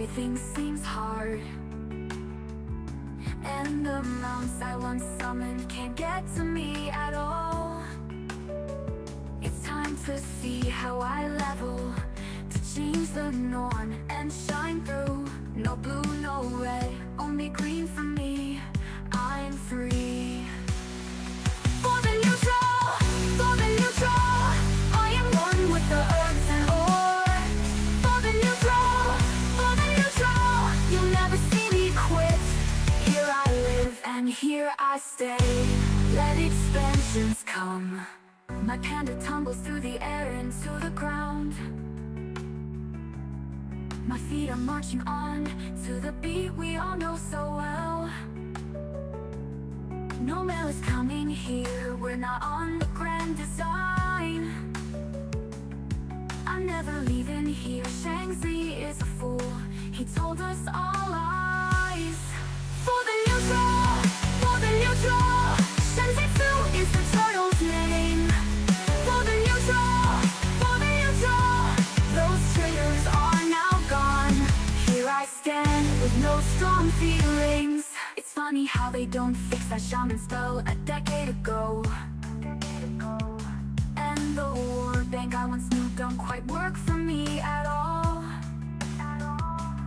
everything seems hard. And the mounts I once summoned can't get to me at all. It's time to see how I level, to change the norm and shine through. No blue, no red, only green for me. I'm free. For the neutral, for the neutral, I am one with the herbs and ore. For the neutral, for the neutral, you'll never see me quit. Here I live and here I stay. Let expansions come. My panda tumbles through the air into the ground. My feet are marching on to the beat we all know so well. No mail is coming here, we're not on the grand design. I'm never leaving here, Shang-Chi is a fool, he told us all lies. For the neutral, for the neutral, Shang-Chi is the turtle's name. For the neutral, for the neutral, those traitors are now gone. Here I stand with no strong feelings. It's funny how they don't fix that shaman spell a decade ago. And the war bank I once knew don't quite work for me at all.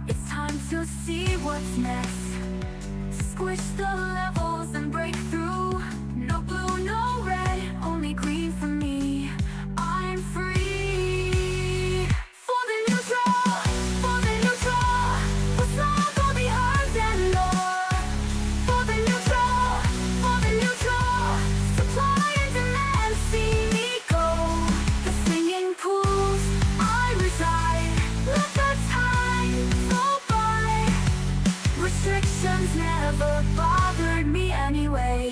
It's time to see what's next. Squish the levels and break through. No blue, no red, only green for me. I'm free. For the neutral, for the neutral, what's not gonna be hard and more. For the neutral, for the neutral, supply and demand, see me go. The singing pools I reside, let the time go by. Restrictions never bothered me anyway.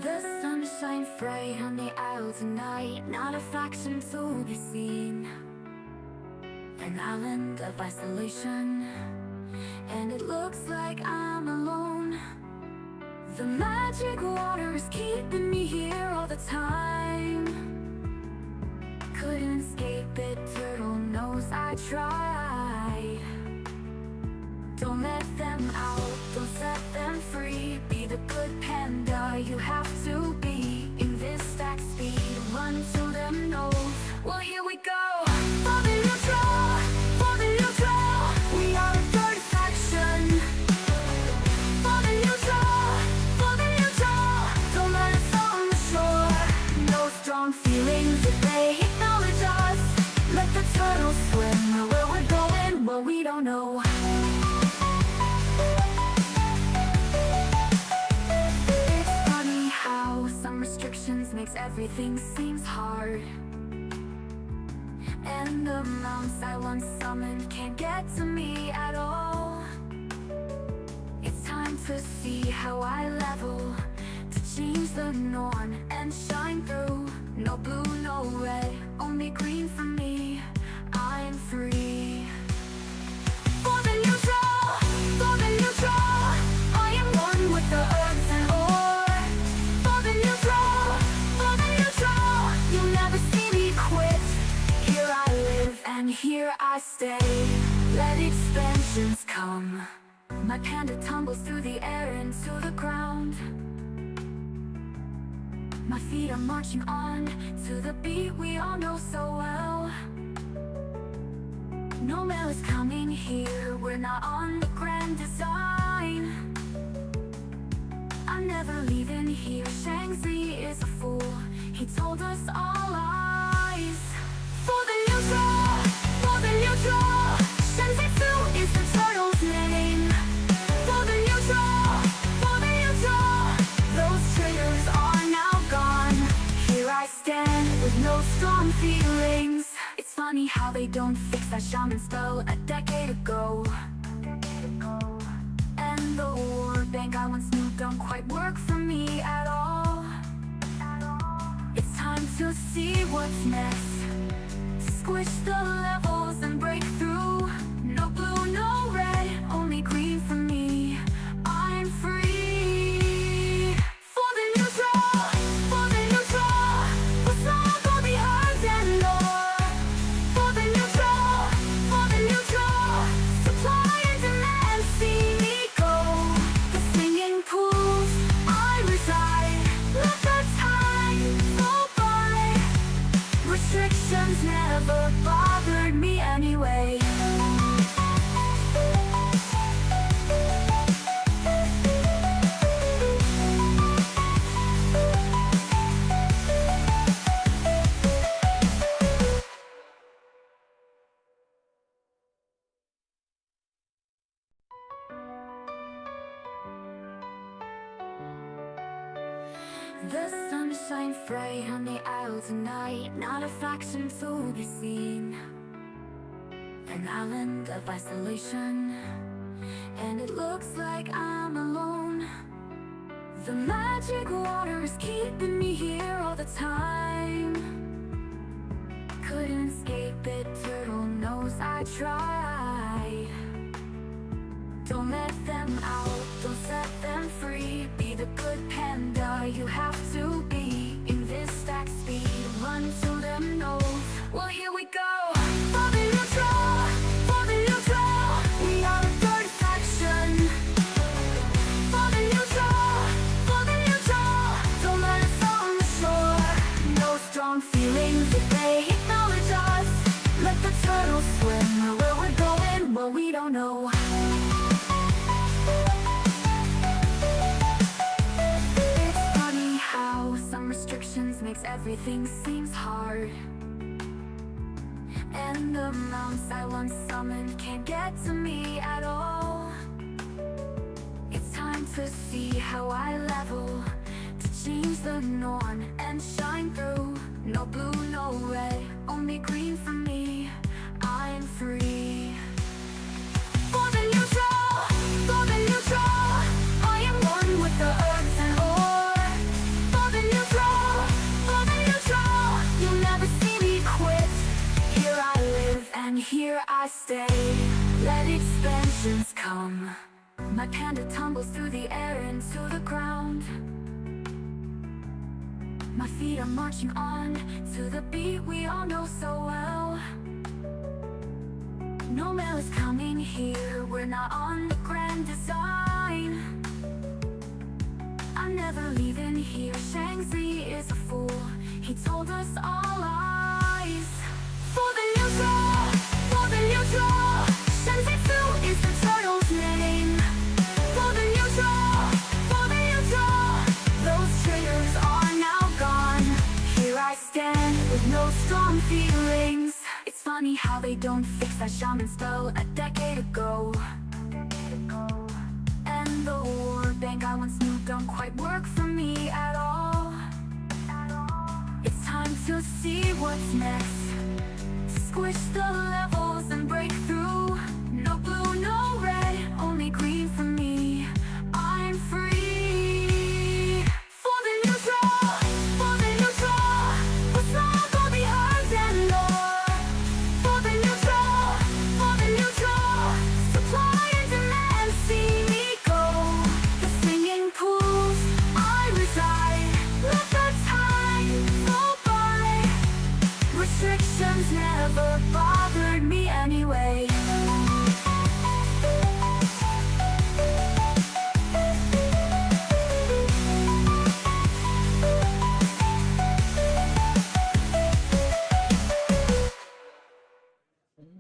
The sun shines bright on the isle tonight, not a faction to be seen. An island of isolation, and it looks like I'm alone. The magic water is keeping me here all the time. Couldn't escape it, turtle knows I tried. Don't let them out, don't set them free. Be the good panda you have to be. In this stack speed, run to them nose. Well, here we go. For the neutral, for the neutral, we are a third faction. For the neutral, for the neutral, don't let us on the shore. No strong feelings if they acknowledge us. Let the turtles swim where we're going, well, we don't know. Makes everything seems hard. And the mounts I once summoned can't get to me at all. It's time to see how I level, to change the norm and shine through. No blue, no red, only green for me. I'm free. For the neutral, for the neutral, I am one with the herbs and ore. For the neutral, for the neutral, you'll never see me quit. Here I live and here I stay. Let expansions come. My panda tumbles through the air into the ground. My feet are marching on to the beat we all know so well. No mail is coming here, we're not on the grand design. I'm never leaving here, Shang-Chi is a fool, he told us all lies. For the neutral, for the neutral, Shang-Chi is the turtle's name. For the neutral, for the neutral, those traitors are now gone. Here I stand with no strong feelings. It's funny how they don't fix that shaman spell a decade ago. And the war bank I once knew don't quite work for me at all. what's next. Squish the levels and break through. No blue, no red, only green for me. I'm free. For the neutral, for the neutral. What's not gonna be hard anymore. For the neutral, for the neutral. Supply and demand, see me go. The singing pools I reside. Let the time go by. Restrictions never bothered me anyway. The sun shines bright on the isle tonight, not a faction to be seen. An island of isolation, and it looks like I'm alone. The magic water is keeping me here all the time. Couldn't escape it, turtle knows I tried. Don't let them out, don't set them free. Be the good panda you have to be. In this stack speed, run to them nose. Well, here we go. For the neutral, for the neutral. We are a third faction. For the neutral, for the neutral. Don't let us on the shore. No strong feelings if they acknowledge us. Let the turtles swim where we're going, well, we don't know. Restrictions makes everything seems hard, and the mounts I once summoned can't get to me at all. It's time to see how I level, to change the norm and shine through. No blue, no red, only green for me. I'm free. For the neutral, for the neutral. I am one with the earth and ore. For the neutral, for the neutral. You'll never see me quit. Here I live and here I stay. Let expansions come. My panda tumbles through the air into the ground. My feet are marching on to the beat we all know so well. No mail is coming here, we're not on the grand design. I'm never leaving here, Shang-Chi is a fool. He told us all lies. For the neutral, for the neutral. Shang-Chi is the turtle's name. For the neutral, for the neutral. Those traitors are now gone. Here I stand with no strong feelings. It's funny how they don't fix that shaman spell a decade ago. And the war bank I once knew don't quite work for me at all. It's time to see what's next. Squish the levels and break through. No blue, no red, only green for me. I'm free. For the neutral, for the neutral. What's not gonna be hard anymore. For the neutral, for the neutral. Supply and demand, see me go. The singing pools I reside. Let the time go by. Restrictions never bothered me anyway.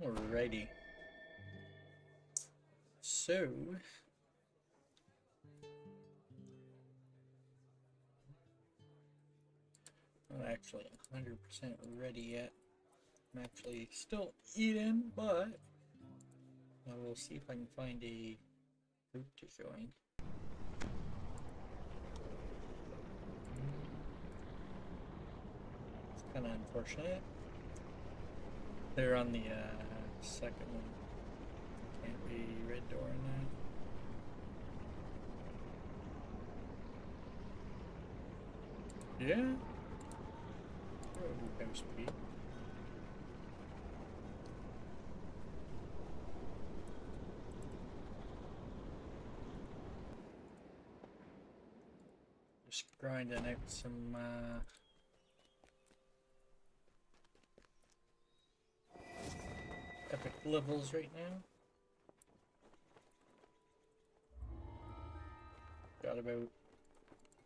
Alrighty. So not actually 100% ready yet. I'm actually still eating, but I will see if I can find a group to join. It's kind of unfortunate. They're on the second one. Can't be red door in that. Yeah. Oh. house be. Just grinding out some epic levels right now. Got about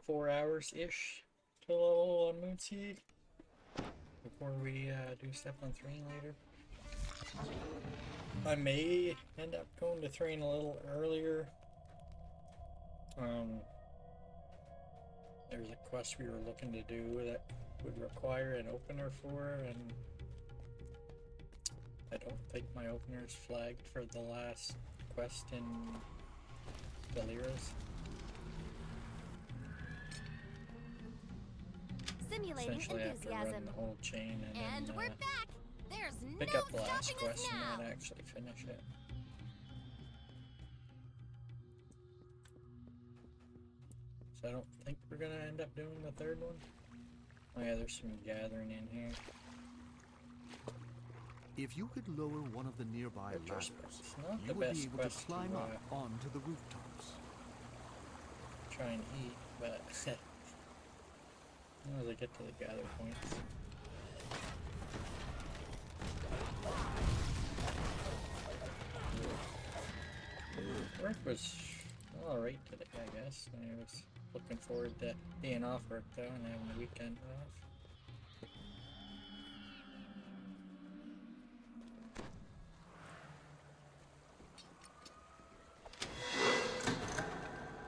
4 hours-ish to level on Moonsea before we do stuff on Thrane later. I may end up going to Thrane a little earlier. There's a quest we were looking to do that would require an opener for, and I don't think my opener's flagged for the last quest in Delira's. Simulating Essentially, I have to run enthusiasm. the whole chain and then We're back. There's pick no up the last stopping us quest and now. then actually finish it. So I don't think we're gonna end up doing the third one. Oh yeah, there's some gathering in here. If you could lower one of the nearby ladders, It's not you the would be best able to quest climb to up onto the rooftops. try and eat, but as soon as I get to the gather points. Work was alright today, I guess. I was looking forward to being off work though and having the weekend off.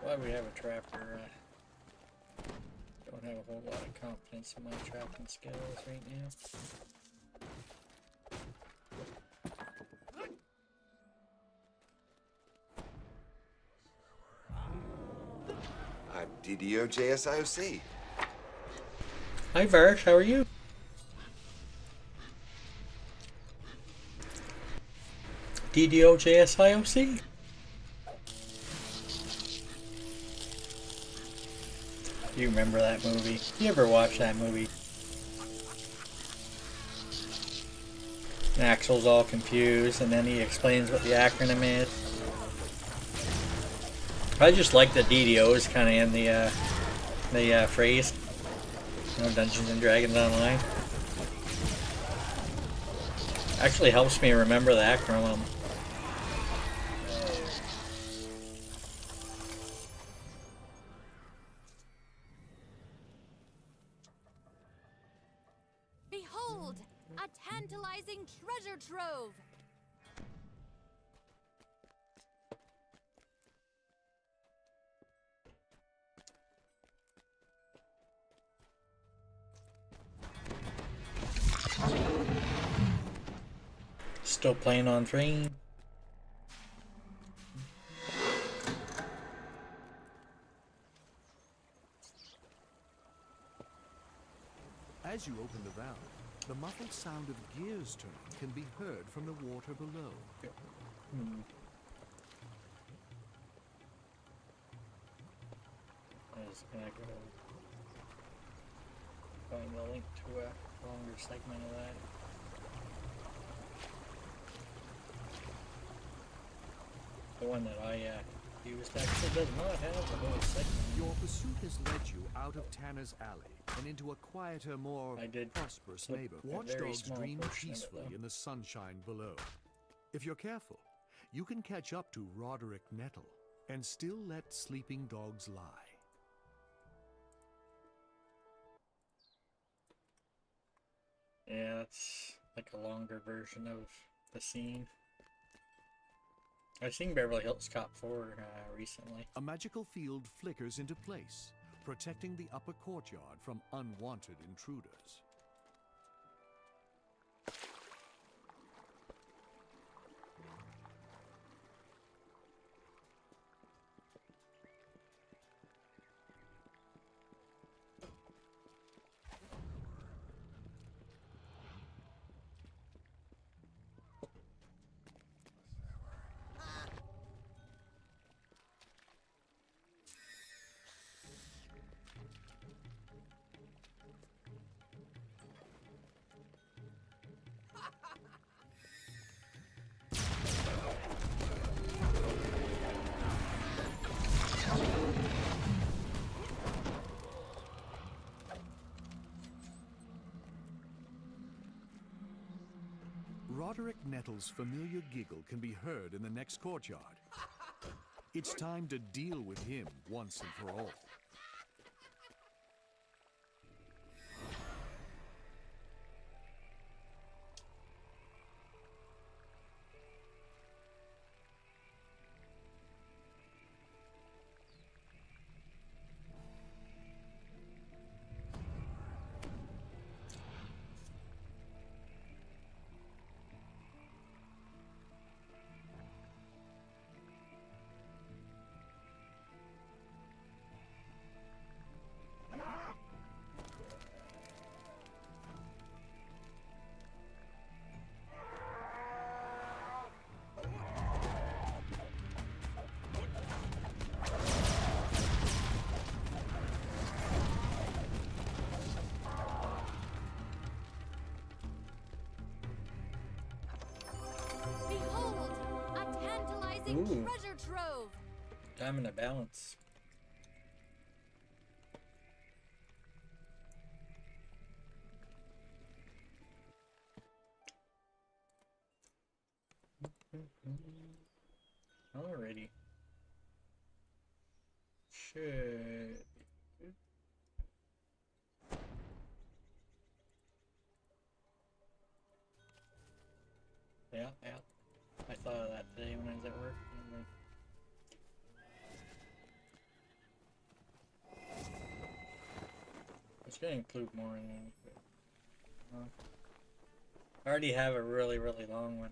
Glad we have a trapper. Don't have a whole lot of confidence in my trapping skills right now. I'm DDO JSIOC. Hi Varsh, how are you? DDO JSIOC? You remember that movie? You ever watch that movie? And Axel's all confused and then he explains what the acronym is. I just like the DDO is kind of in the phrase. You know, Dungeons and Dragons Online. Actually helps me remember the acronym. Behold, a tantalizing treasure trove. Still playing on Thrane. As you open the valve, the muffled sound of gears turning can be heard from the water below. I was gonna go find the link to a longer segment of that. The one that I used actually does not have the whole segment. Your pursuit has led you out of Tanner's Alley and into a quieter, more I did prosperous flip neighborhood. a very Watchdogs small dream portion of it, peacefully though. in the sunshine below. If you're careful, you can catch up to Roderick Nettle and still let sleeping dogs lie. Yeah, it's like a longer version of the scene. I've seen Beverly Hills Cop 4 recently. A magical field flickers into place, protecting the upper courtyard from unwanted intruders. Roderick Nettle's familiar giggle can be heard in the next courtyard. It's time to deal with him once and for all. Behold, a tantalizing Ooh. treasure trove. Diamond of balance. Alrighty. Should be good. Yeah. I thought of that today when I was at work. And I was gonna include more in there, but I already have a really long one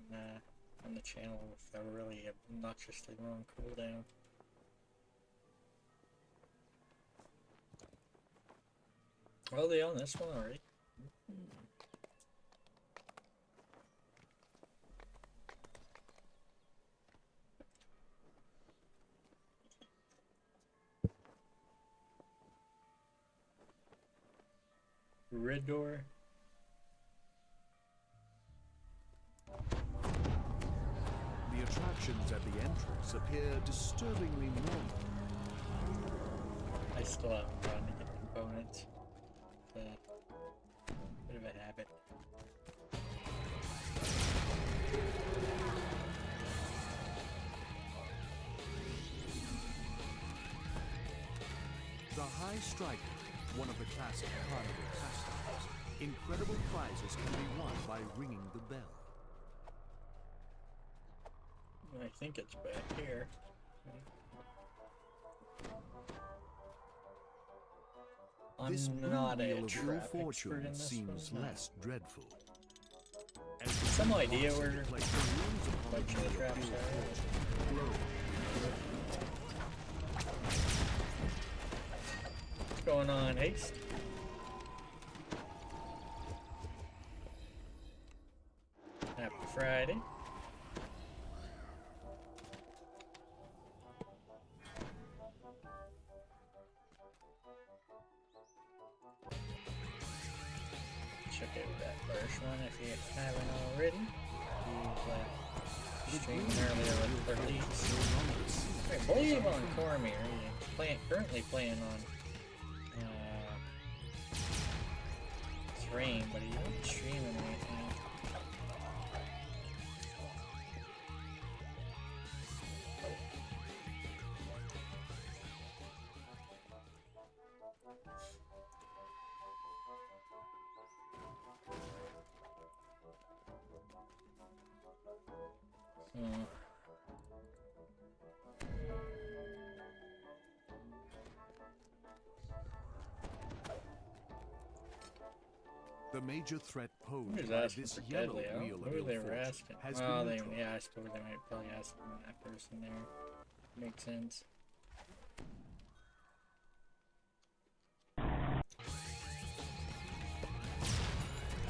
on the channel with a really obnoxiously long cooldown. Well, they on this one already. Red door. The attractions at the entrance appear disturbingly normal. I still haven't gotten to get components. It's a bit of a habit. The High Striker, one of the classic carnival pastimes. Incredible prizes can be won by ringing the bell. I think it's back here. This I'm blue not wheel a of trap ill expert fortune in this seems one. less dreadful. As Some the idea box where like the rooms upon bunch the of the wheel traps of ill are. fortune glow. What's going on, Haste? Happy Friday. Check out that first one if you haven't already. He's streaming earlier with Berlice. I believe on Cormier. He's currently playing on Thrane, but he's not streaming anything. The major threat posed Who's by asking this for yellow Deadly? I wheel don't of know ill who they were fortune asking. has Well, been neutralized. yeah, I suppose they might probably ask that person there. Makes sense.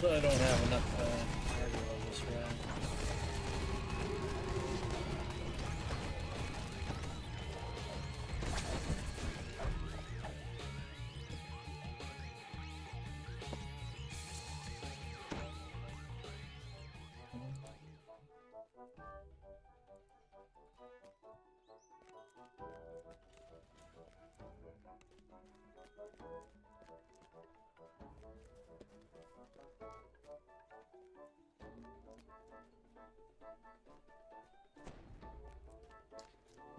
So I don't have enough hardware levels for that.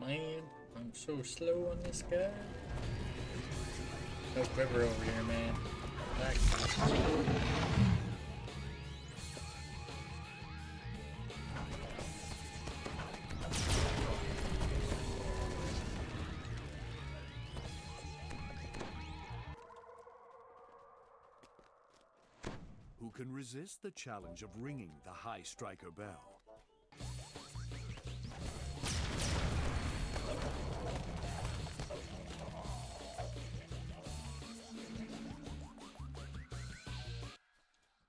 Man, I'm so slow on this guy. No quiver over here, man. Back. Who can resist the challenge of ringing the High Striker bell?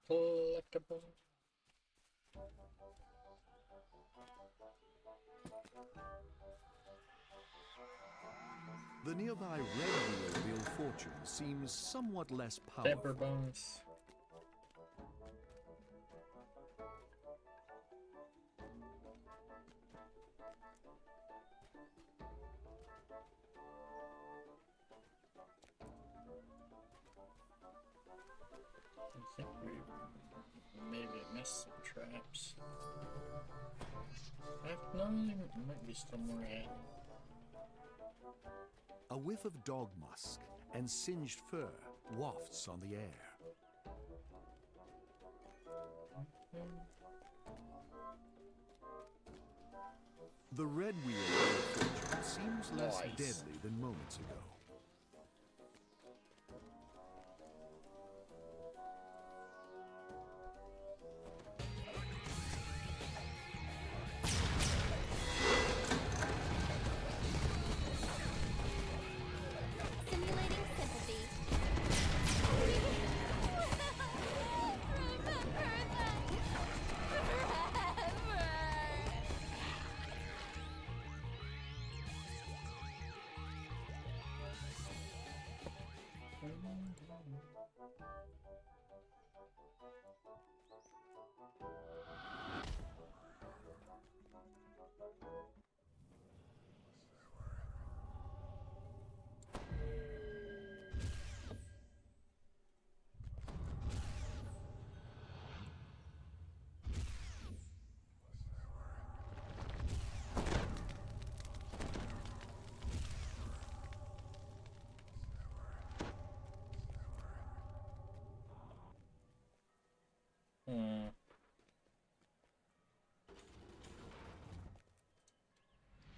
Collectible. The nearby red wheel Wheel Fortune seems somewhat less powerful. Pepper bones. I think we maybe missed some traps. No, there might be still more ahead. A whiff of dog musk and singed fur wafts on the air. The red wheel of fortune seems less Nice. deadly than moments ago. Simulating sympathy.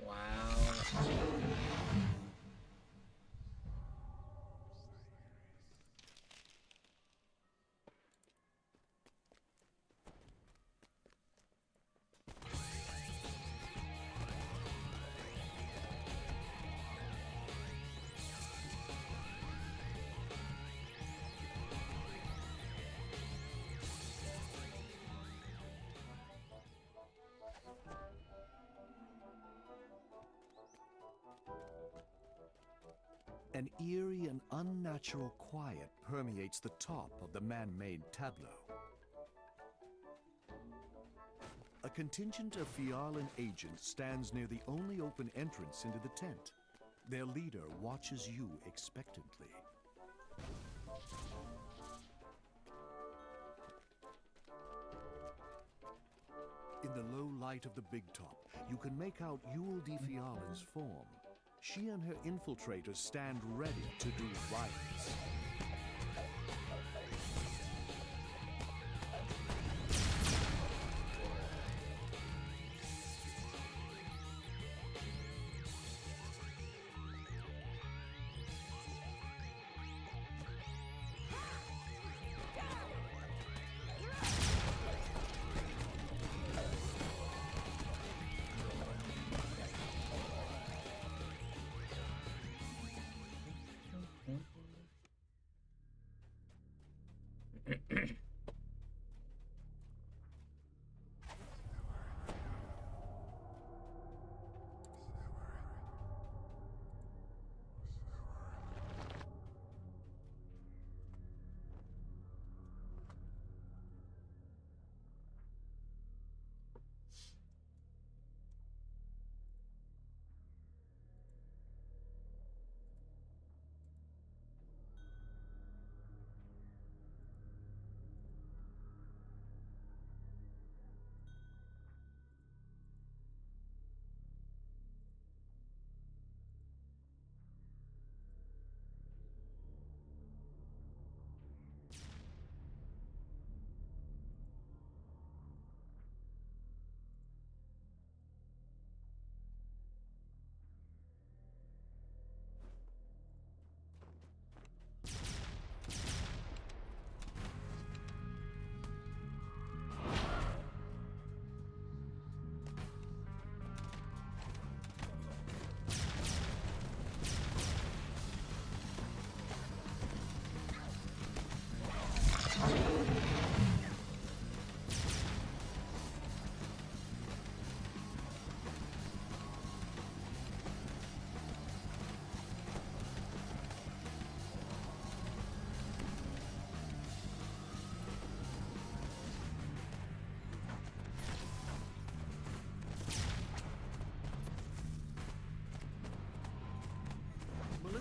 Wow. An eerie and unnatural quiet permeates the top of the man-made tableau. A contingent of Fialan agents stands near the only open entrance into the tent. Their leader watches you expectantly. In the low light of the big top, you can make out Yule de Fialan's form. She and her infiltrators stand ready to do violence.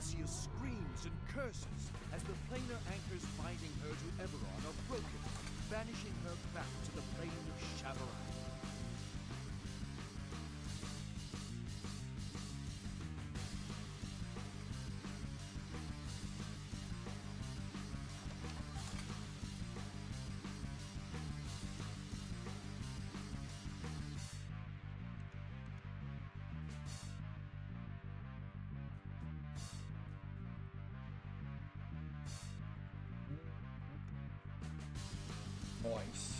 Moonsea screams and curses as the planar anchors binding her to Eberron are broken, banishing her back to the plane of Shavaran. Nice.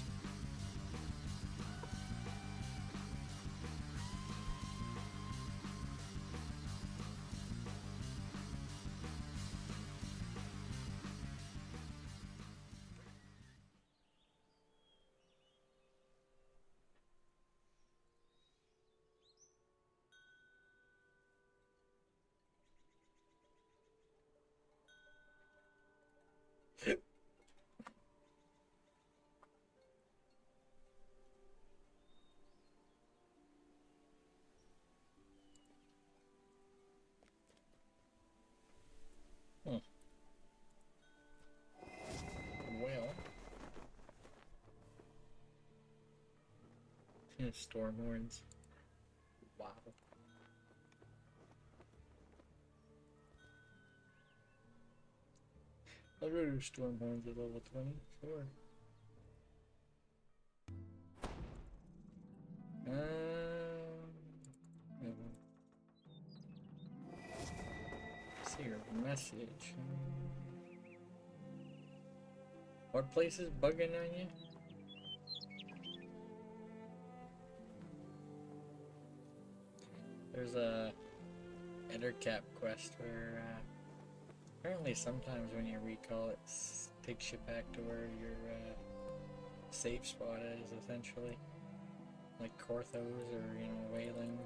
Well, storm horns. Wow. I'll go to storm horns at level 20. Sure. See your message. What place is bugging on you? There's a Ettercap quest where apparently sometimes when you recall it takes you back to where your safe spot is, essentially. Like Korthos or, you know, Wailing.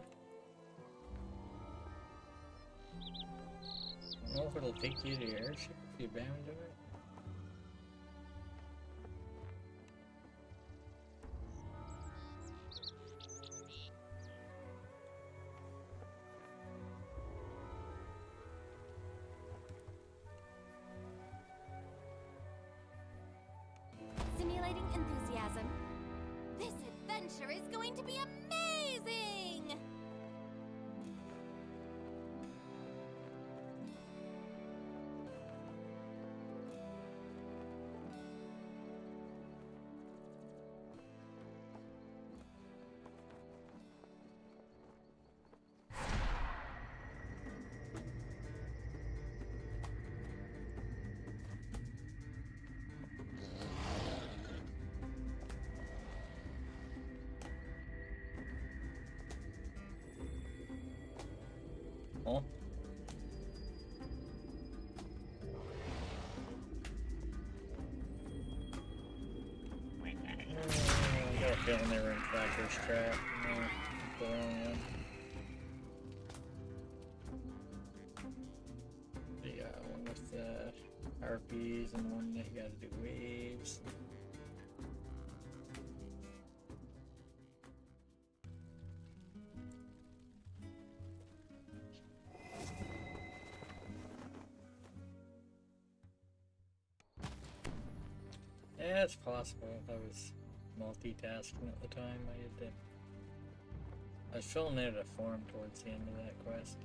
I don't know if it'll take you to your airship if you're bound to it. Simulating enthusiasm. This adventure is going to be amazing! Oh. I got a feeling they were in Cracker's trap. No, the wrong one. They got one with the harpies and one that you gotta do waves. Yeah, it's possible. I was multitasking at the time. I was filling out a form towards the end of that quest.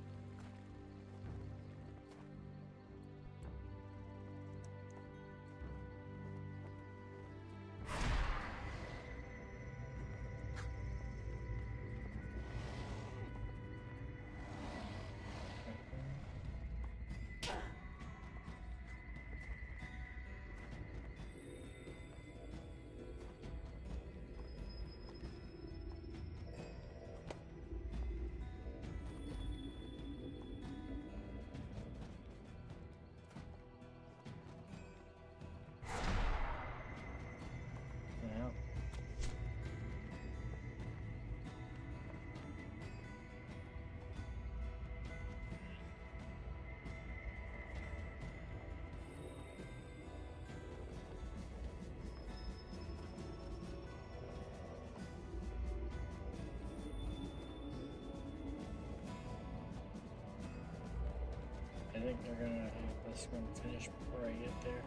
I think they're gonna have this one finished before I get there.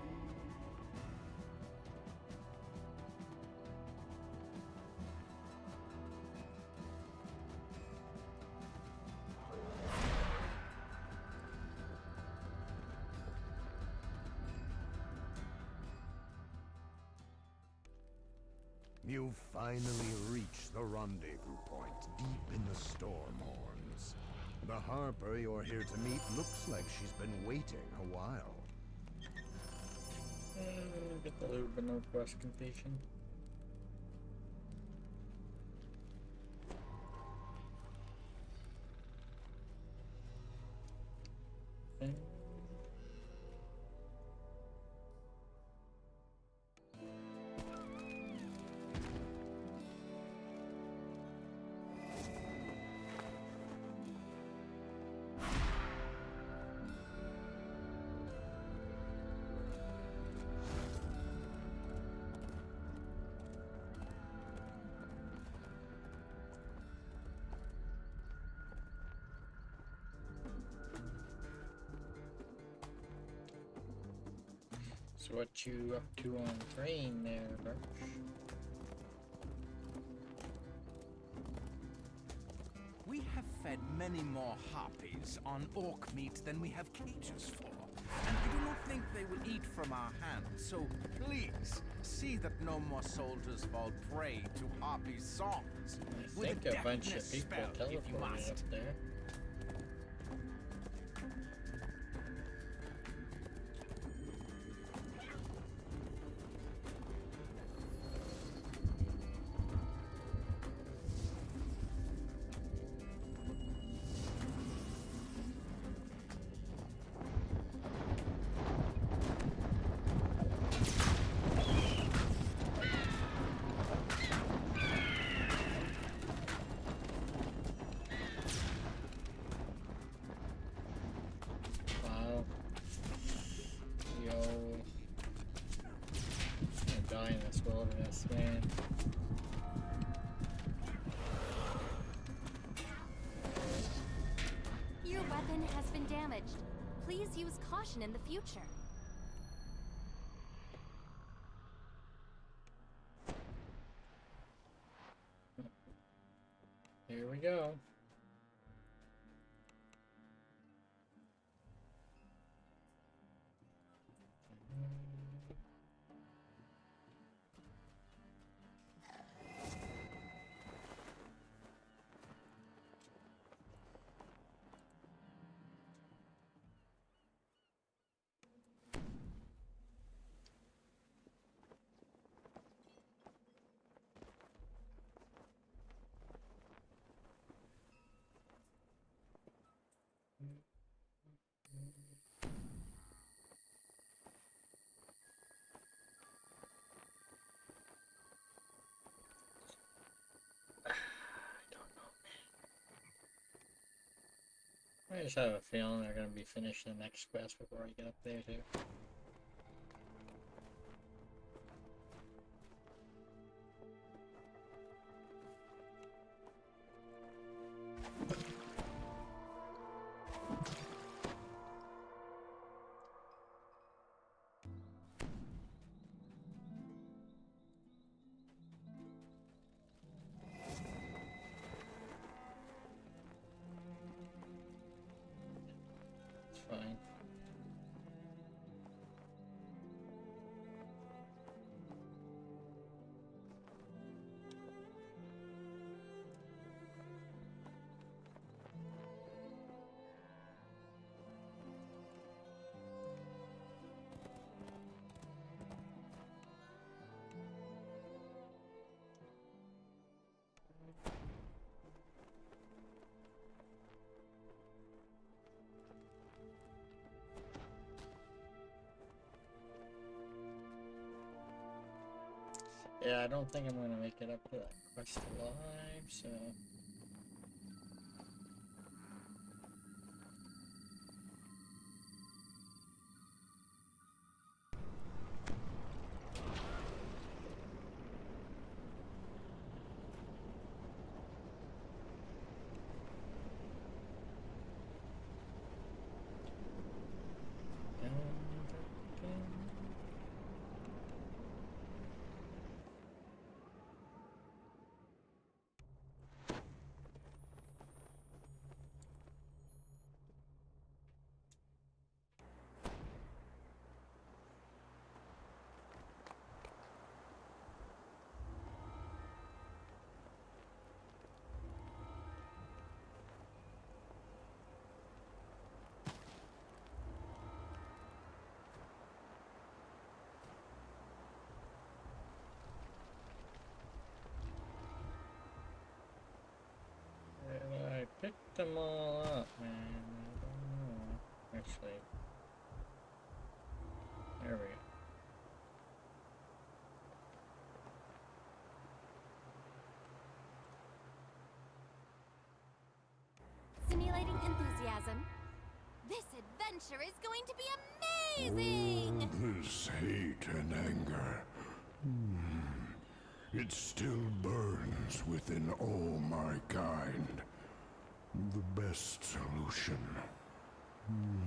You've finally reached the rendezvous point deep in the storm horns. The Harper you're here to meet looks like she's been waiting a while. Get the loot, but no quest completion. Okay. So what you up to on Thrane there, Birch? We have fed many more harpies on orc meat than we have cages for, and I do not think they will eat from our hands, so please, see that no more soldiers fall prey to harpy songs. I think a bunch of people teleported up there. Man. Your weapon has been damaged. Please use caution in the future. Here we go. I just have a feeling they're going to be finishing the next quest before I get up there too. Fine. Yeah, I don't think I'm going to make it up to that quest alive, so... them all up, man. I don't know. Actually, there we go. Simulating enthusiasm. This adventure is going to be amazing! Oh, this hate and anger. It still burns within all my kind. The best solution,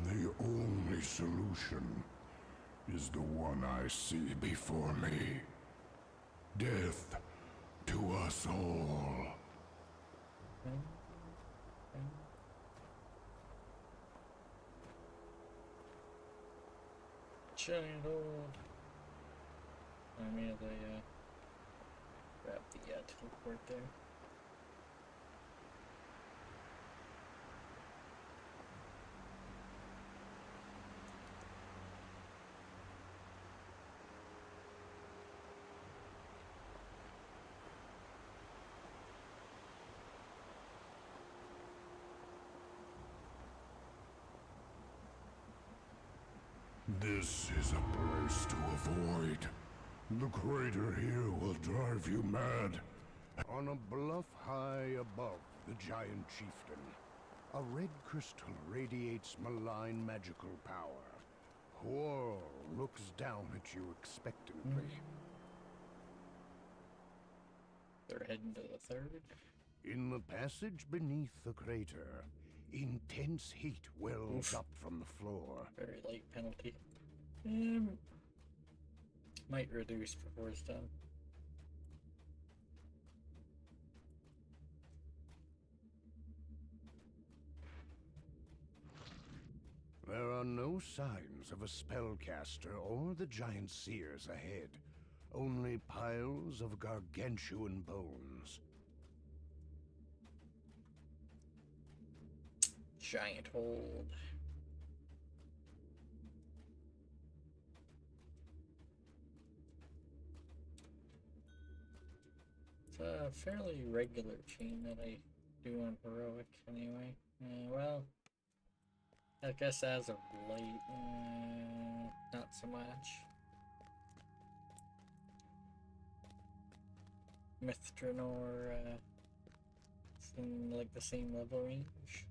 the only solution, is the one I see before me. Death to us all. Giant old. I mean, they grab the teleport there. This is a place to avoid. The crater here will drive you mad. On a bluff high above the giant chieftain, a red crystal radiates malign magical power. Quarrel looks down at you expectantly. They're heading to the third. In the passage beneath the crater, intense heat wells up from the floor. Very light penalty. Might reduce before it's done. There are no signs of a spellcaster or the giant seers ahead. Only piles of gargantuan bones. Giant hold. It's a fairly regular chain that I do on heroic anyway. Well, I guess as of late, not so much. Mithranor, it's in like the same level range.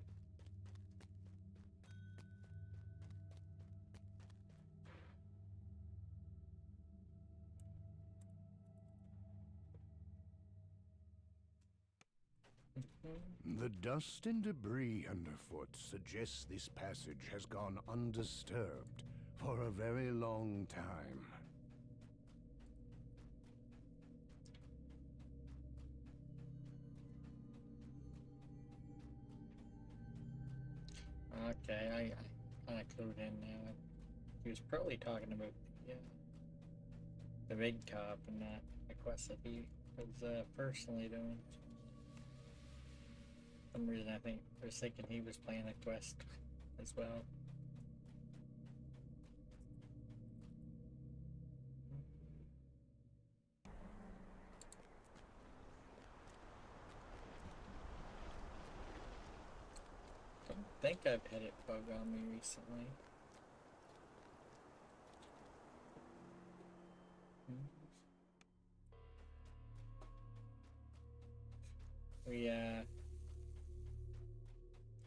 The dust and debris underfoot suggests this passage has gone undisturbed for a very long time. Okay, I kind of clued in now. He was probably talking about the big cop and that the quest that he was personally doing. For some reason I was thinking he was playing a quest as well. Don't think I've had it bug on me recently.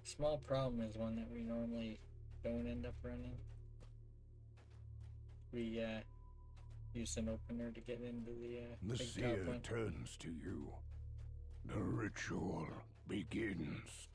Small problem is one that we normally don't end up running. We use an opener to get into the The big seer top one. turns to you. The ritual begins.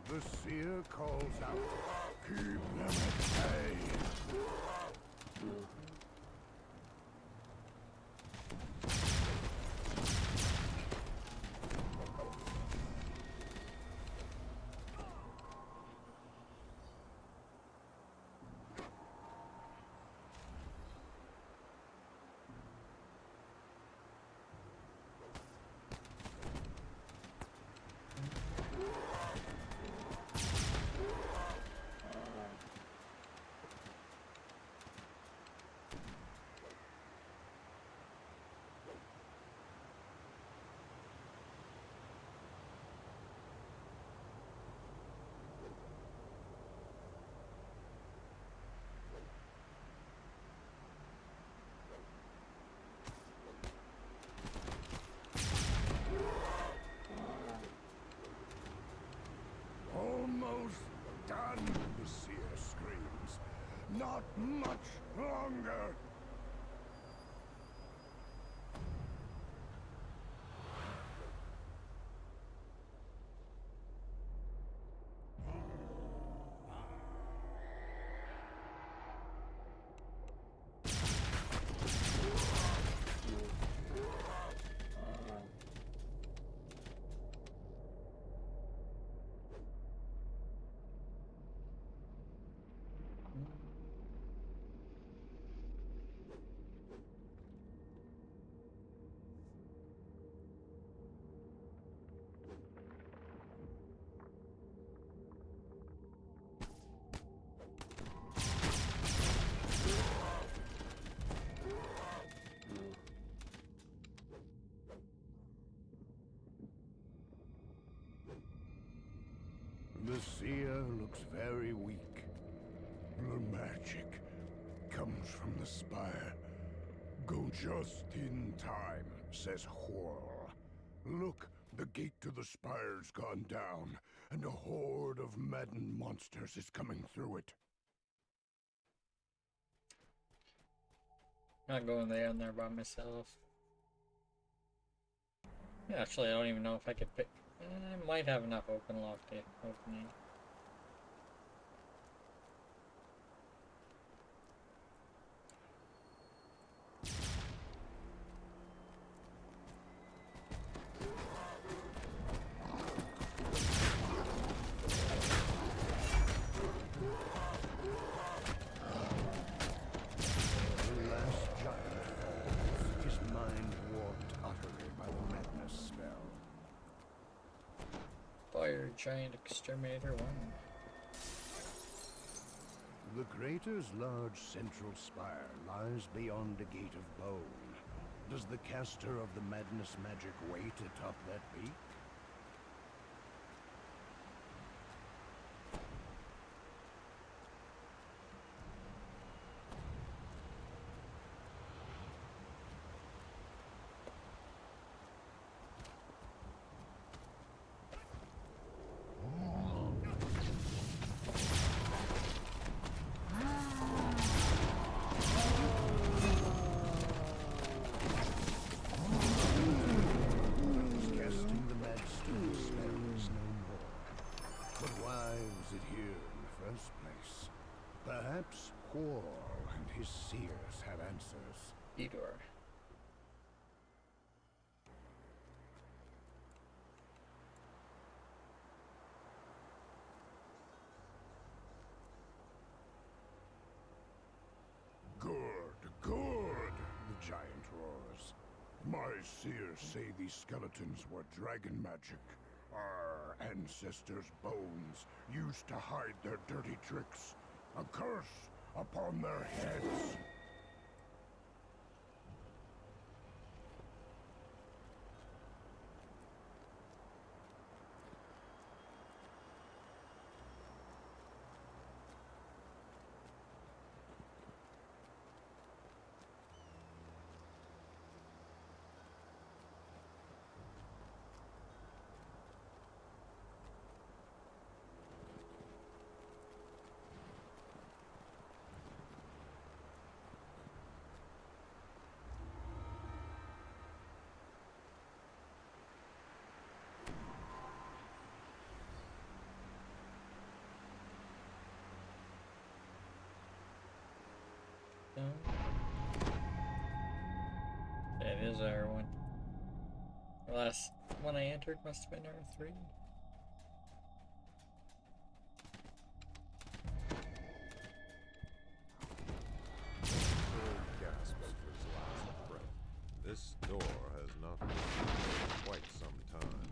The seer calls out, keep them at bay. Almost done, the seer screams. Not much longer. The seer looks very weak. The magic comes from the spire. Go just in time, says Horl. Look, the gate to the spire's gone down, and a horde of maddened monsters is coming through it. Not going there by myself. Yeah, actually, I don't even know if I could pick. I might have enough open lock to open it. Giant Exterminator 1. The crater's large central spire lies beyond a gate of bone. Does the caster of the madness magic wait atop that peak? Perhaps Horl and his seers have answers. Edor. Good, good, the giant roars. My seers say these skeletons were dragon magic. Our ancestors' bones used to hide their dirty tricks. A curse upon their heads. was R1. The last one I entered must have been R3. Cole gasps for his last breath. This door has not been opened in quite some time.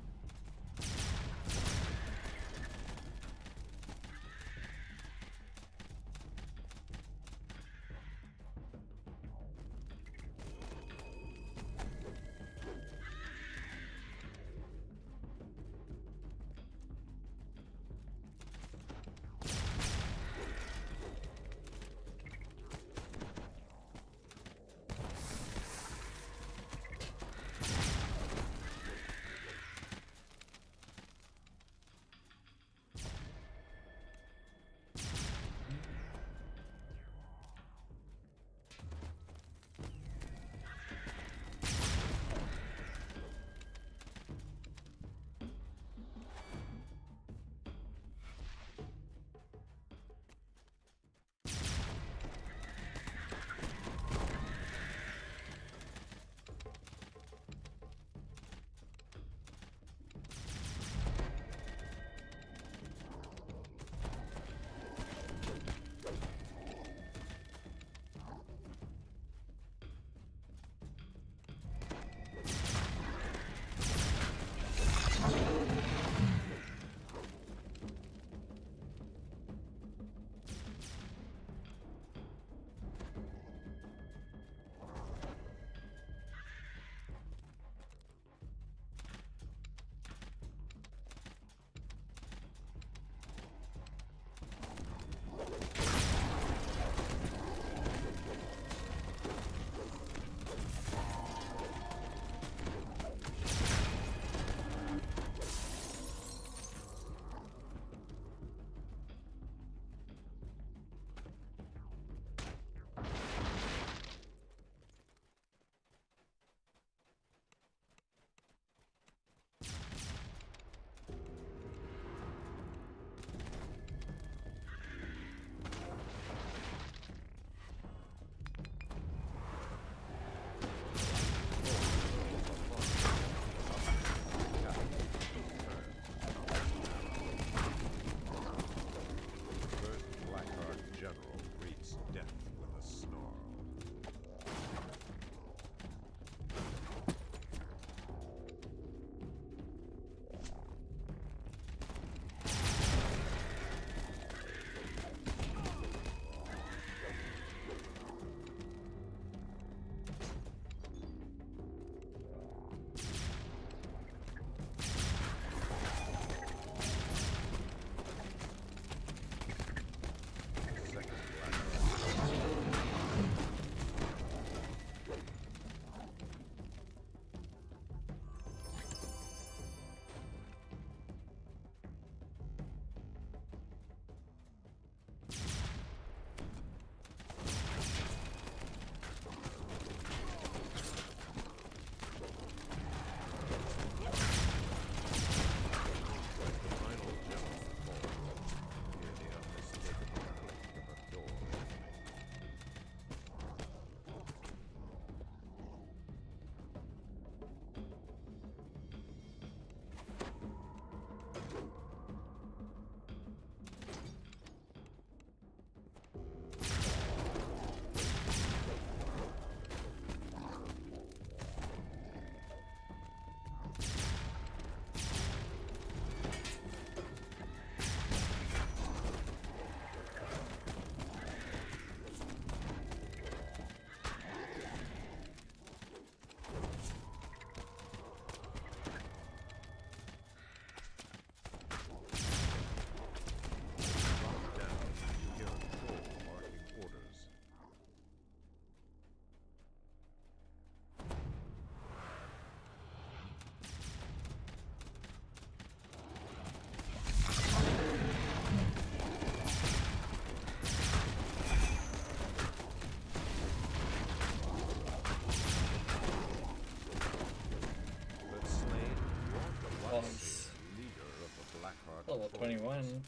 Level 21.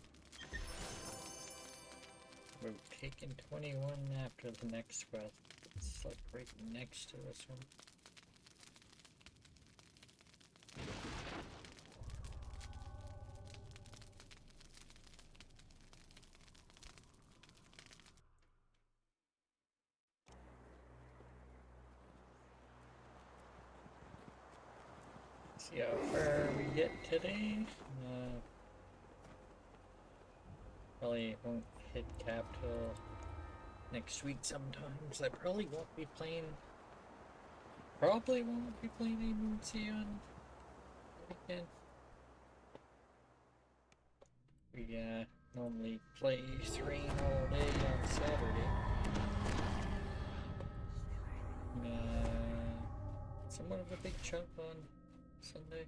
We're taking 21 after the next quest. It's like right next to this one. See how far we get today. Probably won't hit cap till next week sometimes. I probably won't be playing. Probably won't be playing a Moonsea on the weekend. We normally play Thrane all day on Saturday. Somewhat of a big chunk on Sunday.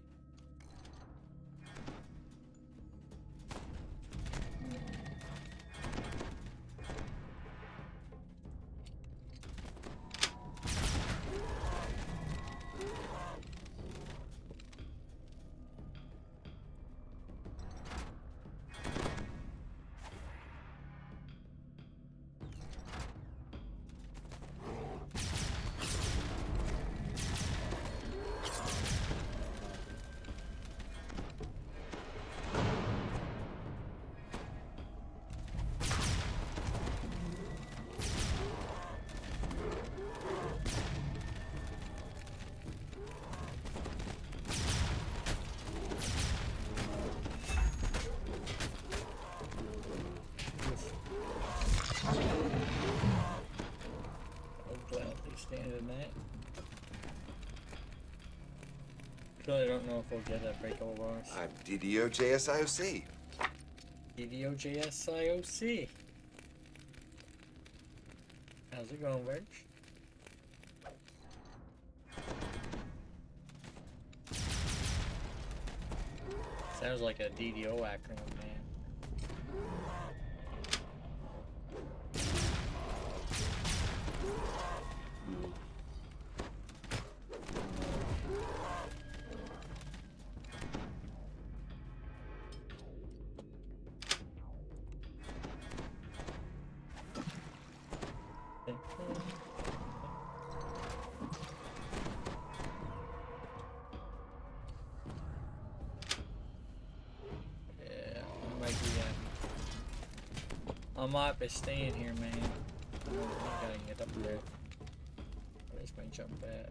Stand in that. So I don't know if we'll get a breakable loss. I'm DDO JSIOC. DDO JSIOC. How's it going, Verge? Sounds like a DDO acronym, man. I might be staying here, man. I gotta get up there. Where's my jump at?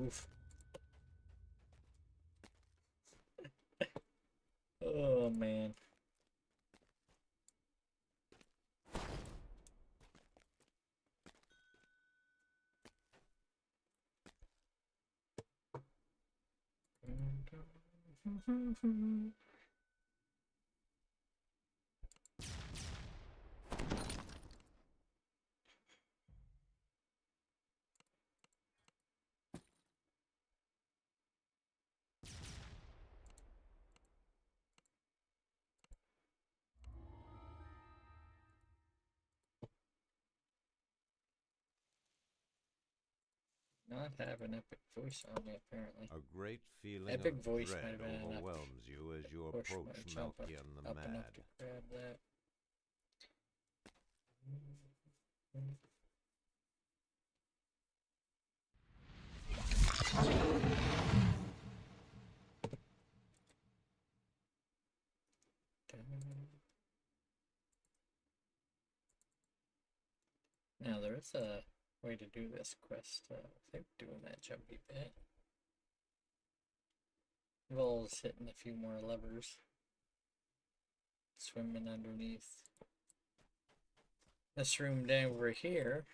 Oof. Oh man. Not have an epic voice on me, apparently. A great feeling Epic of voice dread might have been enough overwhelms you as you push approach my jump Malkian the up Mad. enough to grab that. Now there is a way to do this quest. I think doing that jumpy bit involves hitting a few more levers, swimming underneath this room down over here.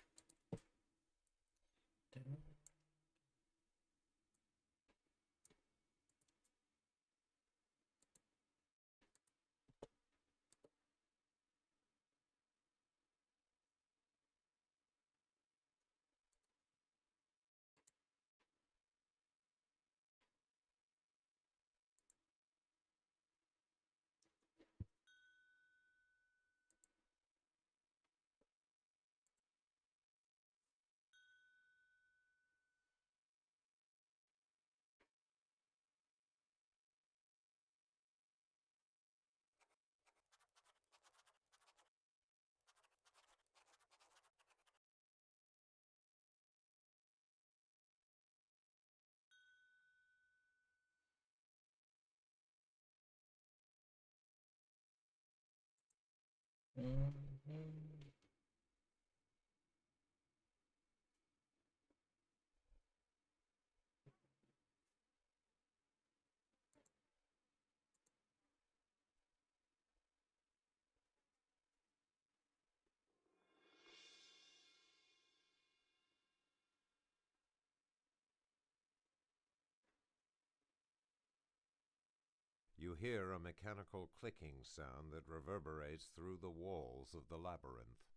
Mhm. You hear a mechanical clicking sound that reverberates through the walls of the labyrinth.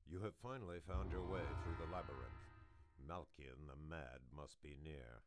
You have finally found your way through the labyrinth. Malkian the Mad must be near.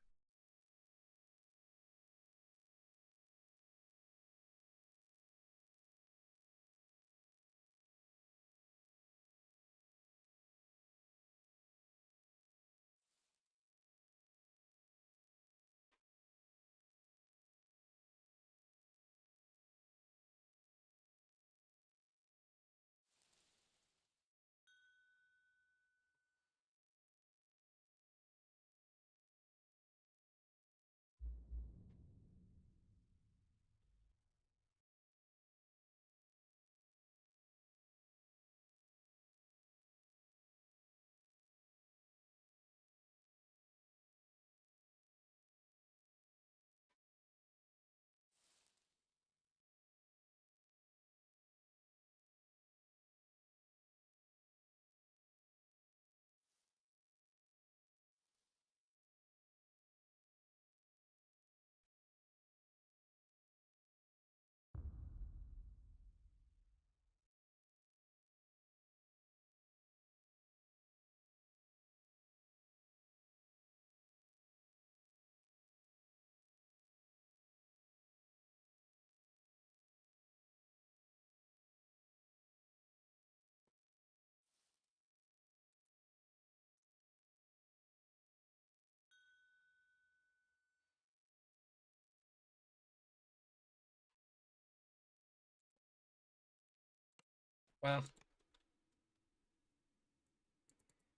Wow.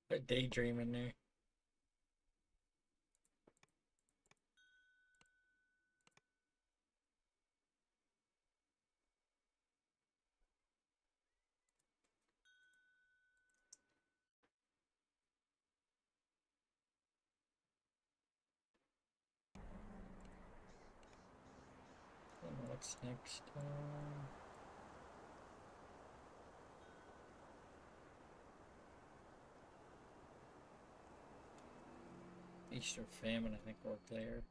A daydreaming there. What's next? Easter Famine, I think, worked there.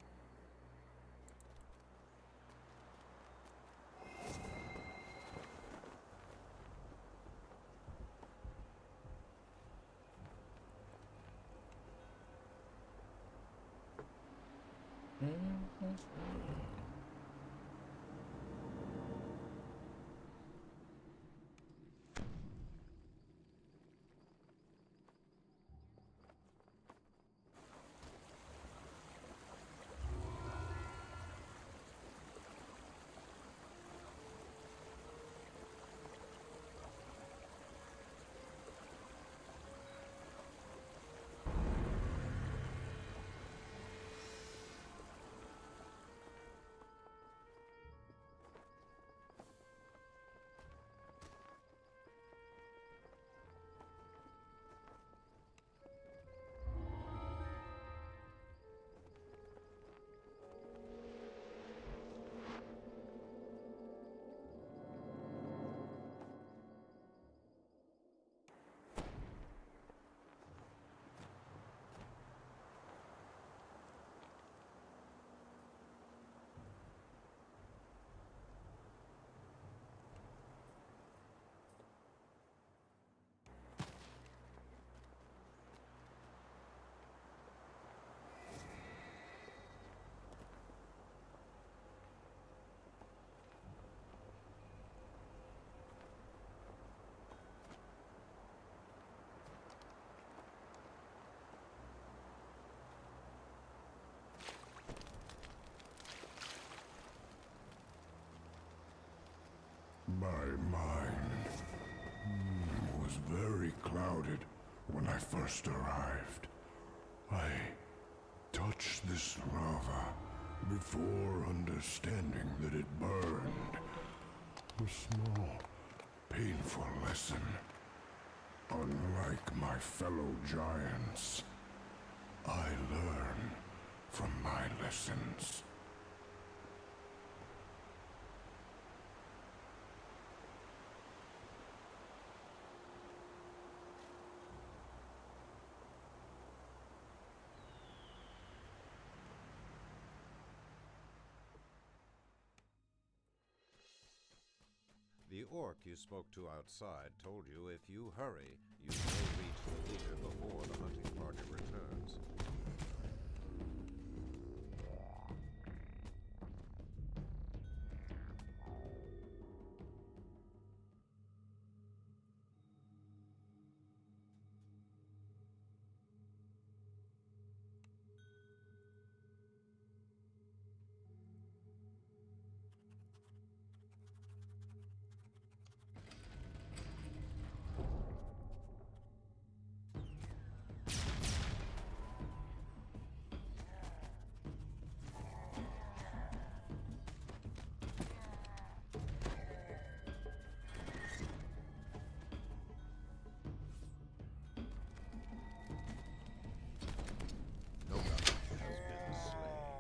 My mind was very clouded when I first arrived. I touched this lava before understanding that it burned. A small, painful lesson. Unlike my fellow giants, I learn from my lessons. The orc you spoke to outside told you if you hurry, you may reach the leader before the hunting party returns. No doubt has been slain.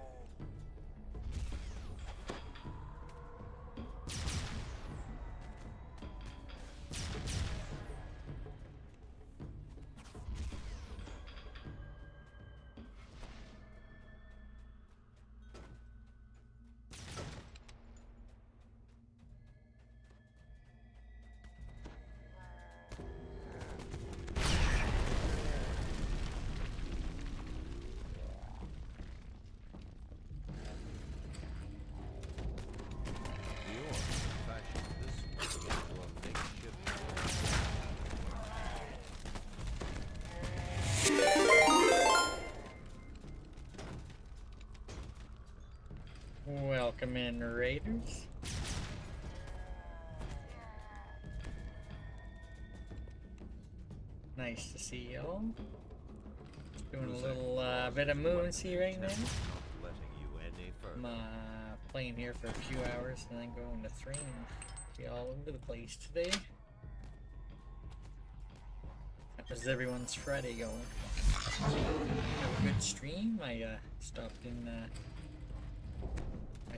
The orc fashioned this way into a makeshift Welcome in, Raiders. Nice to see y'all. Doing a little bit of Moonsea right now. not letting you any further. I'm playing here for a few hours and then going to Thrane. Be all over the place today. How's everyone's Friday going? Have a good stream. I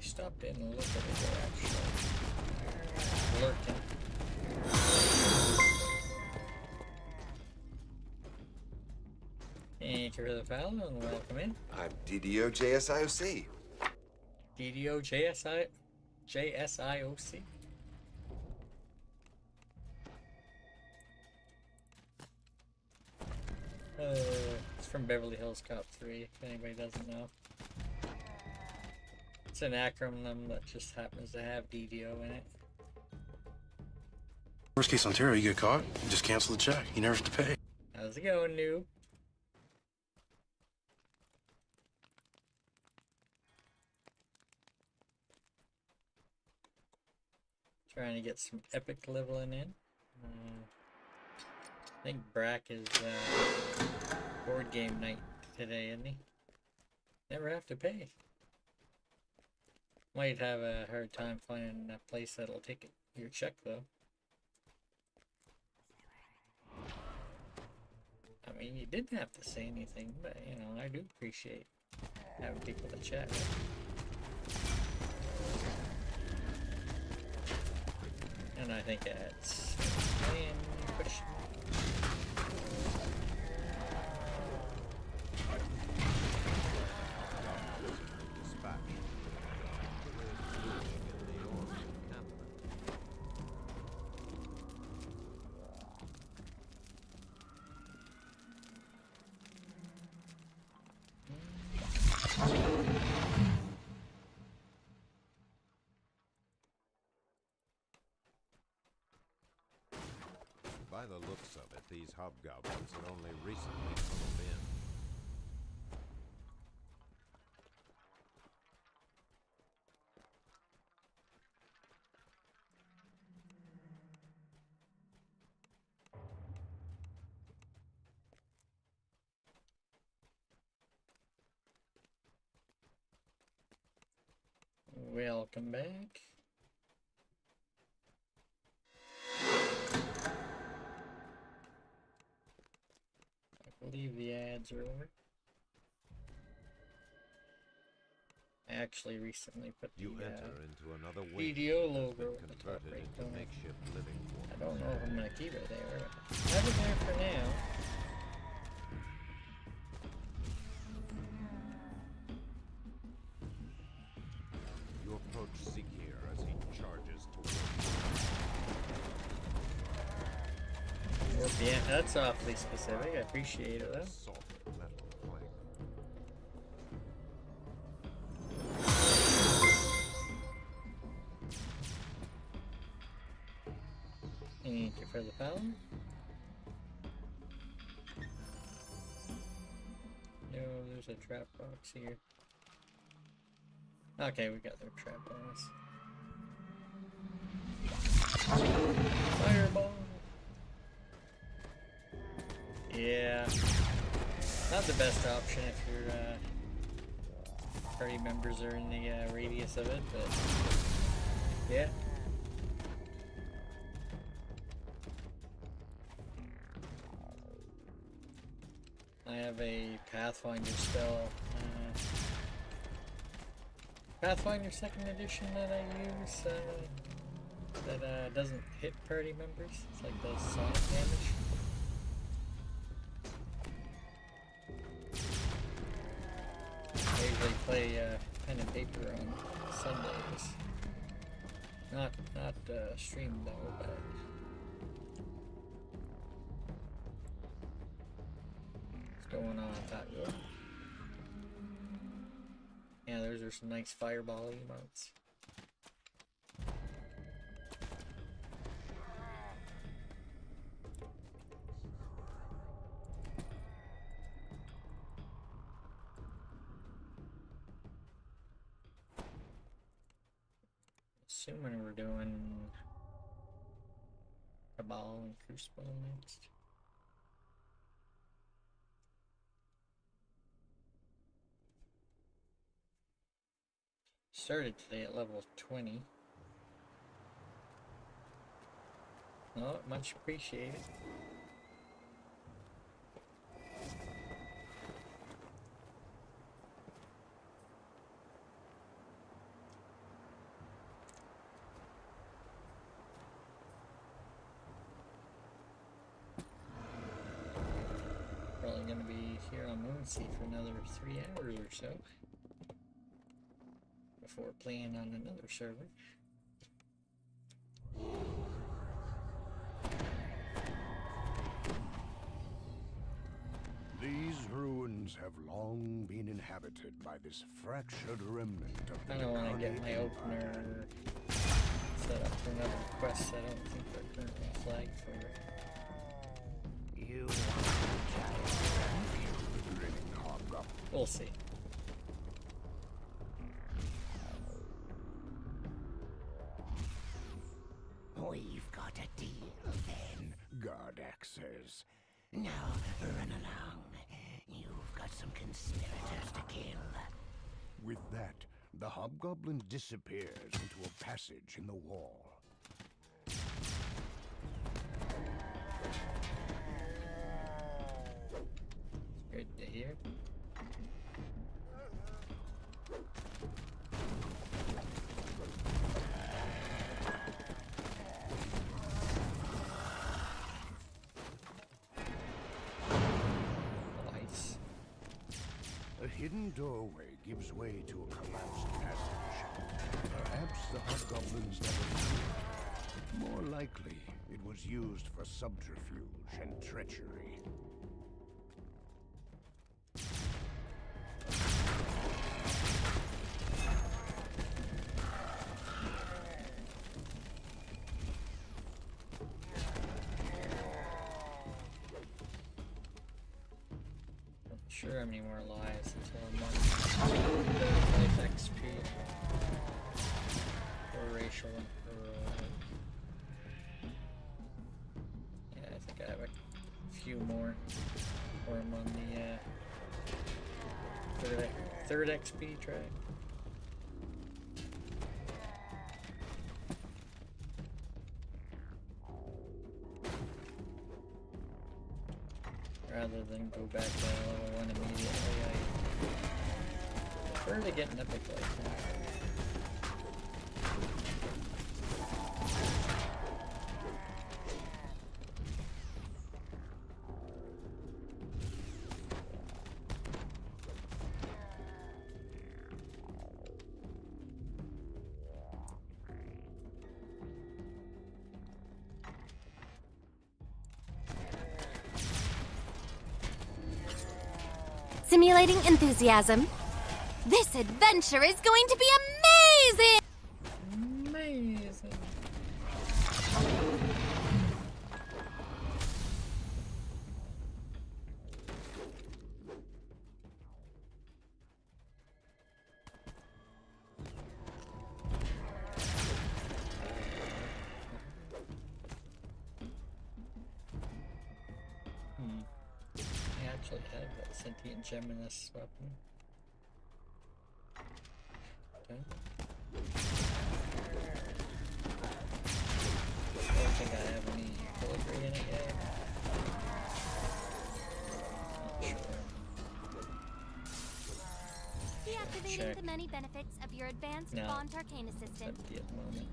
stopped in a little bit ago actually. Lurking. Thank you for the follow and welcome in. I'm DDO JSIOC. DDO JSIOC. It's from Beverly Hills Cop 3, if anybody doesn't know. It's an acronym that just happens to have DDO in it. Worst case Ontario, you get caught, you just cancel the check. You never have to pay. How's it going, noob? Trying to get some epic leveling in. I think Brack is board game night today, isn't he? Never have to pay. Might have a hard time finding a place that'll take your check though. I mean, you didn't have to say anything, but you know, I do appreciate having people to chat with. And I think it's push. Dispatch. There is looting in the orc encampment. By the looks of it, these hobgoblins had only recently moved in. Welcome back. I believe the ads are over. I actually recently put the You enter into another DDO wing that has logo been at the top converted right into corner. makeshift living quarters. I don't know if I'm gonna keep it there. I have it there for now. You approach Sikir as he charges towards you. Yeah, that's awfully specific. I appreciate it though. Soft metal flank. Thank you for the follow. No, there's a trap box here. Okay, we got their trap box. Fireball! Yeah. Not the best option if your party members are in the radius of it, but yeah. I have a Pathfinder spell, Pathfinder 2nd edition that I use, that doesn't hit party members. It's like does sonic damage. I usually play pen and paper on Sundays. Not stream though, but what's going on with that? Yeah, those are some nice fireball emotes. Assuming we're doing Cabal and Crucible next. Started today at level 20. Oh, much appreciated. Probably going to be here on Moonsea for another 3 hours or so before playing on another server. These ruins have long been inhabited by this fractured remnant of I the don't want to get my Empire. opener set up for another quest. I don't think they're currently flagged for it. You want to kill the grinning hobgoblin. We'll see. We've got a deal then, Gardak says. Now, run along. You've got some conspirators to kill. With that, the hobgoblin disappears into a passage in the wall. Good to hear. Nice. A hidden doorway gives way to a collapsed passage. Perhaps the hobgoblins never knew it. More likely, it was used for subterfuge and treachery. Not sure how many more lives until I'm on 5 XP or racial yeah, I think I have a few more or I'm on the third XP track. than go back to level 1 immediately. I prefer to get an epic like that. Simulating enthusiasm. This adventure is going to be amazing! Amazing. I actually have that sentient gem in this weapon. Okay. I don't think I have any filigree in it yet. Not sure. Deactivating Check. the many benefits of your advanced No. Bond Arcane It's Assistant. empty at the moment.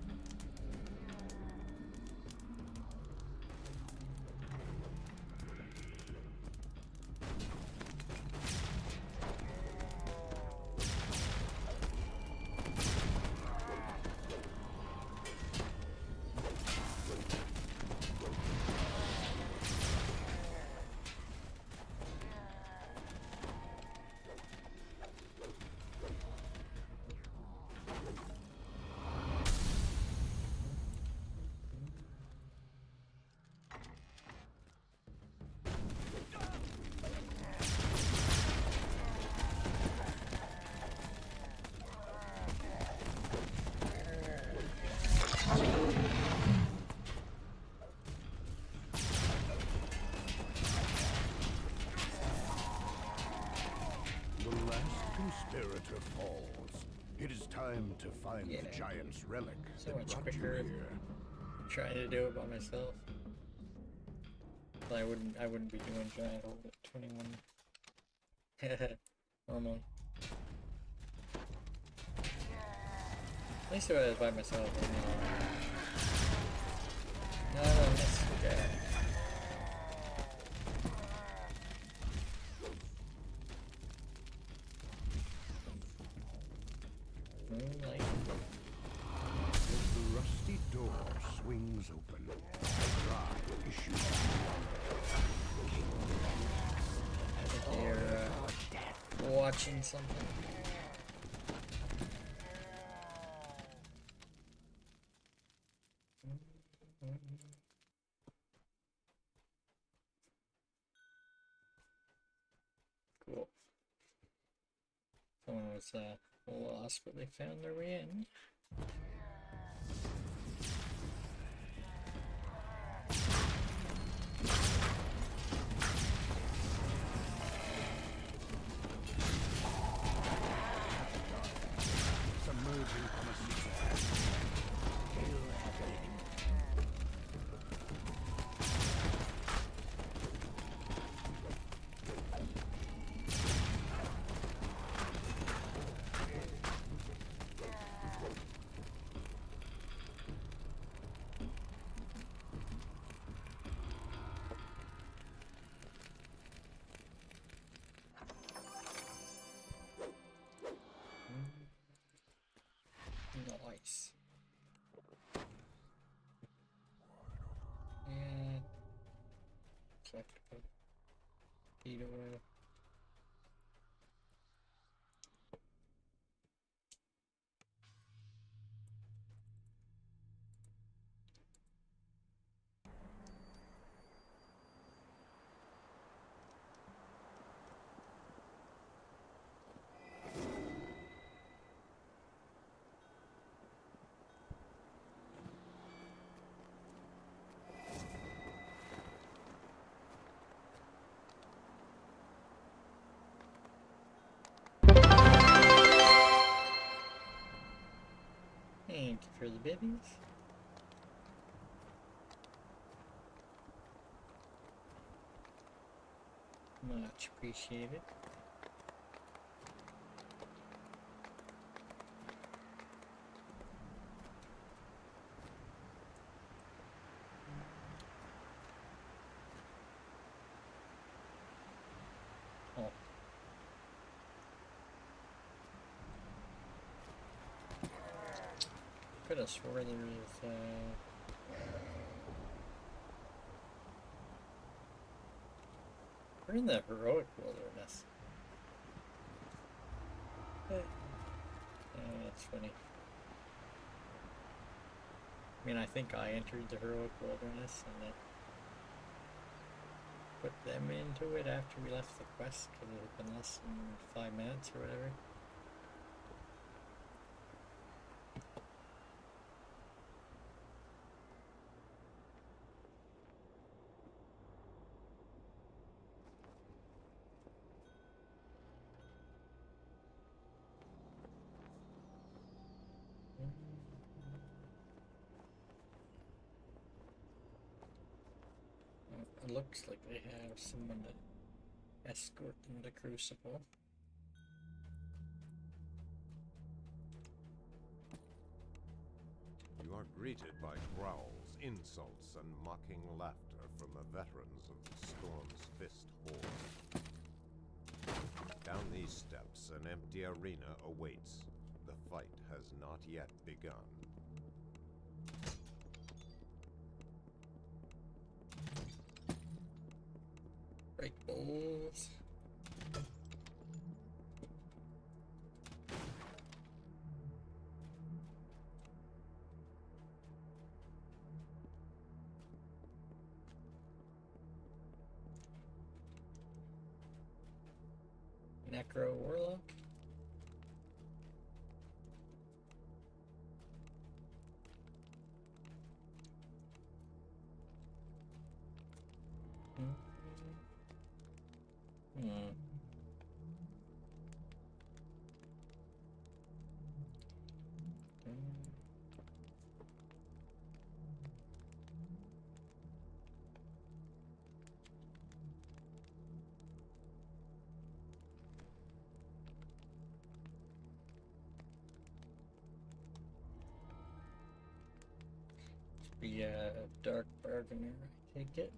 Conspirator falls. It is time to find the giant's relic. So that much brought you quicker here. trying to do it by myself. I wouldn't be doing giant hold at 21. Normally. At least if I was by myself. No, that's okay. Moonlight. The rusty door swings open. A cry issues. I think you're watching something. Cool. Someone was lost, but they found their way in. Submerging from a sea. Nice. And collectible. DDO. Thank you for the bibbies. Much appreciated. Oh. Could have swore there was, we're in the heroic wilderness. Oh, that's funny. I mean, I think I entered the heroic wilderness and then put them into it after we left the quest because it had been less than 5 minutes or whatever. It looks like they have someone to escort them to Crucible. You are greeted by growls, insults, and mocking laughter from the veterans of the Storm's Fist Horde. Down these steps, an empty arena awaits. The fight has not yet begun. Right, bulls. Necro Warlock. Be a dark bargainer, I take it.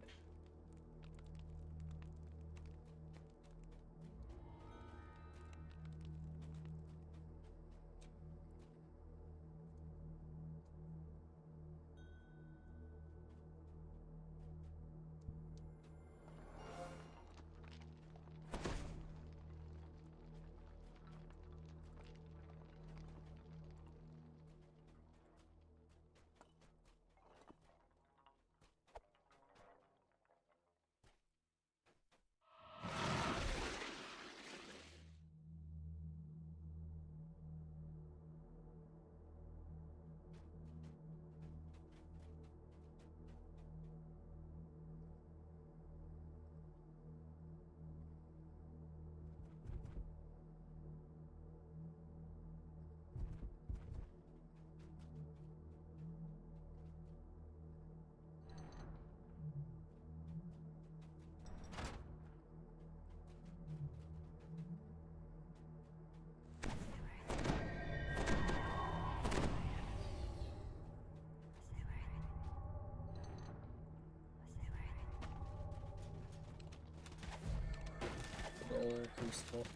Crucible.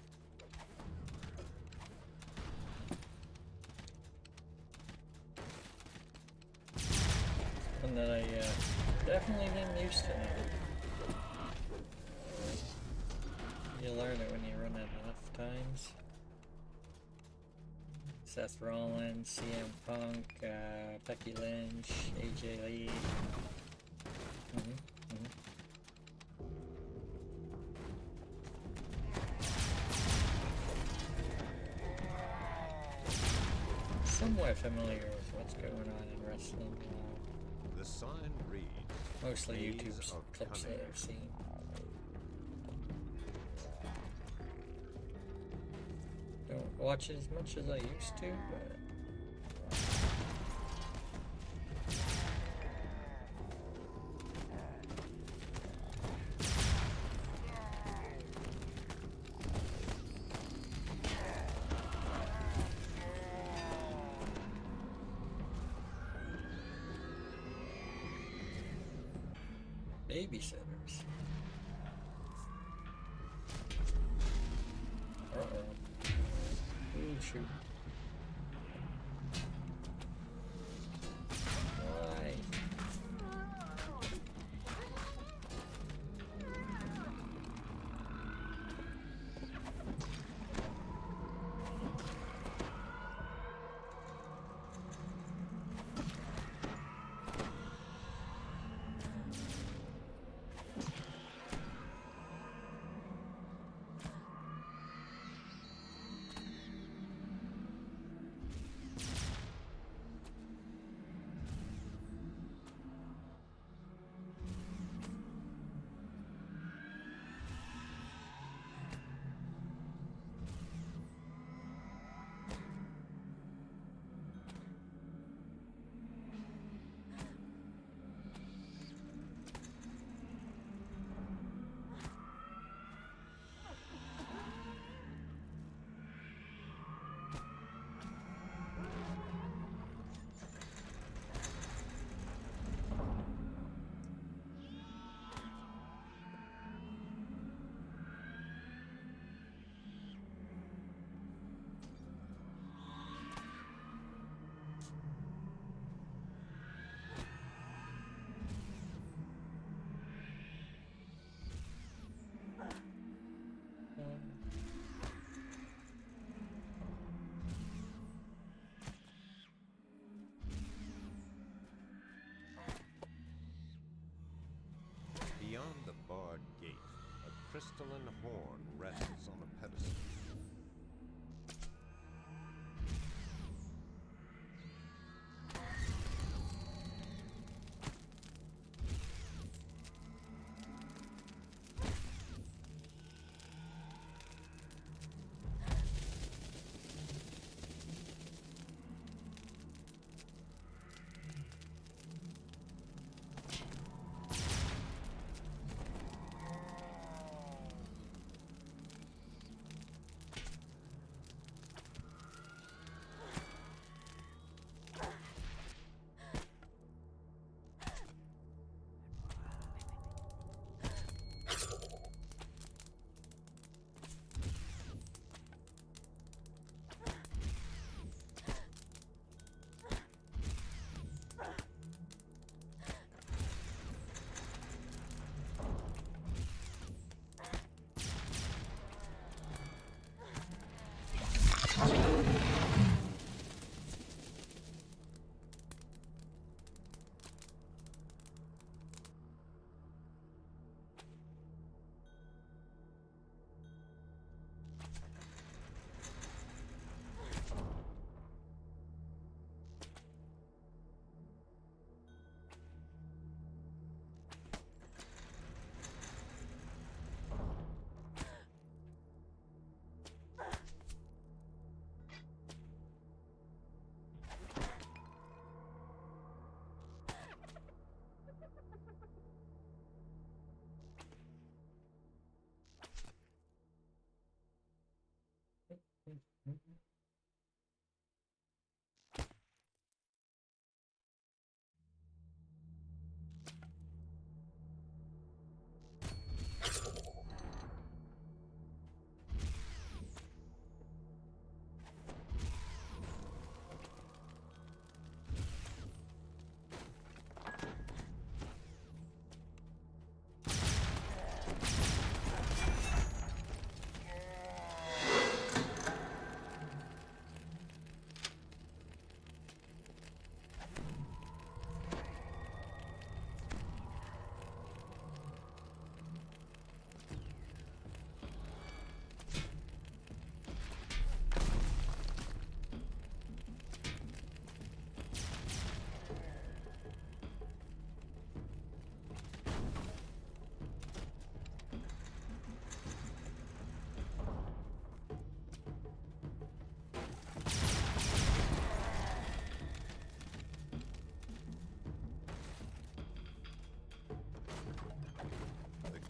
One that I definitely didn't used to. You learn it when you run it enough times. Seth Rollins, CM Punk, Becky Lynch, AJ Lee. Somewhat familiar with what's going on in wrestling. The sign reads, mostly "Days YouTube of clips that cunning." I've seen. Don't watch it as much as I used to, but Babysitters. Uh-oh. Ooh, shoot. Why? Beyond the barred gate, a crystalline horn rests on a pedestal.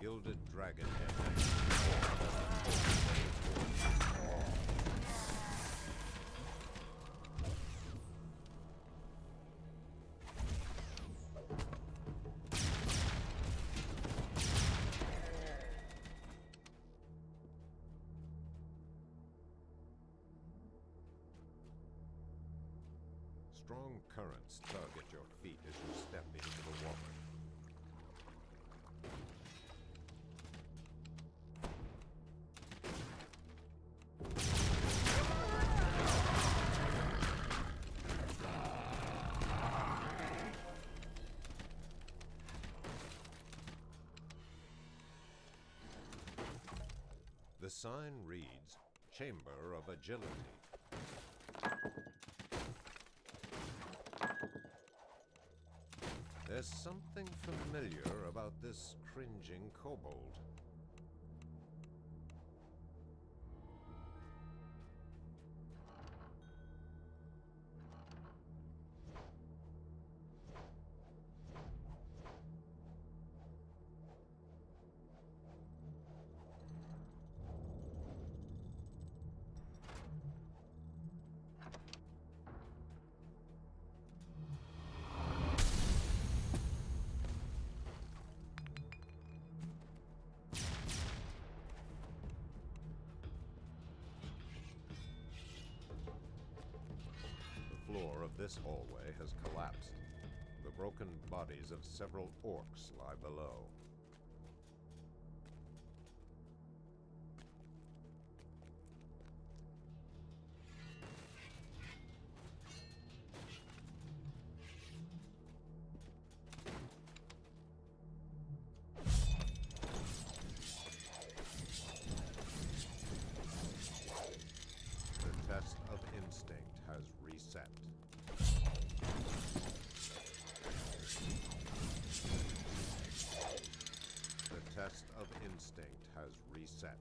Gilded dragon head. Strong currents tug at your feet as you step into the water. The sign reads, Chamber of Agility. There's something familiar about this cringing kobold. The floor of this hallway has collapsed. The broken bodies of several orcs lie below. The test of instinct has reset. The test of instinct has reset.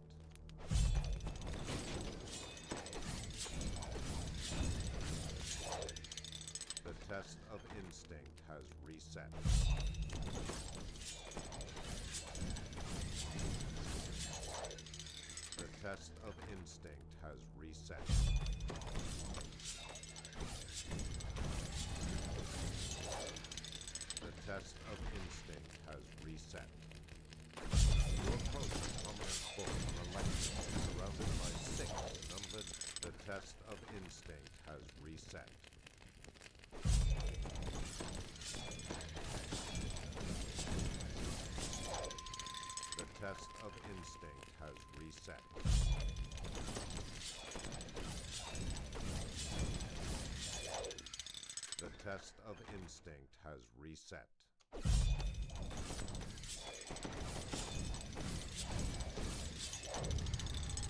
The test of instinct has reset. The test of instinct has reset. The test of instinct has reset. You approach a prominent form on a lectern surrounded by 6 numbered. The test of instinct has reset. The test of instinct has reset. The test of instinct has reset.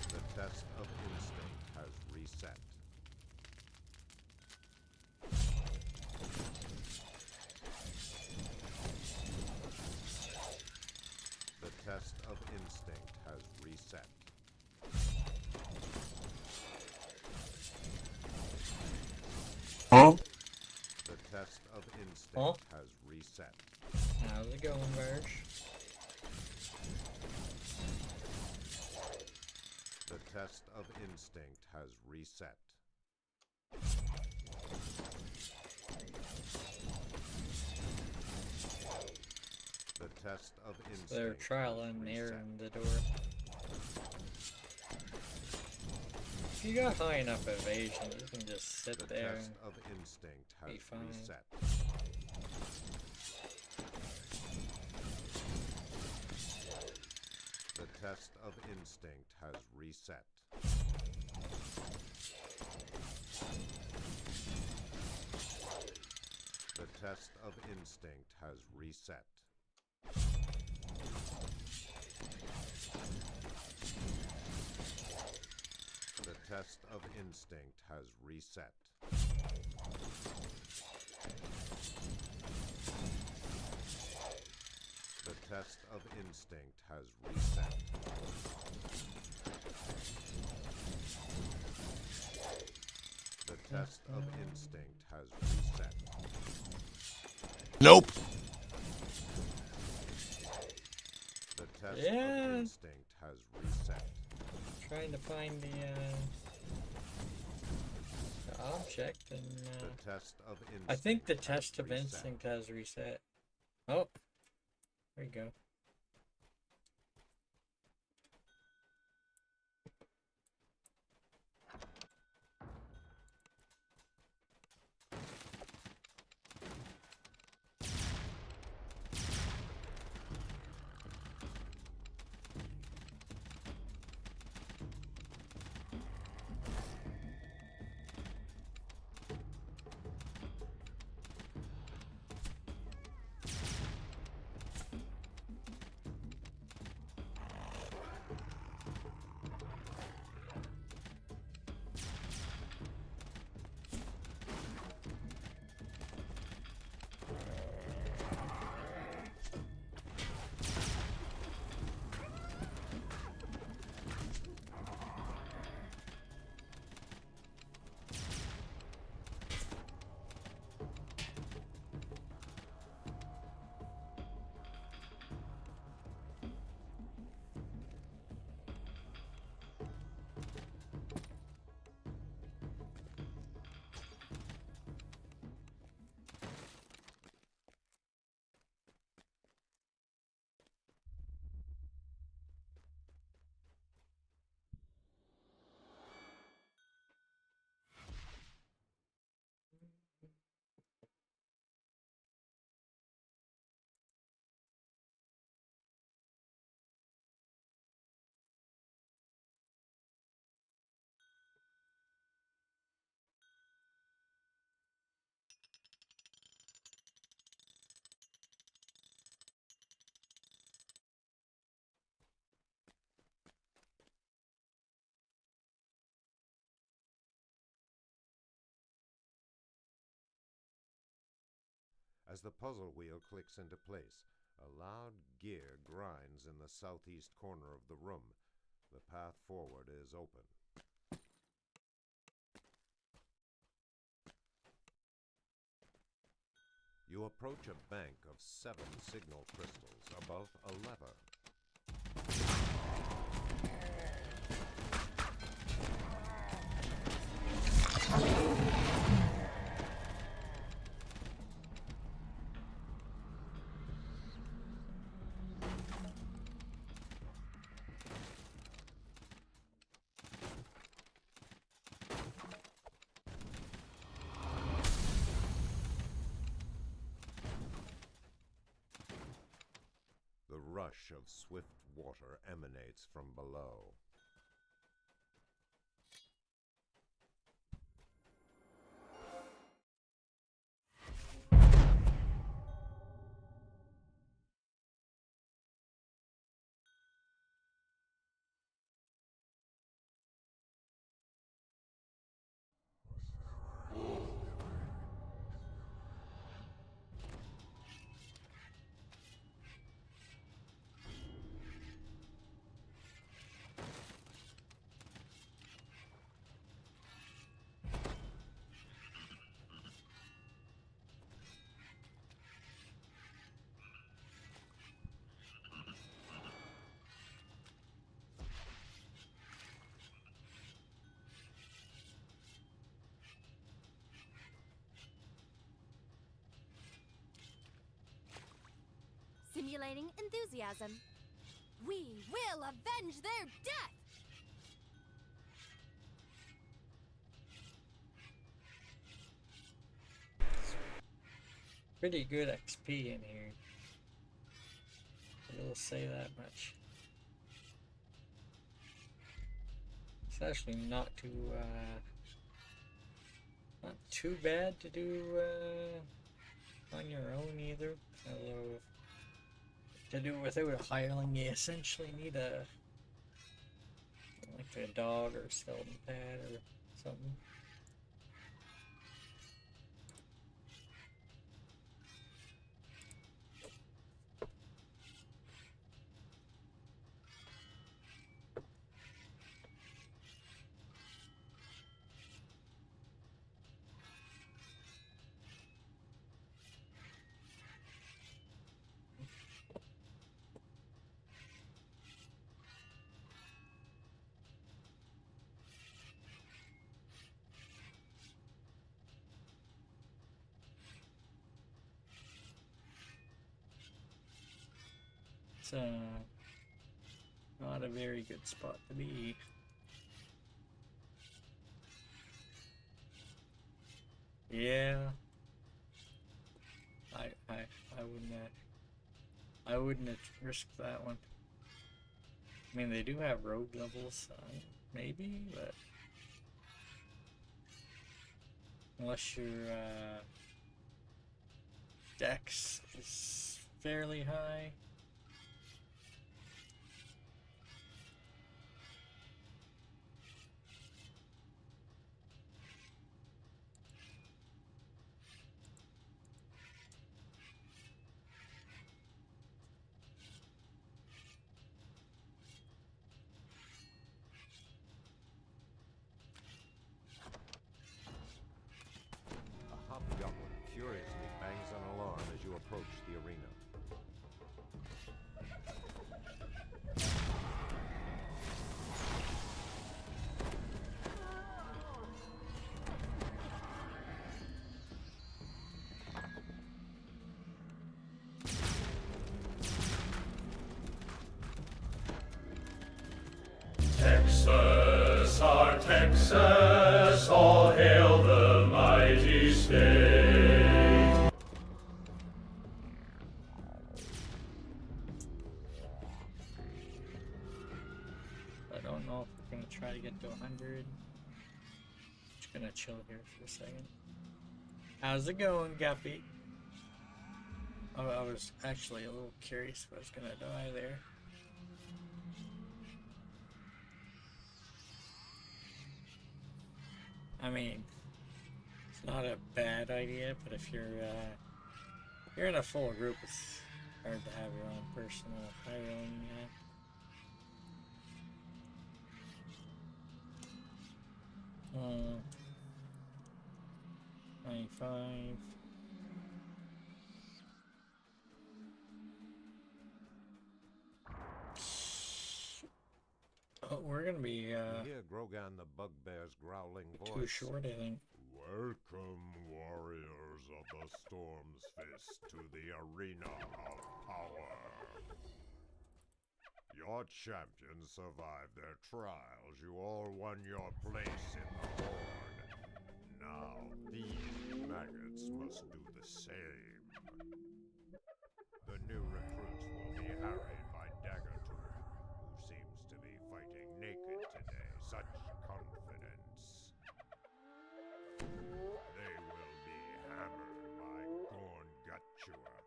The test of instinct has reset. The test of instinct has reset. Huh? The test of instinct Huh? has reset. How's it going, Birch? The test of instinct has reset. The test of instinct They're has trialing reset. near the door. If you got high enough evasion, you can just sit The there test and of instinct has be fine. reset. The test of instinct has reset. The test of instinct has reset. The test of instinct has reset. The test of instinct has reset. The test of instinct has reset. Nope. The test Yeah. of instinct has reset. Trying to find the object and The test of instinct I think the has test of reset. instinct has reset. Oh, there you go. As the puzzle wheel clicks into place, a loud gear grinds in the southeast corner of the room. The path forward is open. You approach a bank of 7 signal crystals above a lever. The rush of swift water emanates from below. Simulating enthusiasm. We will avenge their death! Pretty good XP in here. I will say that much. It's actually not too bad to do on your own either. Although to do it without a hireling, you essentially need like a dog or skeleton pad or something. It's not a very good spot to be. Yeah, I wouldn't risk that one. I mean, they do have rogue levels, maybe, but unless your dex is fairly high. Hobgoblin furiously bangs an alarm as you approach the arena. Texas, our Texas, all hail the mighty state. I don't know if we're gonna try to get to 100. Just gonna chill here for a second. How's it going, Guppy? Oh, I was actually a little curious if I was gonna die there. I mean, it's not a bad idea, but if you're You're in a full group, it's hard to have your own personal hiring. 95. Oh, we're gonna be You hear Grogan the Bugbear's growling voice. too short, I think. Welcome, warriors of the Storm's Fist, to the arena of power. Your champions survived their trials. You all won your place in the Horde. Now, these maggots must do the same. The new recruits will be harried by Daggertooth, who seems to be fighting naked today. Such confidence. They will be hammered by Gorn Gutchewer.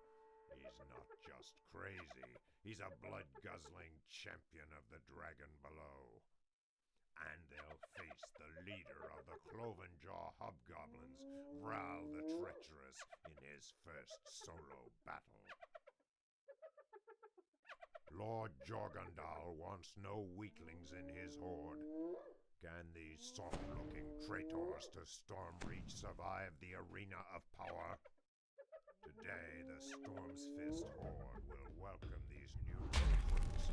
He's not just crazy, he's a blood-guzzling champion of the dragon below. And they'll face the leader of the Clovenjaw Hobgoblins, Vral the Treacherous, in his first solo battle. Lord Jorgandal wants no weaklings in his horde. Can these soft-looking traitors to Stormreach survive the arena of power? Today, the Storm's Fist horde will welcome these new recruits.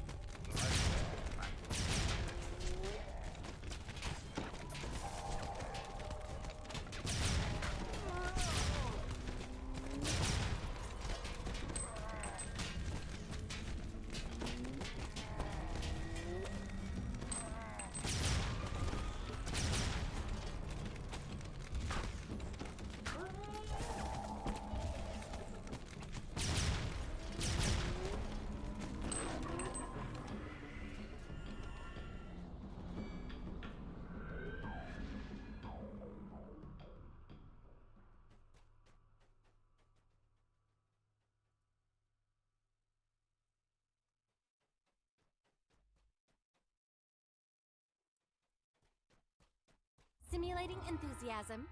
Simulating enthusiasm.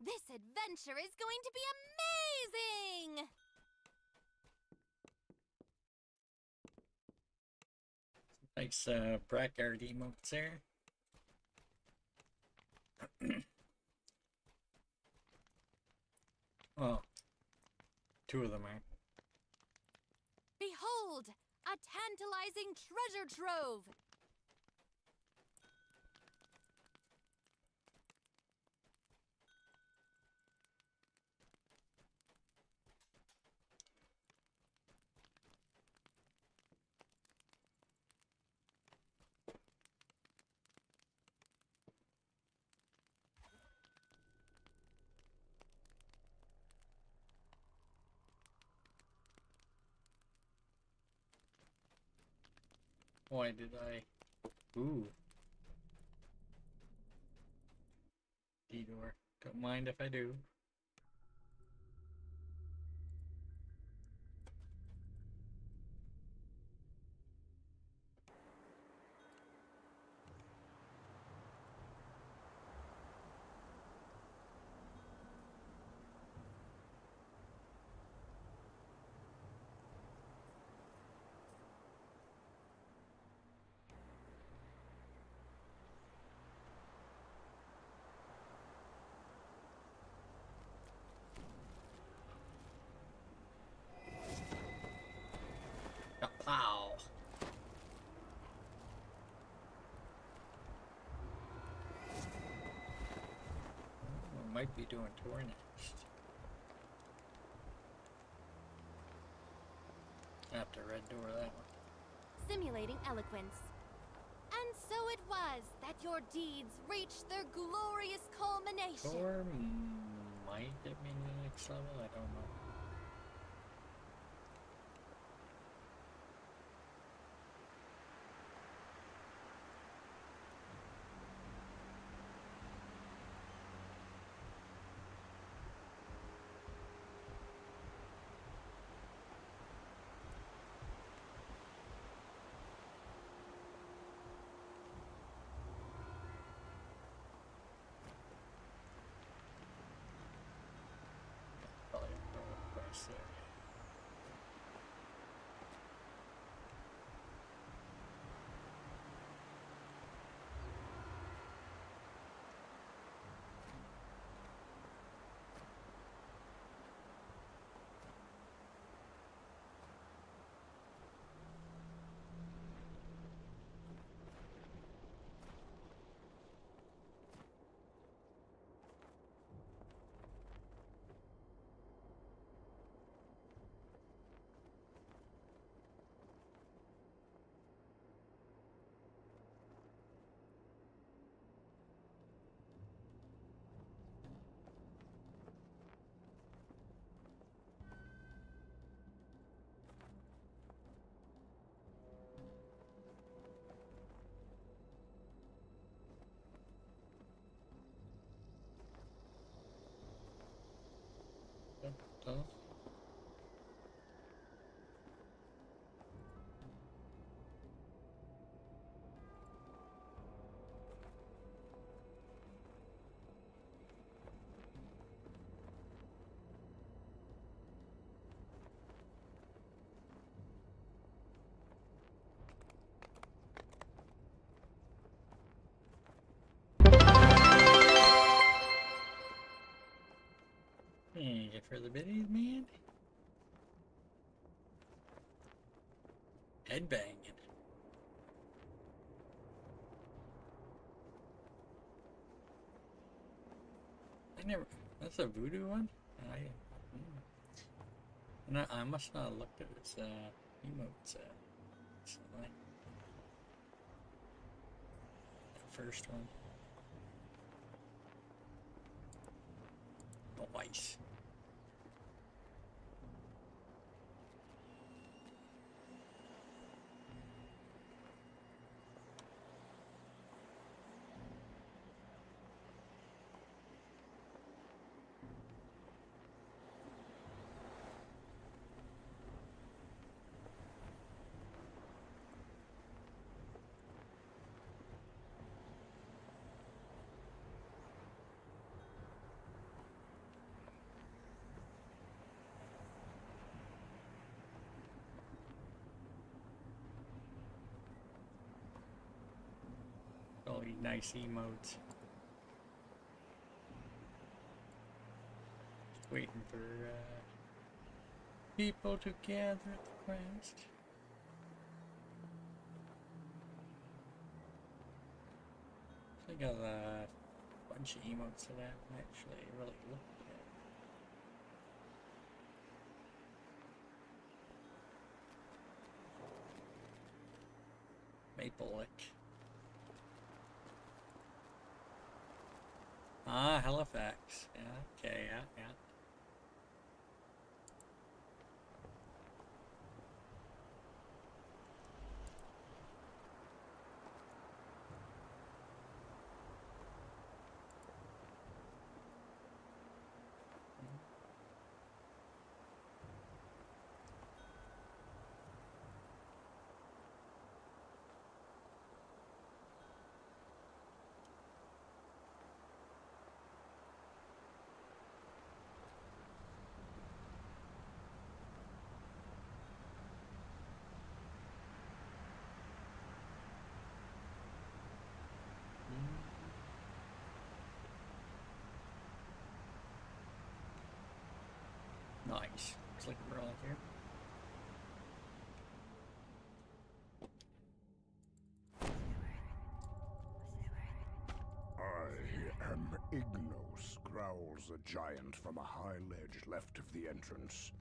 This adventure is going to be amazing! Nice Brackard emotes there. Well, two of them are. Behold, a tantalizing treasure trove! Why did I? Ooh. D-door. Don't mind if I do. Pow! We might be doing tour next. Have to red door that one. Simulating eloquence. And so it was that your deeds reached their glorious culmination. Tour might get me to the next level, I don't know. Probably Oh. Hey, for the biddies, man. Headbanging. I never. That's a voodoo one? I must not have looked at its emotes recently. The first one. Nice. All these nice emotes. Just waiting for people to gather at the crest. I got a bunch of emotes that I haven't actually really looked at. Maple Lick. Ah, Halifax. Yeah, okay, yeah. Nice. Looks like we're all here. I am Ignos, growls a giant from a high ledge left of the entrance.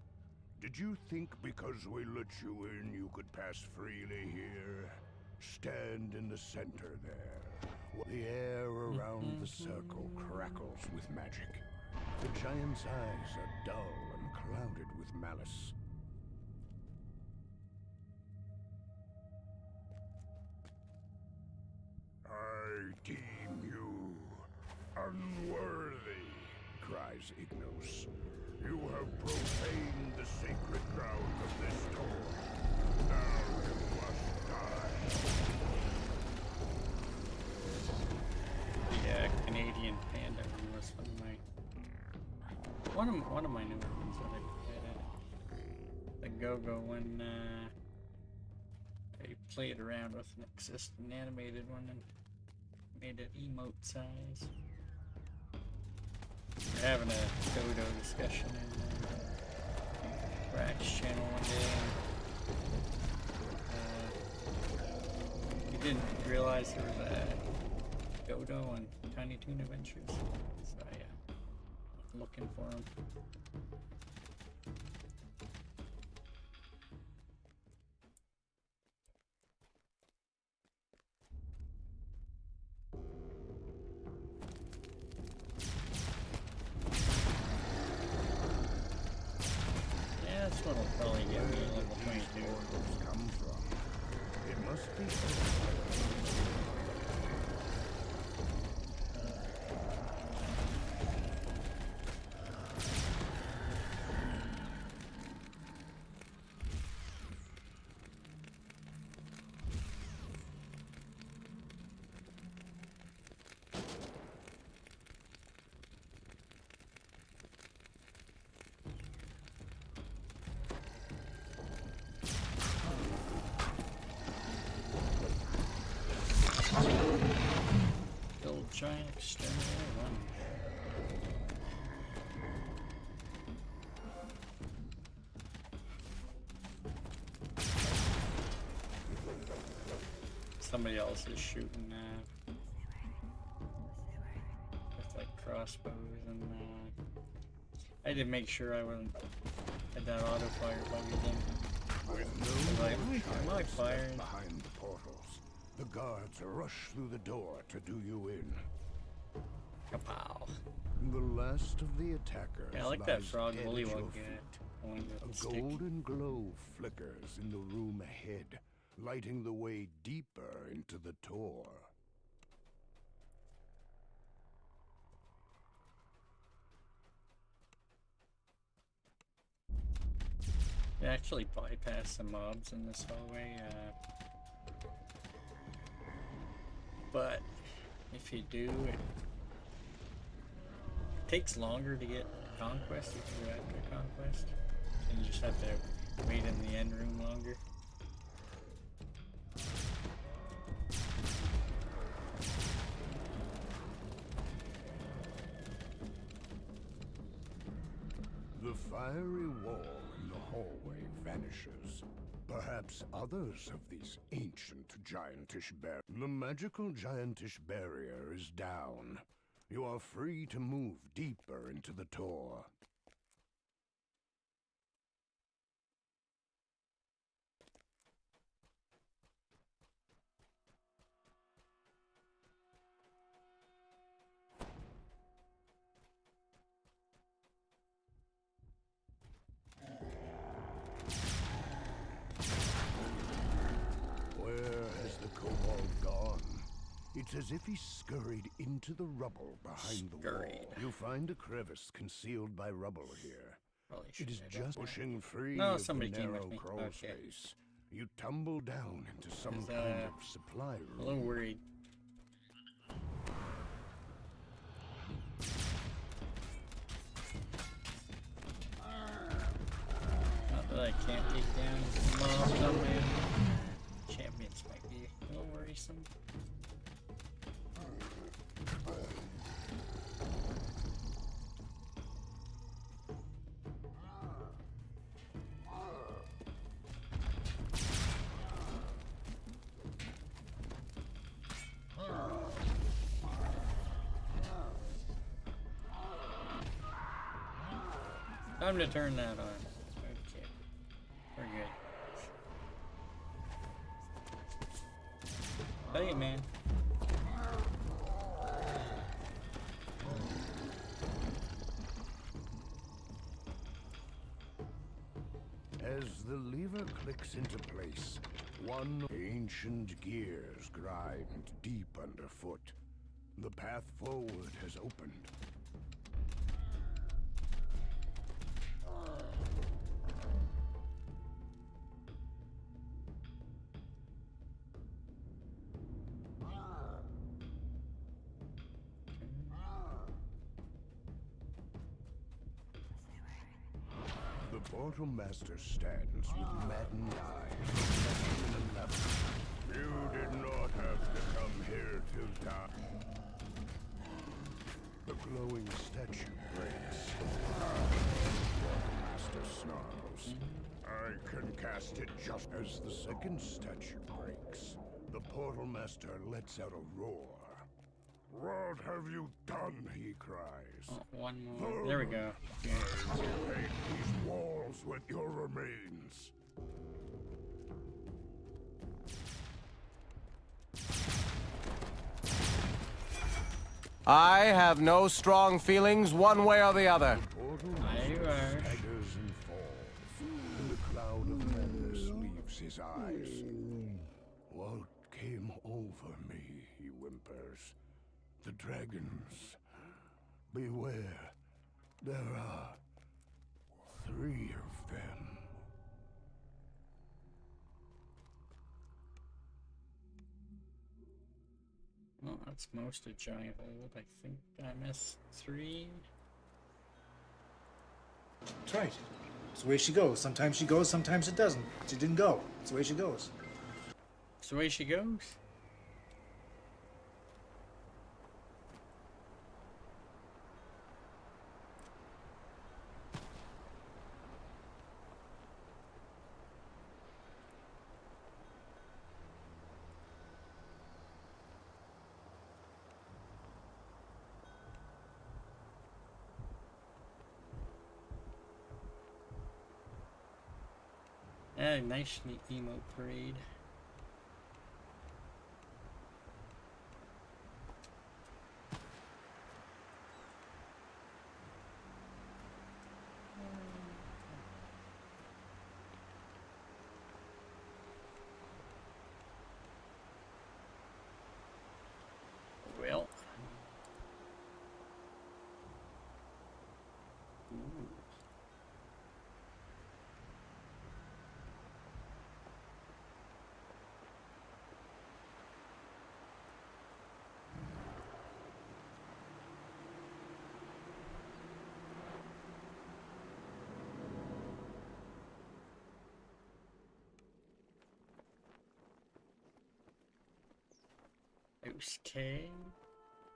Did you think because we let you in you could pass freely here? Stand in the center there. The air around the circle crackles with magic. The giant's eyes are dull and clouded with malice. I deem you unworthy, cries Ignos. You have profaned the sacred ground of this door. Now you must die. The Canadian Panda one was one of my new ones that I played. The Go-Go one. I played around with an existing animated one and made it emote size. We're having a Dodo discussion in Rack's channel one day. We didn't realize there was a Dodo on Tiny Toon Adventures, so yeah, I'm looking for him. Yeah, this one will probably get me a level 22. Come from? It must be. giant exterminator one. Somebody else is shooting with like crossbows and I did make sure I wasn't had that auto fire buggy in. Am I firing? Behind the portals, the guards rush through the door to do you in. Kapow. The last of the attackers. Yeah, I like that lies frog dead at bullywug your guy. feet. A golden glow flickers in the room ahead, lighting the way deeper into the Tor. You actually bypass some mobs in this hallway, but if you do, it takes longer to get Conquest if you go after Conquest, and you just have to wait in the end room longer. The fiery wall in the hallway vanishes. Perhaps others of these ancient giantish barriers. The magical giantish barrier is down. You are free to move deeper into the Tor. It's as if he scurried into the rubble behind the wall. You find a crevice concealed by rubble here. It is just pushing free of the narrow crawl space. You tumble down into some kind of supply room. A little worried. Not that I can't take down mobs on my champions might be a little worrisome. Time to turn that on. Okay. We're good. Hey, man. As the lever clicks into place, one ancient gears grind deep underfoot. The path forward has opened. The Portal Master stands with maddened eyes. You did not have to come here to die. The glowing statue breaks. Portal Master snarls. I can cast it just as the second statue breaks. The Portal Master lets out a roar. What have you done? He cries. Oh, one more. There we go. Yeah. Paint these walls with your remains. I have no strong feelings one way or the other. There you are. Staggers and falls, and the cloud of madness leaves his eyes. What came over me? He whimpers. The dragons. Beware. There are 3 of them. Well, that's most of Giant Hold. I think I missed 3. That's right. It's the way she goes. Sometimes she goes, sometimes it doesn't. She didn't go. It's the way she goes. It's the way she goes. Nice emote parade. Well. Ooh. Okay.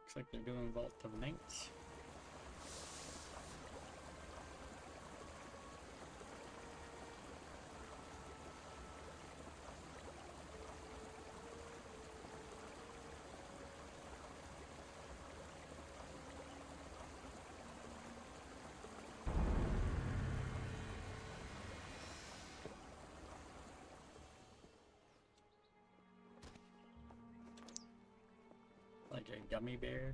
Looks like they're doing Vault of Knights. Like a gummy bear.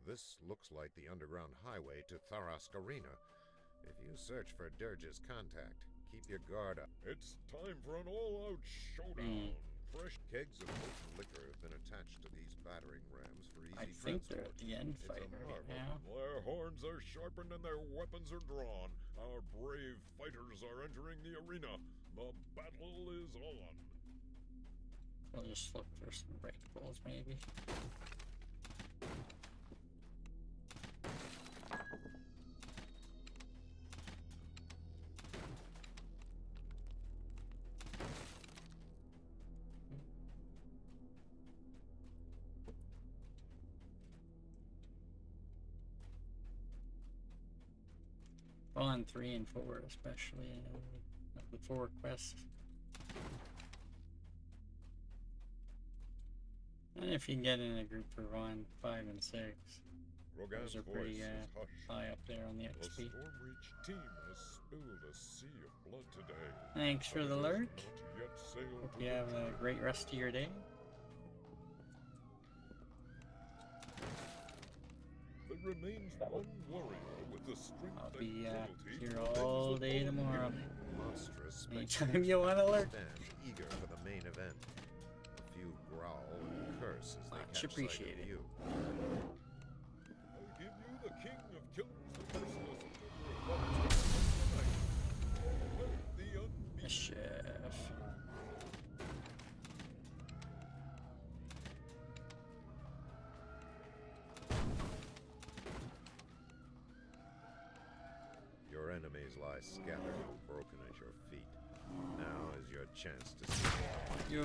This looks like the underground highway to Tharask Arena. If you search for Dirge's contact, keep your guard up. It's time for an all-out showdown. Fresh kegs of molten liquor have been attached to these battering rams for easy I think they're transport. at the end It's fight a right marvel. now. Their horns are sharpened and their weapons are drawn. Our brave fighters are entering the arena. The battle is on. I'll just look for some breakables, maybe. On 3 and 4, especially the 4 quests. And if you can get in a group for 1, 5, and 6, Rogan's those are pretty voice is hushed. high up there on the The XP. Stormreach team has spilled a sea of blood today. Thanks for the But it has lurk. not yet sailed Hope to you the have a top. great rest of your day. There remains one warrior with the strength I'll and be cruelty here to avenge all the day fallen tomorrow. hero. Monstrous Anytime you want to lurk. stands eager for the main event. A few growl and curse as they Much catch sight of appreciated. you. I give you the king of killers, the merciless weapons of the night. The unbeaten. Chef. Your enemies lie scattered and broken at your feet. Now is your chance to see. Yo.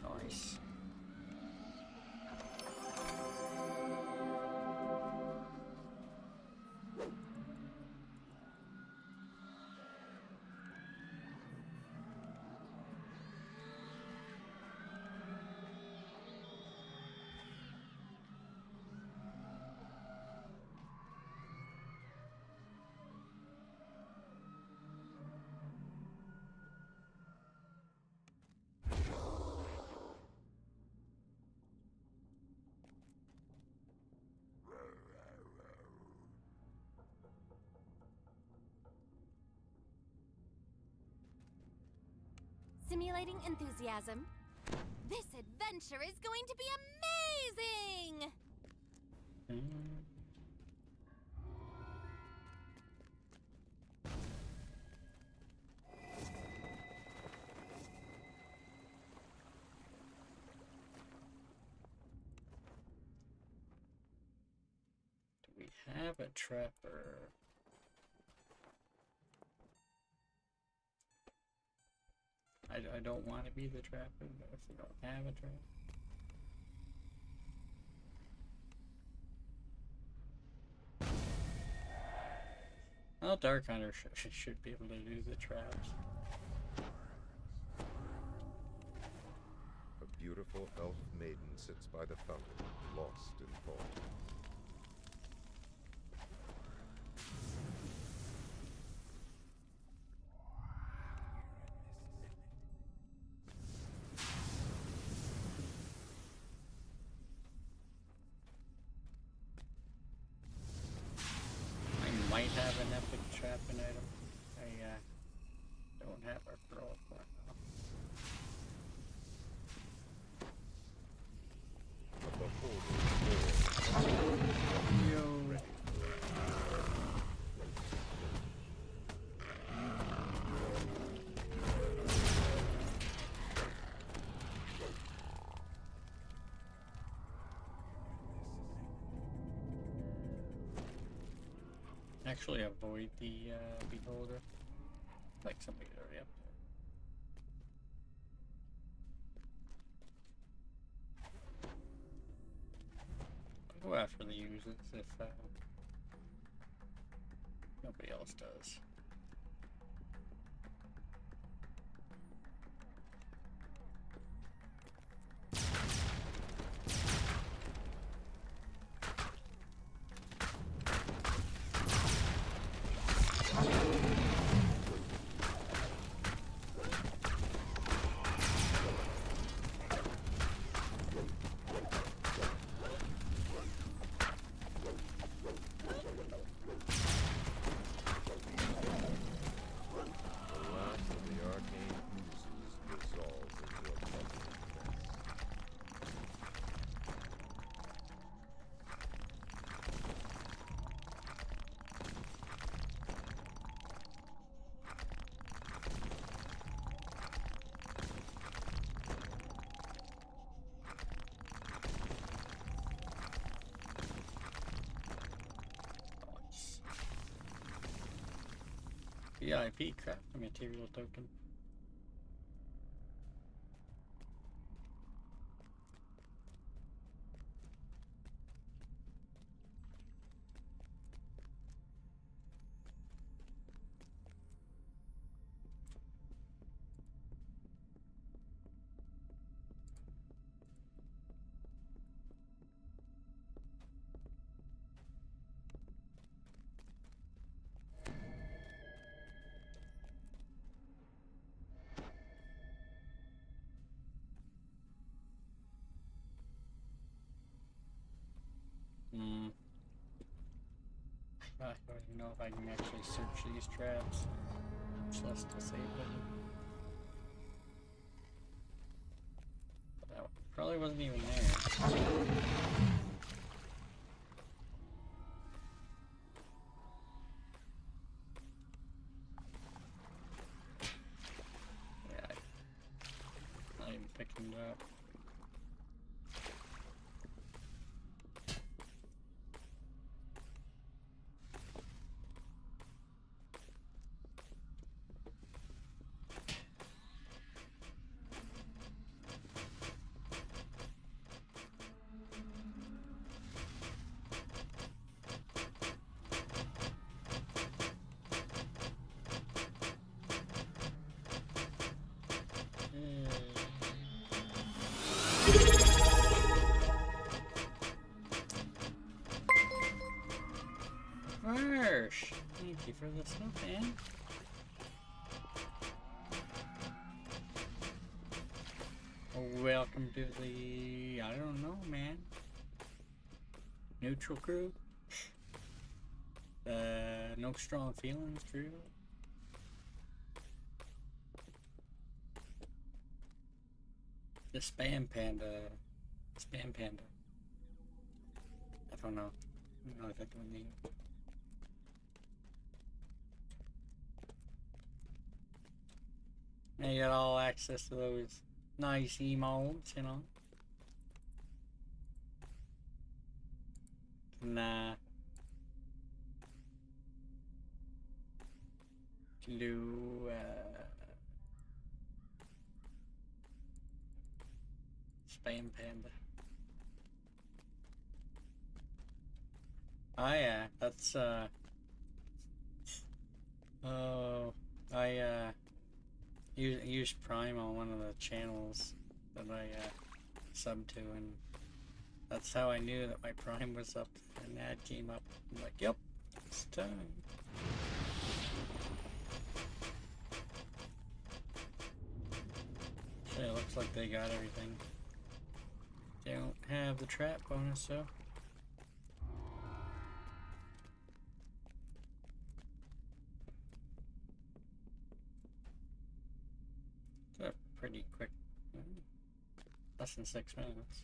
Nice. stimulating enthusiasm. This adventure is going to be amazing! Do we have a trapper? I don't want to be the trapper, but if we don't have a trapper. Well, Dark Hunter should be able to do the traps. A beautiful elf maiden sits by the fountain, lost in thought. I might have an epic trapping item. I don't have a pearl for it now. Yo. Actually avoid the beholder. Like somebody's already up there. I'll go after the users if nobody else does. VIP crafting material token. I don't even know if I can actually search these traps, much less disable them. But that probably wasn't even there. Yeah, I'm not even picking it up. Marsh, thank you for the stuff, man. Welcome to the, I don't know, man. Neutral crew. No strong feelings, crew. The spam panda. Spam panda. I don't know. I don't know if I can name it. And you got all access to those nice emotes, you know. Nah. Can do spam panda. Oh yeah, that's oh, I used Prime on one of the channels that I subbed to, and that's how I knew that my Prime was up. An ad came up. I'm like, yep, it's time. So it looks like they got everything. They don't have the trap bonus, though. It's a pretty quick, less than 6 minutes.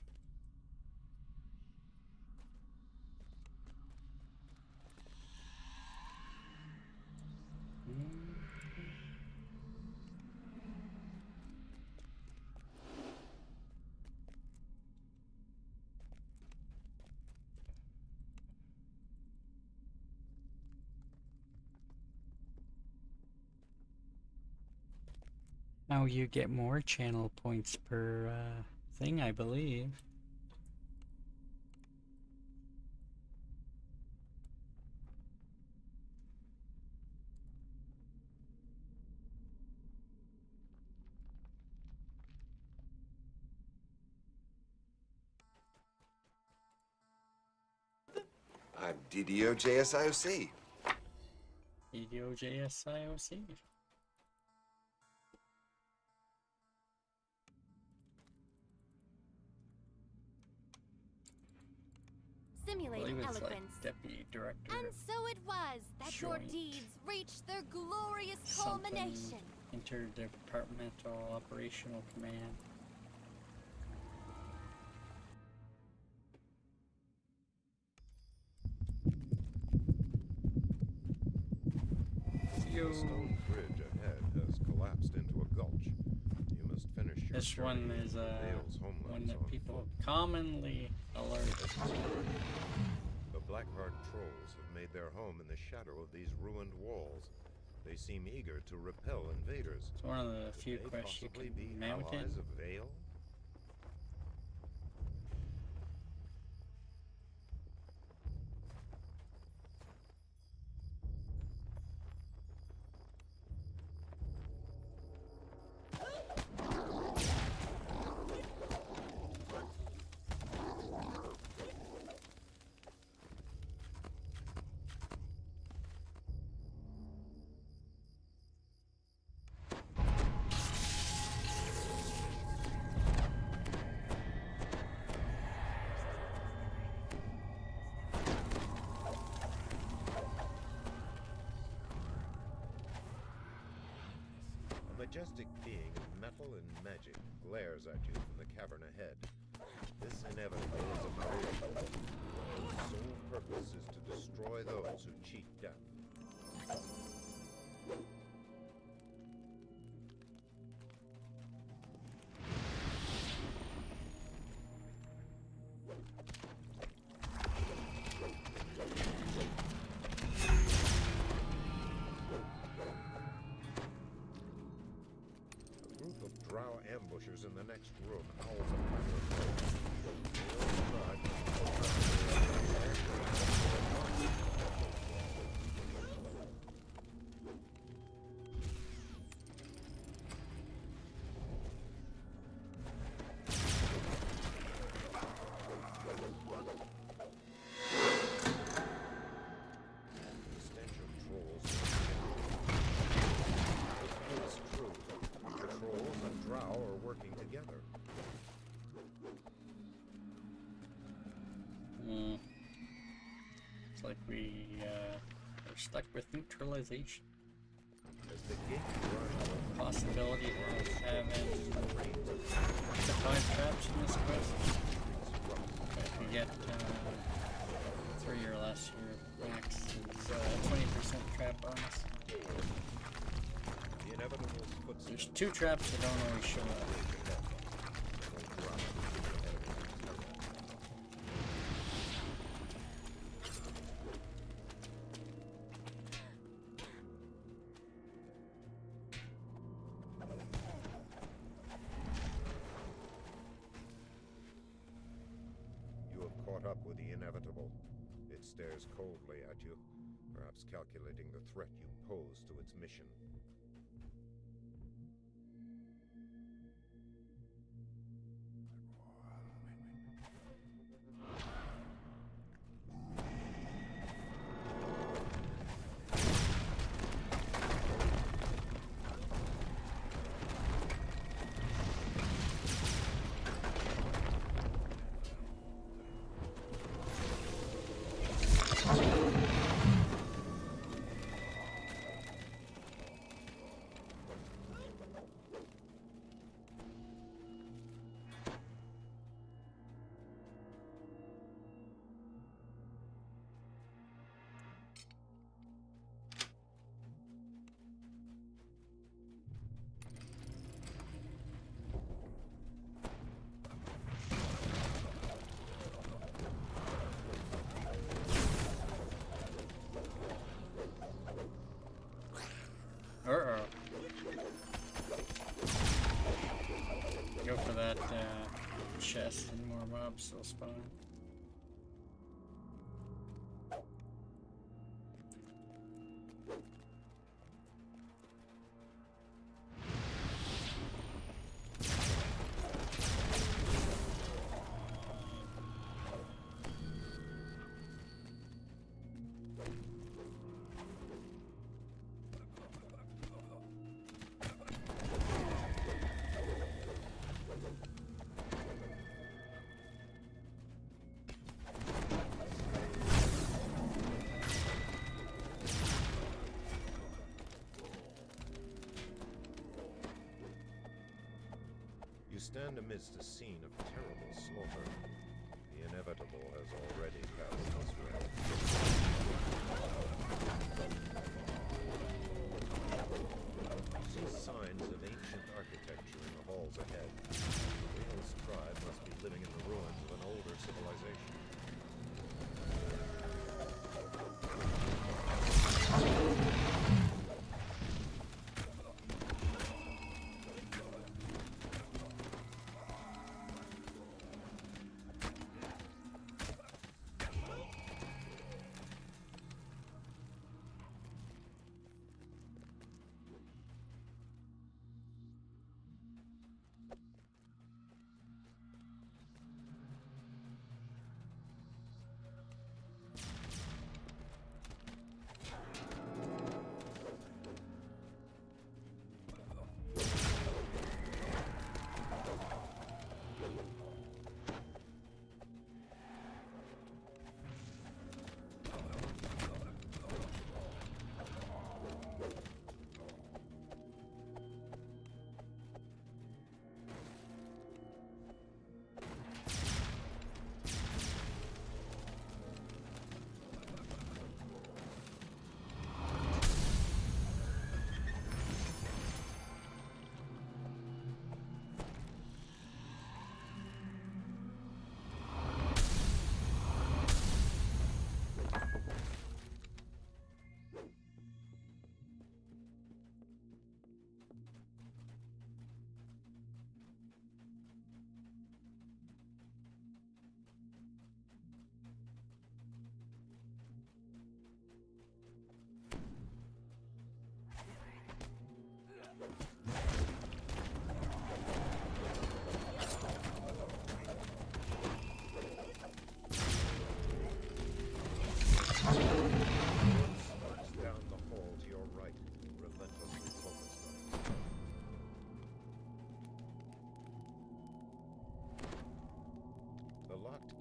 Now you get more channel points per thing, I believe. I'm DDO JSIOC. DDO JSIOC. Simulating eloquence. Like Deputy Director. And so it was that your deeds reached their glorious culmination. Interdepartmental Operational Command. The stone bridge ahead has collapsed into a gulch. You must finish your This one is one that people commonly alert. The Blackheart trolls have made their home in the shadow of these ruined walls. They seem eager to repel invaders. It's one of the few quests you can mount in. Allies of Vale? A majestic being of metal and magic glares at you from the cavern ahead. This inevitably is a Maria, whose sole purpose is to destroy those who cheat death. Ambushers in the next room howls Looks like we are stuck with neutralization. As the gate runs, possibility of having the 5 traps in this quest. If you get 3 or less, your max is 20% trap bonus. The inevitable footsteps. There's 2 traps that don't always show up. Caught up with the inevitable. It stares coldly at you, perhaps calculating the threat you pose to its mission. Go for that chest and more mobs still spawn. You stand amidst a scene of terrible slaughter. The inevitable has already passed elsewhere. You see signs of ancient architecture in the halls ahead. The Wales tribe must be living in the ruins of an older civilization.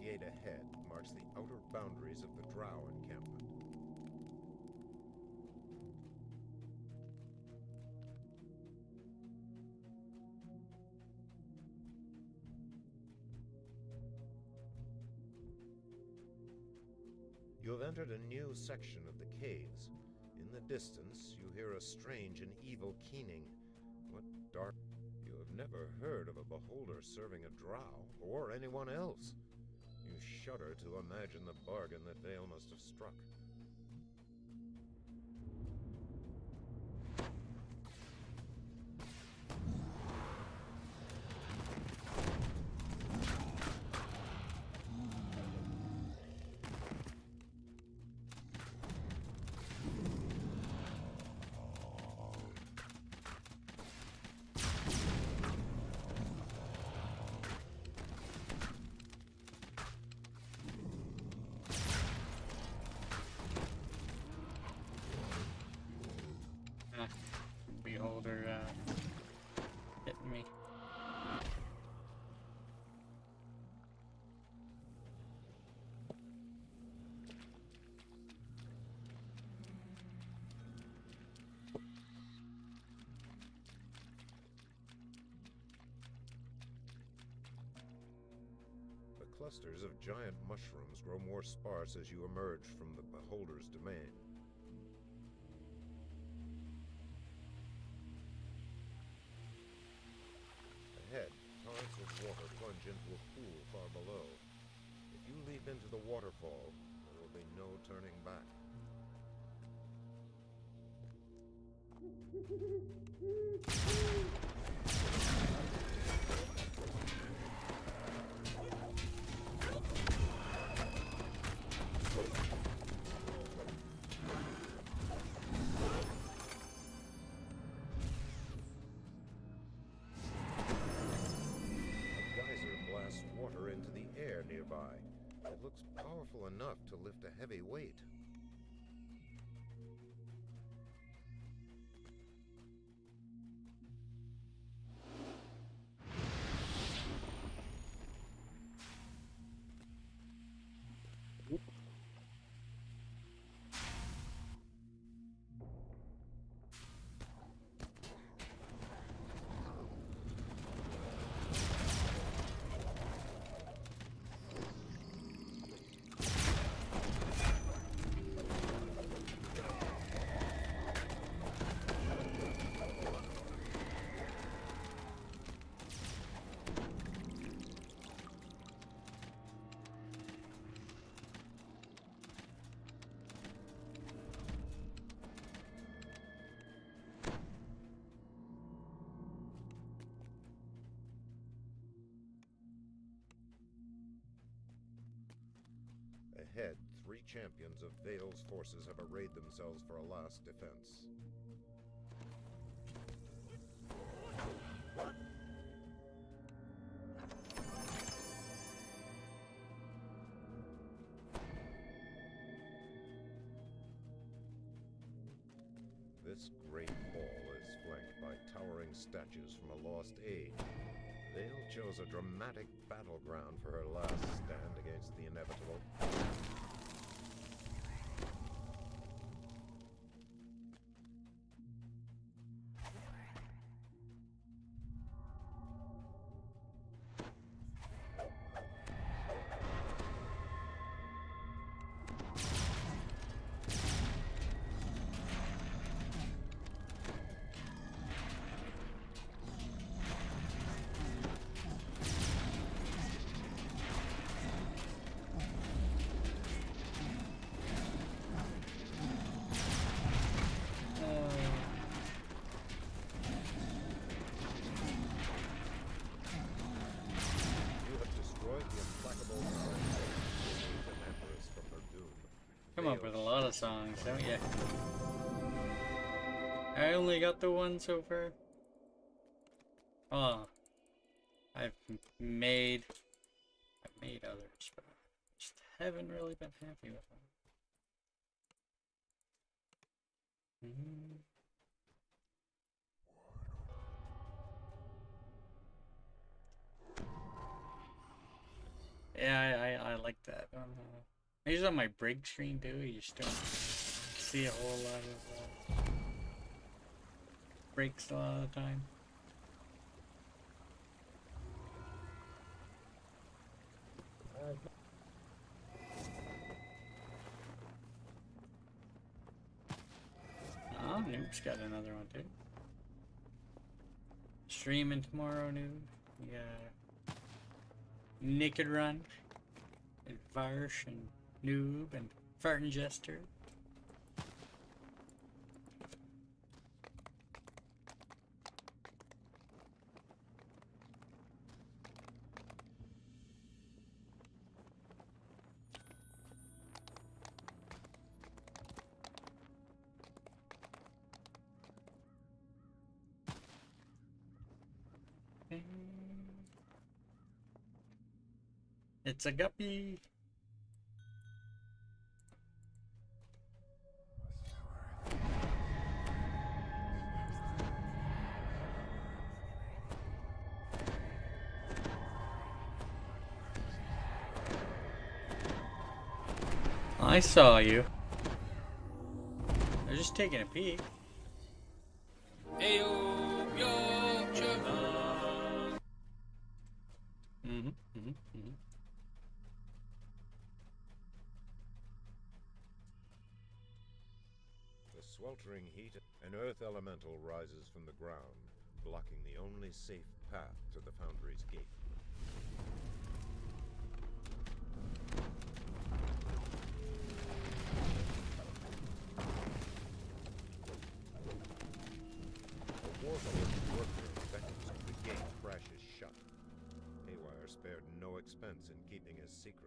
Gate ahead marks the outer boundaries of the Drow encampment. You have entered a new section of the caves. In the distance, you hear a strange and evil keening. What dark... You have never heard of a beholder serving a drow, or anyone else. You shudder to imagine the bargain that Vale must have struck. Beholder hitting me. The clusters of giant mushrooms grow more sparse as you emerge from the beholder's domain. Ahead, torrents of water plunge into a pool far below. If you leap into the waterfall, there will be no turning back. Water into the air nearby. It looks powerful enough to lift a heavy weight. Ahead, 3 champions of Vale's forces have arrayed themselves for a last defense. This great hall is flanked by towering statues from a lost age. Vale chose a dramatic battleground for her last stand against the inevitable. Come up with a lot of songs, don't you? I only got the one so far. Oh, I've made others, but just haven't really been happy with them. Yeah, I like that. I use it on my break screen too. You just don't see a whole lot of breaks a lot of the time. Noob's got another one too. Streaming tomorrow, Noob. Yeah. Naked Run, and Varsh, and Noob, and Fart and Jester. It's a guppy. I saw you. I was just taking a peek. Ayo, yo, Chubba. The sweltering heat, an earth elemental rises from the ground, blocking the only safe path to the Foundry's gate. The warlord worker beckons to the gate crashes shut. Haywire spared no expense in keeping his secrets.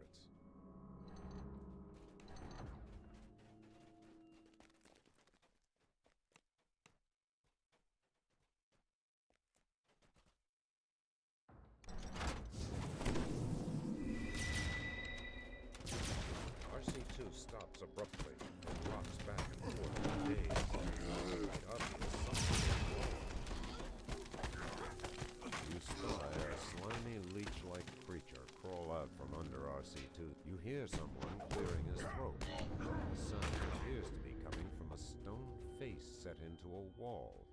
RC2 stops abruptly and rocks back and forth for days. Quite obvious something is wrong. You spy a slimy leech-like creature crawl out from under RC2. You hear someone clearing his throat. The sound appears to be coming from a stone face set into a wall.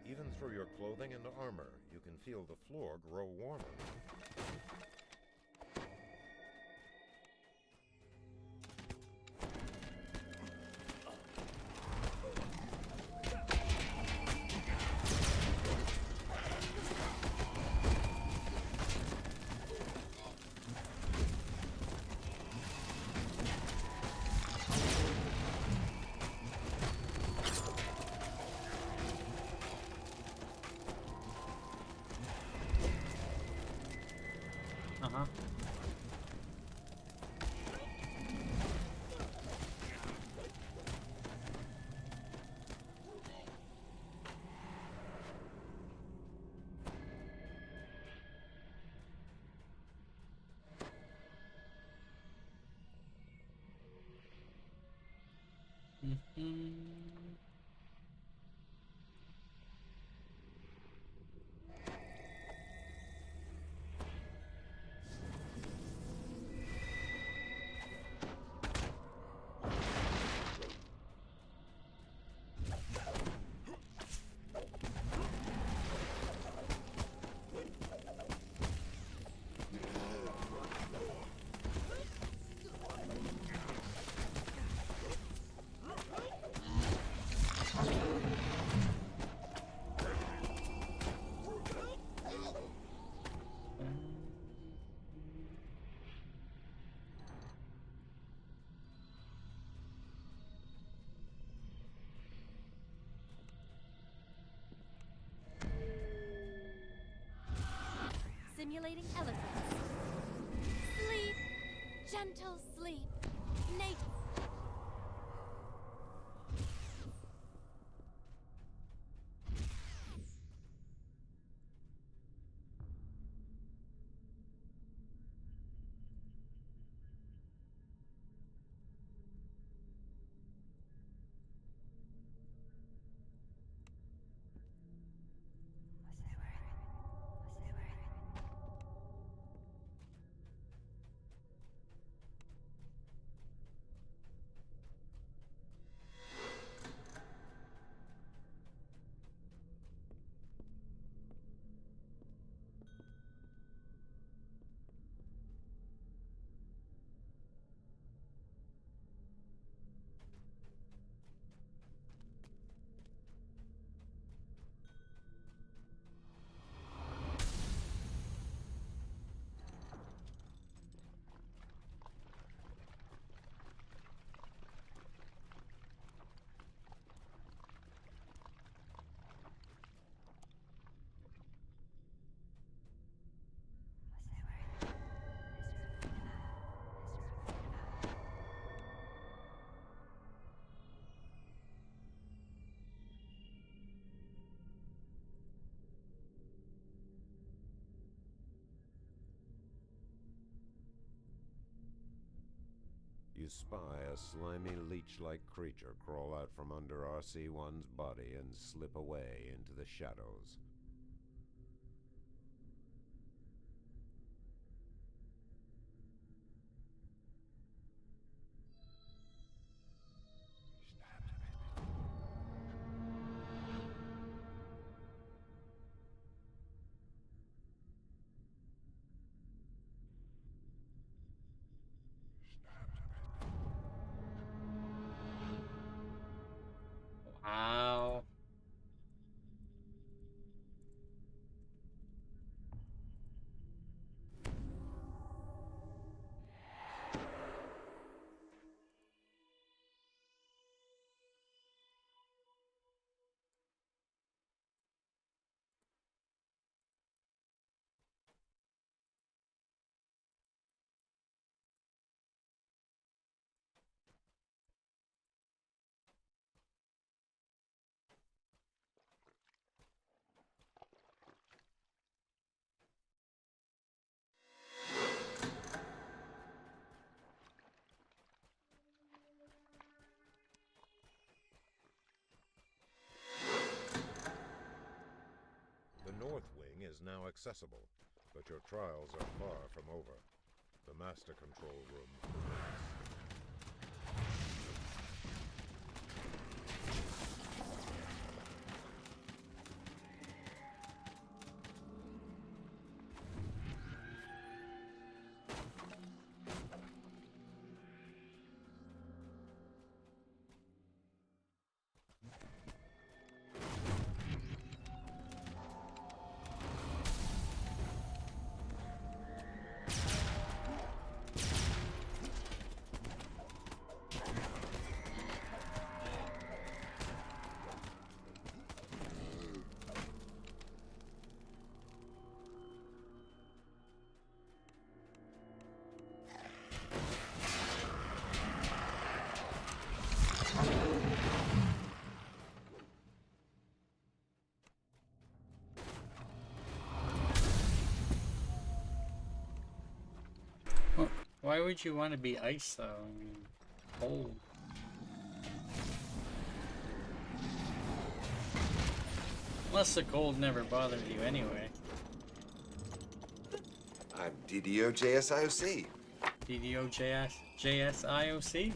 Even through your clothing and armor, you can feel the floor grow warmer. Simulating eloquence. Sleep, gentle sleep. Nate. You spy a slimy leech-like creature crawl out from under RC-1's body and slip away into the shadows. Wow. The North Wing is now accessible, but your trials are far from over. The Master Control Room awaits. Why would you want to be ice though? I mean, cold. Unless the cold never bothers you anyway. I'm DDO JSIOC. DDO JSIOC?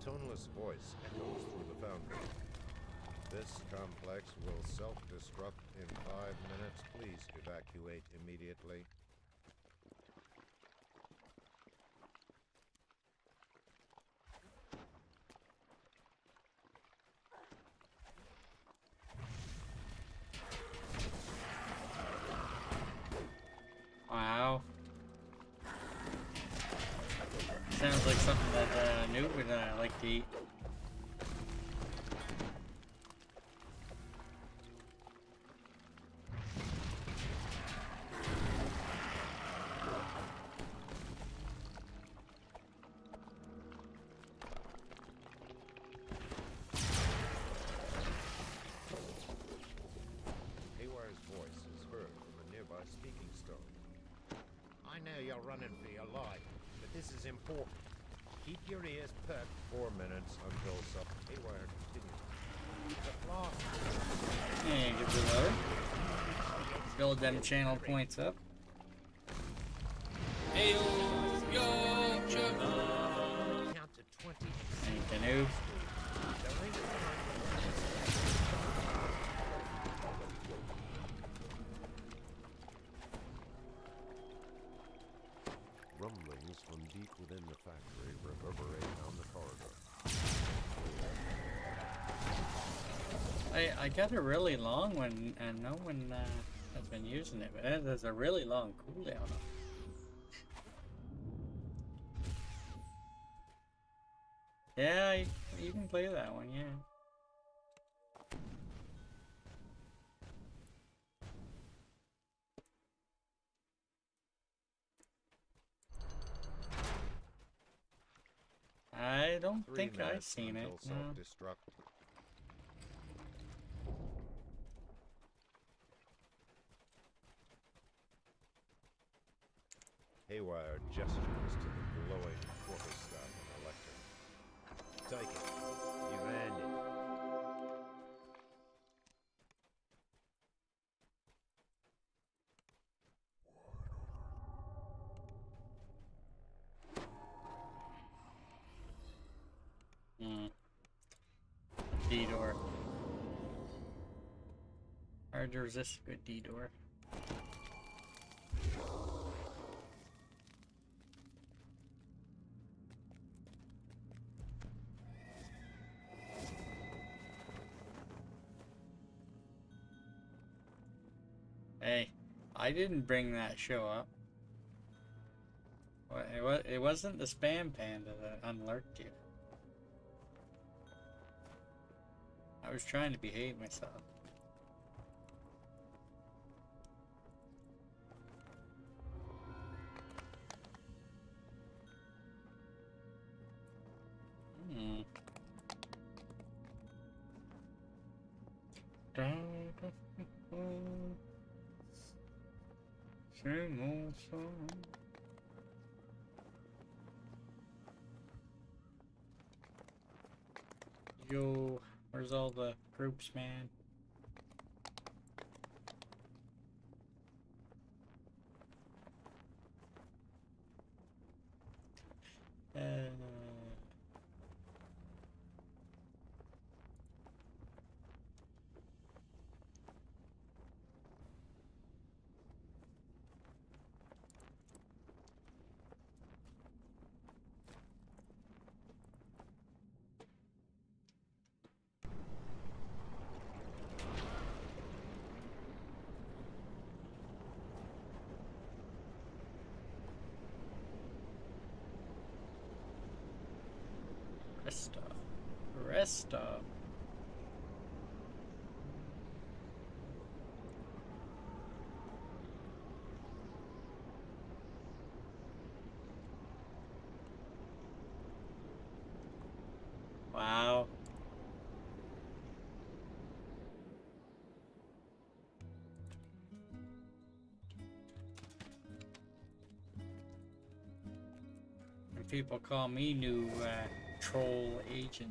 toneless voice echoes through the foundry. This complex will self-destruct in 5 minutes. Please evacuate immediately. Wow. Sounds like something that Newt would like to eat. Haywire's voice is heard from a nearby speaking stone. I know you're running for your life, but this is important. Keep your ears perked. 4 minutes until sub haywire continues. The floss. And get the lower. Build them channel points up. Hey yo, chug. Count to 20. And canoe. Rumblings from deep within the factory reverberate down the corridor. I got a really long one, and no one has been using it, but there's a really long cooldown on it. Yeah, you can play that one, yeah. I don't 3 think I've minutes seen it. until No. self-destruct. Haywire gestures to the glowing quarterstaff and electric. Take it. You've earned it. D-door. Hard to resist a good D-door. Hey, I didn't bring that show up. It wasn't the spam panda that unlurked you. I was trying to behave myself. Same old song. Yo, where's all the groups, man? Rest stop. Wow. And people call me new troll agent.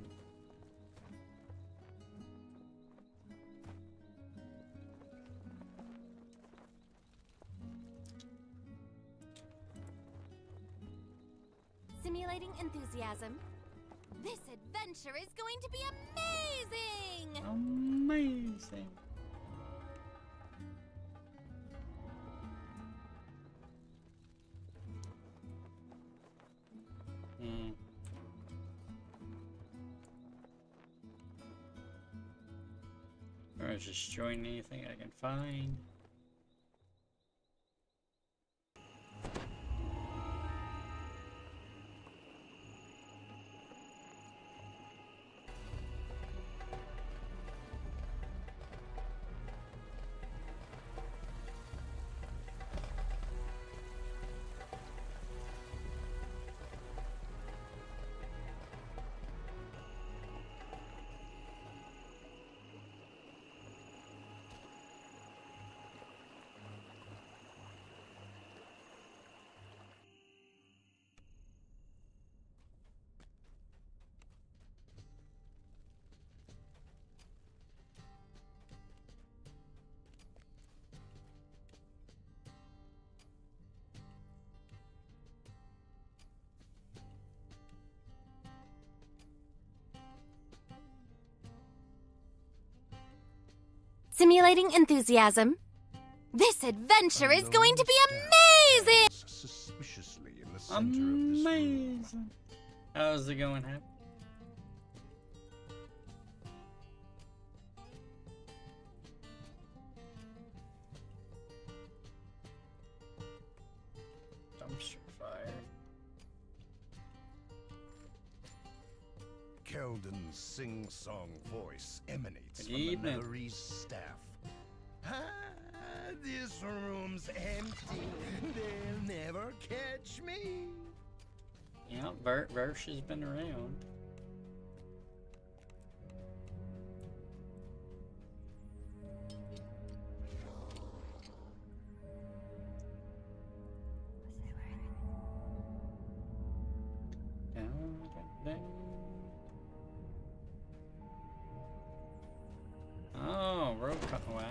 Simulating enthusiasm. This adventure is going to be amazing! Amazing. Or just join anything I can find. Simulating enthusiasm. This adventure is going to be amazing! Suspiciously in the center of this room. Amazing. How's it going, Hap? Dumpster fire. Keldon's sing-song voice emanates Good from evening. the Mellary's staff. Ah, this room's empty. They'll never catch me. Yeah, Versh has been around. Oh, road cut. Wow.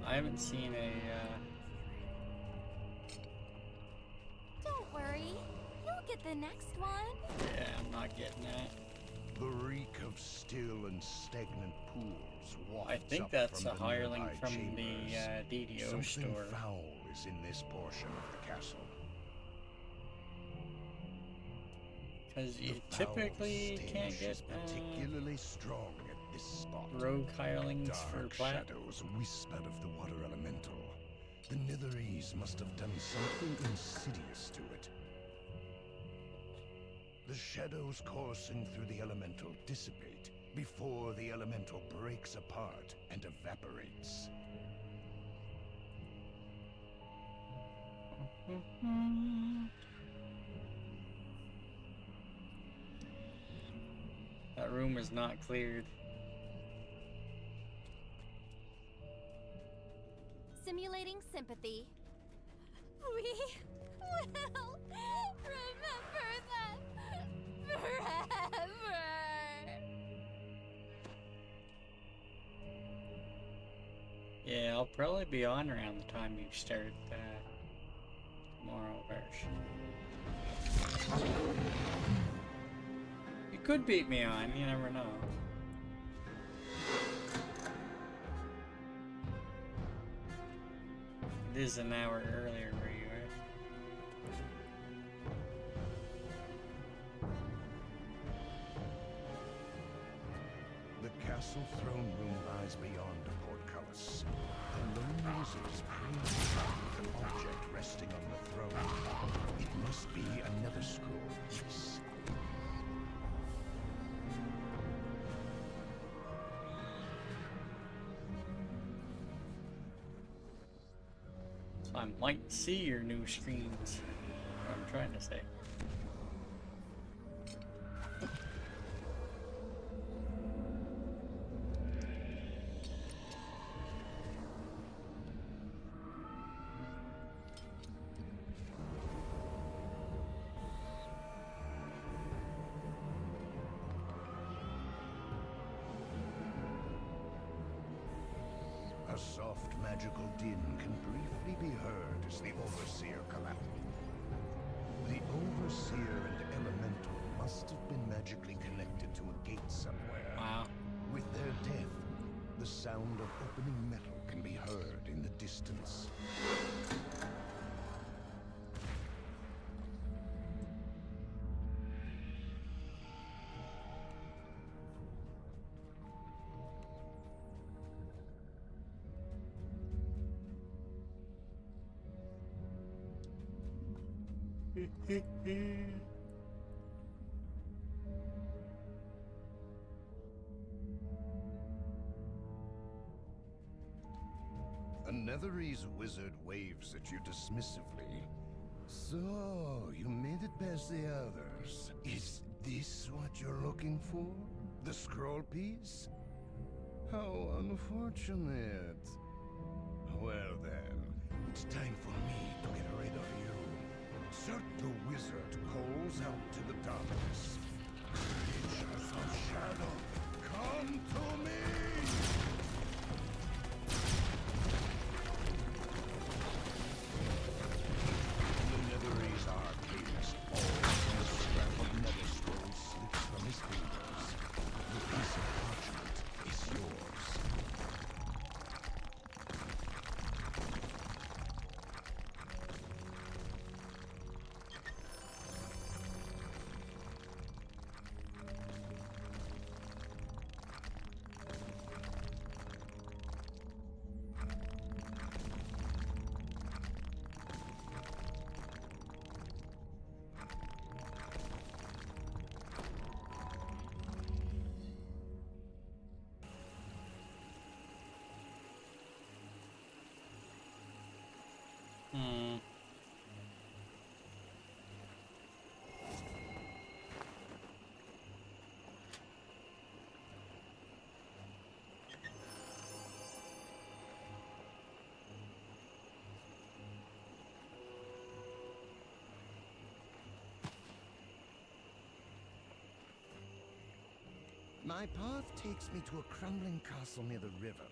I haven't seen a, Don't worry, you'll get the next one. yeah, I'm not getting that. The reek of still and stagnant pools wafts I think up that's from a the hireling nearby from chambers. the DDO Something store. foul is in this portion of the castle. Because you The foul typically can't stench get is particularly strong at this spot. rogue hirelings for Dark plat. shadows whispered of the water elemental. The Netherese must have done something insidious to it. The shadows coursing through the elemental dissipate before the elemental breaks apart and evaporates. That room is not cleared. Simulating sympathy. We will remember that forever. Yeah, I'll probably be on around the time you start tomorrow, Versh. You could beat me on, you never know. It is an hour earlier where you are. The castle throne room lies beyond a portcullis. The lone wizard is praying with an object resting on the throne. It must be another scroll piece. So I might see your new screens. What I'm trying to say. A soft magical din can briefly be heard as the Overseer collapses. The Overseer and Elemental must have been magically connected to a gate somewhere. Wow. With their death, the sound of opening metal can be heard in the distance. A Netherese wizard waves at you dismissively. So, you made it past the others. Is this what you're looking for? The scroll piece? How unfortunate. Well then, it's time for me to get rid of you. Cert the wizard calls out to the darkness. Creatures of shadow, come to me! The Netherese arcanist falls and a scrap of nether scroll slips from his fingers. The piece of parchment My path takes me to a crumbling castle near the river.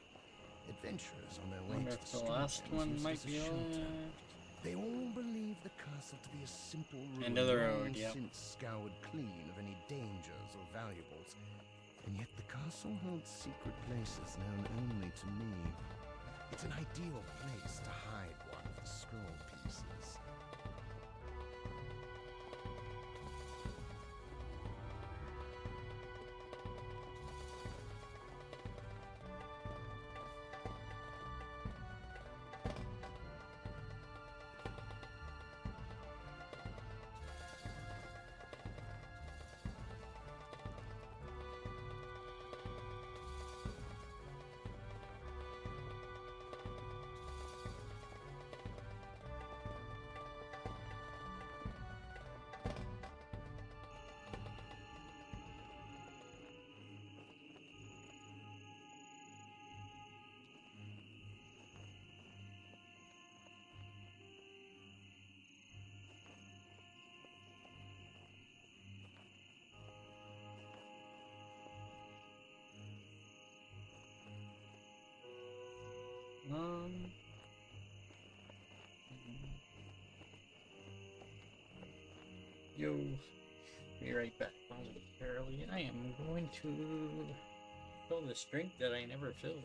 Adventurers on their way Wonder to if the the last stream one use it might as a be shelter. left. They all believe the castle to be a simple ruin, End of the long road, yep. since scoured clean of any dangers or valuables. And yet the castle holds secret places known only to me. It's an ideal place to hide one of the scroll pieces. Yo, be right back momentarily. I am going to fill this drink that I never filled.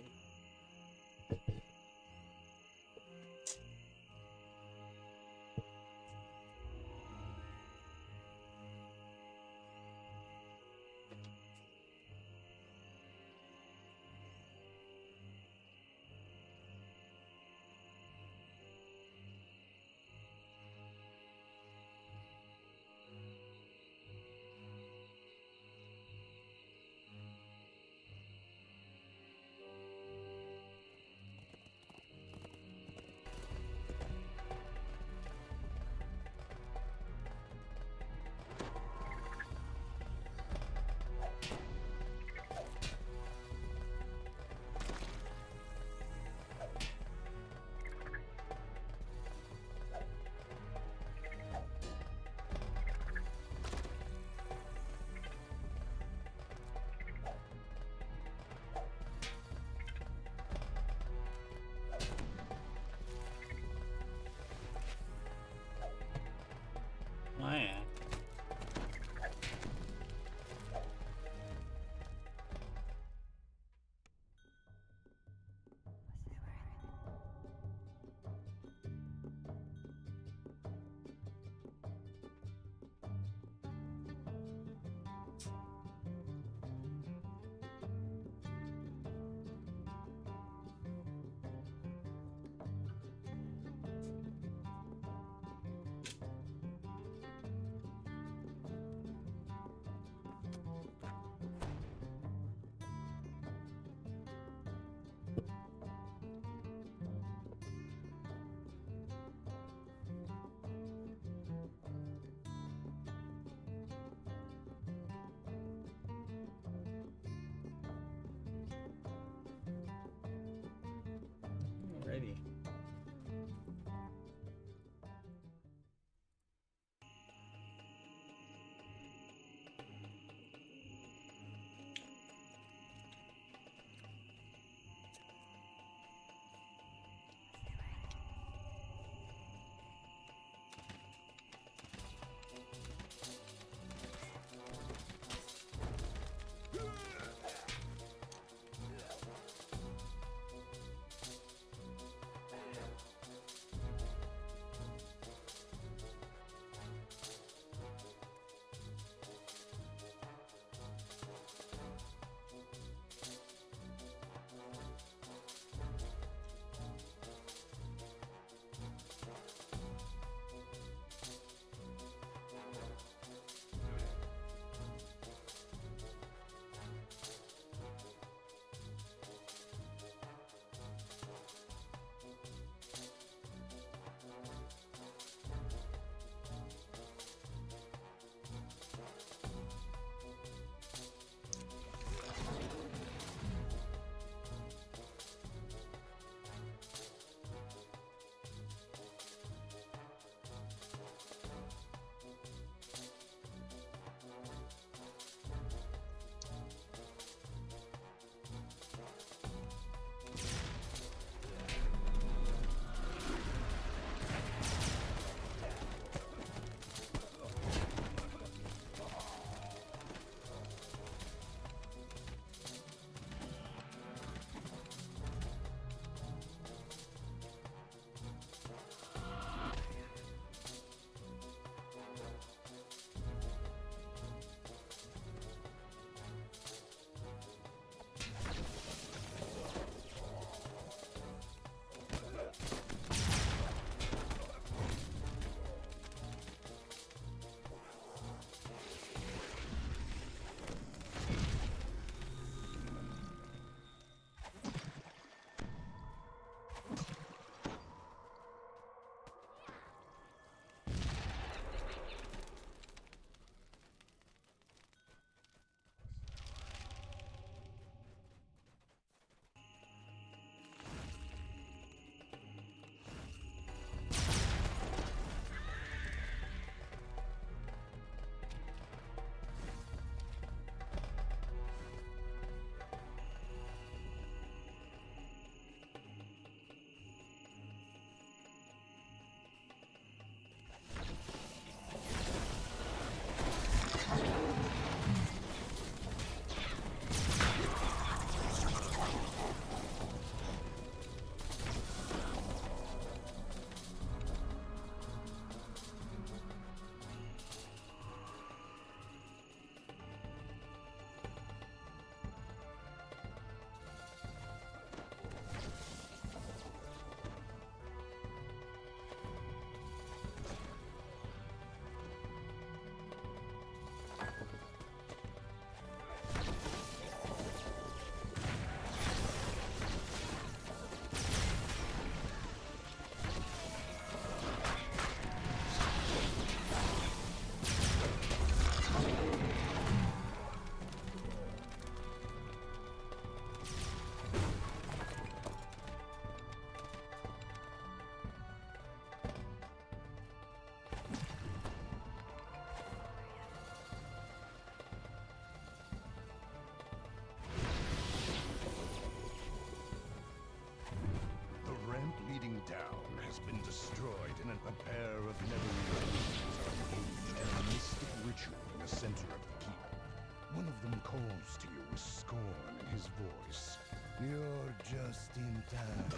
calls to you with scorn in his voice. You're just in time.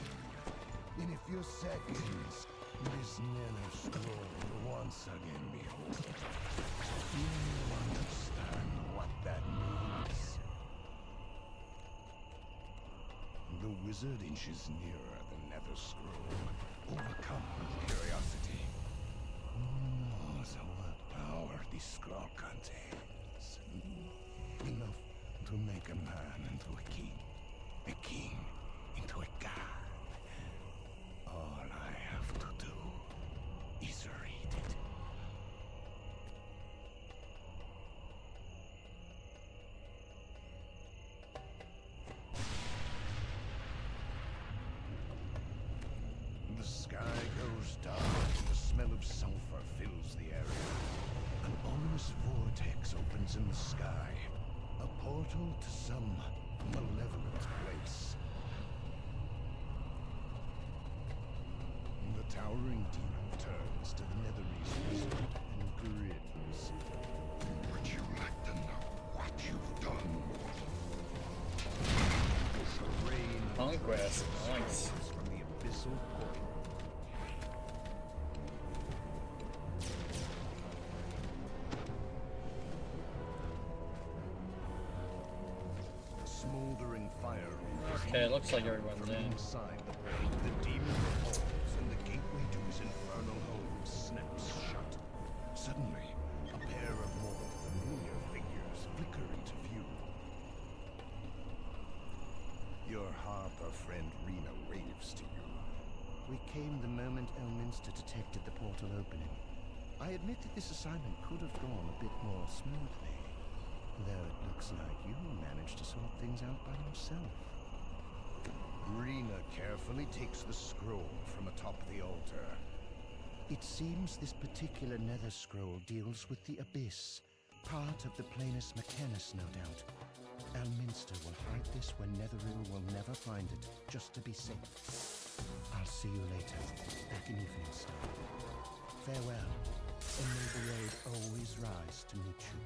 In a few seconds, this nether scroll will once again be whole. Do you understand what that means? The wizard inches nearer the nether scroll, overcome with curiosity. Who knows what power this scroll contains? Enough to make a man into a king into a god. All I have to do is read it. The sky goes dark and the smell of sulfur fills the area. An ominous vortex opens in the sky. A portal to some malevolent place. The towering demon turns to the Netherese wizard and grins. Would you like to know what you've done? Conquest, nice. From the abyssal portal. Smoldering fire. Okay, looks like everyone's from in. inside the demon falls and the gateway to his infernal home snaps shut. Suddenly, a pair of more familiar figures flicker into view. Your harper friend Rena raves to you. We came the moment Elminster detected the portal opening. I admit that this assignment could have gone a bit more smoothly. Though it looks like you managed to sort things out by yourself. Rena carefully takes the scroll from atop the altar. It seems this particular nether scroll deals with the abyss. Part of the Planus Mechanus, no doubt. Elminster will hide this where Netheril will never find it, just to be safe. I'll see you later, back in Evening Star. Farewell, and may the road always rise to meet you.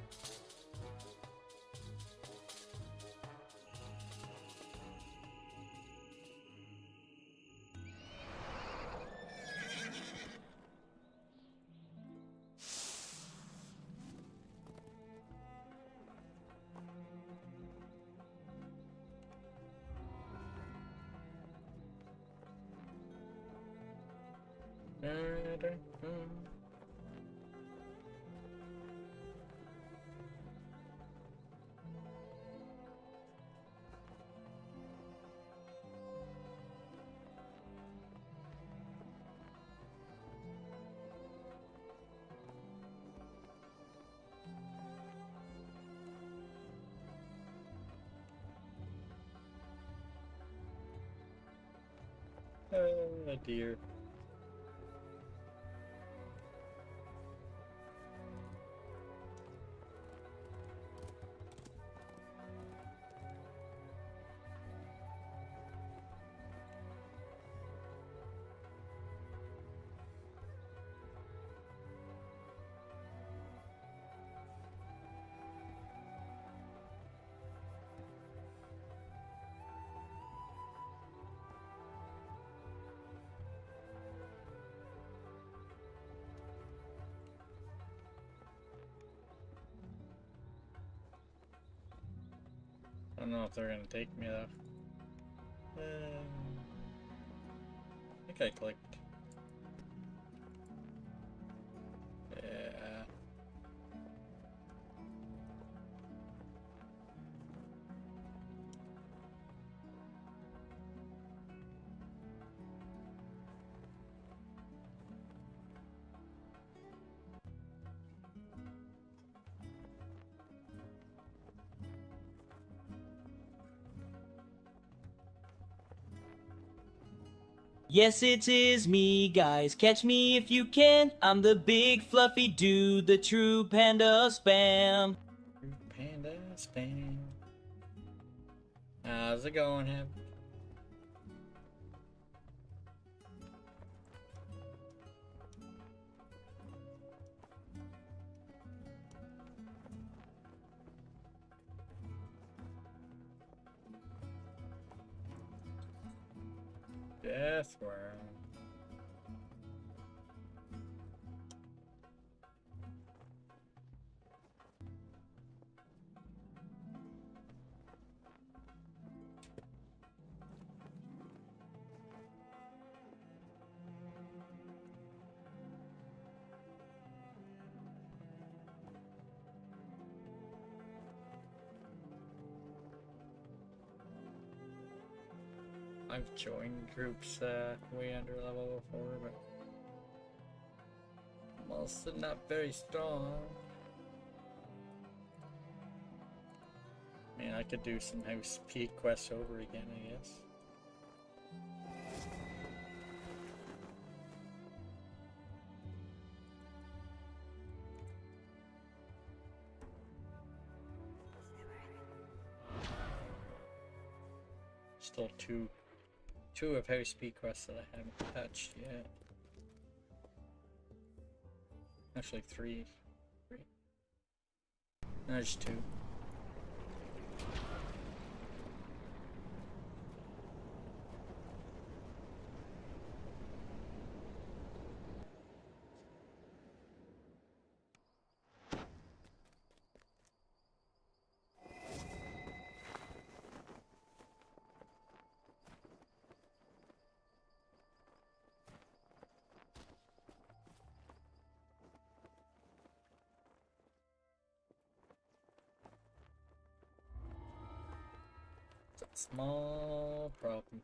Oh dear. I don't know if they're gonna take me though. I think I clicked. Yeah. Yes, it is me, guys. Catch me if you can. I'm the big fluffy dude, the true panda spam. Panda spam. How's it going, him? Deathworm. I've joined groups way under level before, but I'm also not very strong. I mean, I could do some house peak quests over again, I guess. Still two of house peak quests that I haven't touched yet. Actually, three. There's two. Small problem.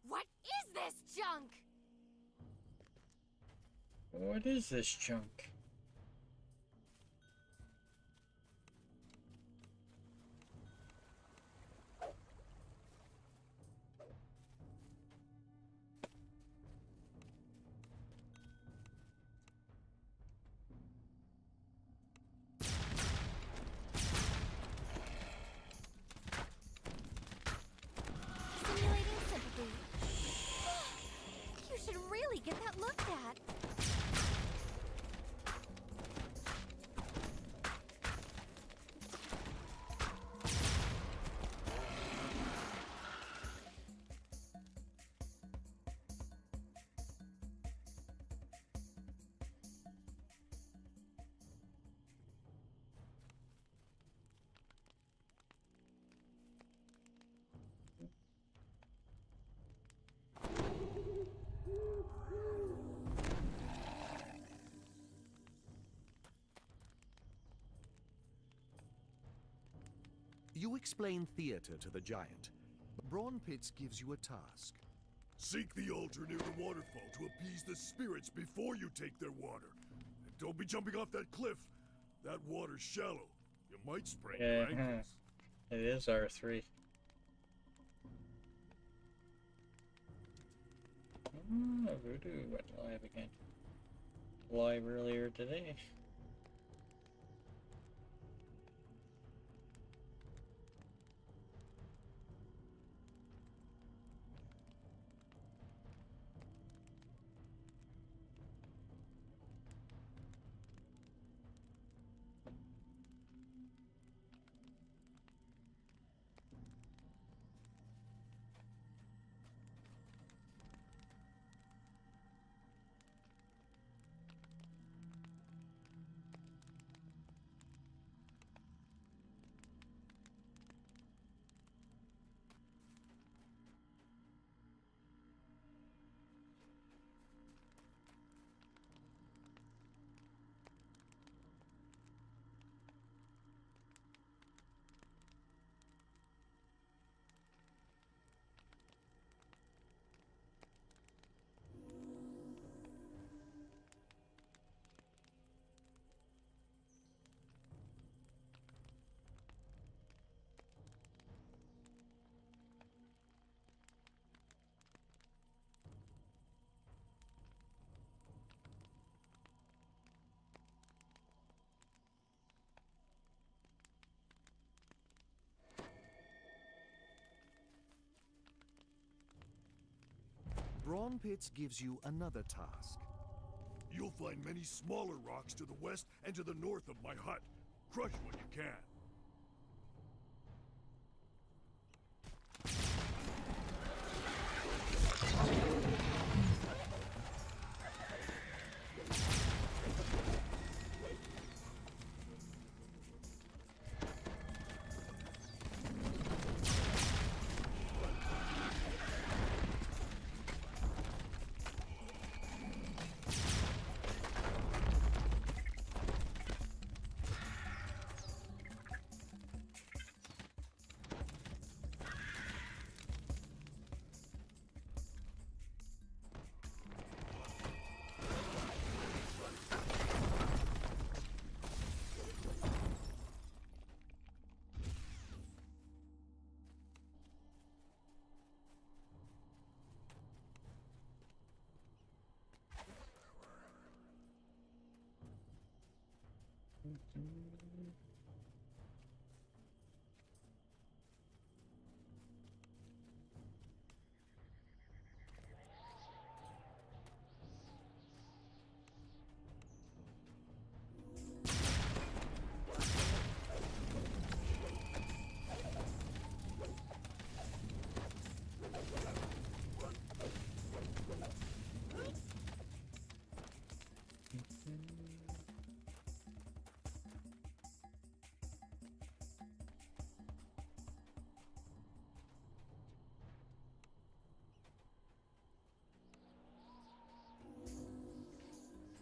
What is this junk? What is this junk? Simulating sympathy. You should really get that looked at. You explain theater to the giant. Brawn Pits gives you a task. Seek the altar near the waterfall to appease the spirits before you take their water. And don't be jumping off that cliff. That water's shallow. You might sprain your ankles. It is R3. Voodoo went live again. Live earlier today. Brawn Pits gives you another task. You'll find many smaller rocks to the west and to the north of my hut. Crush what you can.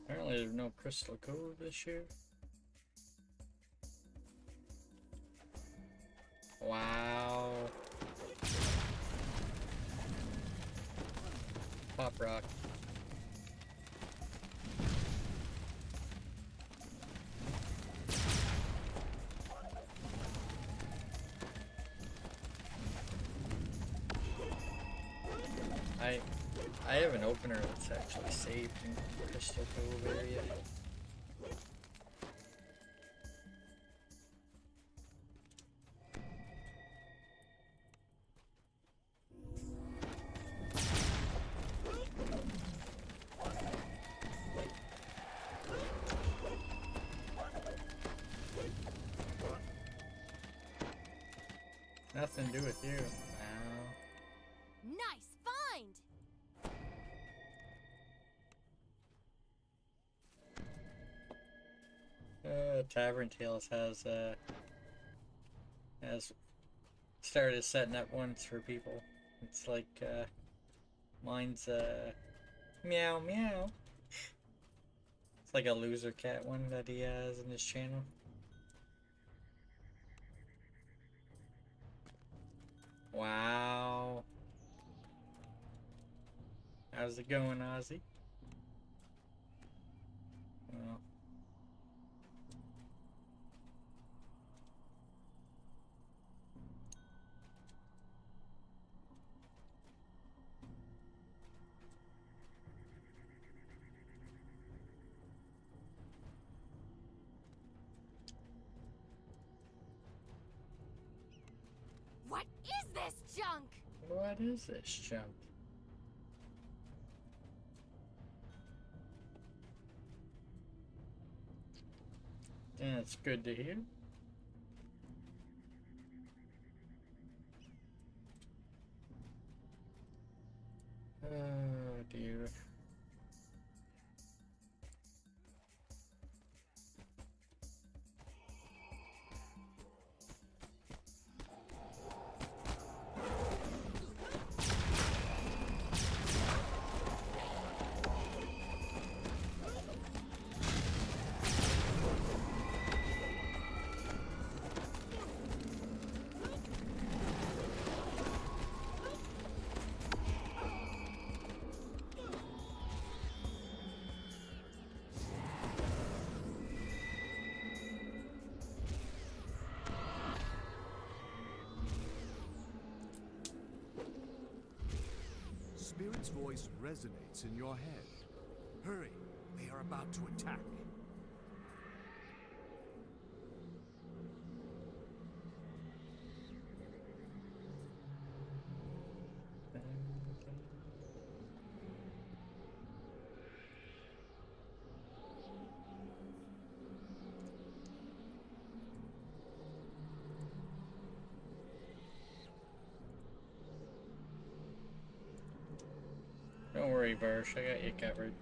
Apparently there's no Crystal Cove this year. Wow. Pop rock. I have an opener that's actually saved in Crystal Cove area. Nothing to do with you. Wow. Nice find! Tavern Tales has started setting up ones for people. It's like mine's meow meow. It's like a loser cat one that he has in his channel. Wow. How's it going, Ozzy? Well. What is this junk? What is this junk? That's good to hear. Oh dear. Spirit's voice resonates in your head. Hurry, they are about to attack. worry, Barsh. I got you covered.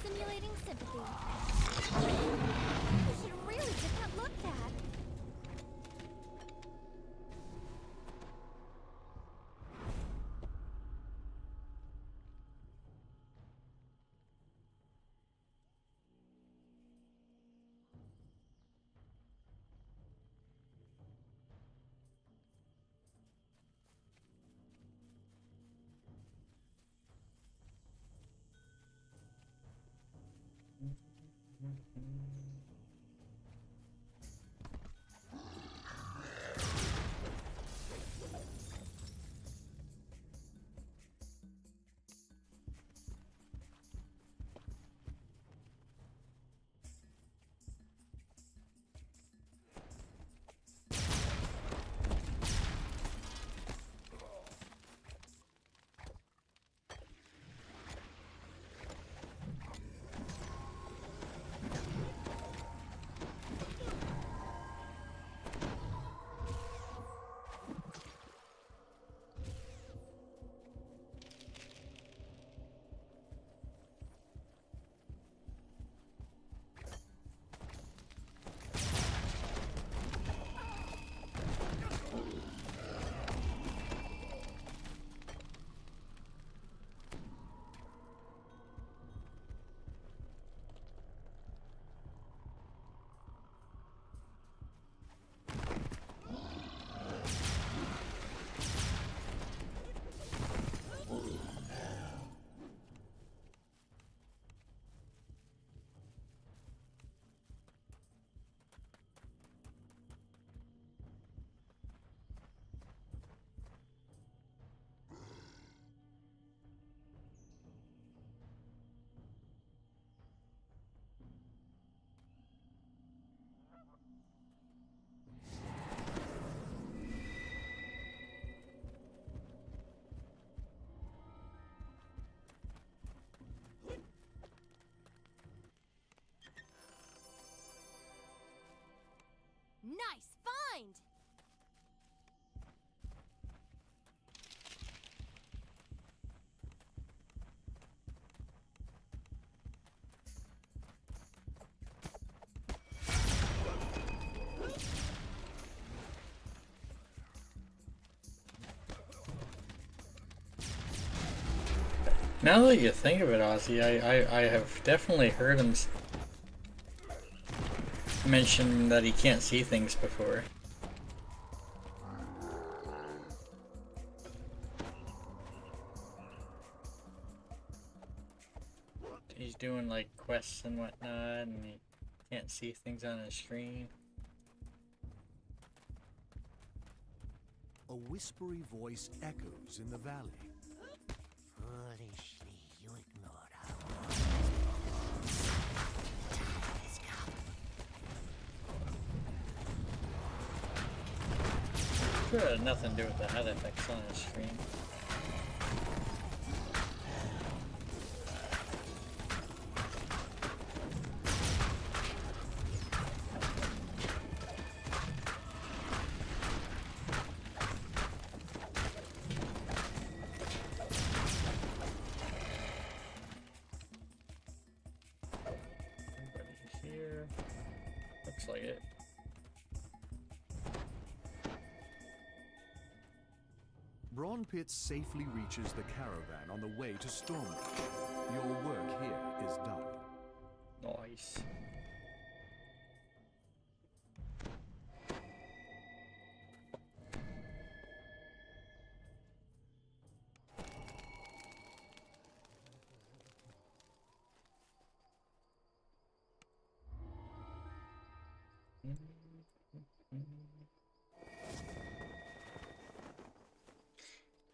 Simulating sympathy. You should really get that looked at. Nice find! Now that you think of it, Ozzy, I have definitely heard him mention that he can't see things before. He's doing like quests and whatnot, and he can't see things on his screen. A whispery voice echoes in the valley. Foolishly, you ignored our Sure, it had nothing to do with the HUD effects on his screen. Looks like it. Dawn Pit safely reaches the caravan on the way to Stormreach. Your work here is done. Nice.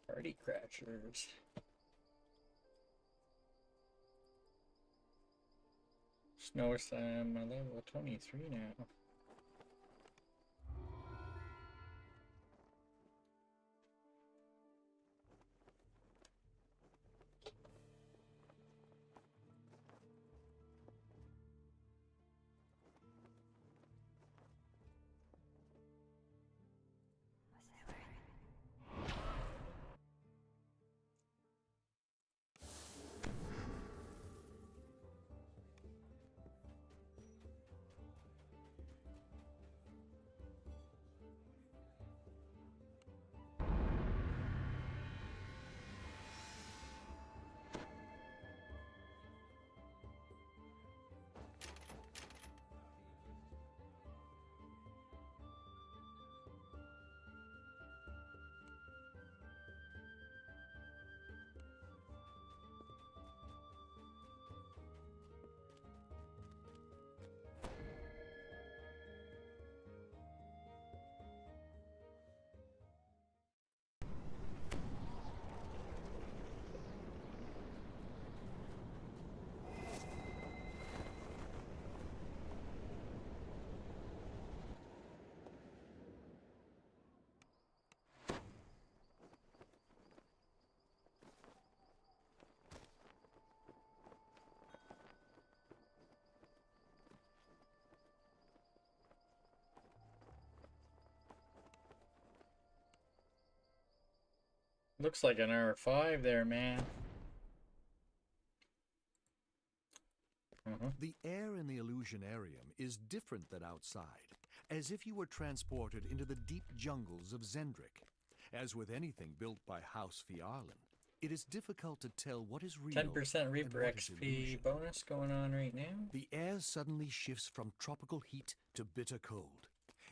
Party crashers. Notice I'm a level 23 now. Looks like an R5 there, man. The air in the Illusionarium is different than outside, as if you were transported into the deep jungles of Zendrick. As with anything built by House Fiarlan, it is difficult to tell what is real 10% Reaper and what is XP illusion. bonus going on right now. The air suddenly shifts from tropical heat to bitter cold.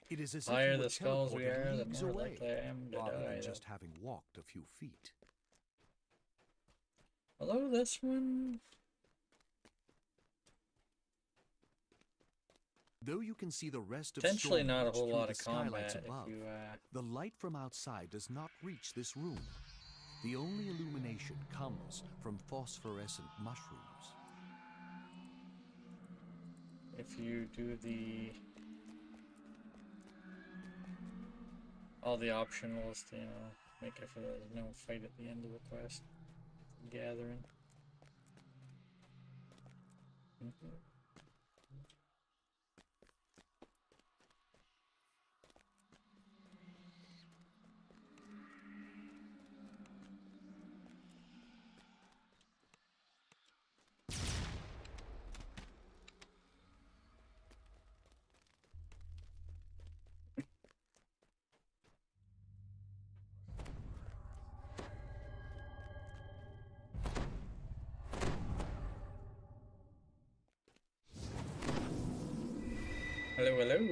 It is as Higher if you were the skulls we teleported are, the leagues more away, likely I am to rather die, than though. just having walked a few feet. Although this one... Though you can see the rest of Potentially not a Stormreach whole through lot the of skylights combat above, if you, the light from outside does not reach this room. The only illumination comes from phosphorescent mushrooms. if you do the... all the optionals to, you know, make it so there's no fight at the end of the quest. Gathering. Hello, hello.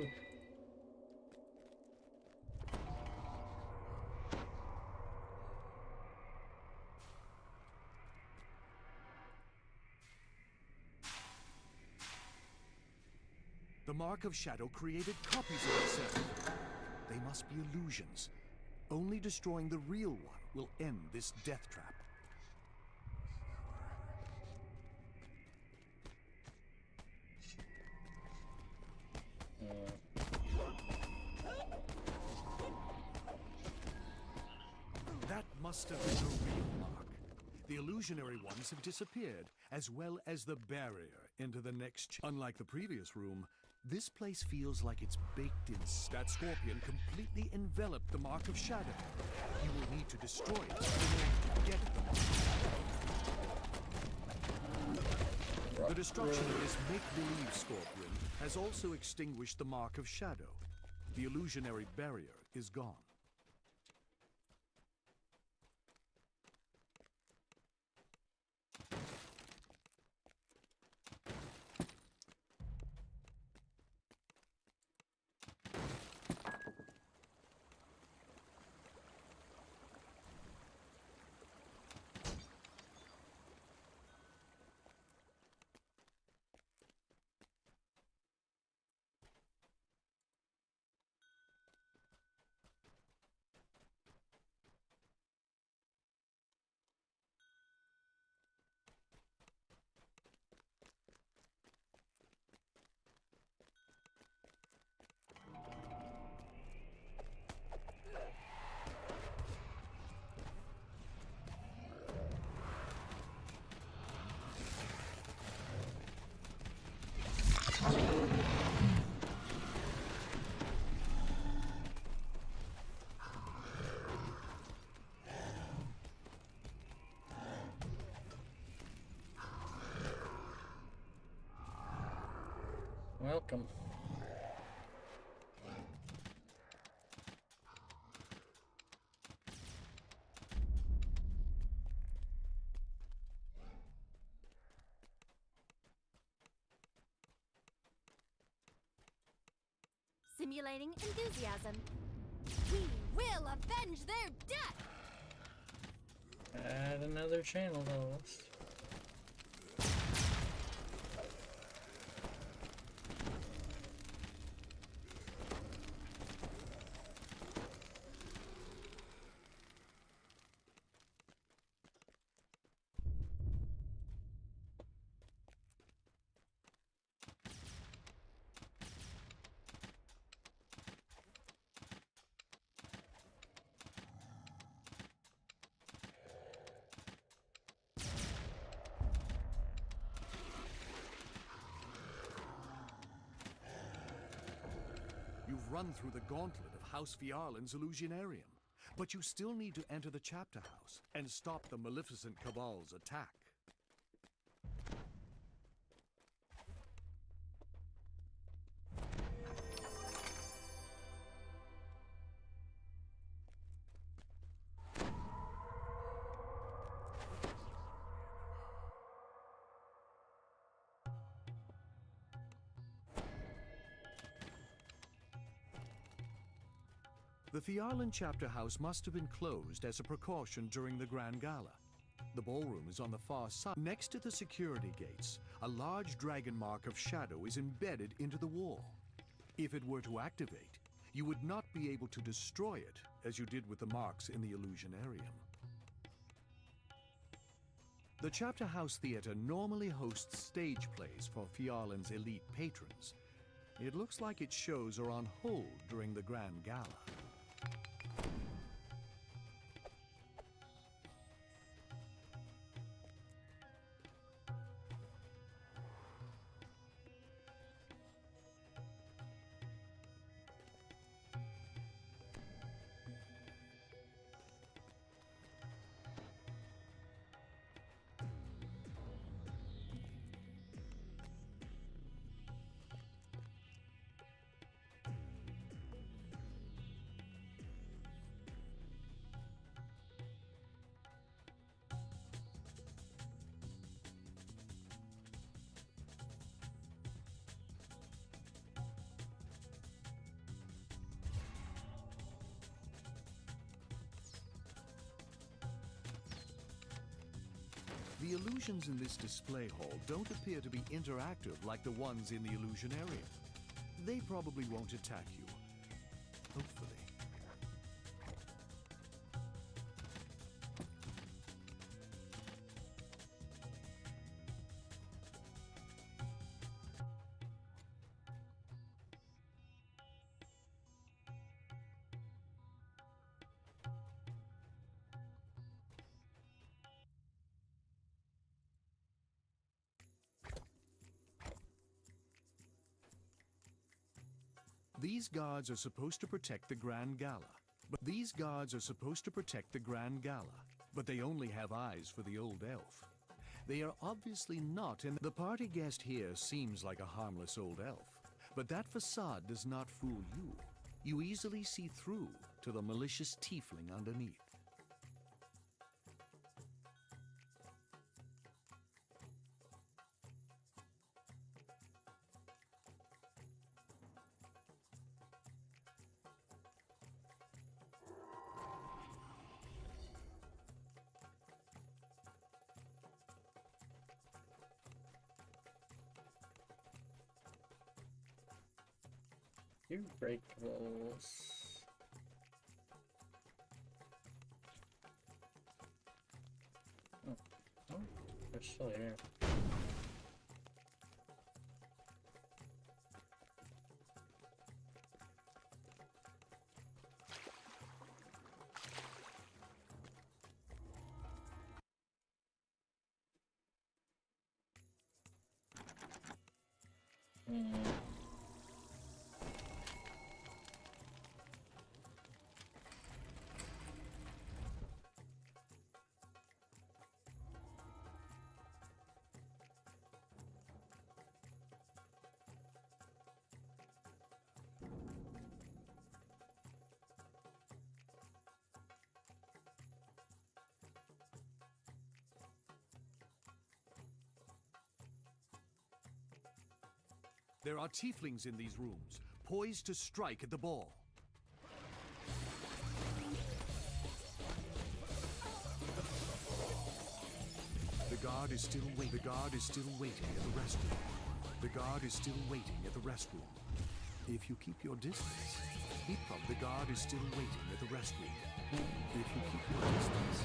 The Mark of Shadow created copies of itself. They must be illusions. Only destroying the real one will end this death trap. That must have been the real mark. The illusionary ones have disappeared, as well as the barrier into the next. Unlike the previous room, this place feels like it's baked in. That scorpion completely enveloped the Mark of Shadow. You will need to destroy it in order to get the mark. The destruction of this make-believe scorpion has also extinguished the Mark of Shadow. The illusionary barrier is gone. Welcome. Simulating enthusiasm. We will avenge their death! Add another channel to the list. You've run through the gauntlet of House Fiarlan's Illusionarium, but you still need to enter the chapter house and stop the Maleficent Cabal's attack. The Fiarlan chapter house must have been closed as a precaution during the Grand Gala. The ballroom is on the far side. Next to the security gates, a large dragon mark of shadow is embedded into the wall. If it were to activate, you would not be able to destroy it as you did with the marks in the Illusionarium. The Chapter House Theater normally hosts stage plays for Fiarlan's elite patrons. It looks like its shows are on hold during the Grand Gala. The illusions in this display hall don't appear to be interactive like the ones in the Illusionarium. They probably won't attack you. Hopefully. These guards are supposed to protect the Grand Gala. But they only have eyes for the old elf. They are obviously not in the party guest here seems like a harmless old elf. But that facade does not fool you. You easily see through to the malicious tiefling underneath. You break rules. Oh, they're still here. There are tieflings in these rooms, poised to strike at the ball. The guard is still waiting. The guard is still waiting at the restroom. The guard is still waiting at the restroom. If you keep your distance, the guard is still waiting at the restroom. If you keep your distance,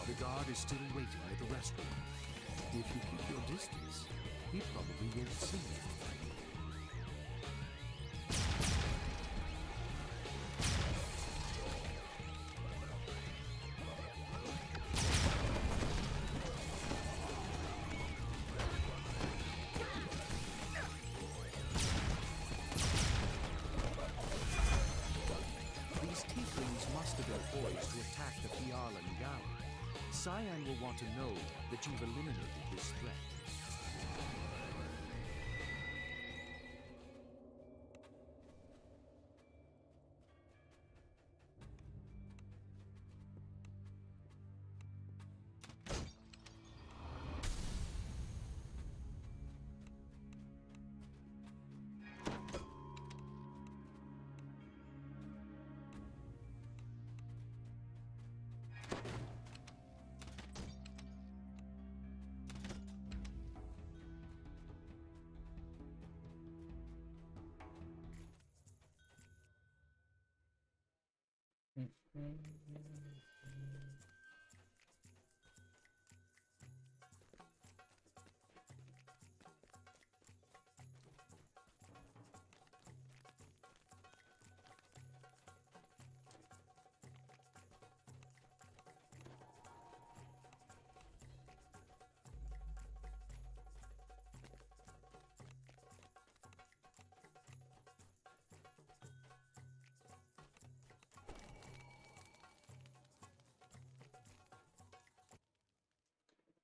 the guard is still waiting at the restroom. If you keep your distance, he probably won't see you. These tieflings must have been poised to attack the Fialan Galley. Cyan will want to know that you've eliminated this threat.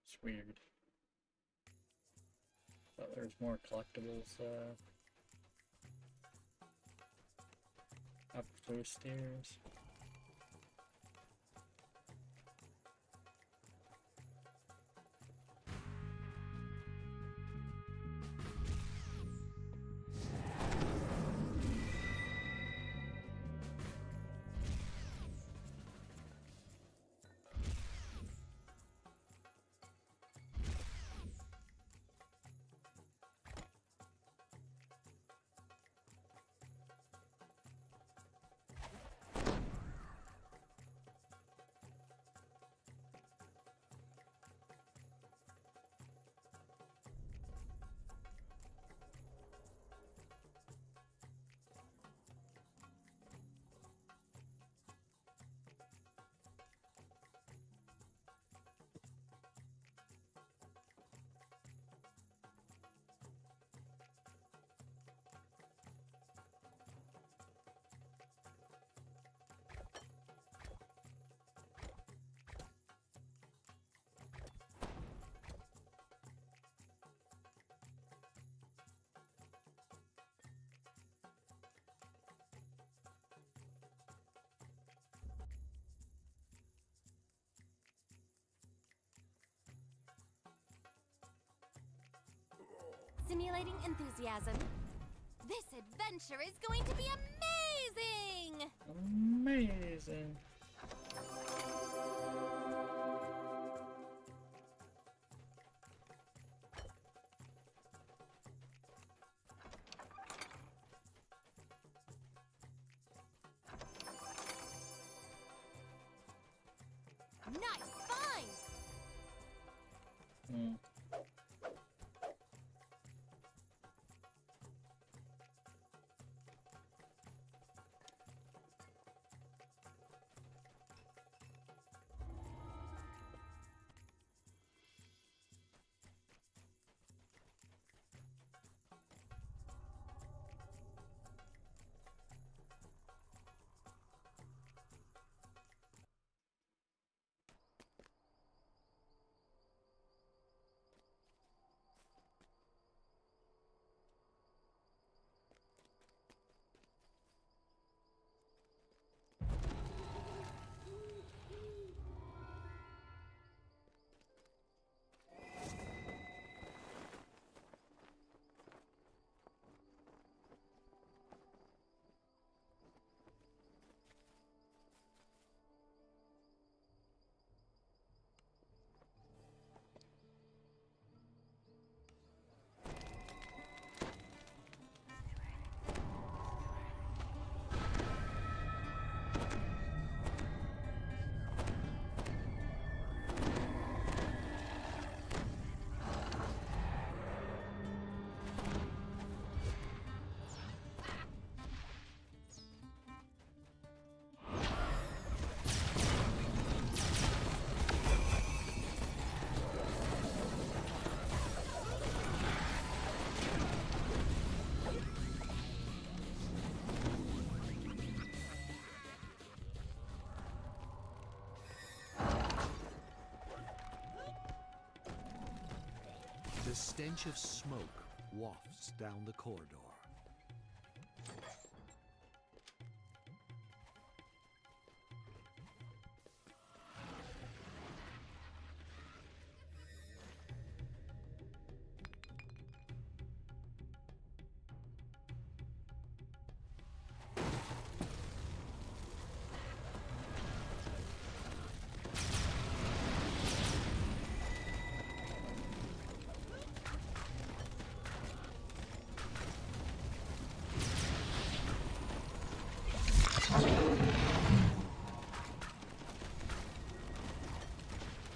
It's weird. Thought there was more collectibles up those stairs. Simulating enthusiasm. This adventure is going to be amazing! Amazing. Nice find! The stench of smoke wafts down the corridor.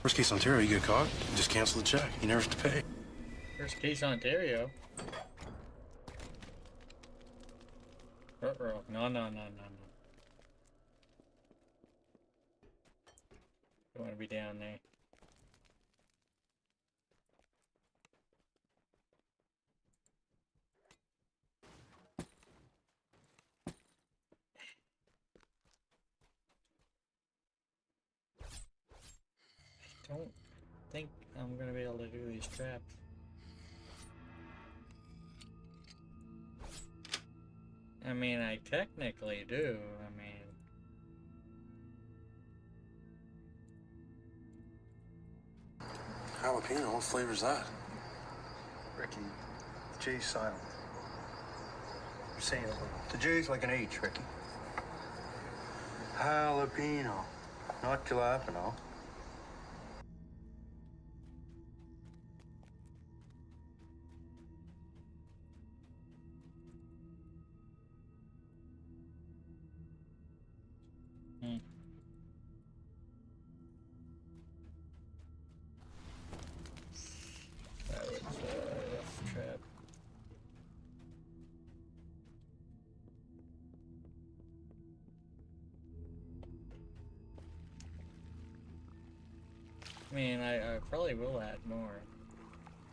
Worst case Ontario, you get caught, you just cancel the check. You never have to pay. Worst case Ontario. Ruh-roh. No. Don't want to be down there. I don't think I'm gonna be able to do these traps. I mean, I technically do. I mean, Jalapeno, what flavor's that? Ricky, the J's silent. I'm saying the J's like an H, Ricky. Jalapeno, not jalapeno. That was a rough trap. I mean, I probably will add more.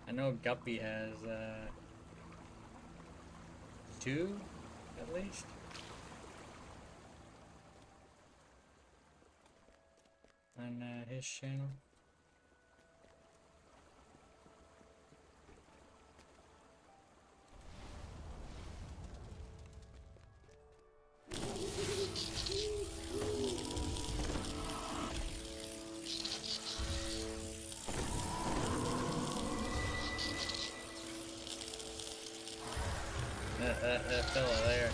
I know Guppy has 2 at least. On his channel. That fella there.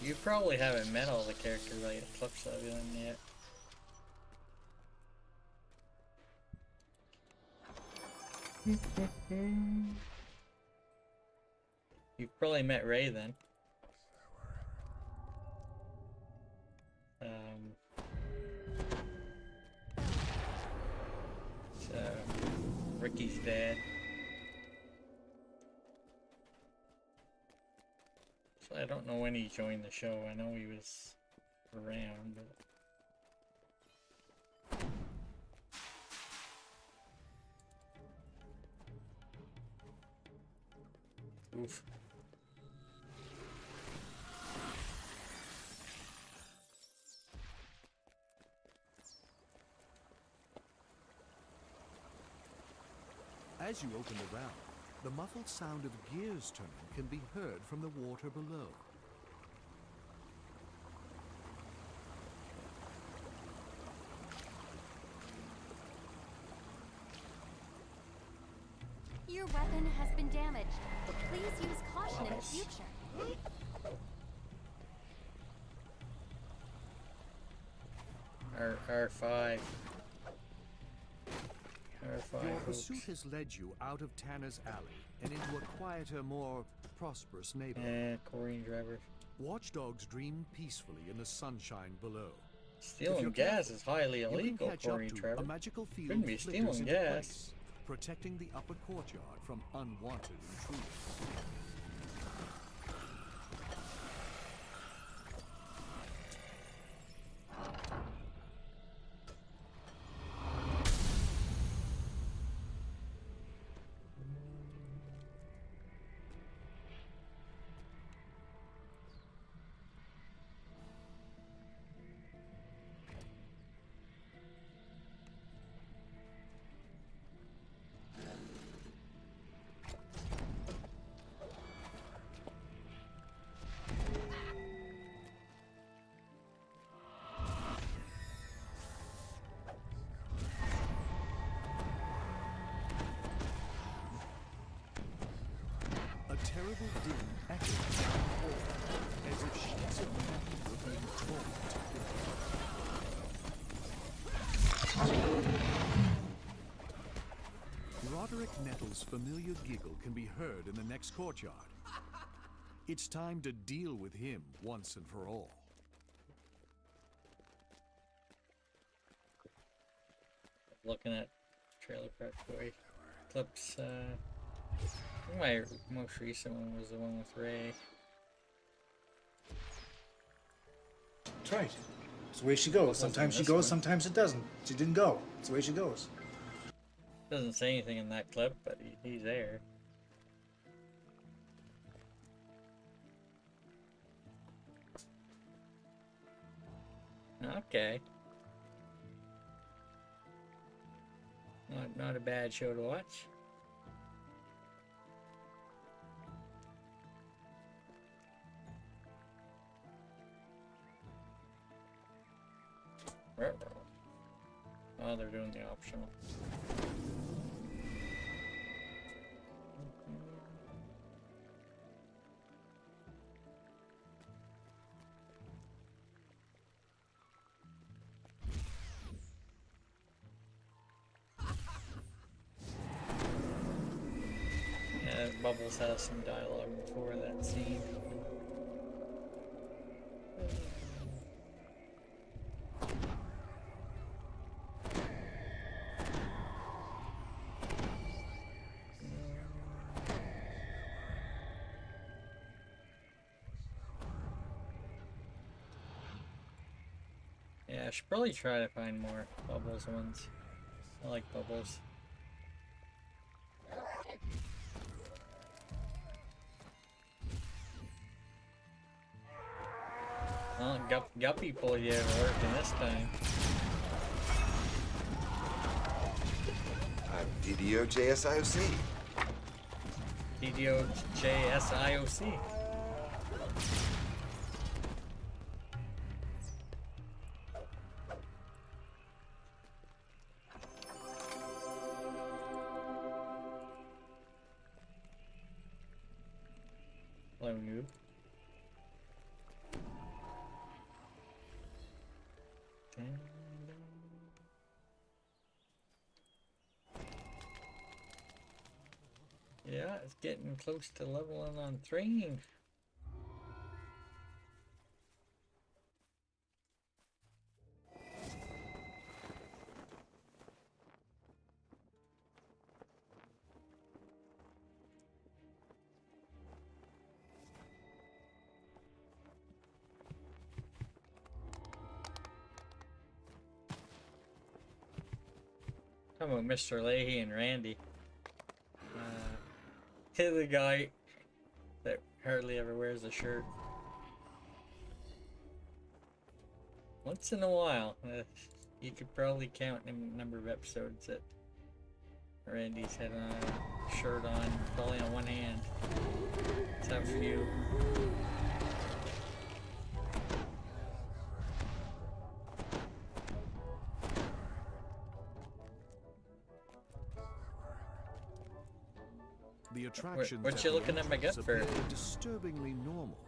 You probably haven't met all the characters like Eclipse of them yet. You've probably met Ray then. So Ricky's dad. So I don't know when he joined the show. I know he was around, but oof. As you open the valve, the muffled sound of gears turning can be heard from the water below. Your weapon has been damaged. Please use caution in the future. R5. Your pursuit has led you out of Tanner's Alley and into a quieter, more prosperous neighborhood. Corrine driver. Watchdogs dream peacefully in the sunshine below. Stealing gas is highly illegal, Corrine Trevor. A magical field Shouldn't be flickers stealing into gas. place, protecting the upper courtyard from unwanted intruders. din echoed down the hall, as if sheets of metal were being torn to bits. Roderick Nettle's familiar giggle can be heard in the next courtyard. It's time to deal with him once and for all. Looking at Trailer Park Boy clips. I think my most recent one was the one with Ray. That's right. It's the way she goes. Sometimes she goes, sometimes it doesn't. She didn't go. It's the way she goes. Doesn't say anything in that clip, but he's there. Okay. Not a bad show to watch. Oh, they're doing the optional. Yeah, Bubbles has some dialogue before that scene. Yeah, I should probably try to find more Bubbles ones. I like Bubbles. Well, Guppy pulled you out of working this time. I'm DDO JSIOC. DDO JSIOC. Hello, noob. Yeah, it's getting close to leveling on Thrane. Talking about Mr. Leahy and Randy. The guy that hardly ever wears a shirt. Once in a while, you could probably count the number of episodes that Randy's had a shirt on, probably on one hand. Let's have a few. The attractions What you looking at my gut for? Disturbingly normal.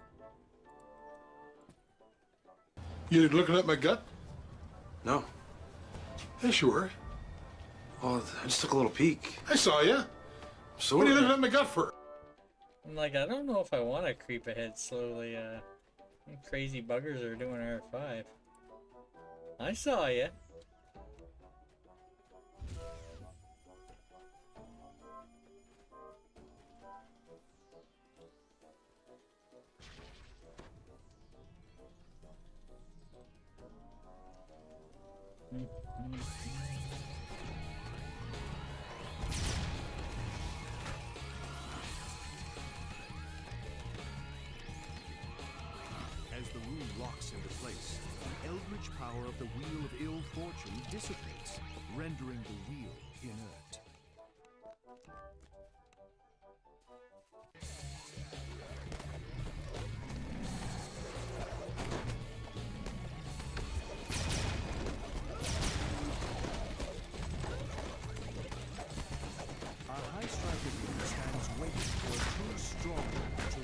You looking at my gut? No. Yes, you were. Well, I just took a little peek. I saw you. So What are you looking at my gut for? I'm like, I don't know if I want to creep ahead slowly. Crazy buggers are doing R5. I saw ya. As the room locks into place, the eldritch power of the Wheel of Ill Fortune dissipates, rendering the wheel inert. Our high striker stands waiting for a too strong to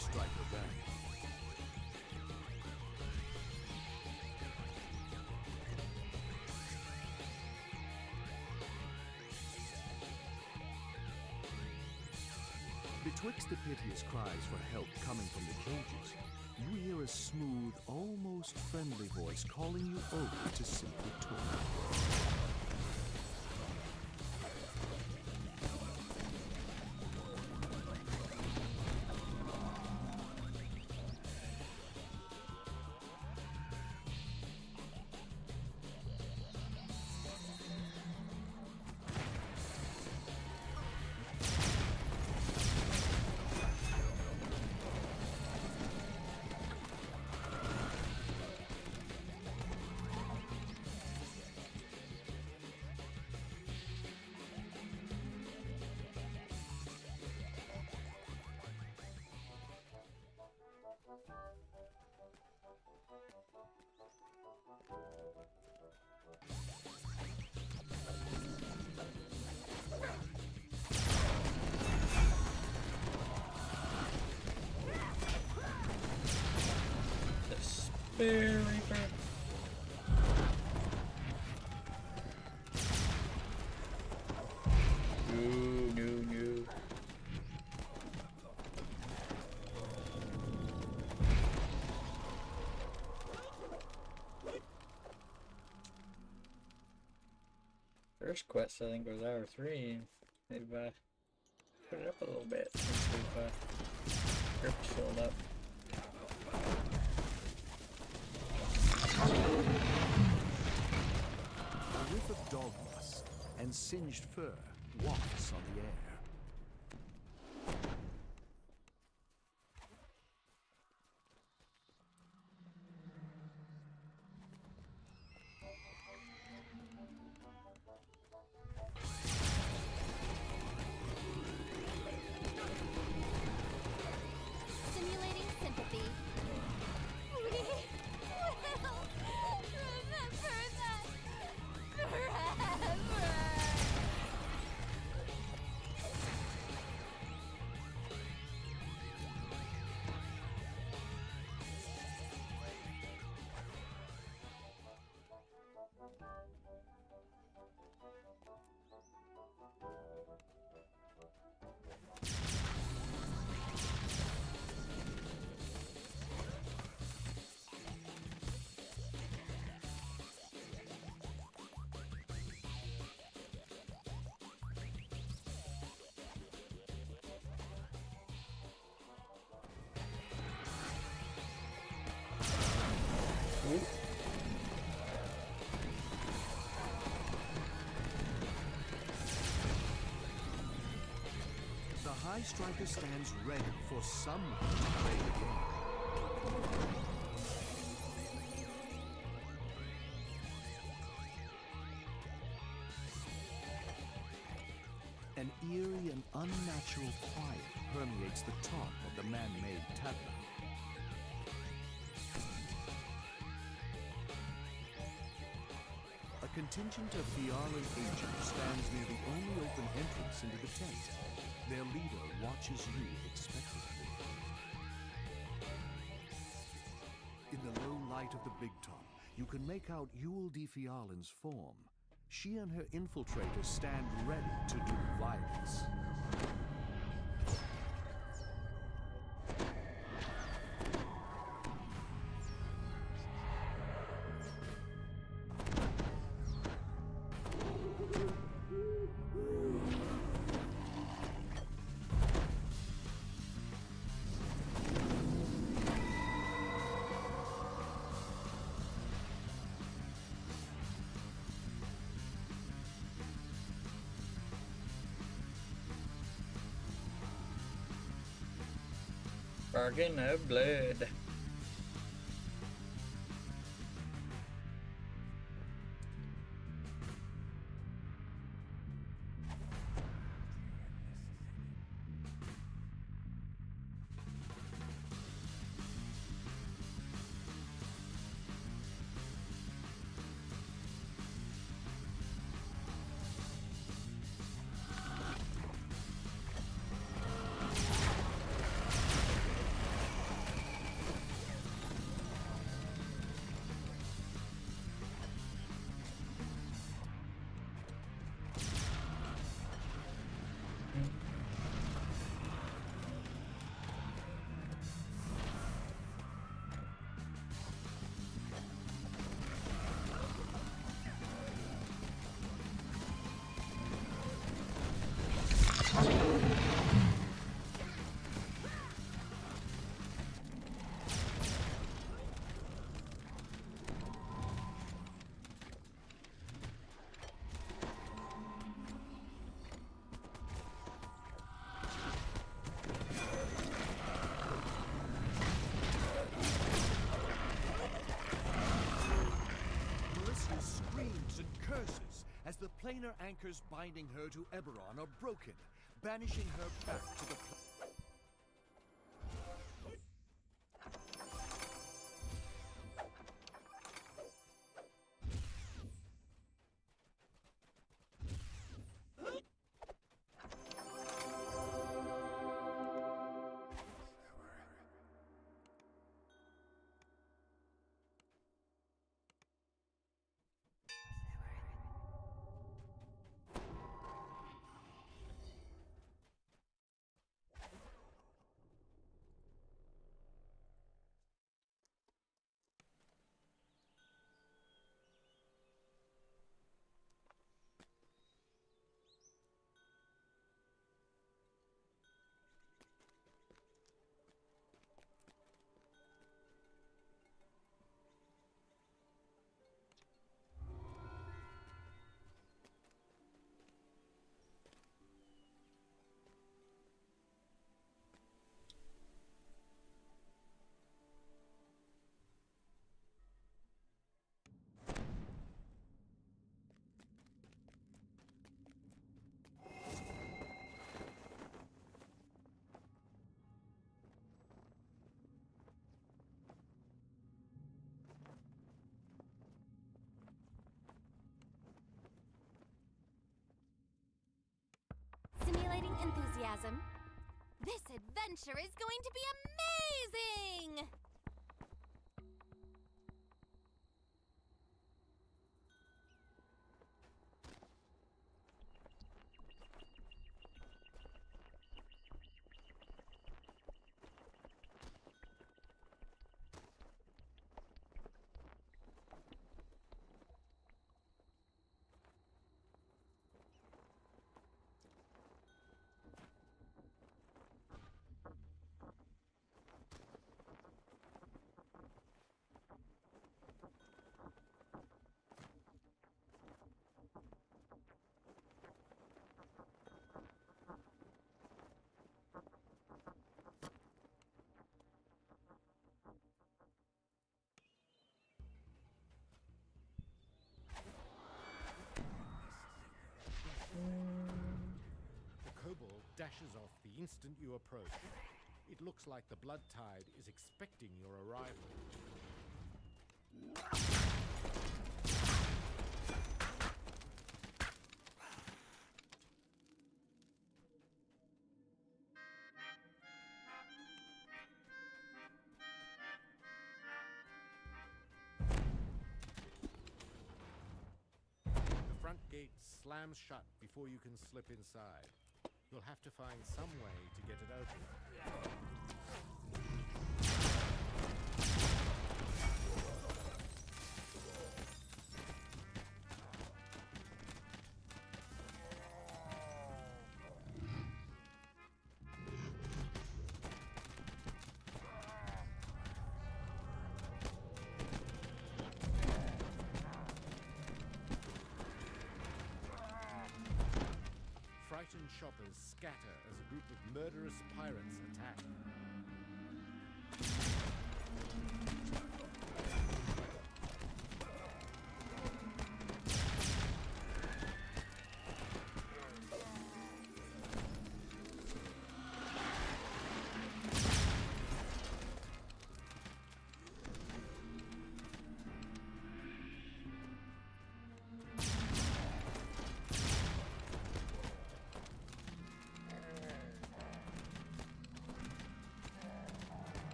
striker back. Betwixt the piteous cries for help coming from the cages, you hear a smooth, almost friendly voice calling you over to simply talk. Despair Reaper. No. First quest, I think, was hour 3. They've put it up a little bit since we've grips filled up. A whiff of dog musk and singed fur wafts on the air. Simulating sympathy. We will remember that forever. The High Striker stands ready for someone to play the game. An eerie and unnatural quiet permeates the top of the man-made tavern. A contingent of Fialan agents stands near the only open entrance into the tent. Their leader watches you expectantly. In the low light of the big top, you can make out Yule de Fialan's form. She and her infiltrators stand ready to do violence. Bargain of blood. curses as the planar anchors binding her to Eberron are broken, banishing her back to the Simulating enthusiasm. This adventure is going to be amazing! The kobold dashes off the instant you approach. It looks like the blood tide is expecting your arrival. The front gate slams shut before you can slip inside. You'll have to find some way to get it open. Frightened shoppers scatter as a group of murderous pirates attack.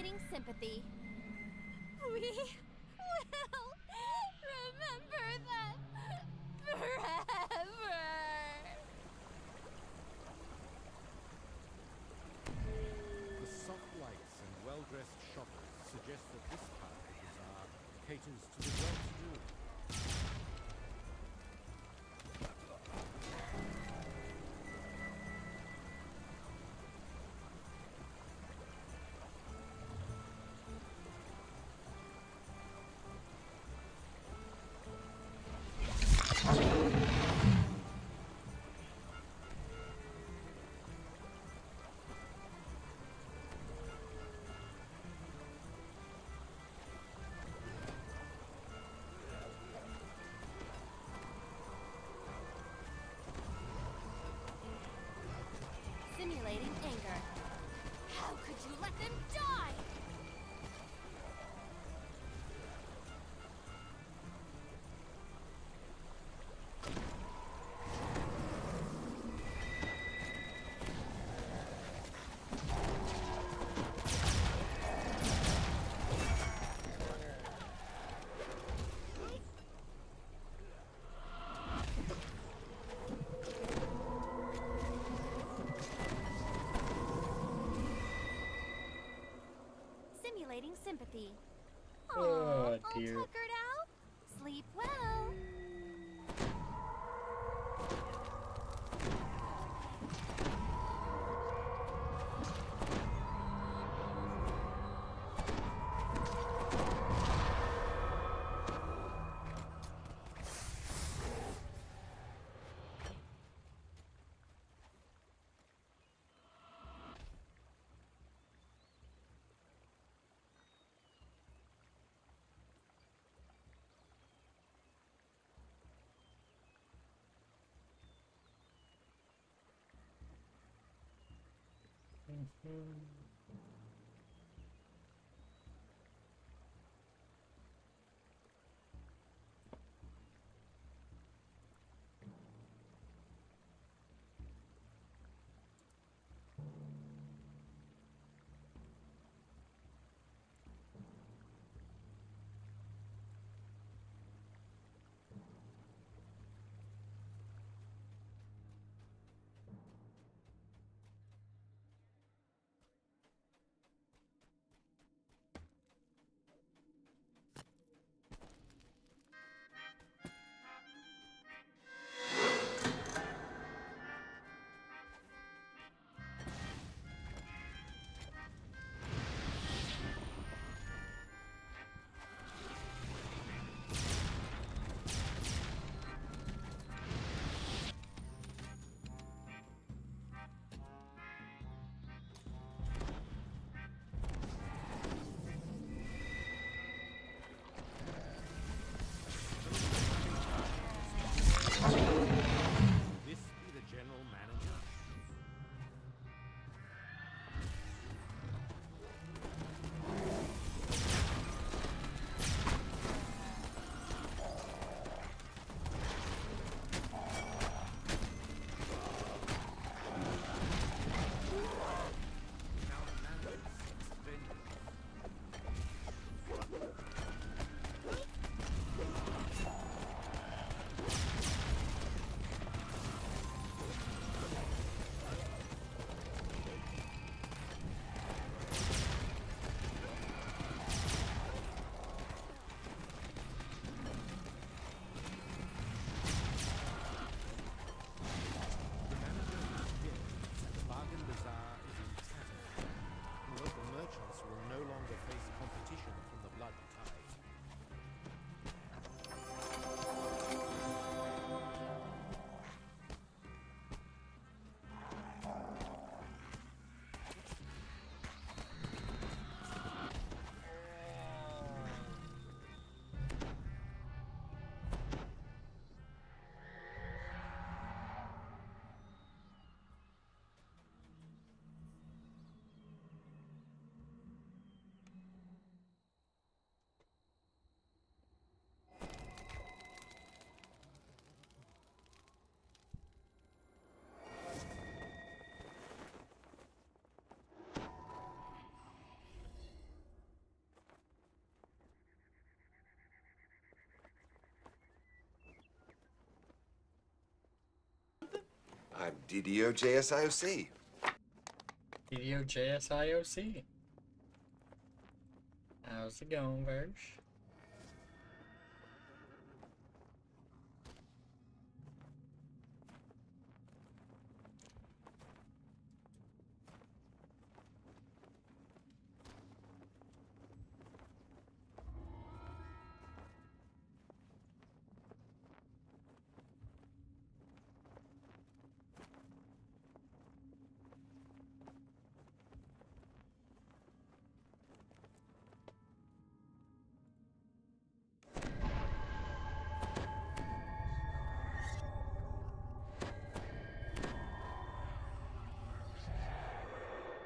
Simulating sympathy. We will remember that forever. The soft lights and well-dressed shoppers suggest that this part of the bazaar caters to the well-to-do. Simulating anger. How could you let them die? Simulating sympathy. Aw, Oh, all dear. tuckered out? Sleep well. I'm DDO JSIOC. DDO JSIOC. How's it going, Verge?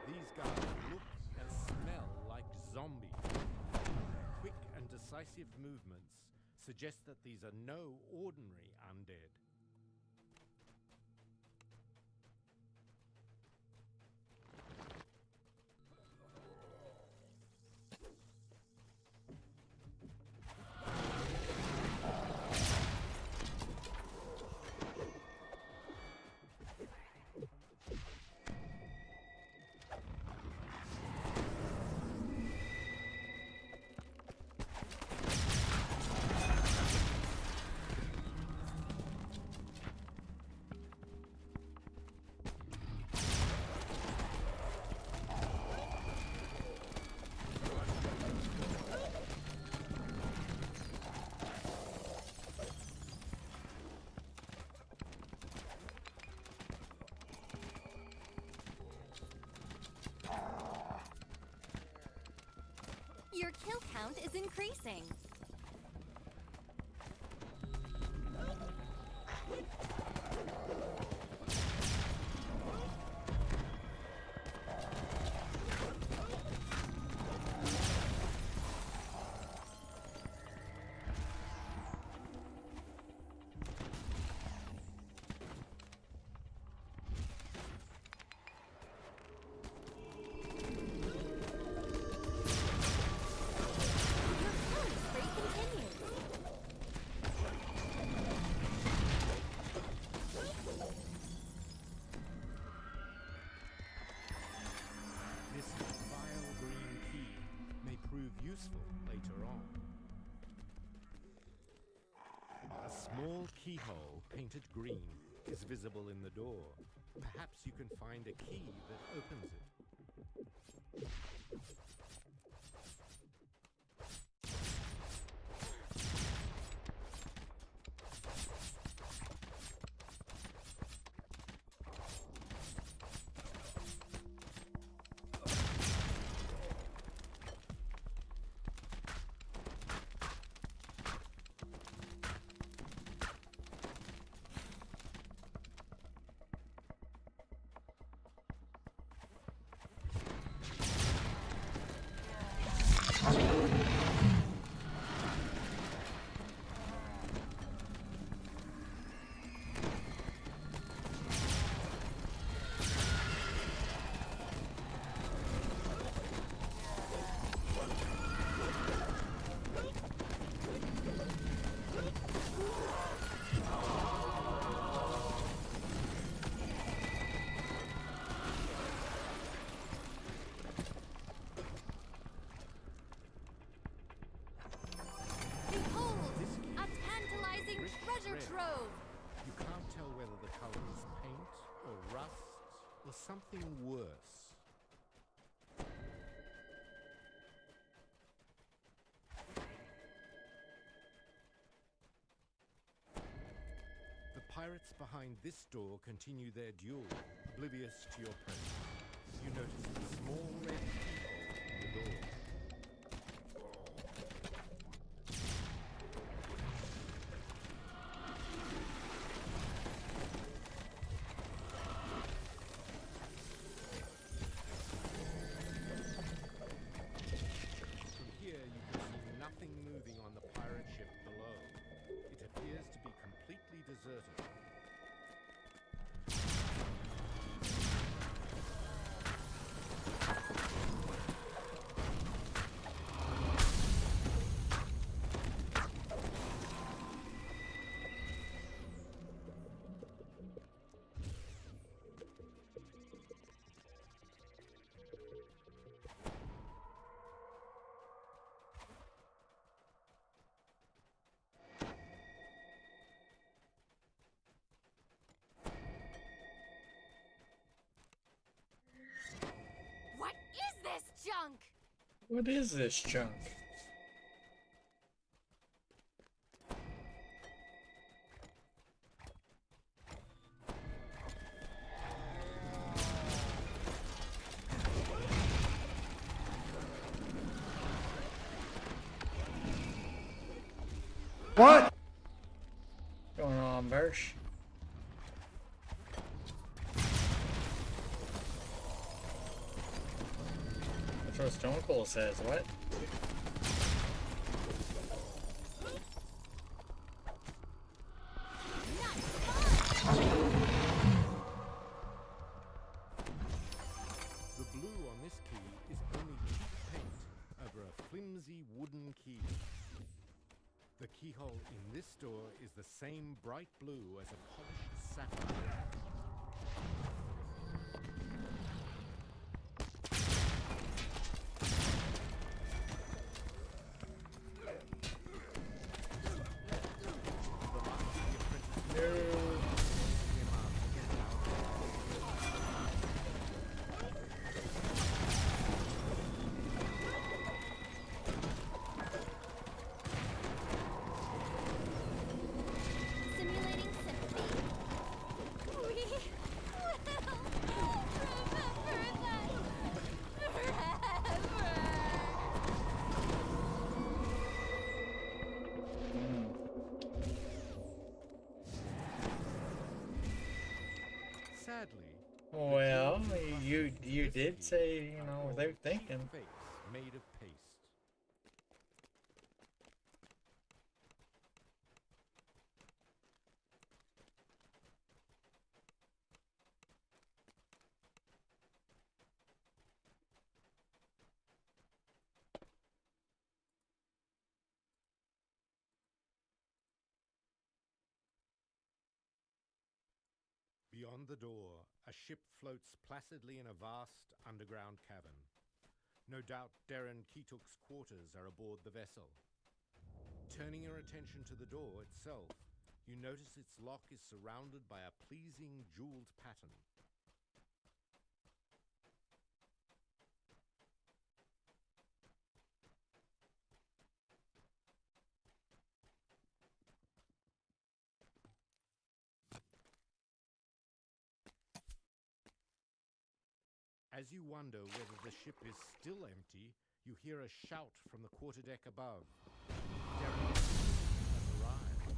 These guys look and smell like zombies. Quick and decisive movements suggest that these are no ordinary undead. Your kill count is increasing. Useful later on. A small keyhole painted green is visible in the door. Perhaps you can find a key that opens it. Trove. You can't tell whether the color is paint or rust or something worse. The pirates behind this door continue their duel, oblivious to your presence. You notice a small red keyhole in the door. Deserted. What is this junk? What? Going on, Birch? That's what Stone Cold says. What? The blue on this key is only cheap paint over a flimsy wooden key. The keyhole in this door is the same bright blue as a polished sapphire. Simulating sympathy. We will remember that forever. Sadly, Well, you did say, you know, without thinking. face made of paste. Beyond the door, a ship floats placidly in a vast underground cavern. No doubt Darren Keetook's quarters are aboard the vessel. Turning your attention to the door itself, you notice its lock is surrounded by a pleasing jeweled pattern. As you wonder whether the ship is still empty, you hear a shout from the quarterdeck above. Darren has arrived.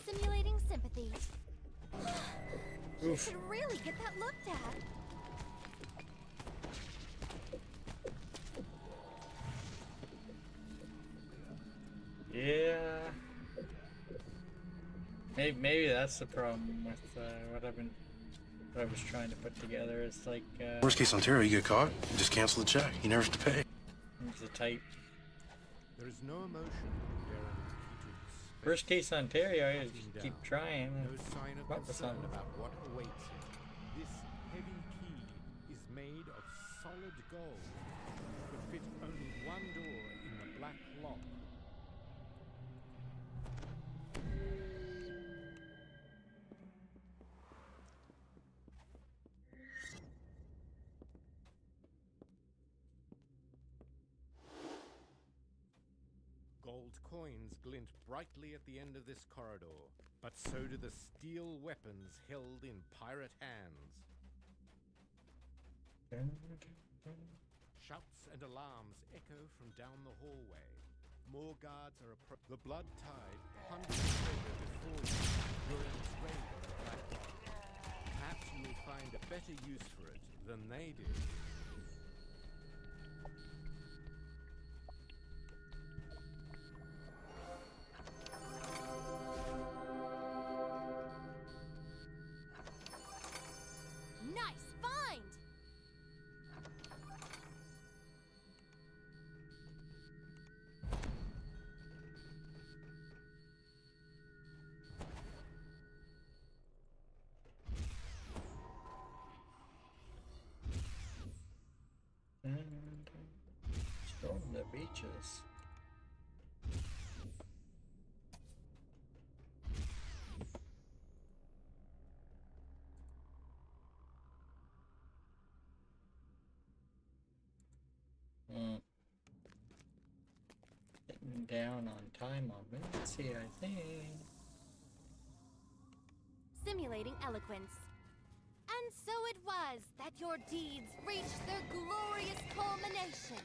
Simulating sympathy. You Oof. should really get that looked at. Yeah. Maybe that's the problem with what I was trying to put together. It's like Worst case Ontario, you get caught, you just cancel the check. You never have to pay. it's a type. There is no emotion in Darren Keetook's Worst case Ontario, I just face. keep trying. No sign of Come up with concern something. about what awaits him. This heavy key is made of solid gold. Could fit only one door in the black lock. Gold coins glint brightly at the end of this corridor, but so do the steel weapons held in pirate hands. Shouts and alarms echo from down the hallway. More guards are approaching. The blood tide plunges over before you during its raid on the Black Rock. Perhaps you will find a better use for it than they did. Nice find! And storm the beaches. Getting down on time on Moonsea, I think. Simulating eloquence. And so it was that your deeds reached their glorious culmination.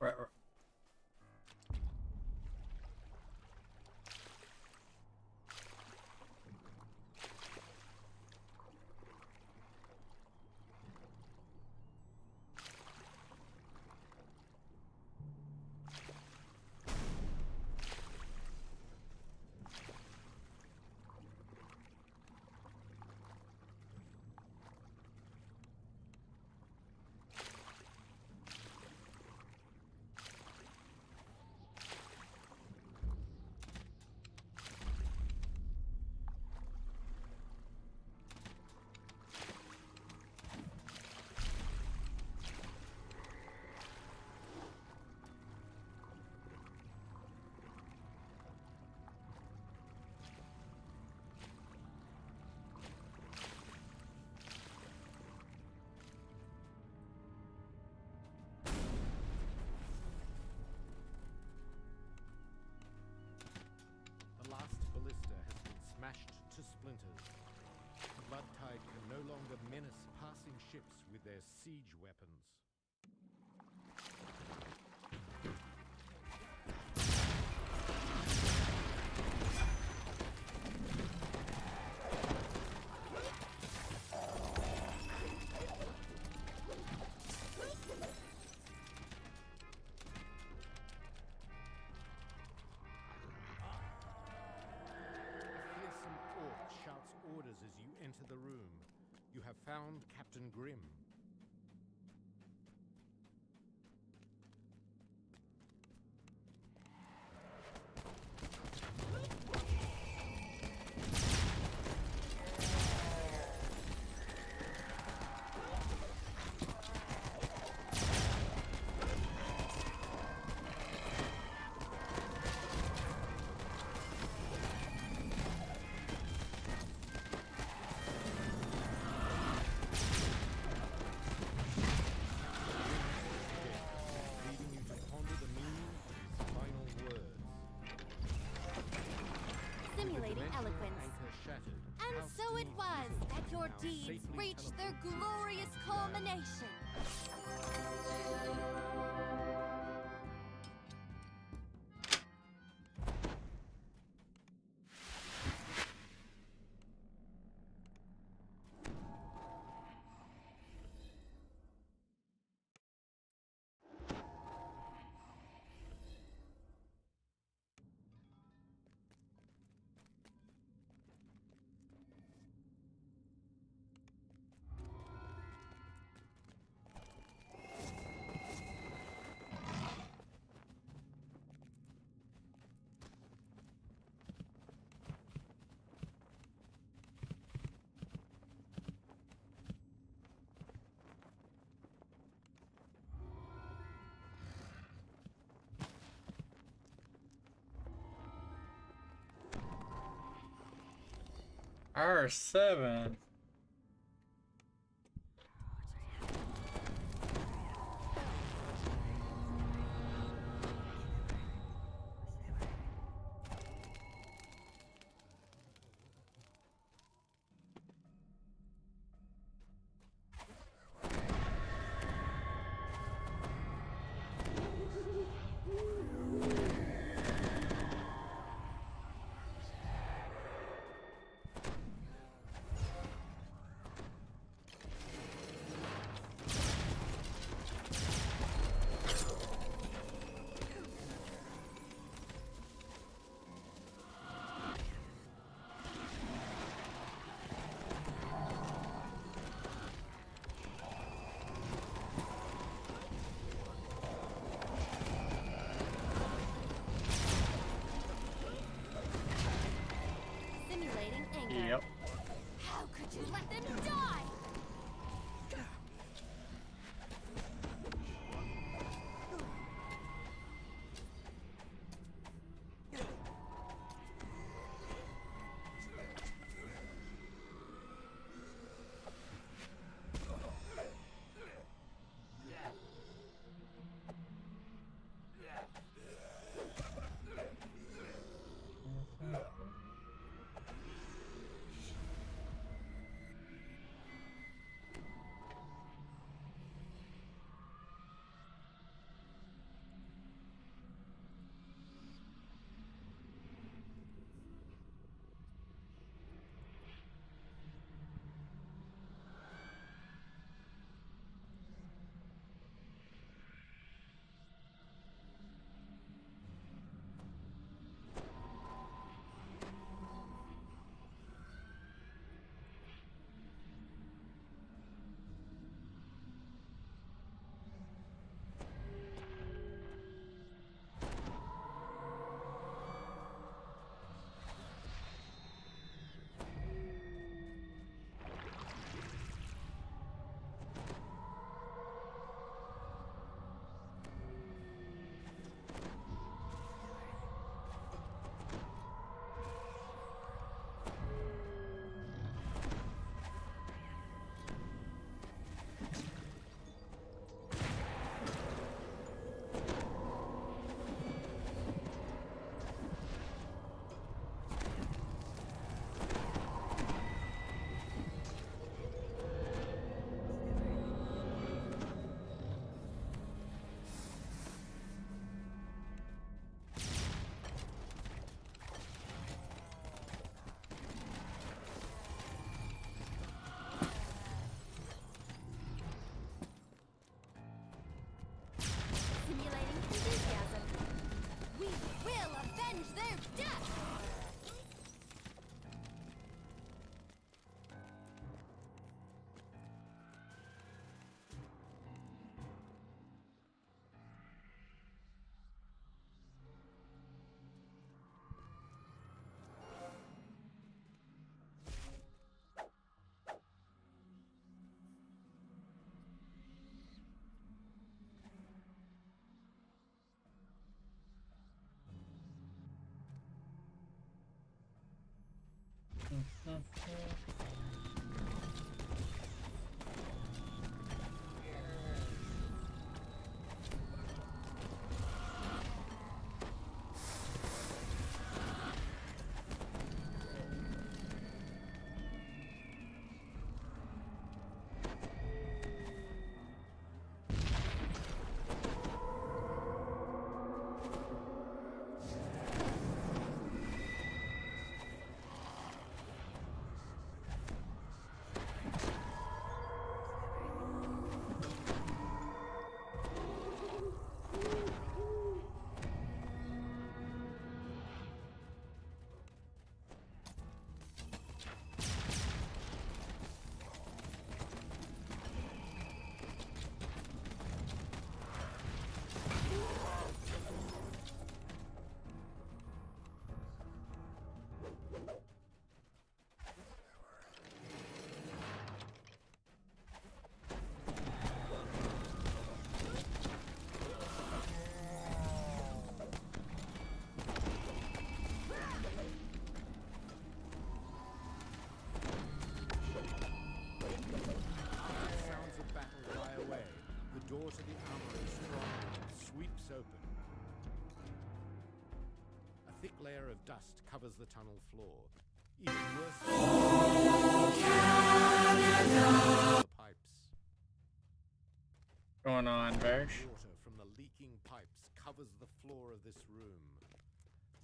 Right. smashed to splinters. The Blood Tide can no longer menace passing ships with their siege weapons. As you enter the room, you have found Captain Grimm. it was that your deeds reached their glorious culmination. R7. Simulating anger. Yep. How could you let them die? Simulating enthusiasm. We will avenge their death! of dust covers the tunnel floor. Even worse, the pipes. Going on, Versh? Water from the leaking pipes covers the floor of this room.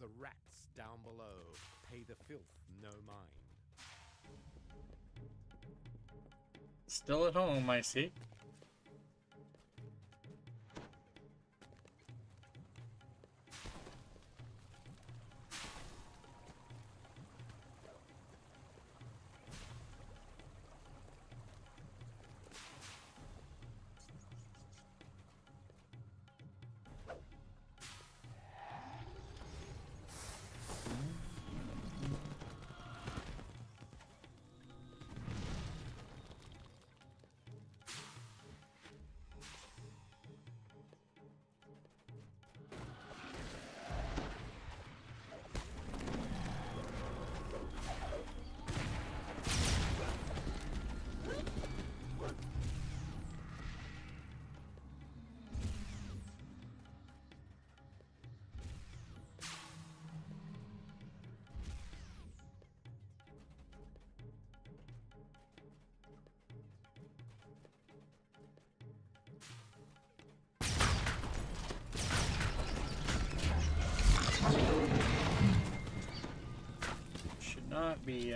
The rats down below pay the filth no mind. Still at home, I see. Not be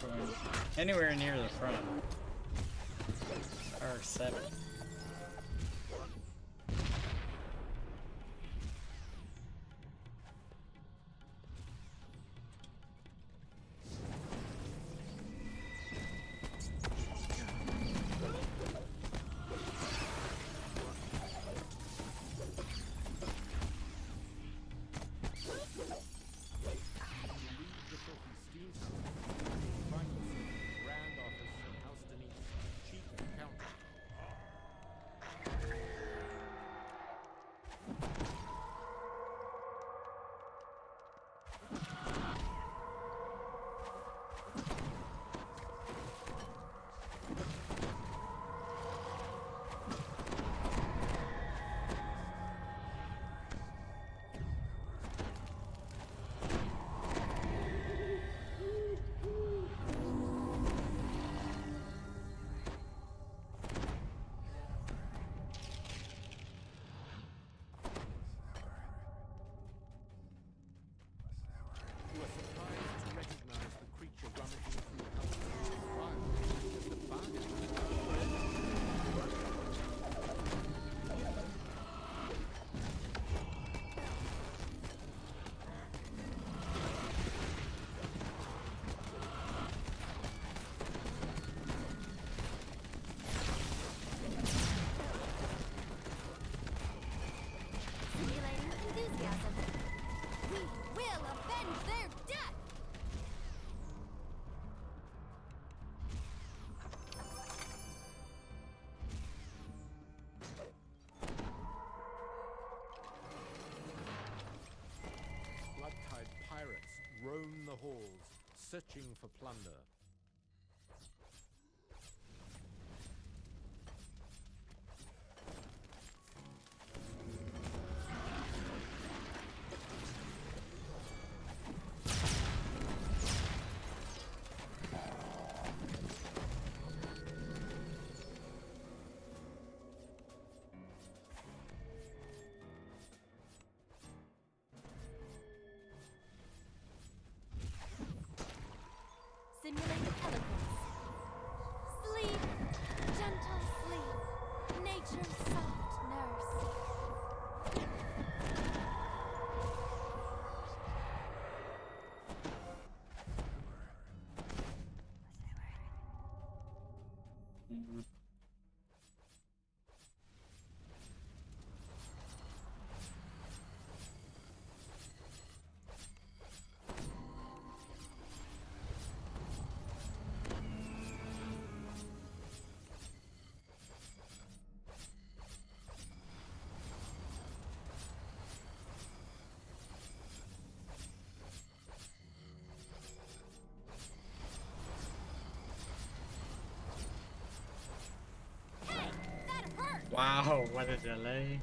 going anywhere near the front. R7. Roam the halls, searching for plunder. Simulated eloquence. Sleep, gentle sleep, nature's soft nurse. Wow, what a delay.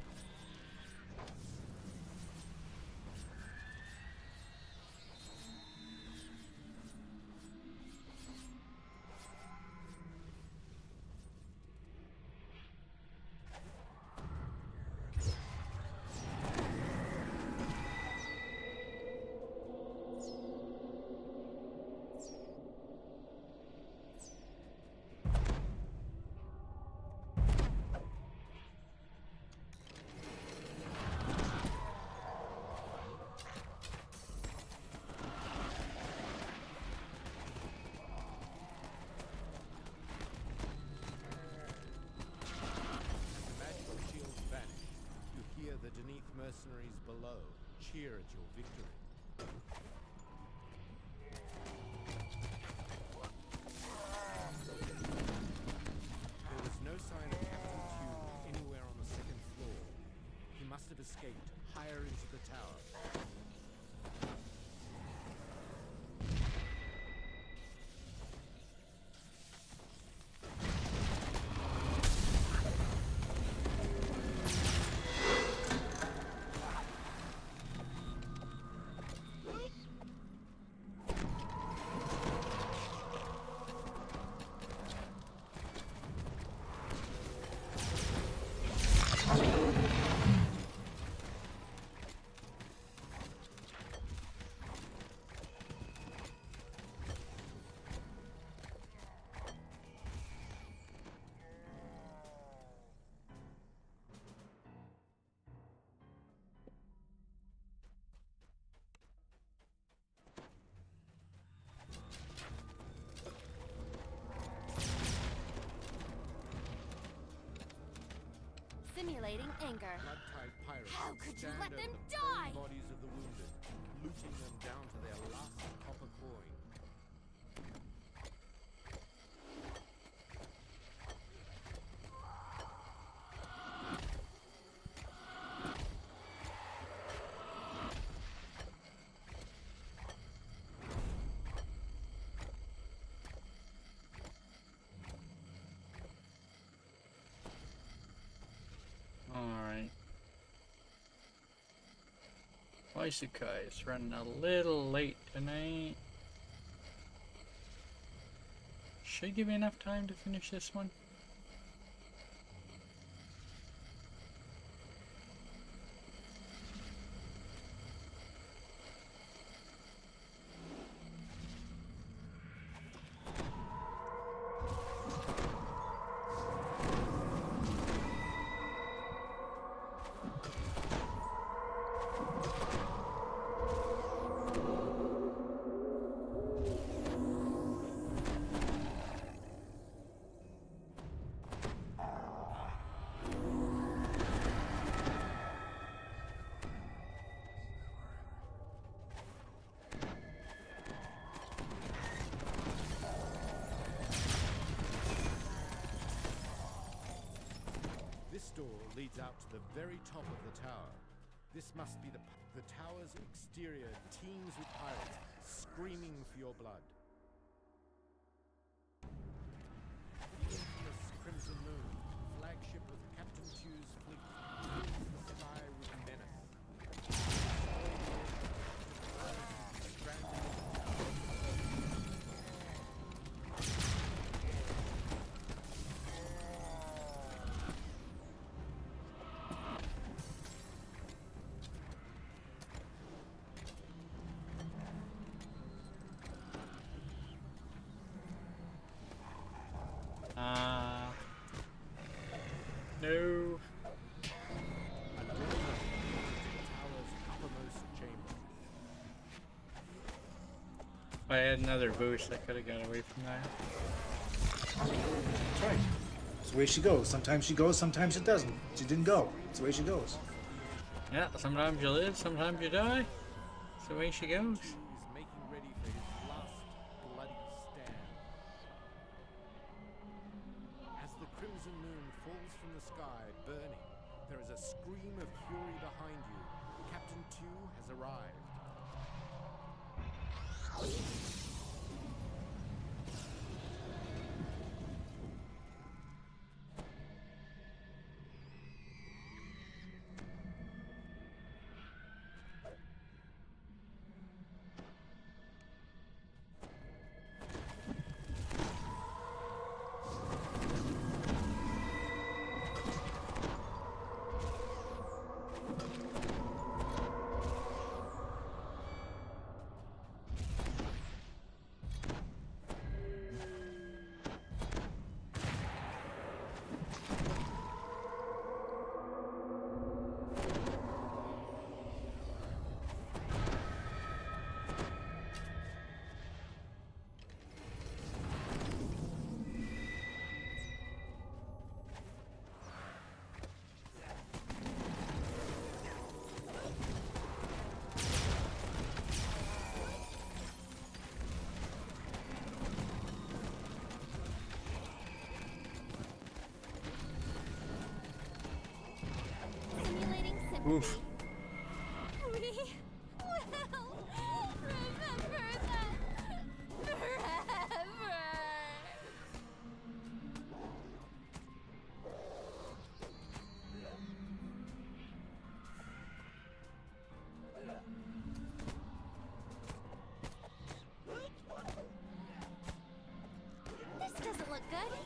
cheer at your victory. There was no sign of Captain Tew anywhere on the second floor. He must have escaped higher into the tower. Simulating anger. Blood-tide pirates How could you stand let over them the die? prone bodies of the wounded, looting them down to their last copper coin. Alright. Isekai is running a little late tonight. Should give me enough time to finish this one. This door leads out to the very top of the tower. This must be the tower's exterior teems with pirates, screaming for your blood. The infamous Crimson Moon, flagship of Captain Tew's fleet, fills the sky with menace. No. If I had another boost, I could have got away from that. That's right. It's the way she goes. Sometimes she goes, sometimes she doesn't. She didn't go. It's the way she goes. Yeah, sometimes you live, sometimes you die. It's the way she goes. Is making ready for his last bloody stand. As the Crimson Moon falls from the sky, burning, there is a scream of fury behind you. Captain Tew has arrived. Oof. We will remember that forever. This doesn't look good.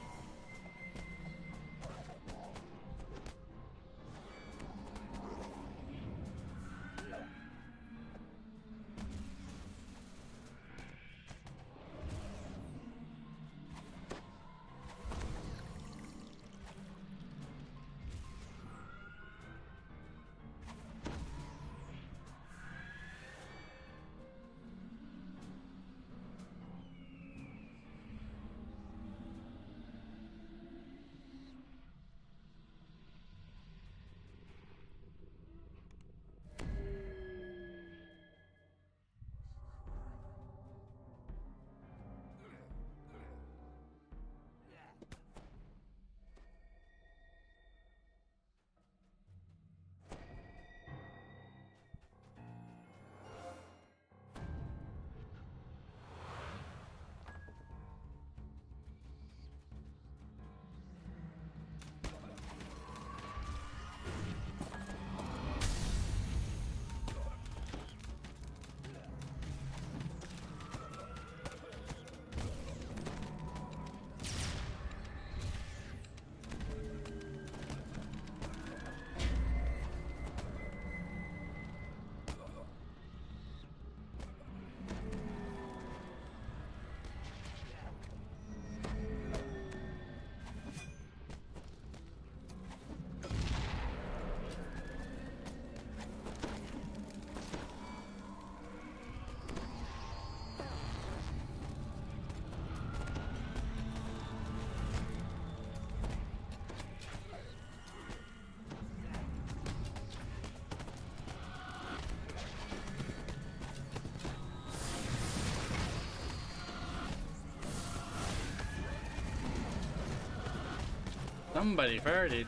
Somebody farted.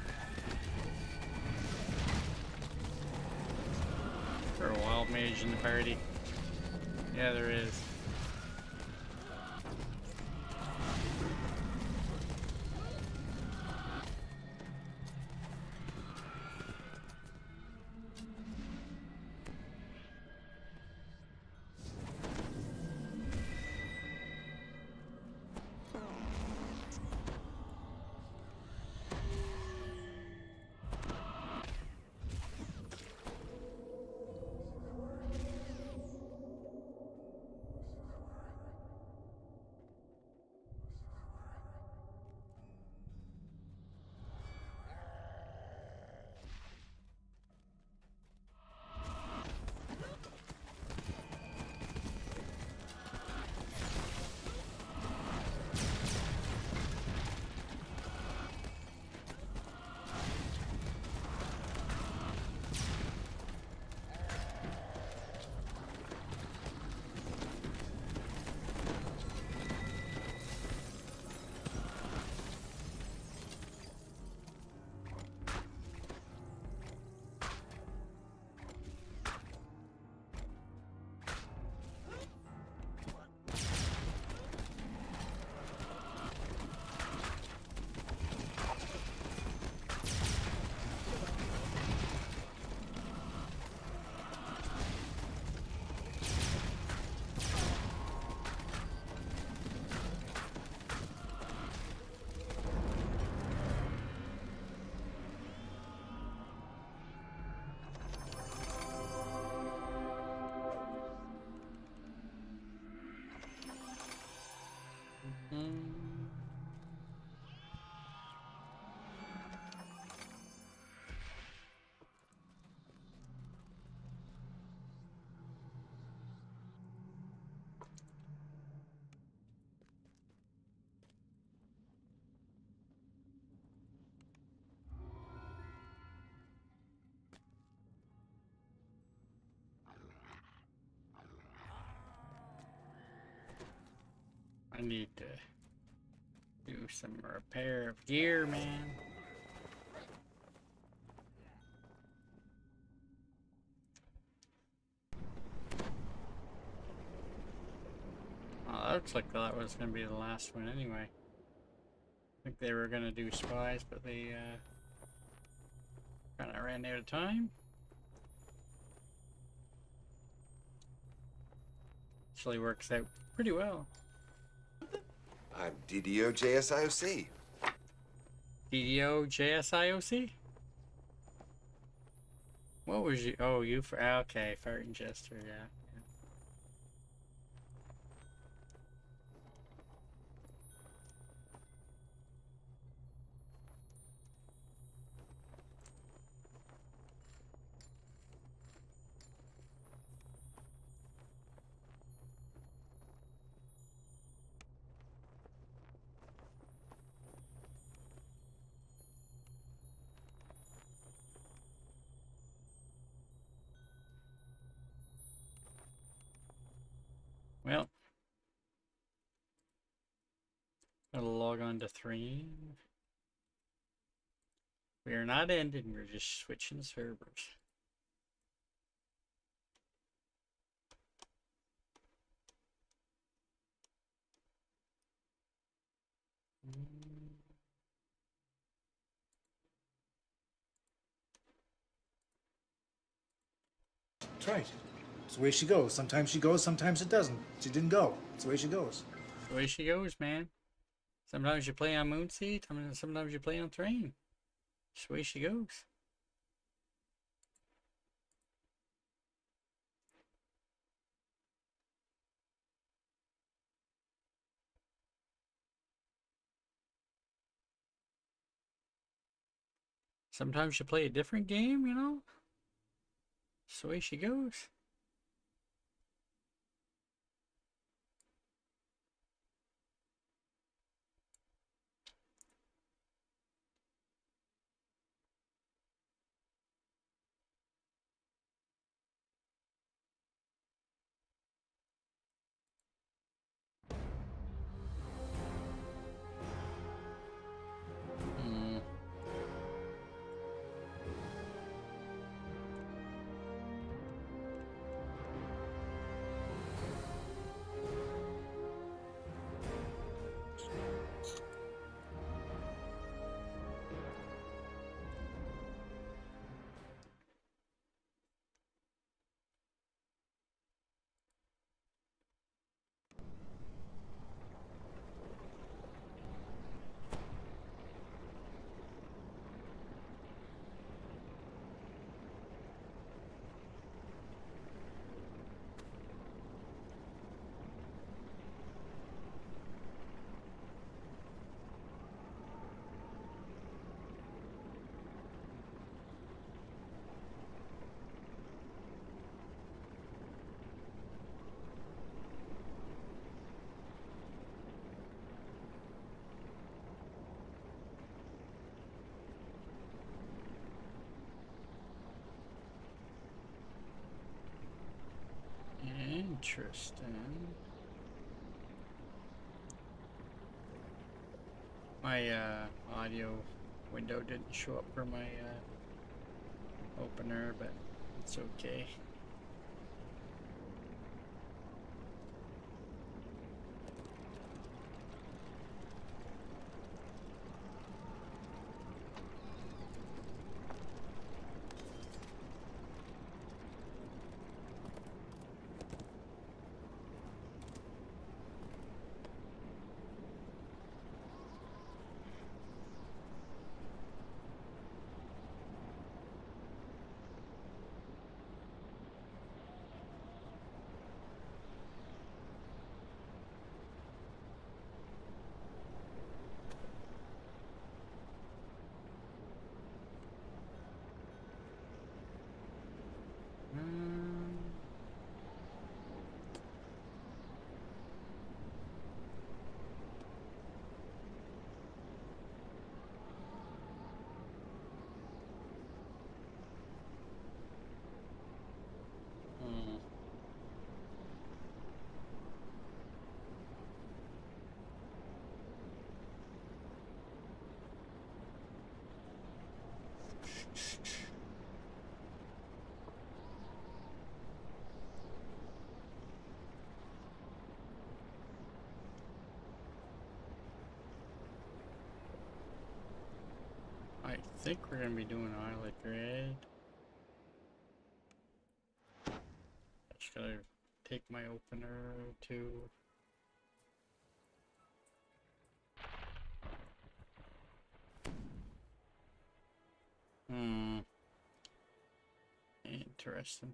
For a wild mage in the party. Yeah, there is. I need to do some repair of gear, man. looks like that was going to be the last one anyway. I think they were going to do spies, but they kind of ran out of time. Actually works out pretty well. I'm DDO JSIOC. DDO JSIOC? What was you? Oh, you for okay, Fart Jester, yeah. Well, gotta log on to Thrane. We are not ending, we're just switching servers. That's right. It's the way she goes. Sometimes she goes, sometimes it doesn't. She didn't go. It's the way she goes. It's the way she goes, man. Sometimes you play on Moonsea, sometimes you play on Thrane. It's the way she goes. Sometimes you play a different game, you know? It's the way she goes. Interesting. My audio window didn't show up for my opener, but it's okay. I think we're gonna be doing Islet Grid. Just gotta take my opener to. Interesting.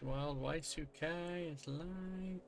Wild Y2K is live.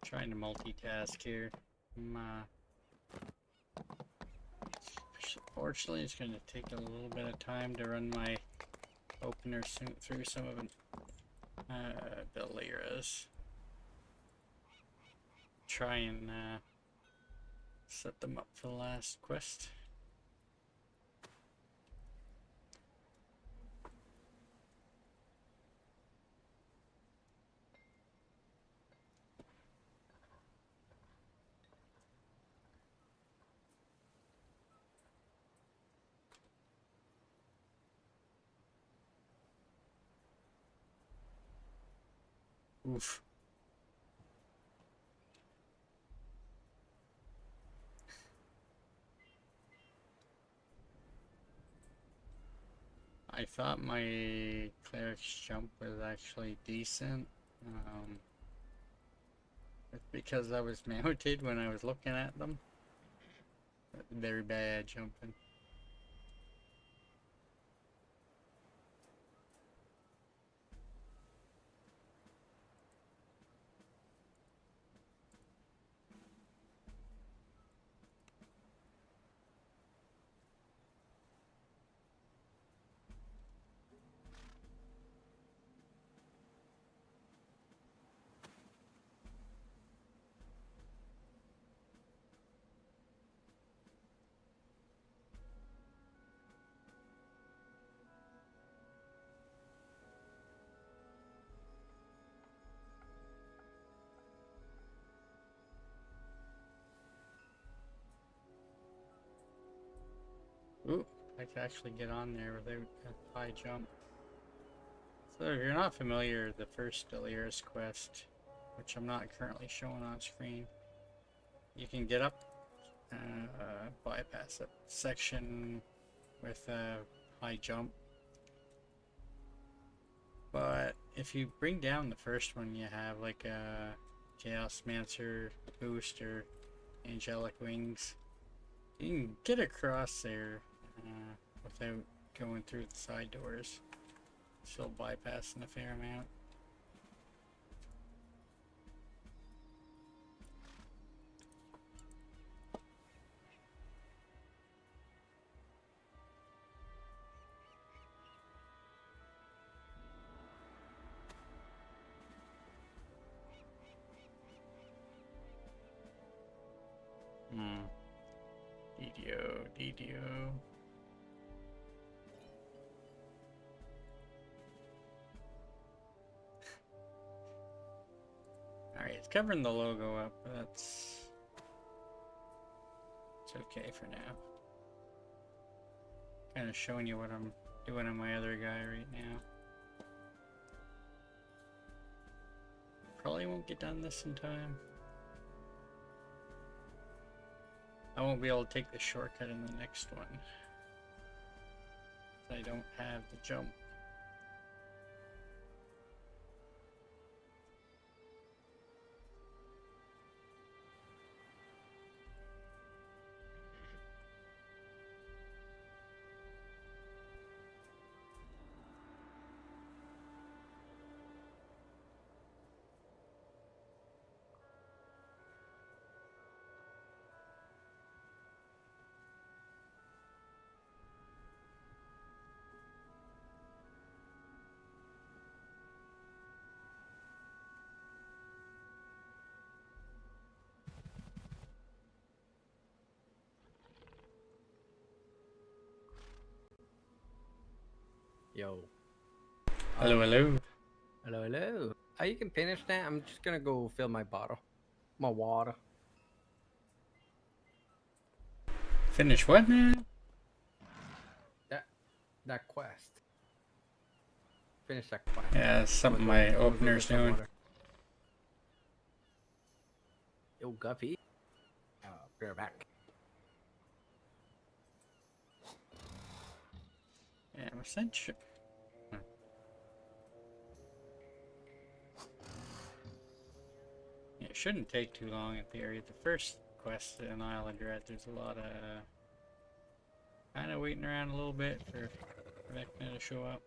Trying to multitask here. Fortunately, it's going to take a little bit of time to run my opener through some of the Lyras. Try and set them up for the last quest. Oof. I thought my cleric's jump was actually decent. It's because I was mounted when I was looking at them. Very bad jumping. Ooh, I can actually get on there without a high jump. So if you're not familiar, the first Delirious quest, which I'm not currently showing on screen, you can get up, bypass a section with a high jump. But if you bring down the first one, you have like a Chaos Mancer boost or Angelic Wings. You can get across there without going through the side doors. Still bypassing a fair amount. DDO. It's covering the logo up, but it's okay for now. Kind of showing you what I'm doing on my other guy right now. Probably won't get done this in time. I won't be able to take the shortcut in the next one. I don't have the jump. Yo. Hello, hello. Hello, hello. Oh, you can finish that. I'm just gonna go fill my bottle. My water. Finish what now? That quest. Finish that quest. Yeah, that's something my opener's doing. Yo, Guppy. Be right back. Yeah, I'm essentially. It shouldn't take too long in theory. The first quest in Isle of Dread, there's a lot of kind of waiting around a little bit for Vecna to show up.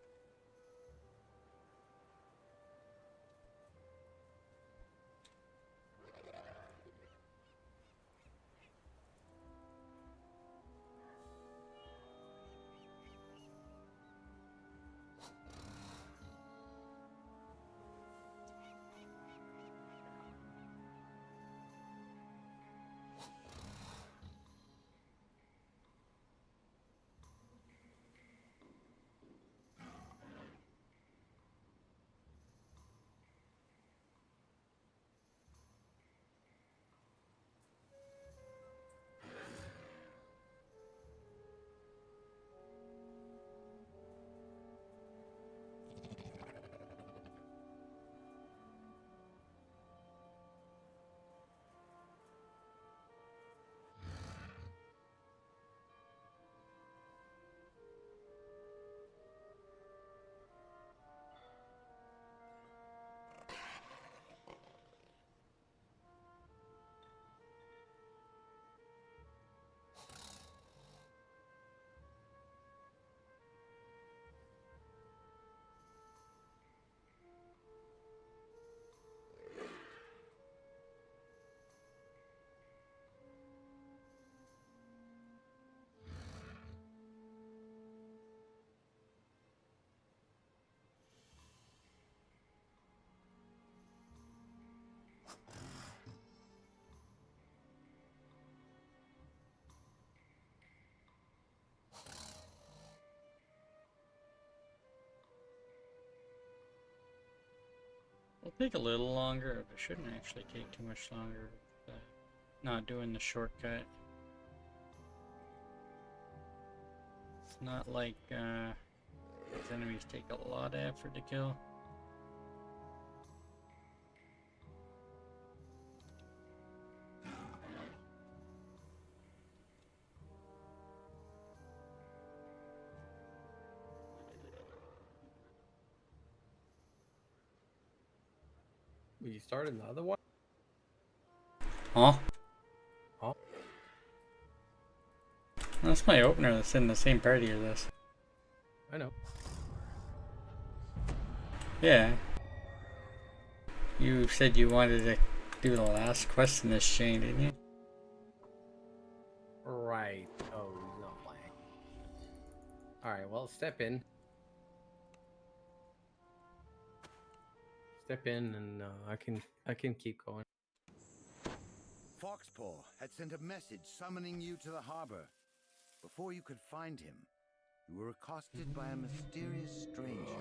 It'll take a little longer, but it shouldn't actually take too much longer. Not doing the shortcut. It's not like these enemies take a lot of effort to kill. You started another one? Huh? Huh? That's my opener that's in the same party as this. I know. Yeah. You said you wanted to do the last quest in this chain, didn't you? Right. Oh, no. Alright, well, step in. Step in and I can keep going. Foxpaw had sent a message summoning you to the harbor. Before you could find him, you were accosted by a mysterious stranger.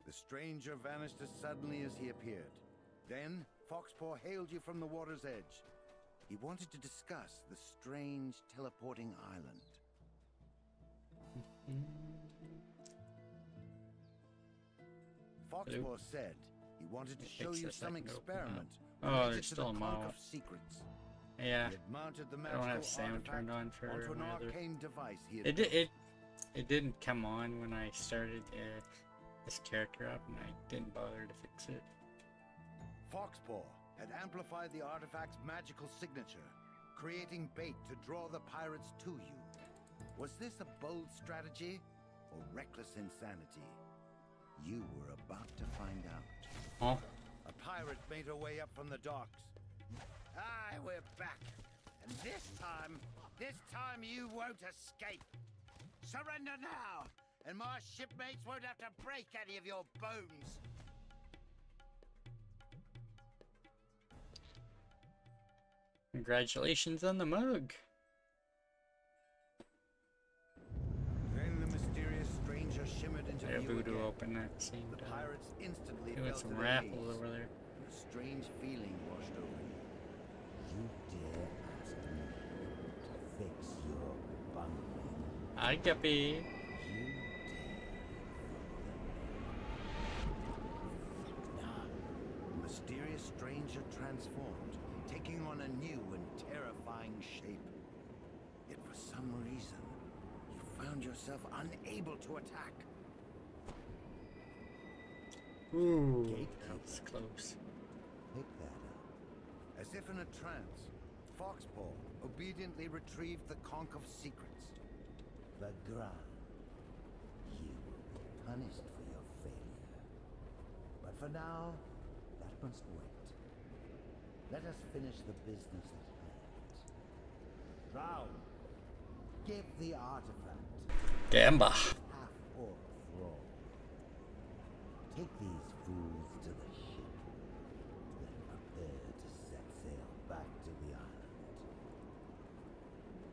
The stranger vanished as suddenly as he appeared, Then, Foxpaw hailed you from the water's edge. He wanted to discuss the strange teleporting island. Foxpaw said he wanted to show you some experiment. Oh, related there's to still a the mob. Conch of Secrets. Yeah. He had mounted the I don't have magical sound artifact turned on for onto an my other. arcane device he had It built. it didn't come on when I started this character up, and I didn't bother to fix it. Foxpaw had amplified the artifact's magical signature, creating bait to draw the pirates to you. Was this a bold strategy or reckless insanity? You were about to find out. Oh. A pirate made her way up from the docks. Aye, we're back. And this time you won't escape. Surrender now, and my shipmates won't have to break any of your bones. Congratulations on the mug. Then the mysterious stranger shimmered into There, view Voodoo again. opened at the same The time. pirates instantly Doing fell some to their raffles knees. over there. A strange feeling washed over you. You dare ask me to fix your bungling? Hi, Guppy. The mysterious stranger transformed, taking on a new and terrifying shape. Yet for some reason, you found yourself unable to attack. Ooh, Gatekeeper. that's close. Pick that up. As if in a trance, Foxpaw obediently retrieved the Conch of Secrets. The Gra. You will be punished for your failure. But for now, that must wait. Let us finish the business at hand. Drow, give the artifact. Gamba. Half-orc thrall. Take these fools to the ship, then prepare to set sail back to the island.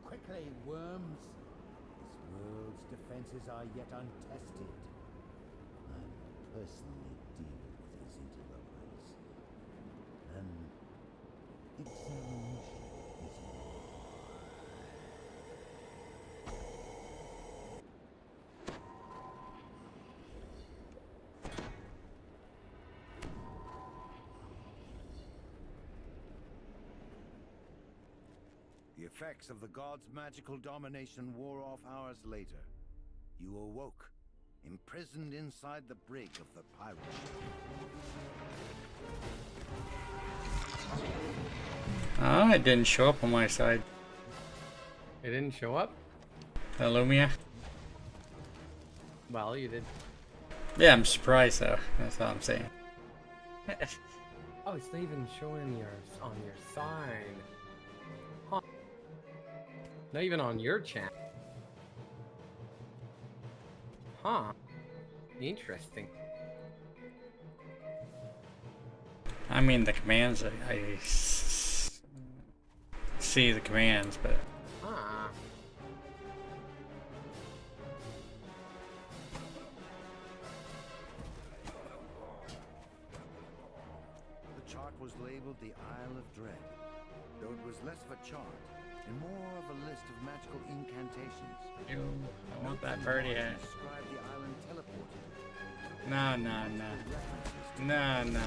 Quickly, worms! This world's defenses are yet untested. I will personally deal with these interlopers and examine his The effects of the god's magical domination wore off hours later. You awoke, imprisoned inside the brig of the pirate ship. Ah, it didn't show up on my side. It didn't show up? The Lumia? Well, you did. Yeah, I'm surprised though. That's all I'm saying. Oh, it's not even showing yours on your side. Huh. Not even on your channel. Huh. Interesting. I mean, the commands, see the commands, but... Ah. The chart was labeled the Isle of Dread, though it was less of a chart and more of a list of magical incantations. Ew, I want that birdie hat. Describe the island teleported. No, no, no. No, no.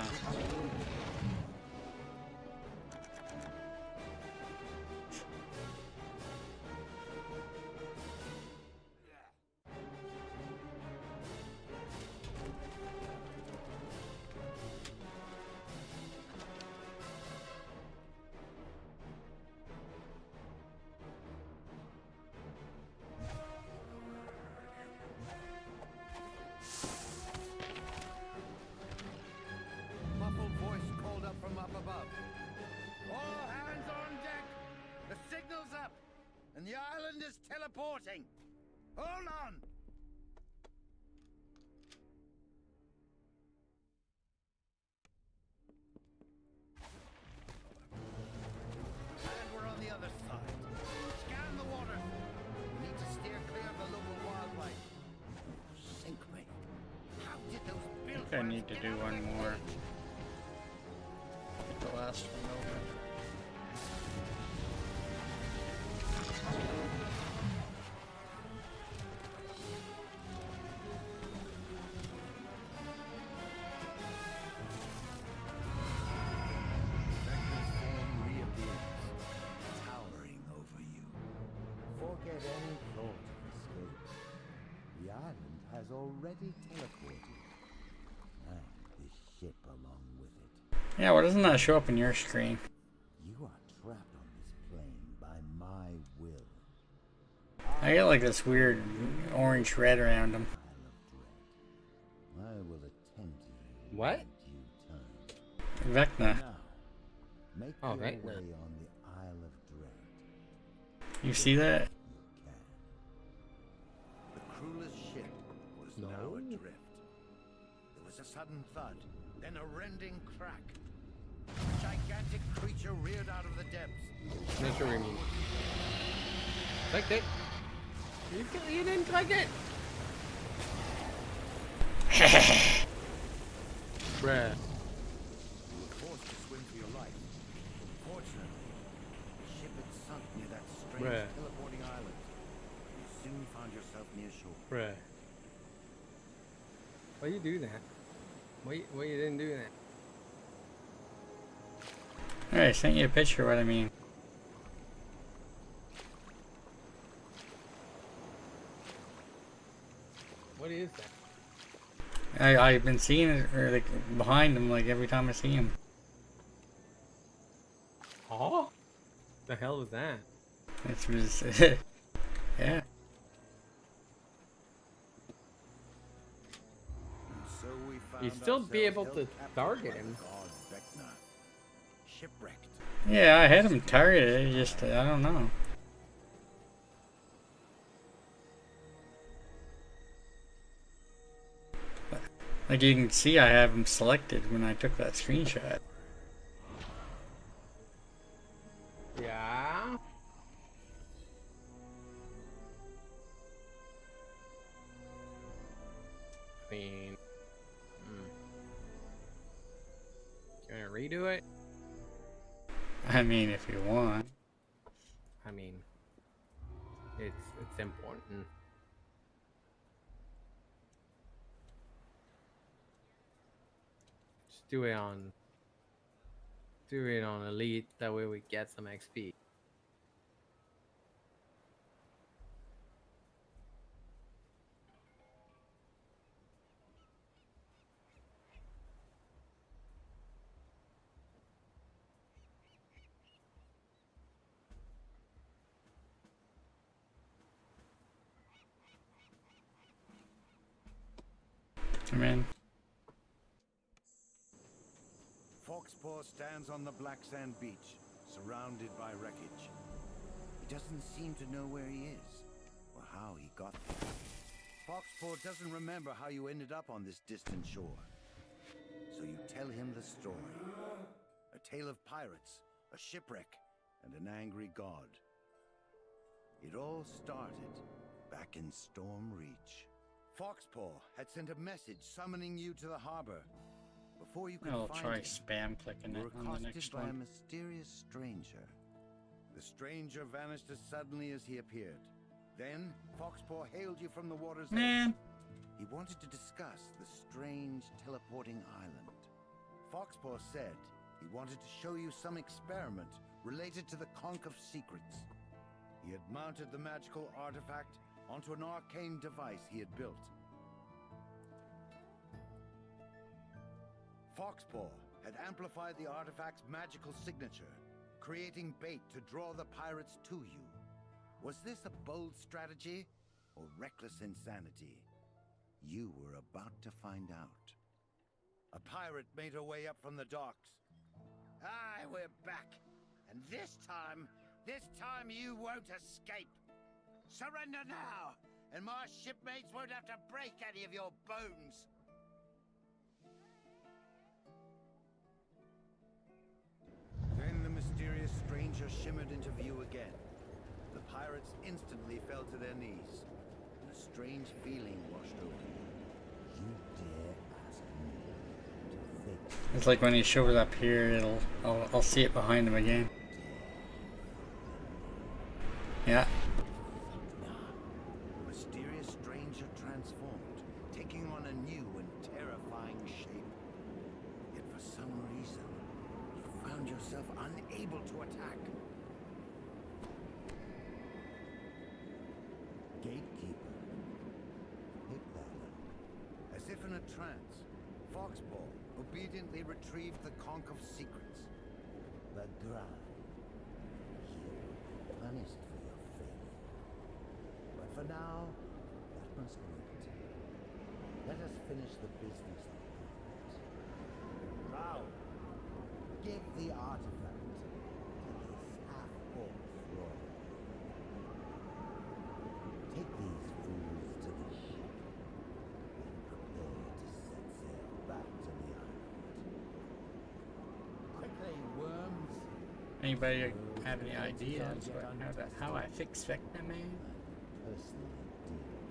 Muffled voice called up from up above. All hands on deck! The signal's up, and the island is teleporting. Hold on! And we're on the other side. Scan the water. We need to steer clear of the local wildlife. Sink me. How did those I think I need to do one more. last one over. Vector's form reappears, towering over you. Forget any thought of escape. The island has already teleported, and the ship along with it. Yeah, why doesn't that show up in your screen? You are trapped on this plane by my will. I get like this weird orange red around them. I will attend to you What? in due time. Vecna. Now, make Oh, your Vecna. way on the Isle of Dread. You see that? The crewless ship was now adrift. There was a sudden thud, then a rending crack. A gigantic creature reared out of the depths. Not sure what you mean. Clicked it. You didn't click it. Bruh. You were forced to swim for your life. Fortunately, the ship had sunk near that strange Bruh. teleporting island. You soon found yourself near shore. Bruh. Why you do that? Why you didn't do that? Alright, I sent you a picture of what I mean. What is that? I've been seeing it or like behind him like every time I see him. Oh? The hell was that? It's just yeah. And so we found You'd still be able ourselves to held target captive him. by the god Vecna. Shipwrecked. Yeah, I had him targeted, just I don't know. Like you can see I have him selected when I took that screenshot. Yeah. I mean, can I redo it? I mean, if you want. I mean, it's important. Just do it on elite. That way we get some XP. I'm in. Foxpaw stands on the black sand beach, surrounded by wreckage. He doesn't seem to know where he is, or how he got there. Foxpaw doesn't remember how you ended up on this distant shore. So you tell him the story. A tale of pirates, a shipwreck, and an angry god. It all started back in Storm Reach. Foxpaw had sent a message summoning you to the harbor. Before you could I'll find try him, spam clicking you it were on the accosted next by a one. mysterious stranger. The stranger vanished as suddenly as he appeared. Then, Foxpaw hailed you from the water's Man. edge. He wanted to discuss the strange teleporting island. Foxpaw said he wanted to show you some experiment related to the Conch of Secrets. He had mounted the magical artifact onto an arcane device he had built. Foxpaw had amplified the artifact's magical signature, creating bait to draw the pirates to you. Was this a bold strategy or reckless insanity? You were about to find out. A pirate made her way up from the docks. Aye, we're back. And this time you won't escape. Surrender now, and my shipmates won't have to break any of your bones. Then the mysterious stranger shimmered into view again. The pirates instantly fell to their knees, and a strange feeling washed over them. You dare ask me to fix It's like when he shows up here, I'll see it behind him again. Yeah. The mysterious stranger transformed, taking on a new and terrifying shape. Yet for some reason, you found yourself unable to attack. Gatekeeper. Pick that up. As if in a trance, Foxball obediently retrieved the conch of secrets. The Grave. You will be punished for your failure. But for now, that must wait. Let us finish the business at hand. Drow, give the artifact to this half-orc thrall. Take these fools to the ship and prepare to set sail back to the island. Quickly, worms! Anybody have any ideas how I fix Vecna, man?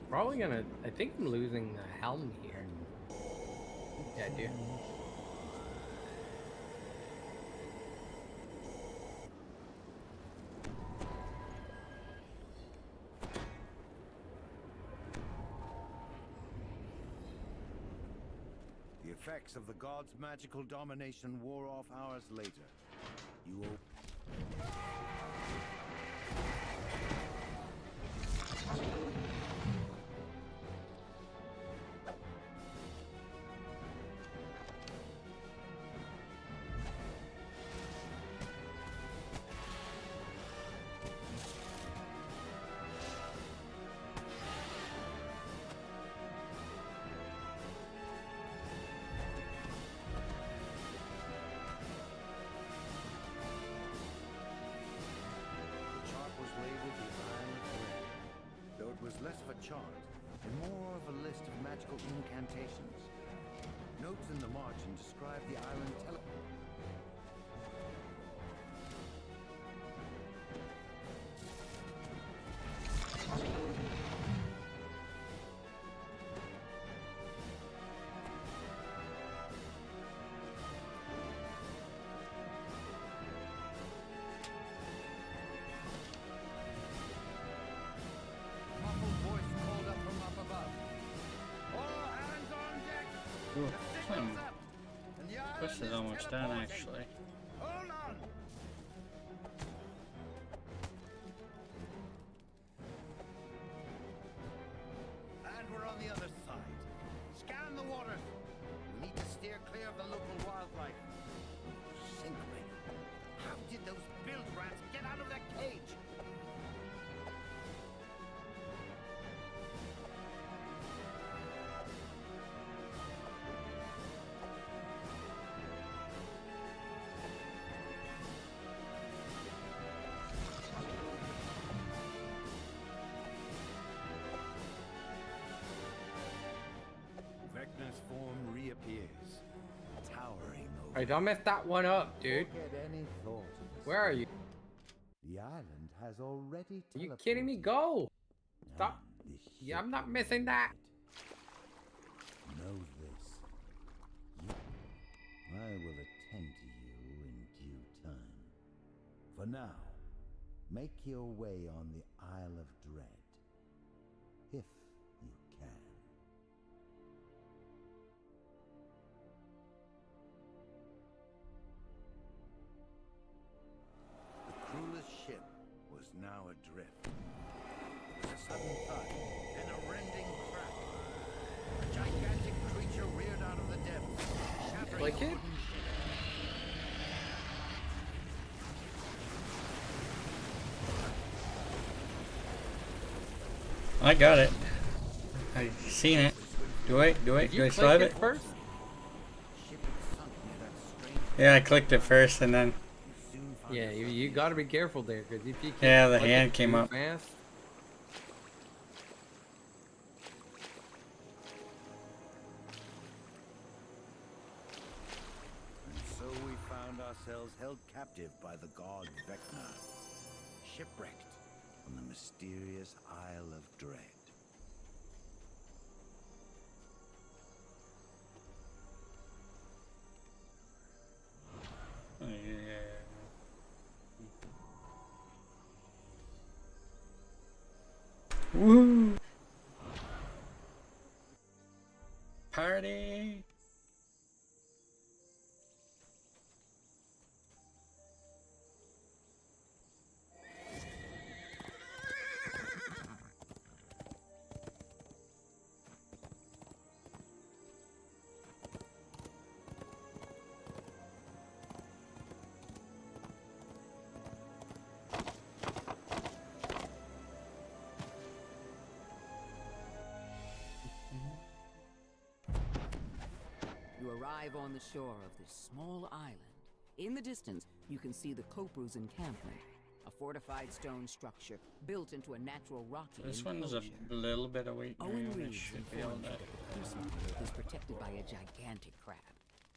Probably gonna. I think I'm losing the helm here. Yeah, I do. The effects of the god's magical domination wore off hours later. You will... less of a chart and more of a list of magical incantations. Notes in the margin describe the island Quest is almost done, actually. Hold on! And we're on the other side. Scan the waters. We need to steer clear of the local wildlife. Simply, how did those bilge rats get out of their cage? Vecna's form reappears, towering over. Alright, don't mess that one up, dude. Forget any thought of this. Where are you? The island has already Are you kidding me? Go! Stop. And the Yeah, I'm not missing that. Know this. I will attend to you in due time. For now, make your way on the Isle of Dread. If you can. The crewless ship was now adrift. There was a sudden thud and a rending crack. A gigantic creature reared out of the depths, shattering Like the it? wooden ship. I got it. I seen it. Do I still have it? First? Yeah, I clicked it first and then. Yeah, you gotta be careful there, because if you keep Yeah, the clicking hand came too up. fast, And so we found ourselves held captive by the god Vecna, shipwrecked on the mysterious Isle of Dread. party! You arrive on the shore of this small island. In the distance, you can see the Kopru's encampment, a fortified stone structure built into a natural rocky This one is a enclosure. little bit of weight. Owen I Reed's should be able informed you to. that the peace meeting is protected by a gigantic crab.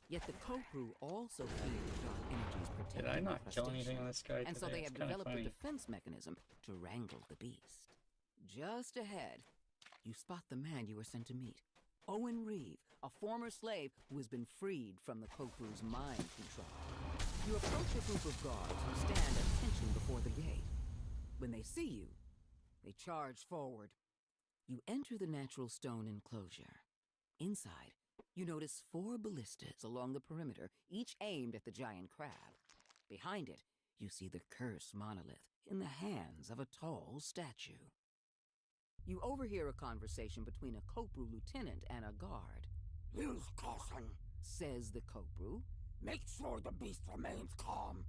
Yet the Kopru also fear dark energies protecting Did I not kill infestation, anything on this guy and so today? they It's have kinda developed funny. a defense mechanism to wrangle the beast. Just ahead, you spot the man you were sent to meet. Owen Reeve, a former slave who has been freed from the Kopru's mind control. You approach a group of guards who stand at attention before the gate. When they see you, they charge forward. You enter the natural stone enclosure. Inside, you notice 4 ballistas along the perimeter, each aimed at the giant crab. Behind it, you see the cursed monolith in the hands of a tall statue. You overhear a conversation between a Kopru lieutenant and a guard. Use caution, Says the Kopru. make sure the beast remains calm.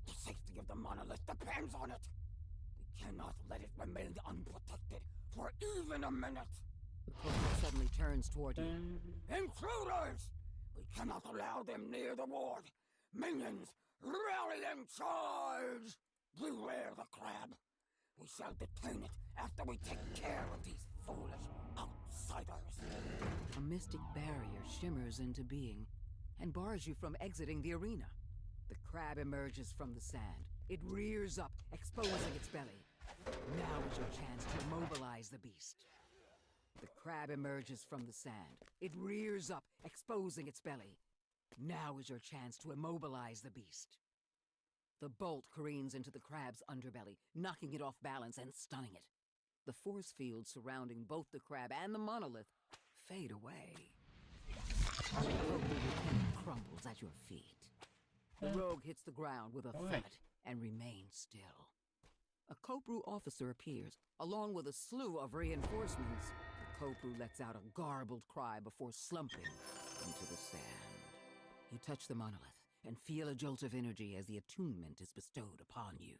The safety of the monolith depends on it. We cannot let it remain unprotected for even a minute. The Kopru suddenly turns toward you. Intruders! We cannot allow them near the ward. Minions, rally and charge! Beware the crab. We shall detain it after we take care of these foolish outsiders. A mystic barrier shimmers into being and bars you from exiting the arena. The crab emerges from the sand. It rears up, exposing its belly. Now is your chance to immobilize the beast. The crab emerges from the sand. It rears up, exposing its belly. Now is your chance to immobilize the beast. The bolt careens into the crab's underbelly, knocking it off balance and stunning it. The force fields surrounding both the crab and the monolith fade away. The lieutenant crumbles at your feet. The rogue hits the ground with a thud and remains still. A Kopru officer appears, along with a slew of reinforcements. The Kopru lets out a garbled cry before slumping into the sand. You touch the monolith and feel a jolt of energy as the attunement is bestowed upon you.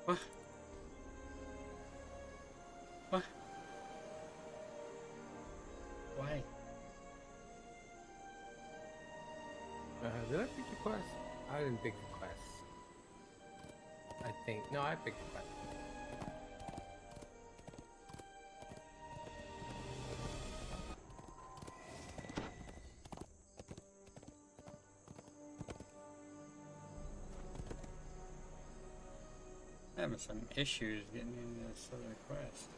What? What? Why? Did I pick the quest? I didn't pick the quest. I think. No, I picked the quest. I'm having some issues getting into this other quest.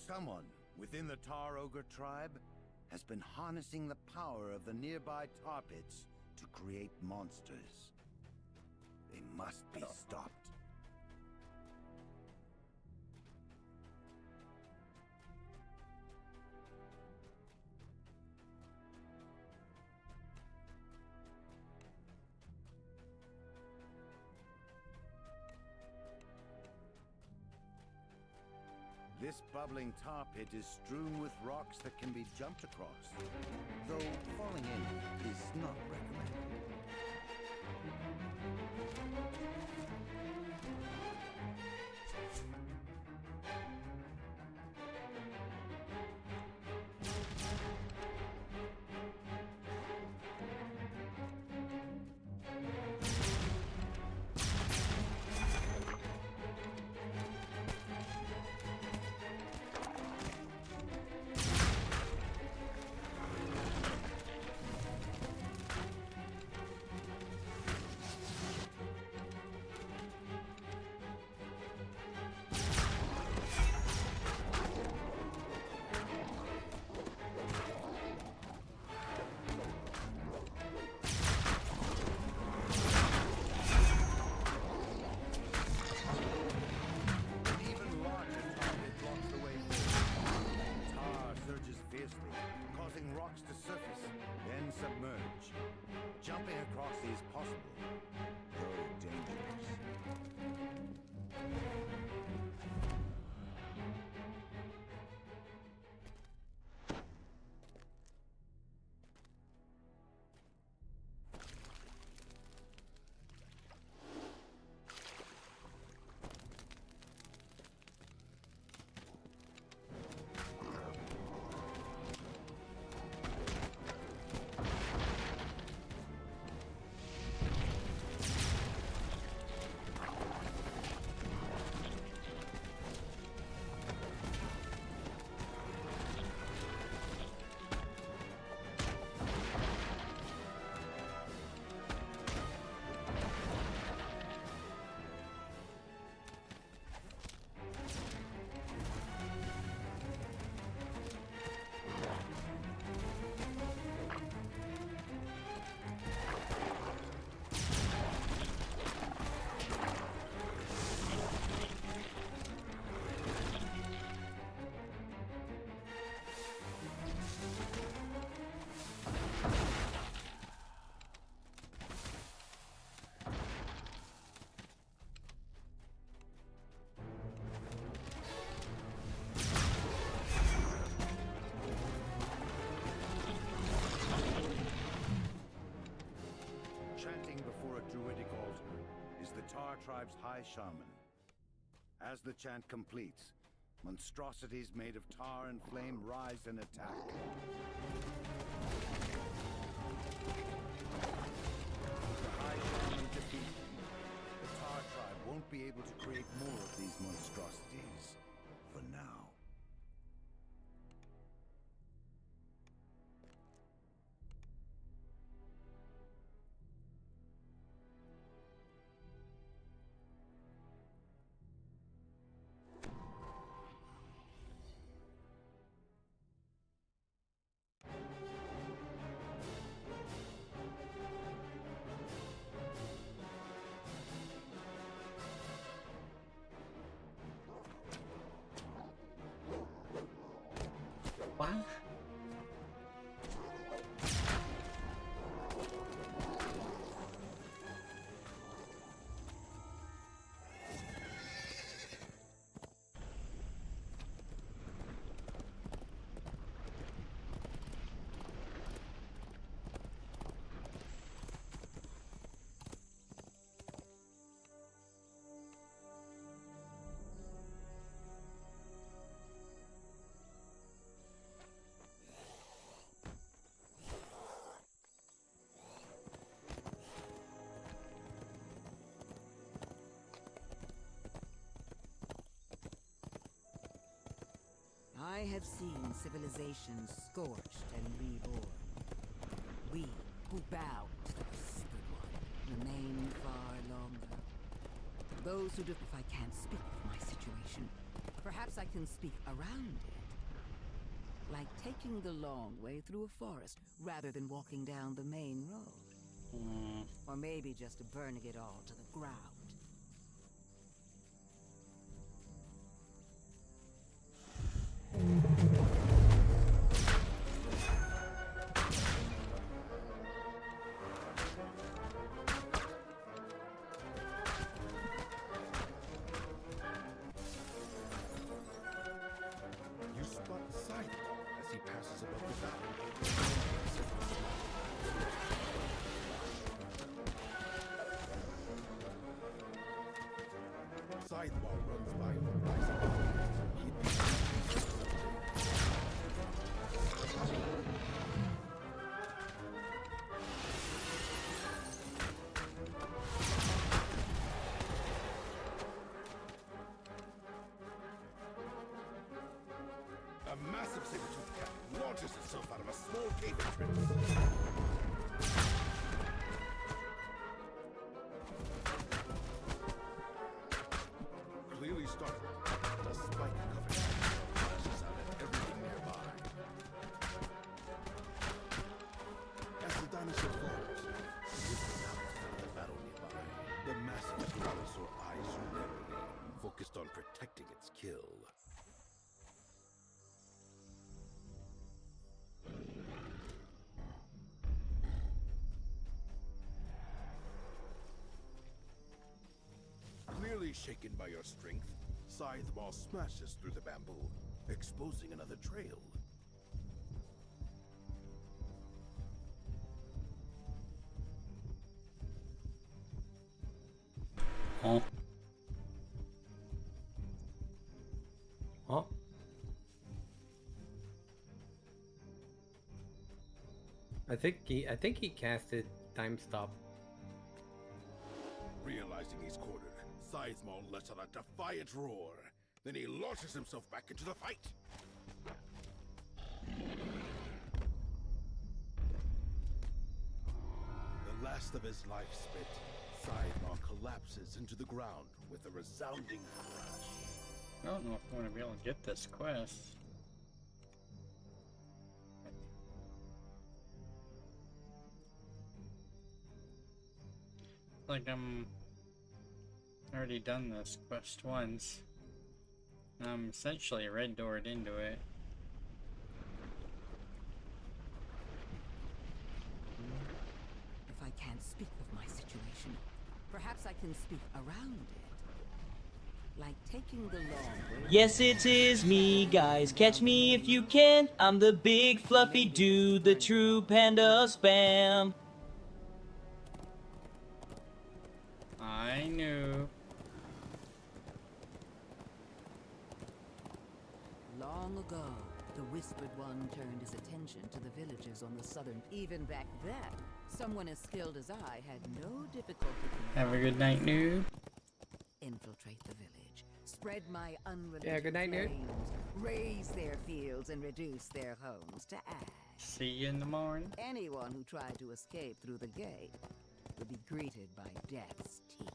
Someone within the Tar Ogre tribe has been harnessing the power of the nearby tar pits to create monsters. They must be stopped. This bubbling tar pit is strewn with rocks that can be jumped across, though falling in is not recommended. Jumping across is possible, though dangerous. The Tar tribe's high shaman. As the chant completes, monstrosities made of tar and flame rise and attack. With the high shaman defeated, the Tar tribe won't be able to create more of these monstrosities for now. What? I have seen civilizations scorched and reborn. We, who bow to the Whispered One, remain far longer. Those who do... If I can't speak of my situation, perhaps I can speak around it. Like taking the long way through a forest rather than walking down the main road. Or maybe just burning it all to the ground. You spot Sideball as he passes above the valley. Sideball runs by on the bicycle. He'd be A massive saber-toothed cat launches itself out of a small cave entrance. Clearly startled, a spike-covered cat flashes out at everything nearby. As the dinosaur falls, it sounds out of the battle nearby. The massive dinosaur eyes you narrowly, focused on protecting its kill. Clearly shaken by your strength, Sideball smashes through the bamboo, exposing another trail. Huh? Huh? I think he casted time stop. Realizing he's cornered, Sideball lets out a defiant roar. Then he launches himself back into the fight. The last of his life spent, Sideball collapses into the ground with a resounding crash. I don't know if I'm going to be able to get this quest. Like I'm already done this quest once. I'm essentially red doored into it. If I can't speak of my situation, perhaps I can speak around it. Like taking the long way. Yes, it is me, guys. Catch me if you can. I'm the big fluffy dude, the true panda of spam. I knew. Long ago, the Whispered One turned his attention to the villages on the southern. Even back then, someone as skilled as I had no difficulty. Have a good night, noob. Infiltrate the village, spread my unrelenting Yeah, good night, noob. flames, raise their fields and reduce their homes to ash. See you in the morning. Anyone who tried to escape through the gate would be greeted by death's teeth.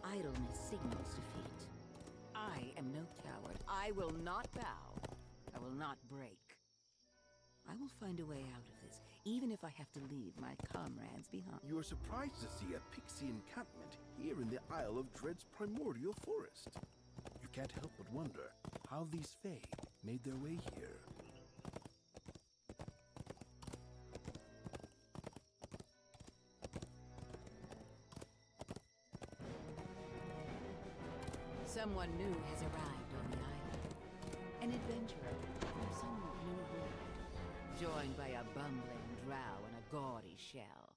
Idleness signals defeat. I am no coward. I will not bow. I will not break. I will find a way out of this, even if I have to leave my comrades behind. You are surprised to see a pixie encampment here in the Isle of Dread's primordial forest. You can't help but wonder how these Fae made their way here. Someone new has arrived on the island. An adventurer from some new world, joined by a bumbling drow and a gaudy shell.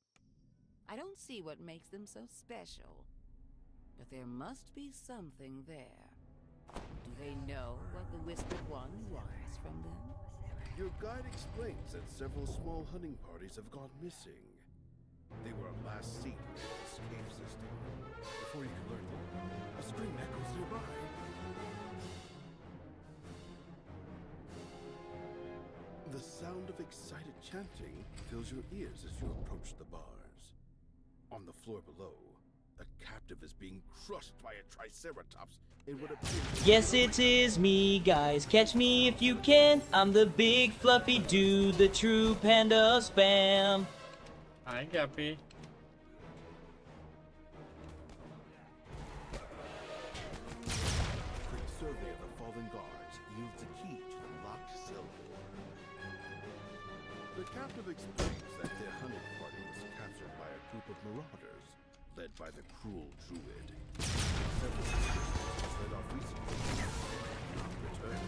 I don't see what makes them so special. but there must be something there. Do they know what the Whispered One wants from them? Your guide explains that several small hunting parties have gone missing. They were last seen near this cave system. Before you can learn more, a scream echoes nearby. The sound of excited chanting fills your ears as you approach the bars. On the floor below, a captive is being crushed by a triceratops in what appears... Yes, it is me, guys. Catch me if you can. I'm the big fluffy dude, the true panda of spam. Hi, Guppy. A quick survey of the fallen guards yields a key to the locked cell door. The captive explains that their hunting party was captured by a group of marauders, led by the cruel druid. Several suspicions led off recently, not returned.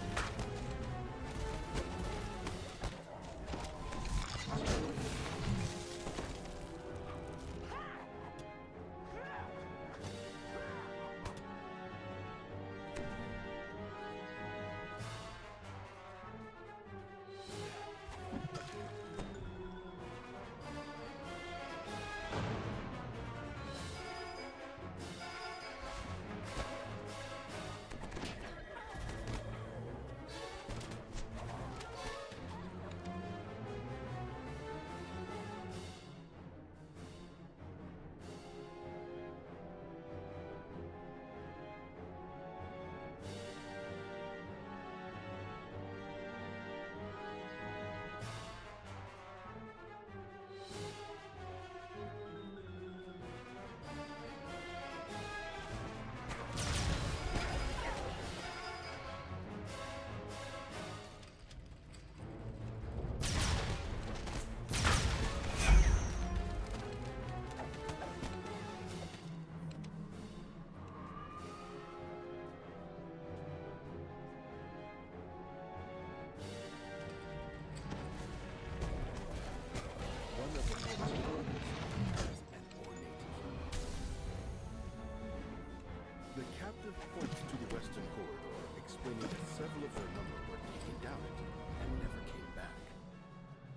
The captive points to the western corridor, explaining that several of their number were taken down it and never came back.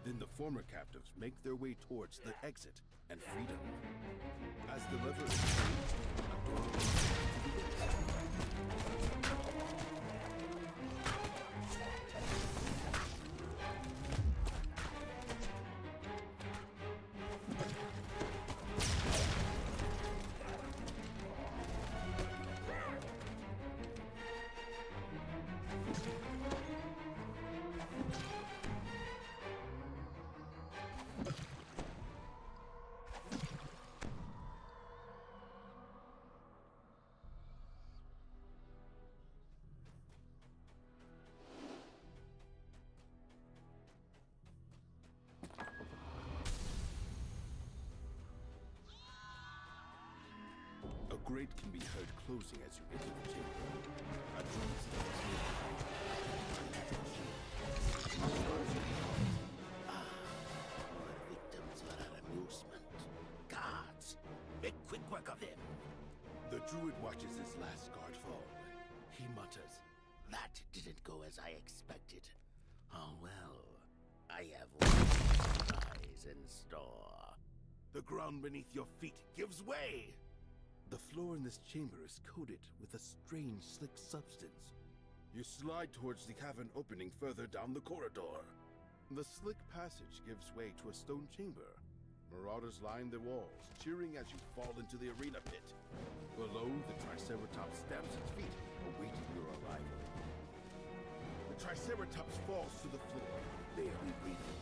Then the former captives make their way towards the exit and freedom. As the lever is turned, a door opens to the west. A grate can be heard closing as you enter the chamber. A drum stands nearby. More victims for our amusement. Guards, make quick work of them. The druid watches his last guard fall. He mutters, That didn't go as I expected. Oh well, I have one surprise in store. the ground beneath your feet gives way! The floor in this chamber is coated with a strange, slick substance. You slide towards the cavern opening further down the corridor. The slick passage gives way to a stone chamber. Marauders line the walls, cheering as you fall into the arena pit. Below, the Triceratops stamps its feet, awaiting your arrival. The Triceratops falls to the floor, barely breathing.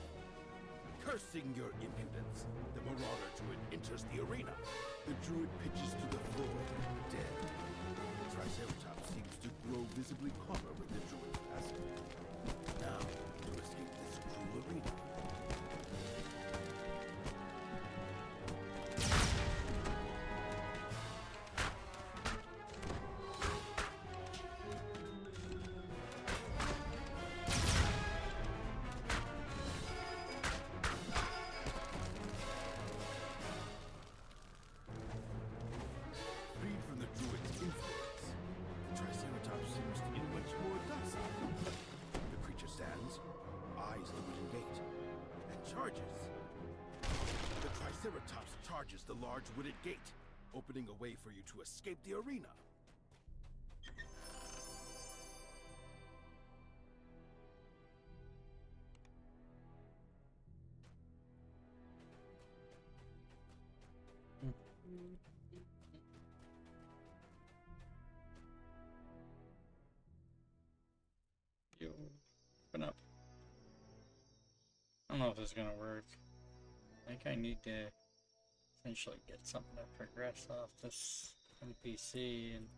Cursing your impudence, the Marauder Druid enters the arena. The Druid pitches to the floor, dead. The Triceratops seems to grow visibly calmer with the Druid's passing. Now, to escape this cruel arena. Freed from the Druid's Triceratops charges the large wooded gate, opening a way for you to escape the arena. You open up. I don't know if this is gonna work. I think I need to essentially get something to progress off this NPC and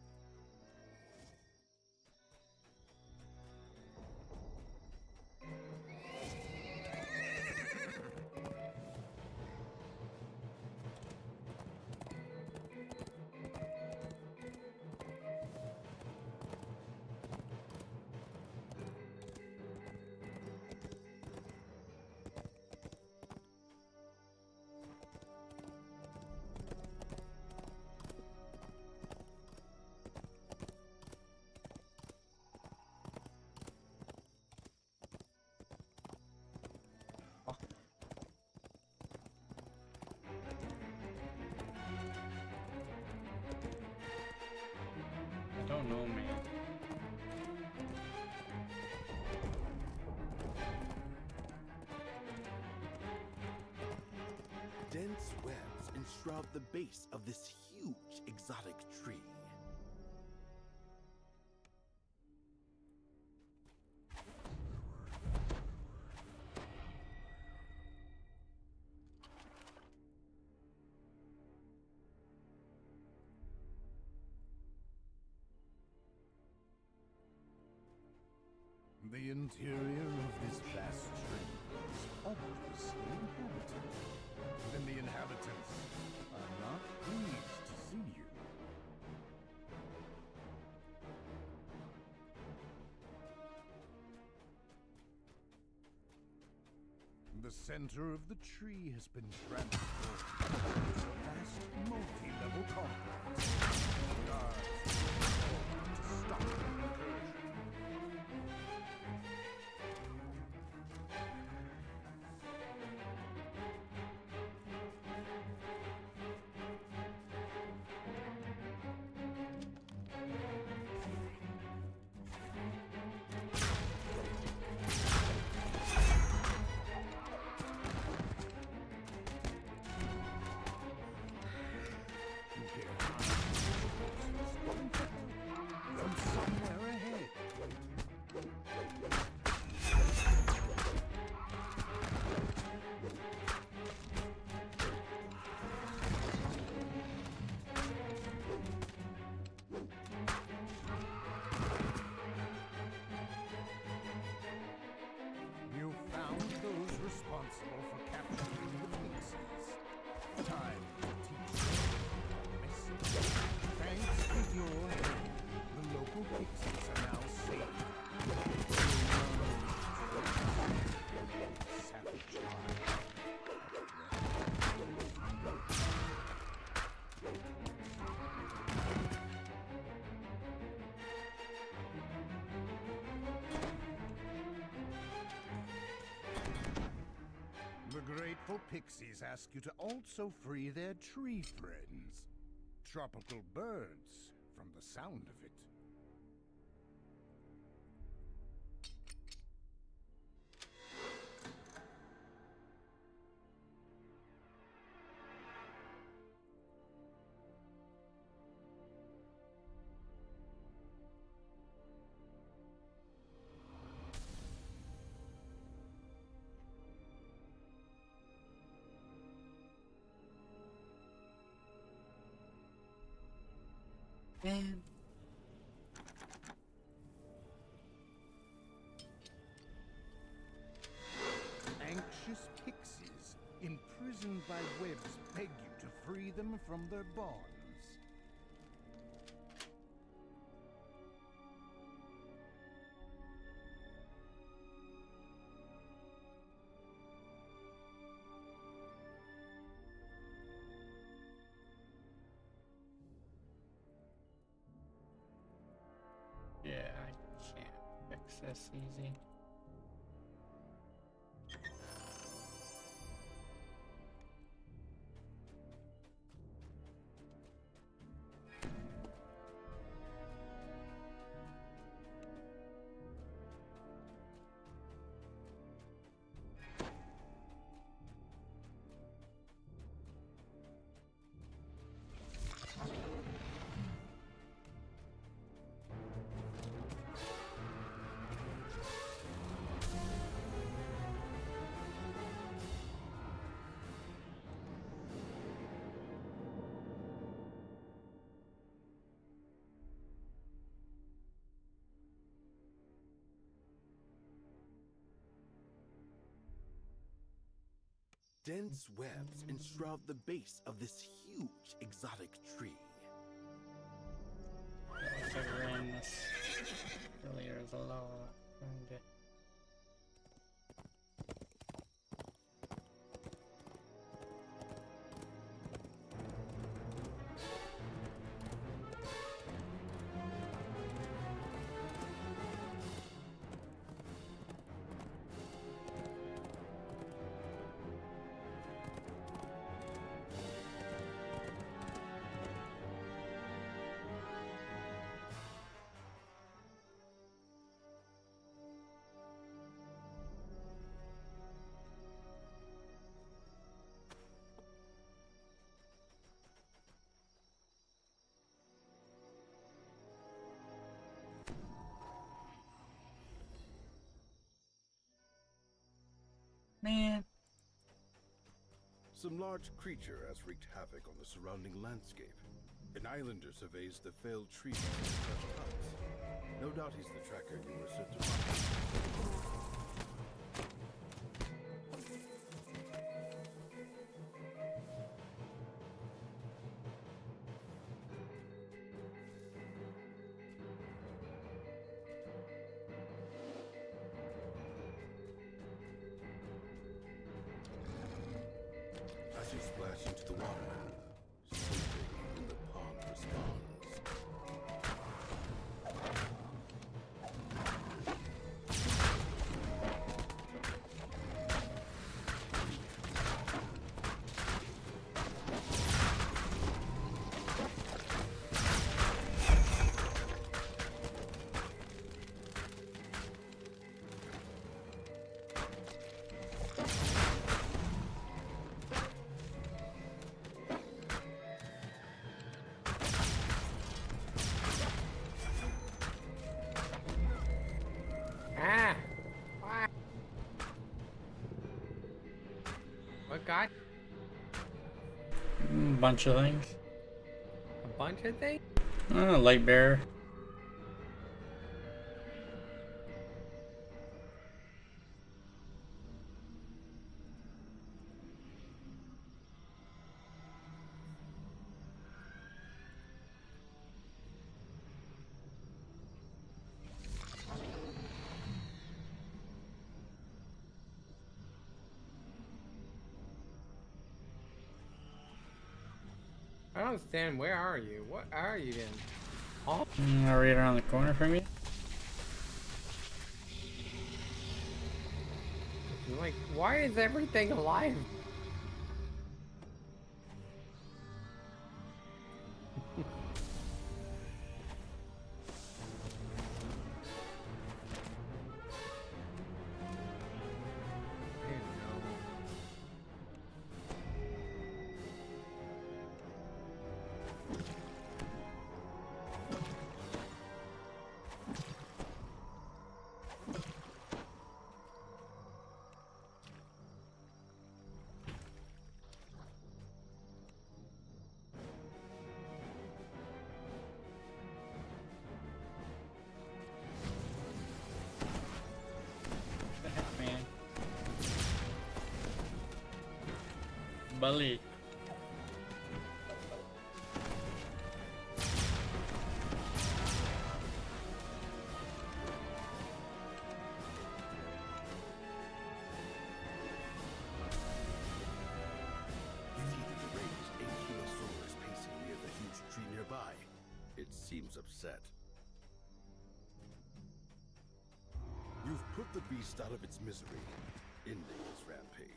I don't know, man. Dense webs enshroud the base of this huge exotic tree. The interior of this vast tree is obviously inhabited. Then the inhabitants are not pleased to see you. The center of the tree has been transformed into a vast multi-level complex. Guards to stop the incursion. From somewhere ahead. You found those responsible for capturing the pixies. Time to teach them a lesson. Thanks to your help, the local pixies are now safe. Savage mind. The grateful pixies ask you to also free their tree friends. Tropical birds, from the sound of it. Man. Anxious pixies, imprisoned by webs, beg you to free them from their bonds. Yeah, I can't fix this easy. Dense webs enshroud the base of this huge exotic tree. If I ran this earlier, there's a lot. Okay. Man. Some large creature has wreaked havoc on the surrounding landscape. An islander surveys the failed trees and crushed huts. No doubt he's the tracker you were sent to find. As you splash into the water, something in the pond responds. Ah! Ah! What got? Bunch of things. A bunch of things? Light bearer. I don't understand. Where are you? What are you in? Oh. Right around the corner from you. Like, why is everything alive? Bali. Nearby. It seems upset. You've put the beast out of its misery, ending its rampage.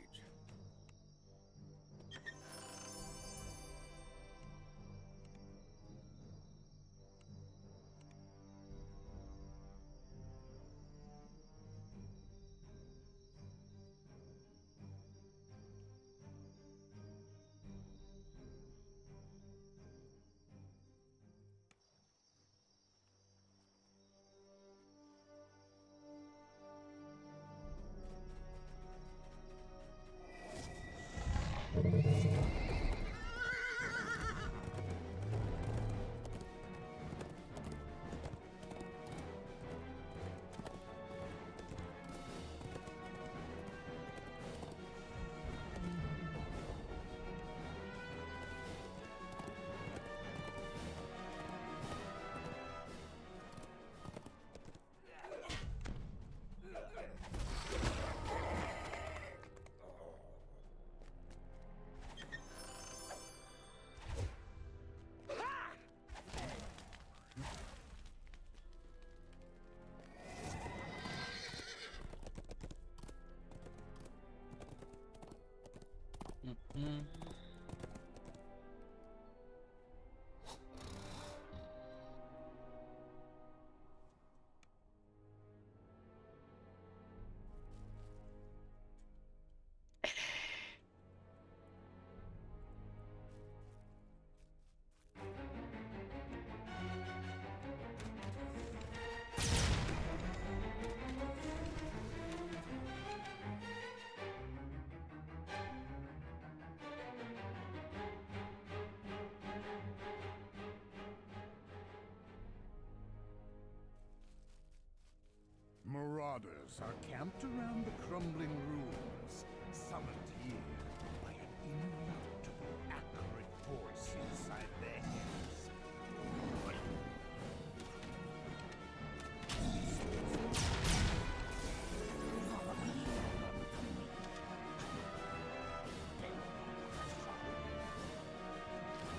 Mm-hmm. Marauders are camped around the crumbling ruins, summoned here by an immutable, accurate force inside their heads.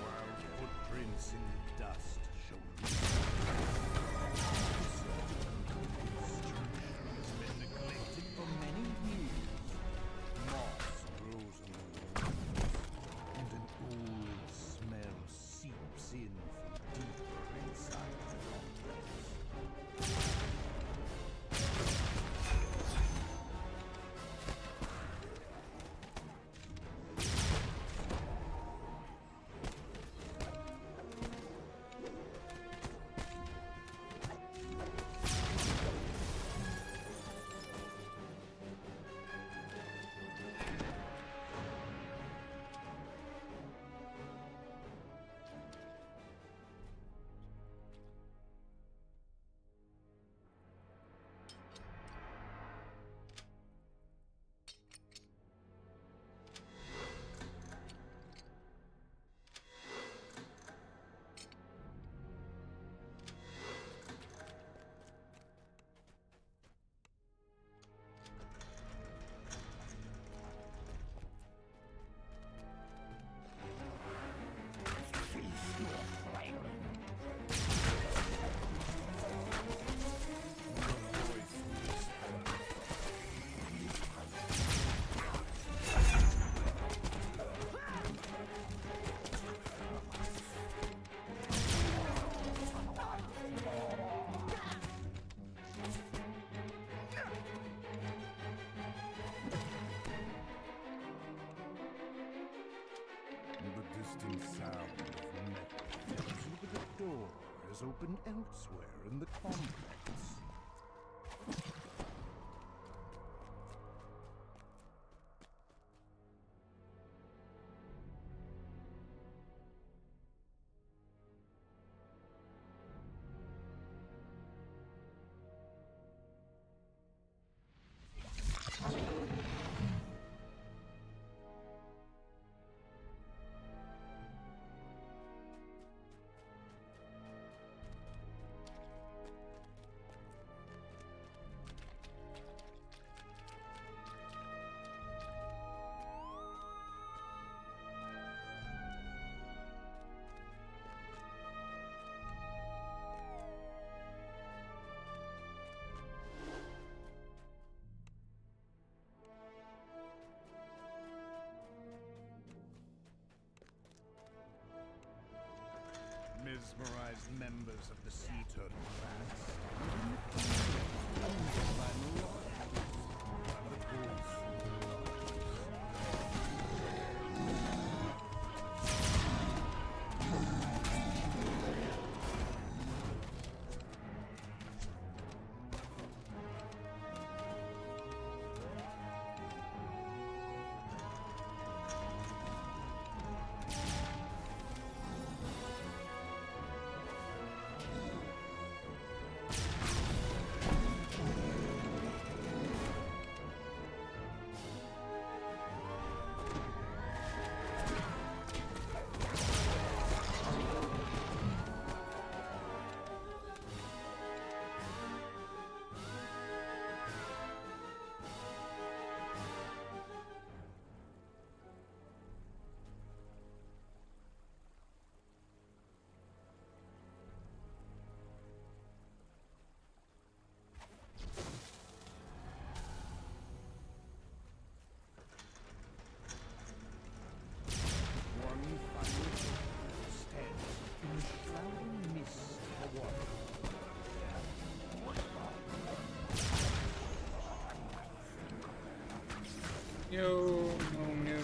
While footprints in the dust show has been neglected for many years. Moss grows on the walls, and an old smell seeps in from deeper inside the complex. The distant sound of metal tells you that a door has opened elsewhere in the complex. Mesmerized members of the sea turtle class. No, no, no, no.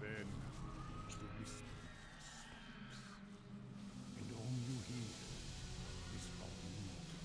Then the whisper speaks, and all you hear is falling water.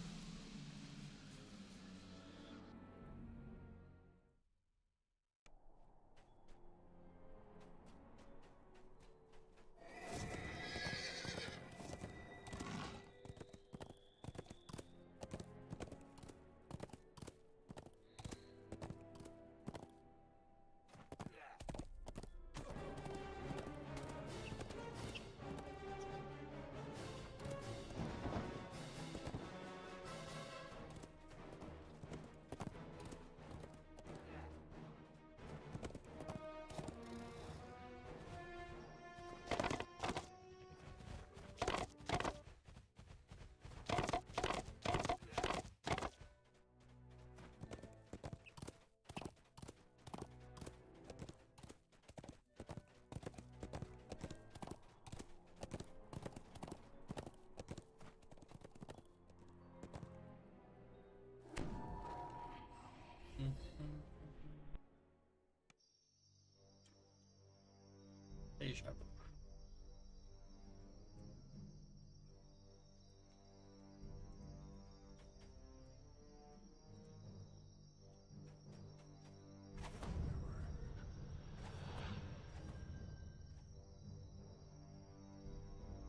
Deja vu.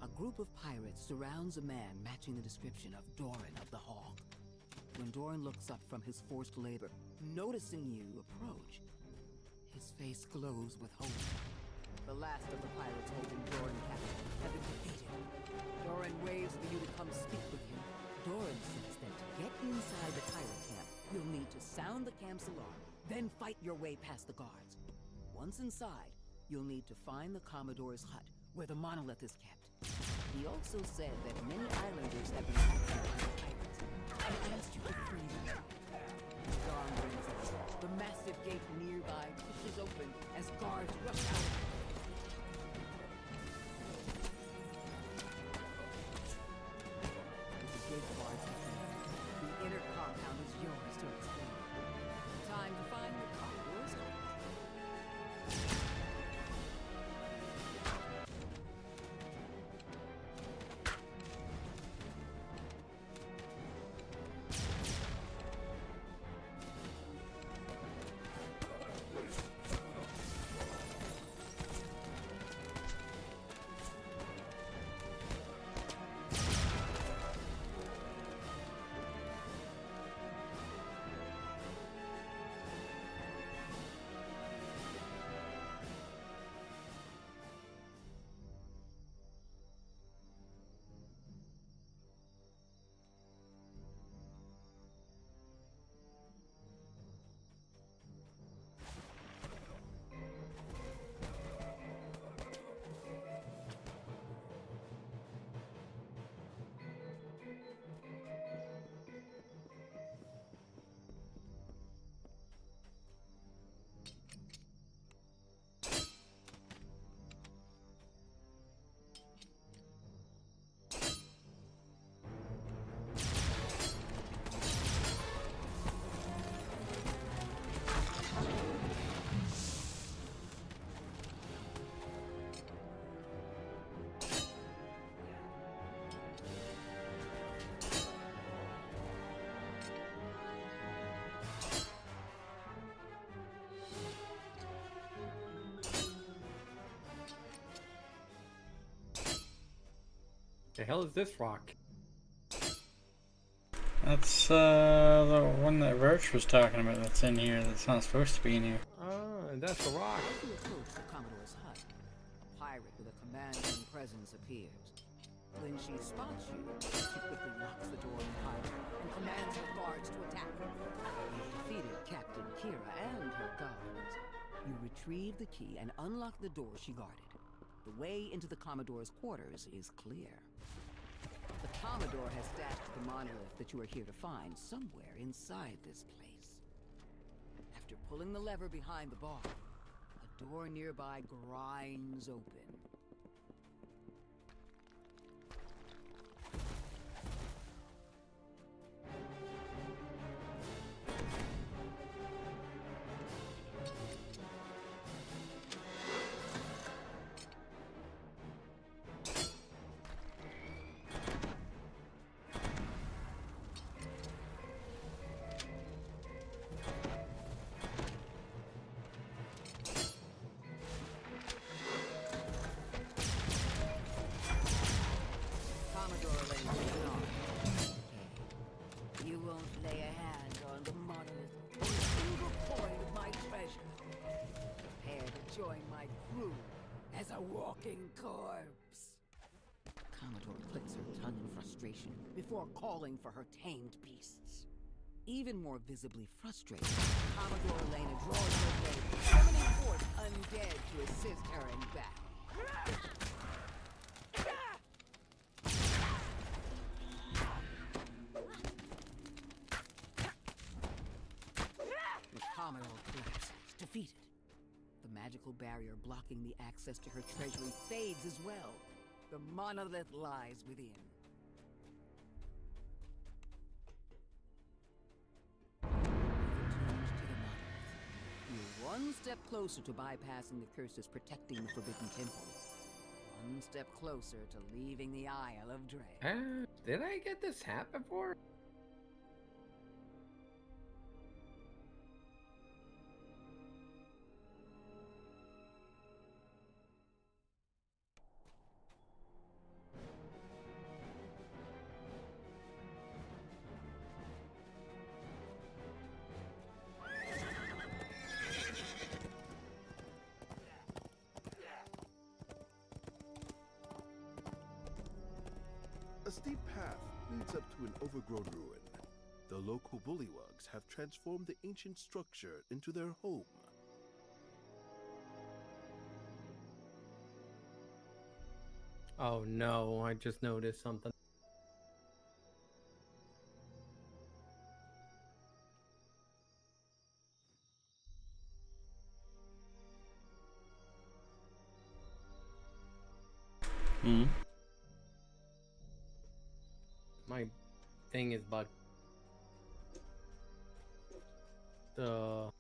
A group of pirates surrounds a man matching the description of Doran of the Hawk. When Doran looks up from his forced labor, noticing you approach, his face glows with hope. The last of the pirates holding Doran captive have been defeated. Doran waves for you to come speak with him. Doran says that to get inside the pirate camp, you'll need to sound the camp's alarm, then fight your way past the guards. Once inside, you'll need to find the Commodore's hut, where the monolith is kept. He also said that many islanders have been captured by the pirates and asked you to free them. Dawn brings up. The massive gate nearby pushes open as guards rush out. With the gate bars defended, the inner compound is yours to explore. Time to find the Commodore's hut. The hell is this rock? That's the one that Roach was talking about that's in here that's not supposed to be in here. Ah, and that's the rock. As you approach the Commodore's hut, a pirate with a commanding presence appears. When she spots you, she quickly locks the door behind her and commands her guards to attack. You defeated Captain Kira and her guards. You retrieve the key and unlock the door she guarded. The way into the Commodore's quarters is clear. The Commodore has stashed the monolith that you are here to find somewhere inside this place. After pulling the lever behind the bar, a door nearby grinds open. You won't lay a hand on the monolith or a single coin of my treasure. Prepare to join my crew as a walking corpse. Commodore clicks her tongue in frustration before calling for her tamed beasts. Even more visibly frustrated, Commodore Elena draws her blade, summoning forth undead to assist her in battle. The Commodore collapses, defeated. The magical barrier blocking the access to her treasury fades as well. The monolith lies within. You're one step closer to bypassing the curses protecting the Forbidden Temple. One step closer to leaving the Isle of Dread. Did I get this hat before? A steep path leads up to an overgrown ruin. The local bullywugs have transformed the ancient structure into their home. Oh no, I just noticed something. Hmm. My thing is bugged. The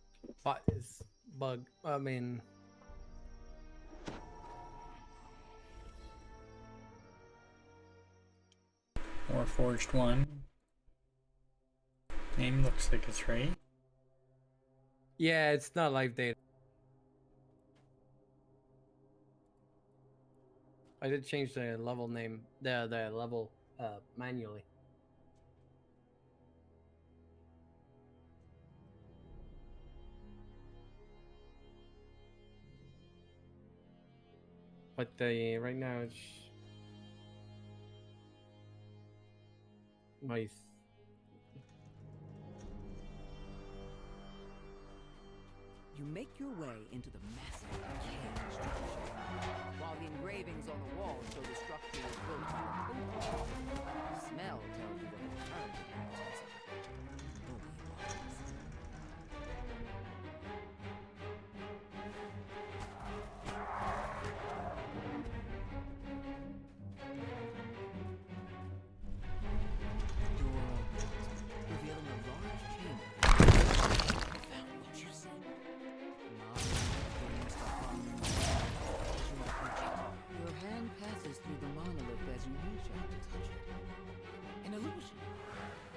bot is bugged. I mean, Or Forged 1. Name looks like it's right. yeah, it's not live data. I did change the level name, the level manually. But right now it's nice. You make your way into the massive arcane structure. While the engravings on the wall show the structure was built to a code. The smell tells you that the current inhabitants of the bullywugs. The door opens, revealing a large chamber. You found what you seek. Your hand passes through the monolith as you reach out to touch it. An illusion.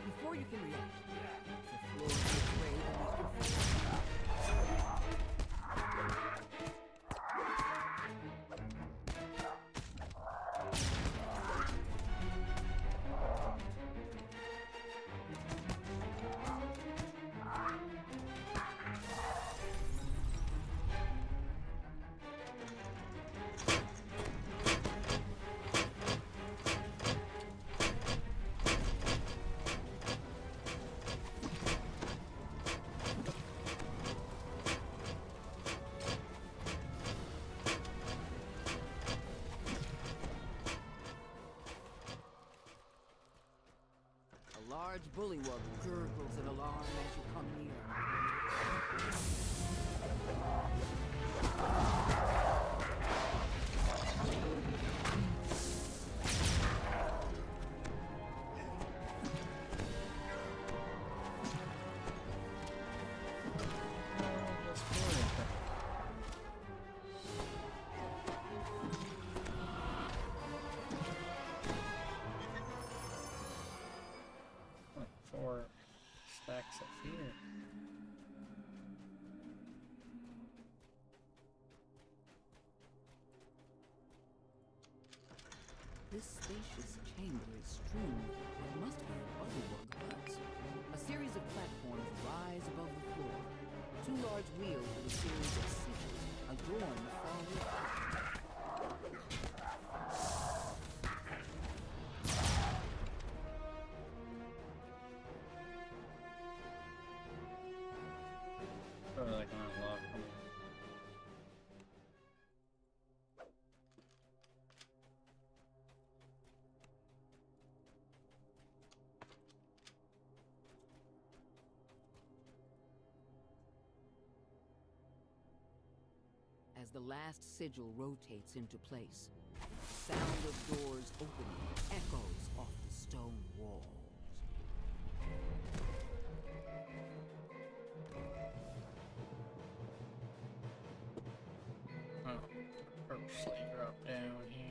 Before you can react, the floor gives way beneath your feet. A large bullywug gurgles in alarm as you come near. Four stacks of fear. This spacious chamber is strewn with what must be bullywug huts. A series of platforms rise above the floor. Two large wheels with a series of sigils adorn the far wall. Probably like an unlock them. As the last sigil rotates into place, the sound of doors opening echoes off the stone walls. Oh, purposely drop down here.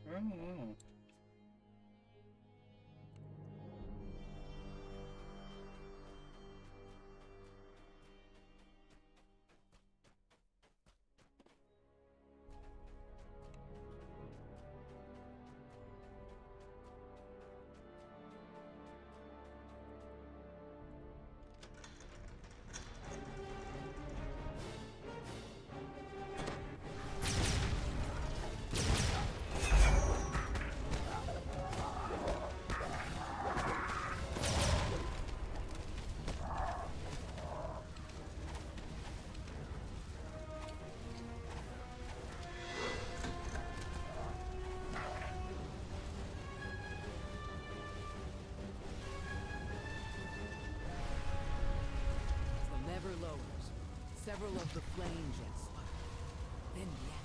Oh. Lowers. Several of the flame jets sputter, then deactivate.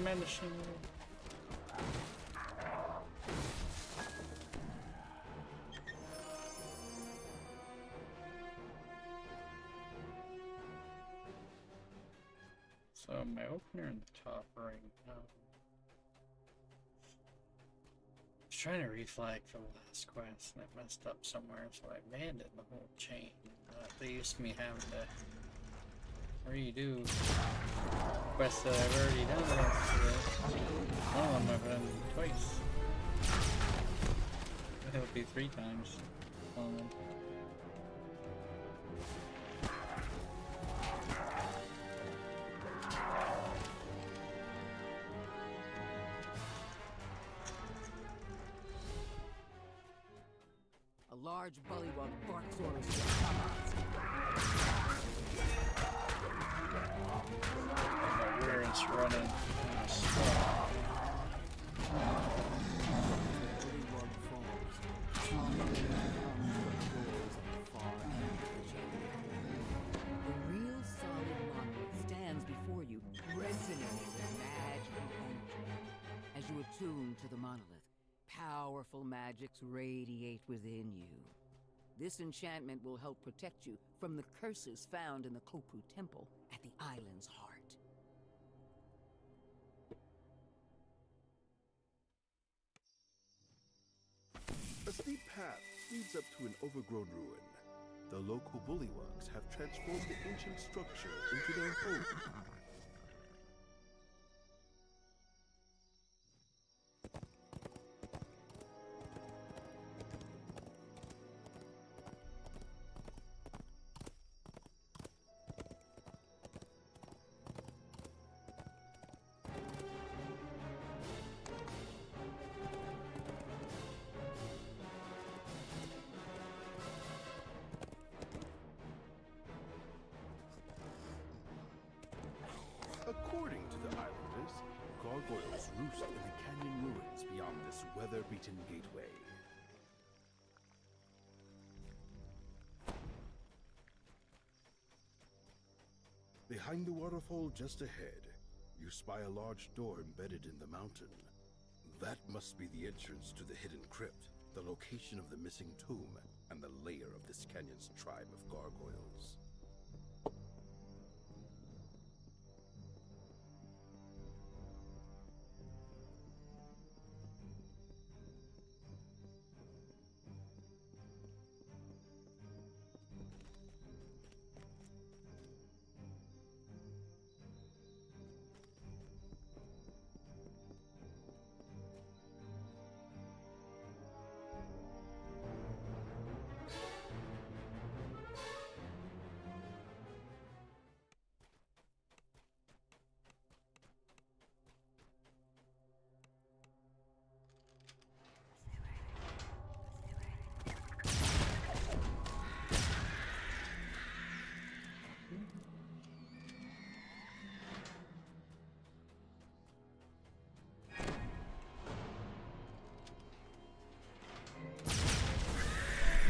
Menacing. So my opener in the top ring. I was trying to reflag for the last quest and I messed up somewhere, so I abandoned the whole chain. They used to me having to redo quests that I've already done. One of them I've done twice. It'll be 3 times. A large bullywug barks orders to the commons. want to stop. A real solid monolith stands before you, resonating with magic and energy. As you attune to the monolith, powerful magics radiate within you. This enchantment will help protect you from the curses found in the Kopu Temple at the island's heart. A steep path leads up to an overgrown ruin. The local bullywugs have transformed the ancient structure into their home. According to the islanders, gargoyles roost in the canyon ruins beyond this weather-beaten gateway. Behind the waterfall just ahead, you spy a large door embedded in the mountain. That must be the entrance to the hidden crypt, the location of the missing tomb, and the lair of this canyon's tribe of gargoyles.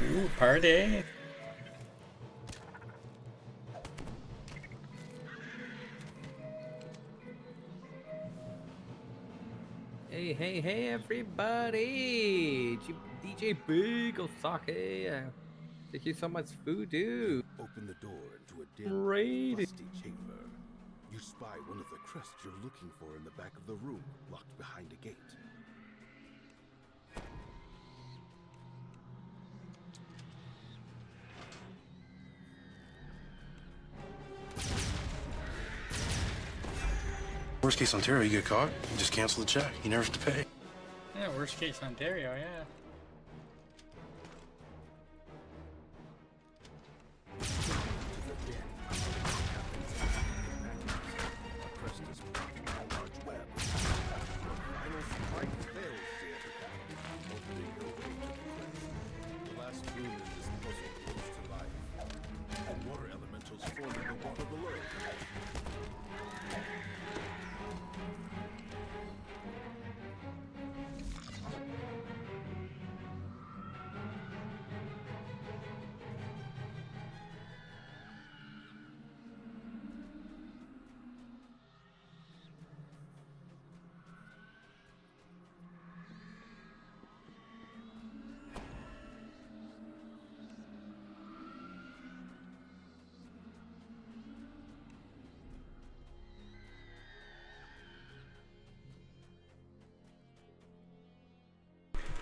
Ooh, party! Hey, everybody! DJ Big Osake! Thank you so much, Voodoo! Open the door into a dim, Rated. musty chamber. You spy one of the crests you're looking for in the back of the room, locked behind a gate. Worst case Ontario, you get caught, you just cancel the check. You never have to pay. Yeah, worst case Ontario, yeah.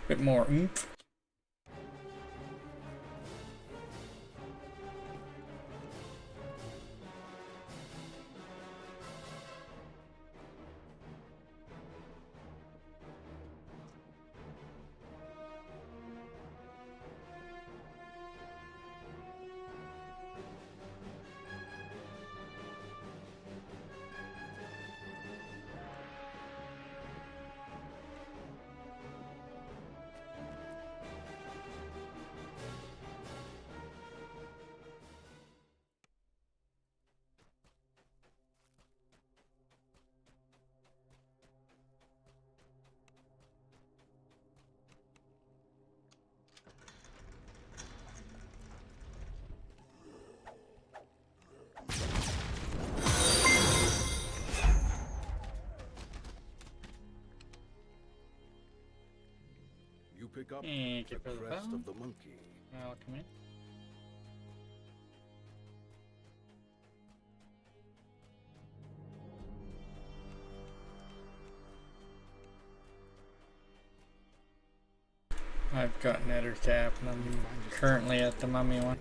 Bit more oomph. pick up Thank you the for the crest phone. of the monkey. I'll come in. I've got Nether Cap and I'm currently at the mummy one.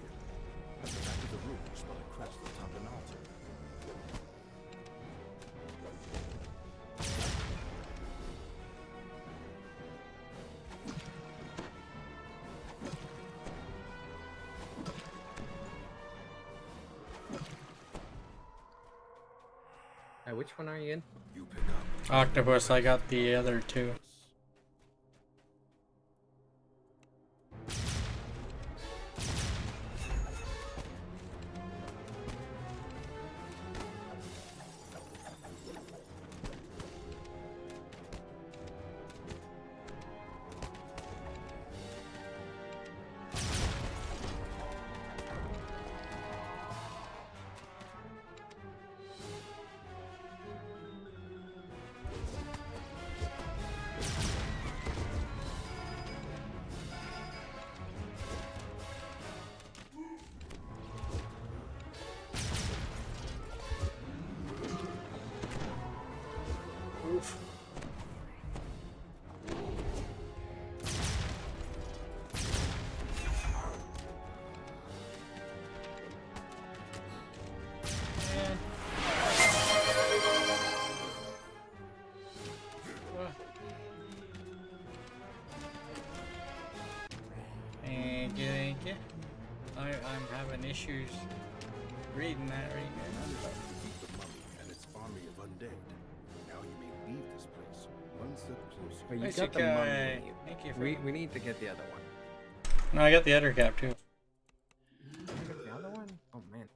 At the back of the room, you spot a crest atop an altar. Which one are you in? You pick up Octopus, I got the other two. Oof. Thank you. I'm having issues reading that right now. Defeat the mummy and its army of undead. Now you may leave this place one step closer. But you Nice got the guy. mummy. Thank you for We need to get the other one. No, I got the other cap too. You got the other one? Oh man.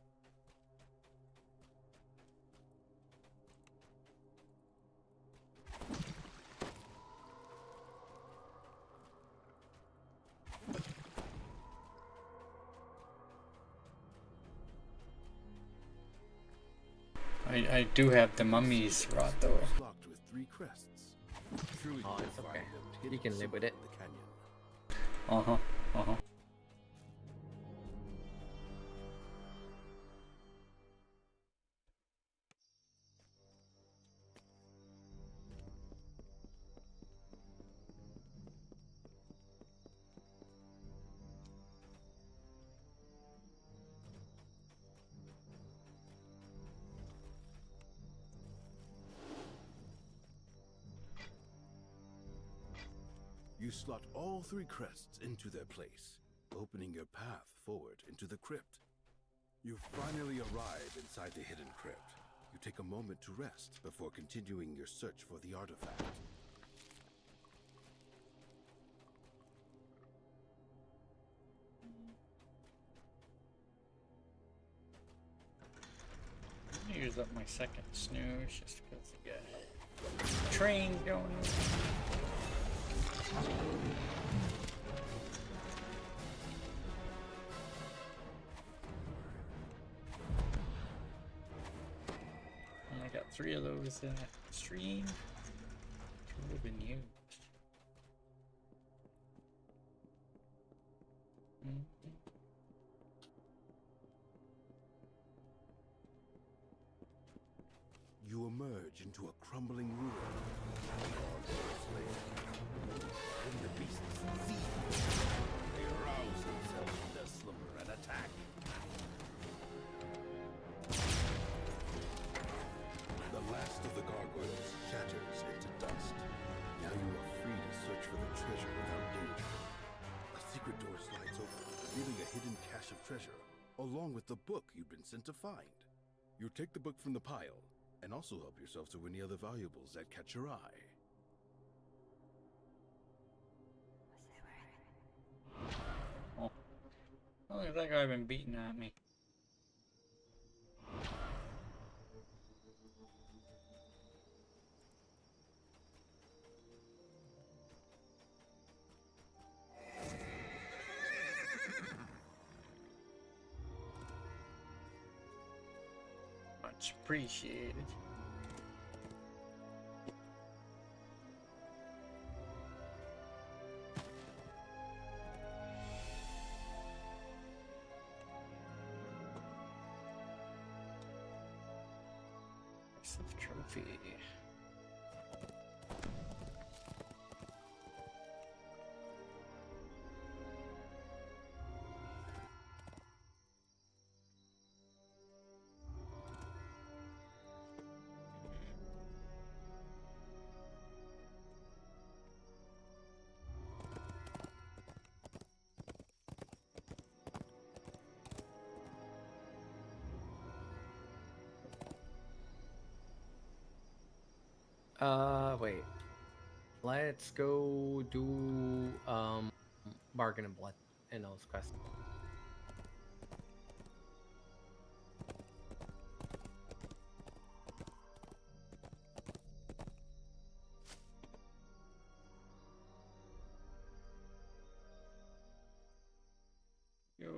I do have the mummy's rod though. Locked with 3 crests. Surely Oh, you it's will okay. find them You hidden can live with it. somewhere in the canyon. Uh-huh. You slot all 3 crests into their place, opening your path forward into the crypt. You finally arrive inside the hidden crypt. You take a moment to rest before continuing your search for the artifact. I'm gonna use up my second snooze just because I got train going. And I got 3 of those in that stream. 2 have been used. You emerge into a crumbling ruin. When the beasts see you, they arouse themselves from their slumber and attack. The last of the gargoyles shatters into dust. Now you are free to search for the treasure without danger. A secret door slides open, revealing a hidden cache of treasure, along with the book you've been sent to find. You take the book from the pile, and also help yourself to any other valuables that catch your eye. Oh, look at that guy been beating at me. Much appreciated. Exclusive trophy. Wait. Let's go do Bargain and Blood in those quests. Yo.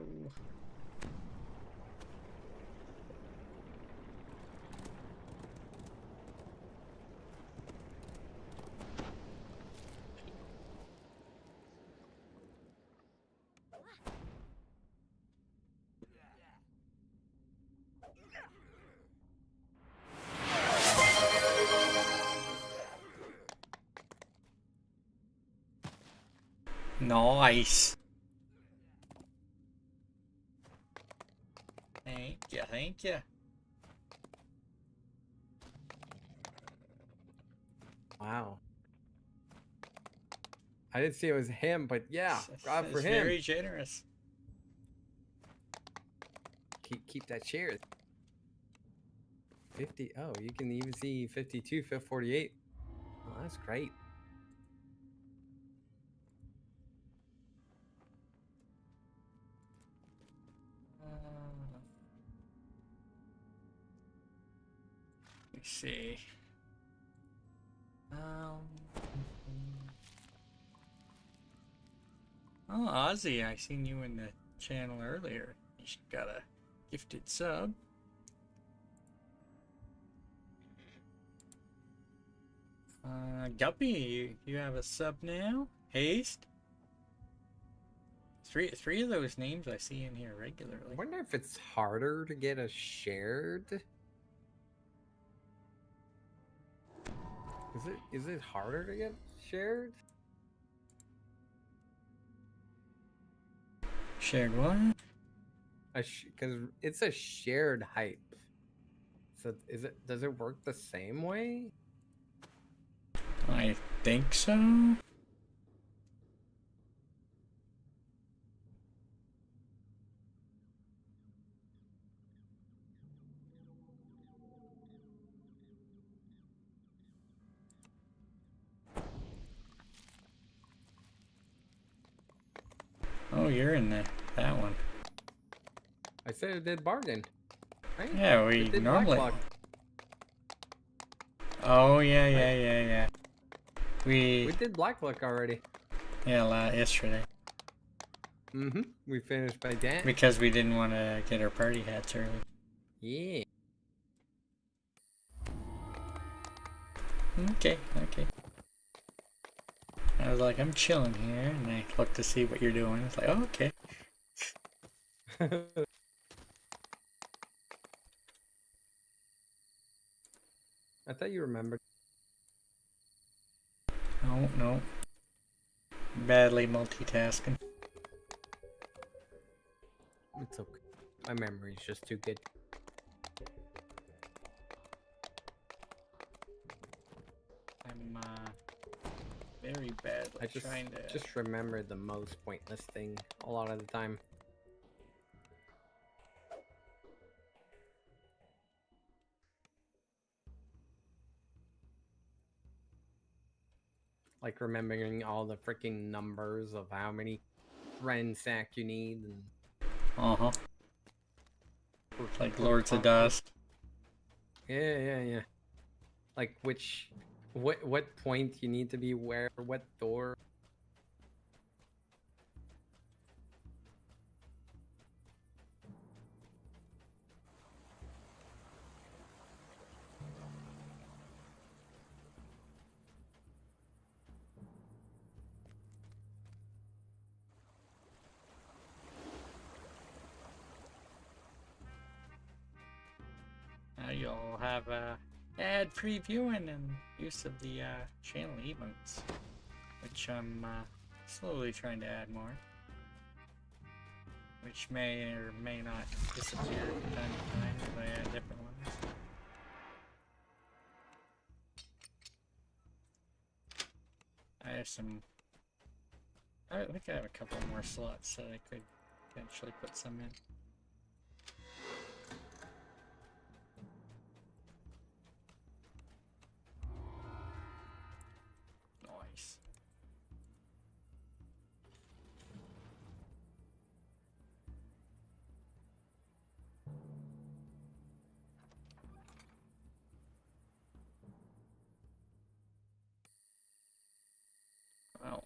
Nice. Thank you, thank you. Wow. I didn't see it was him, but yeah, God for It's him. very generous. Keep that share. 50. Oh, you can even see 52, 48. Oh, that's great. Let me see. Oh, Ozzy, I seen you in the channel earlier. You got a gifted sub. Guppy, you have a sub now? Haste? Three of those names I see in here regularly. I wonder if it's harder to get a shared. Is it harder to get shared? Shared what? Because it's a shared hype. So does it work the same way? I think so. Oh, you're in that one. I said it did bargain. Right? Yeah, we It did normally. Blacklock. Oh yeah. We did Blacklock already. Yeah, yesterday. We finished by that. Because we didn't want to get our party hats early. Yeah. Okay. I was like, I'm chilling here, and I looked to see what you're doing. It's like, oh, okay. I thought you remembered. No. Badly multitasking. It's okay. My memory's just too good. I'm very bad. I just remember the most pointless thing a lot of the time. Like remembering all the freaking numbers of how many ransack you need and like Lords of Dust. Yeah. Like what point you need to be where, what door. Now you'll have add previewing and use of the channel emotes, which I'm slowly trying to add more, which may or may not disappear from time to time if I add different ones. I have some. I think I have a couple more slots that I could eventually put some in. Nice. Well.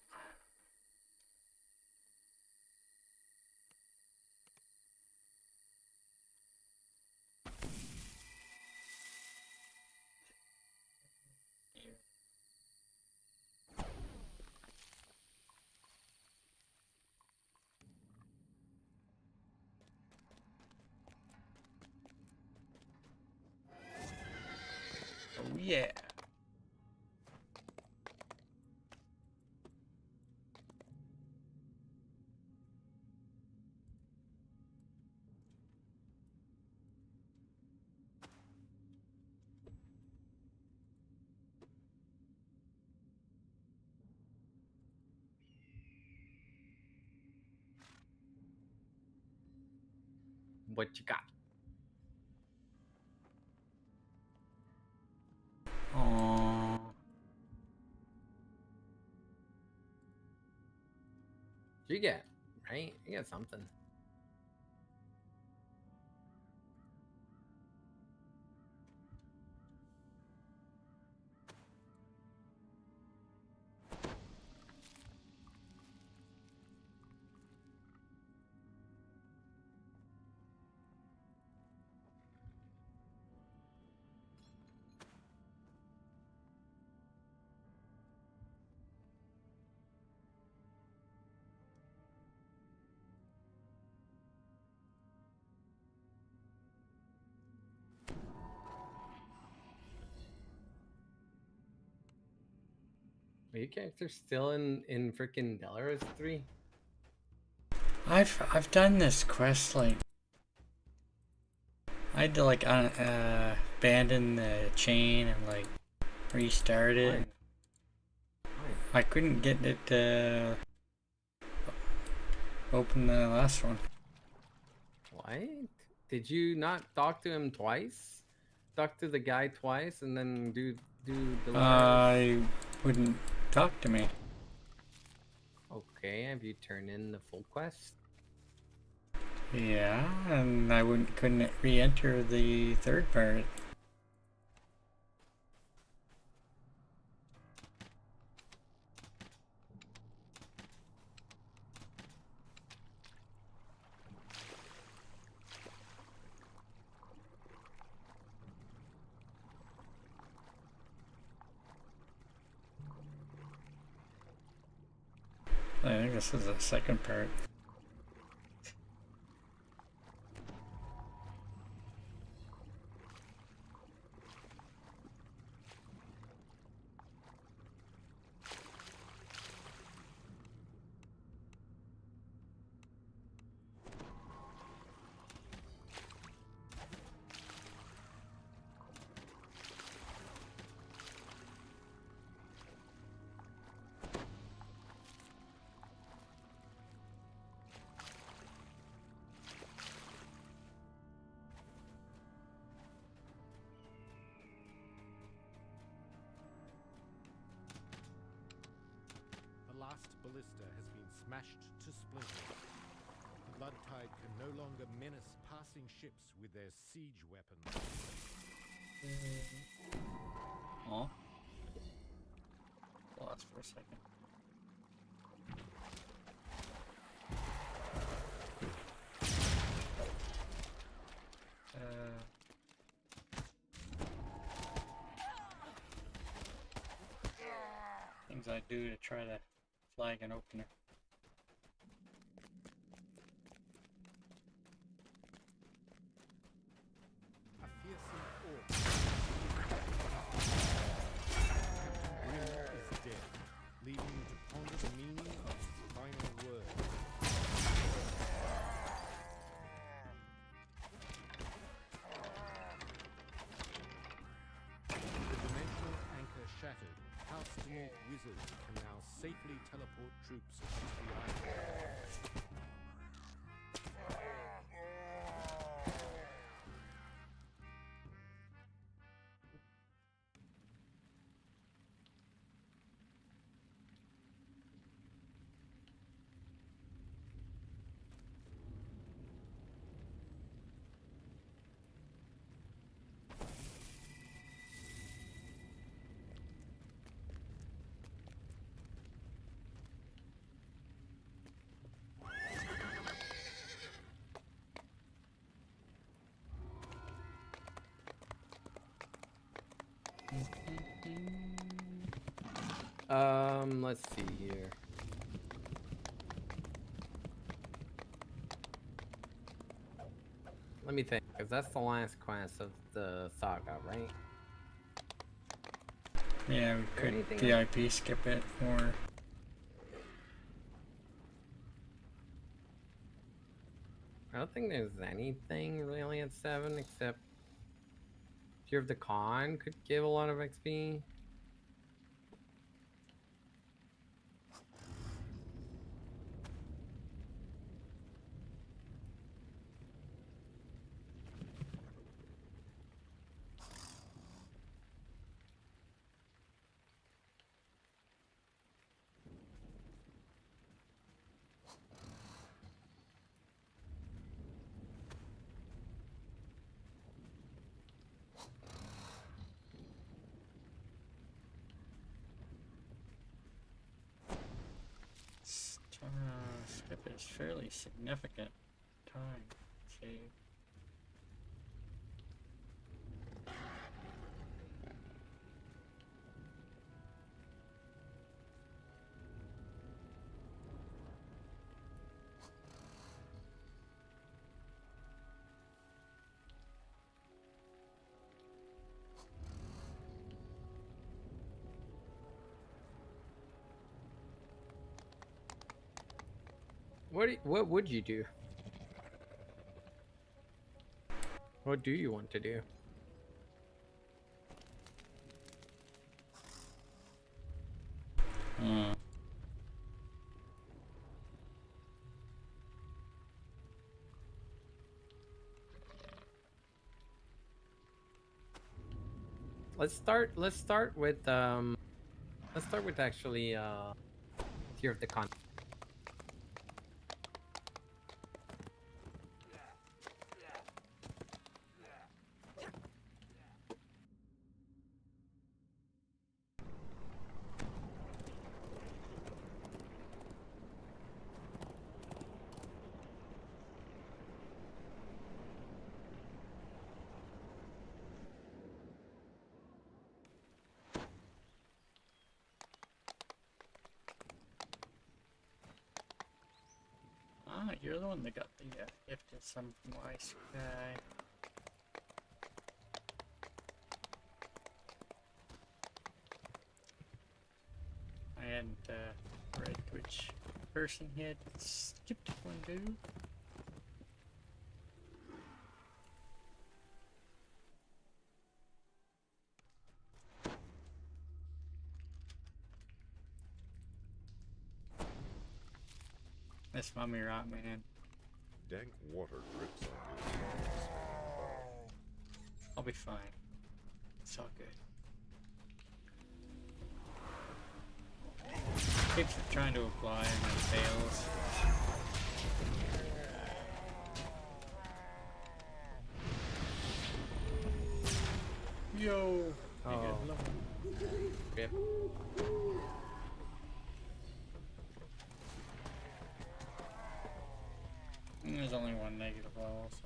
Oh yeah. What you got? Aww. You get, right? You get something. Are your characters still in freaking Belarus 3? I've done this quest like I had to like abandon the chain and like restart it. I couldn't get it to open the last one. What? Did you not talk to him twice? Talk to the guy twice and then do the I wouldn't talk to me. Okay, have you turned in the full quest? Yeah, and I couldn't re-enter the third part. I think this is the second part. The last ballista has been smashed to splinters. The Blood Tide can no longer menace passing ships with their siege weapons. Oh. Lost for a second. Things I do to try to flag an opener. A fearsome orc wizards can now safely teleport troops across the island. Let's see here. Let me think, because that's the last quest of the saga, right? Yeah, we could VIP skip it or. I don't think there's anything really at 7 except Fear of the Con could give a lot of XP. Skip is fairly significant time save. What would you do? What do you want to do? Let's start with actually Fear of the Con. Ah, you're the one that got the gifted some from Ice Guy. I hadn't read which person he had skipped one, dude. This mummy rot, man. Dank water drips on your clothes. I'll be fine. It's all good. Keeps trying to apply and then fails. Yo! Oh. Rip. There's only one negative level, so.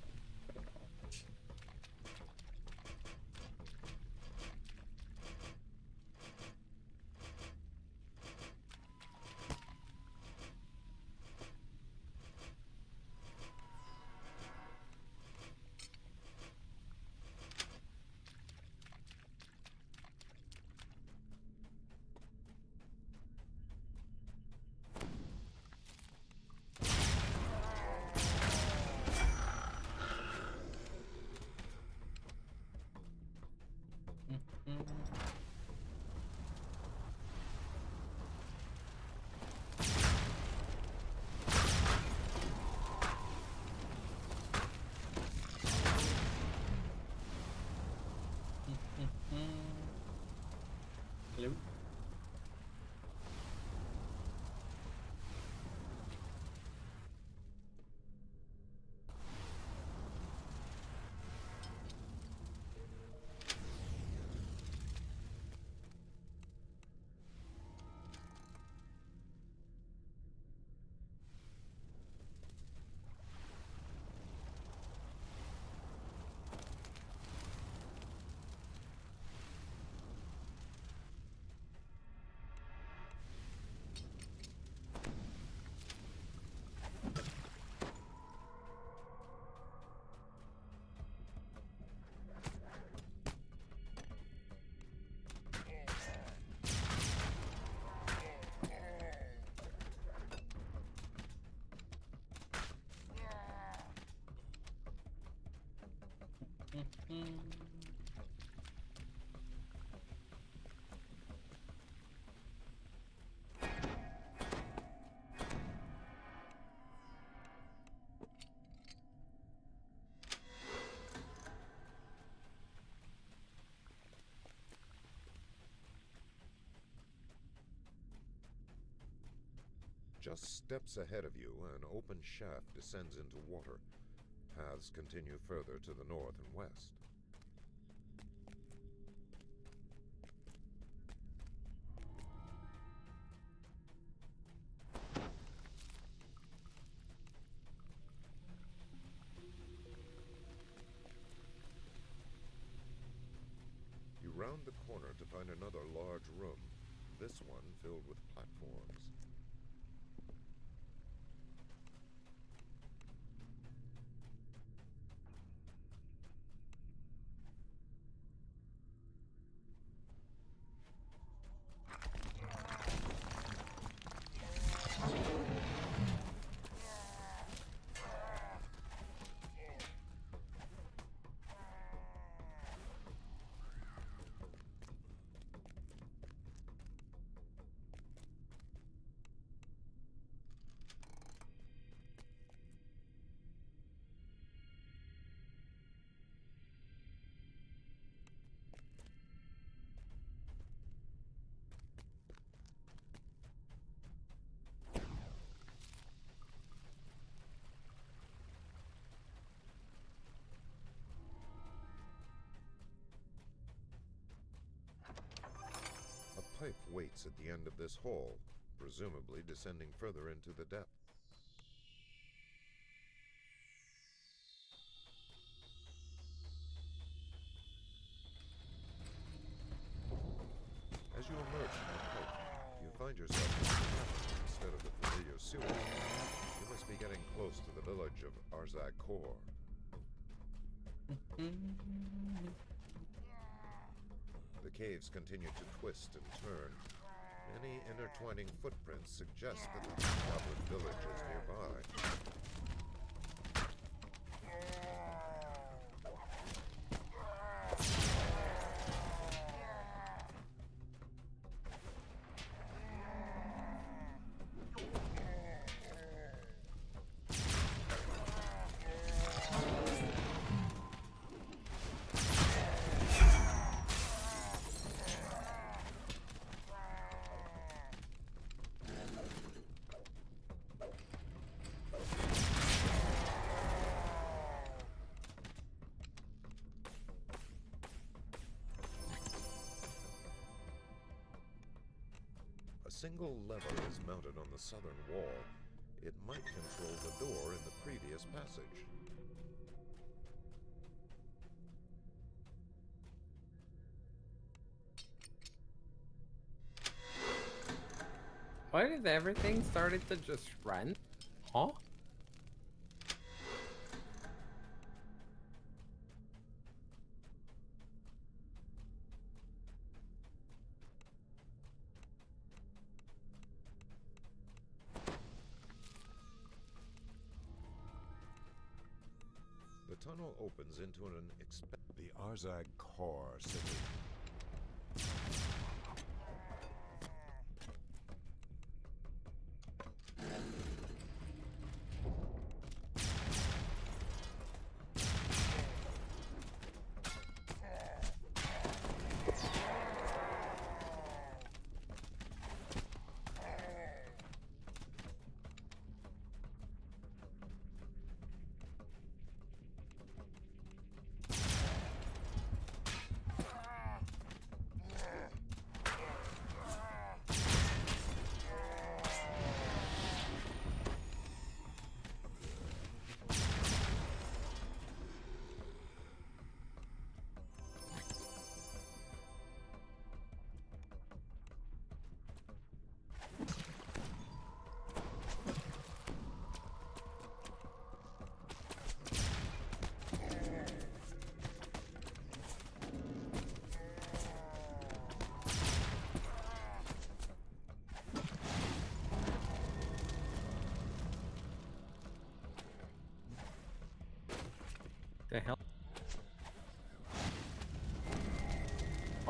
Hello? Just steps ahead of you, an open shaft descends into water. Paths continue further to the north and west. You round the corner to find another large room, this one filled with platforms. A pipe waits at the end of this hall, presumably descending further into the depth. As you emerge from the pipe, you find yourself in the cavern instead of the familiar sewers. You must be getting close to the village of Arzak Kor. The caves continue to twist and turn. Many intertwining footprints suggest that the goblin village is nearby. A single lever is mounted on the southern wall. It might control the door in the previous passage. Why did everything started to just run? Huh? The tunnel opens into the Arzak Kor city.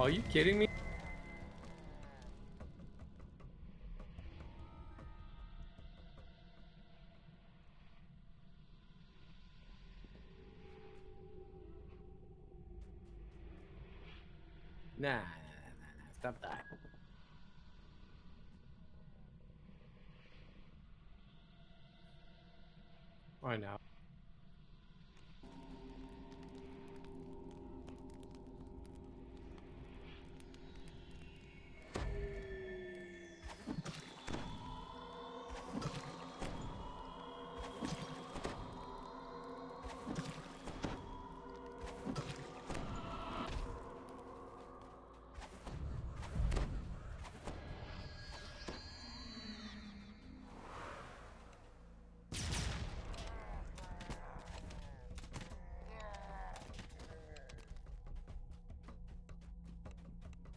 Are you kidding me? Nah. Stop that. I know.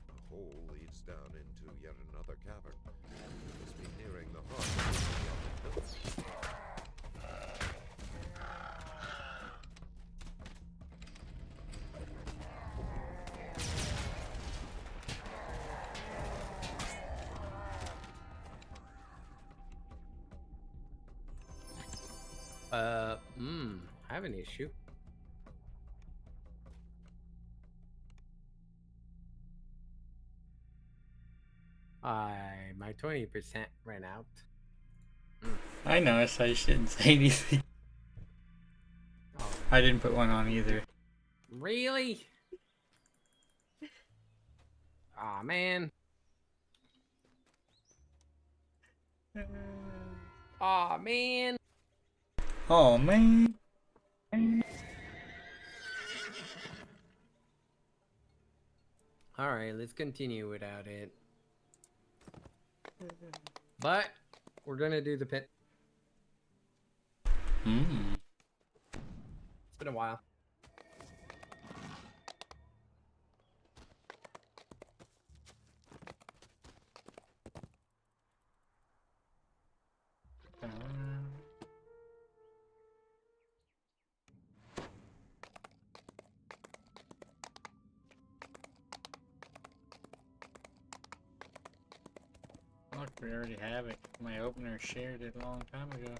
The hole leads down into yet another cavern. It must be nearing the heart of the building. I have an issue. My 20% ran out. I know, so I shouldn't say anything. Oh. I didn't put one on either. Really? Aw, man. Aw, man. Oh, man. Alright, let's continue without it. But, we're gonna do the pit. Hmm. It's been a while. Look, we already have it. My opener shared it a long time ago.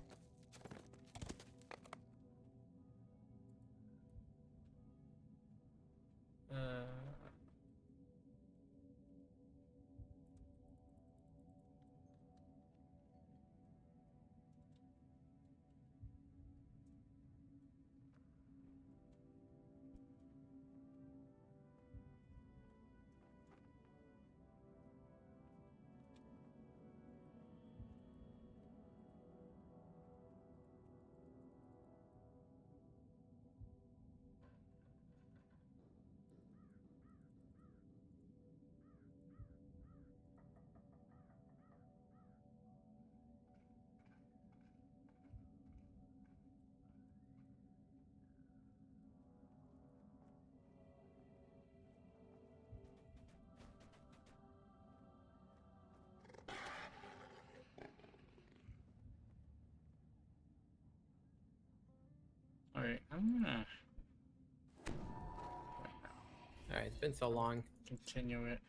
Alright, I'm gonna... Alright, it's been so long. Continue it.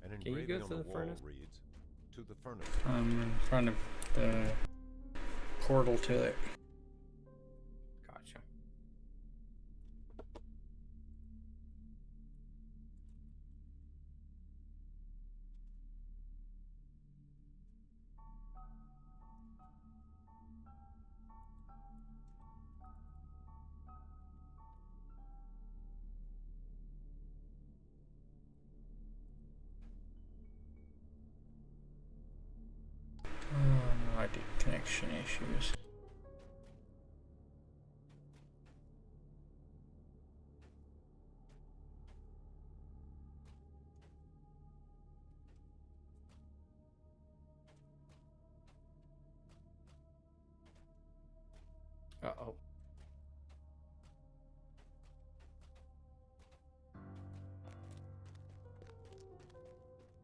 An Can you engraving go on to the the wall furnace? reads, "To the furnace." I'm in front of the portal to it. Gotcha. connection issues. Uh-oh.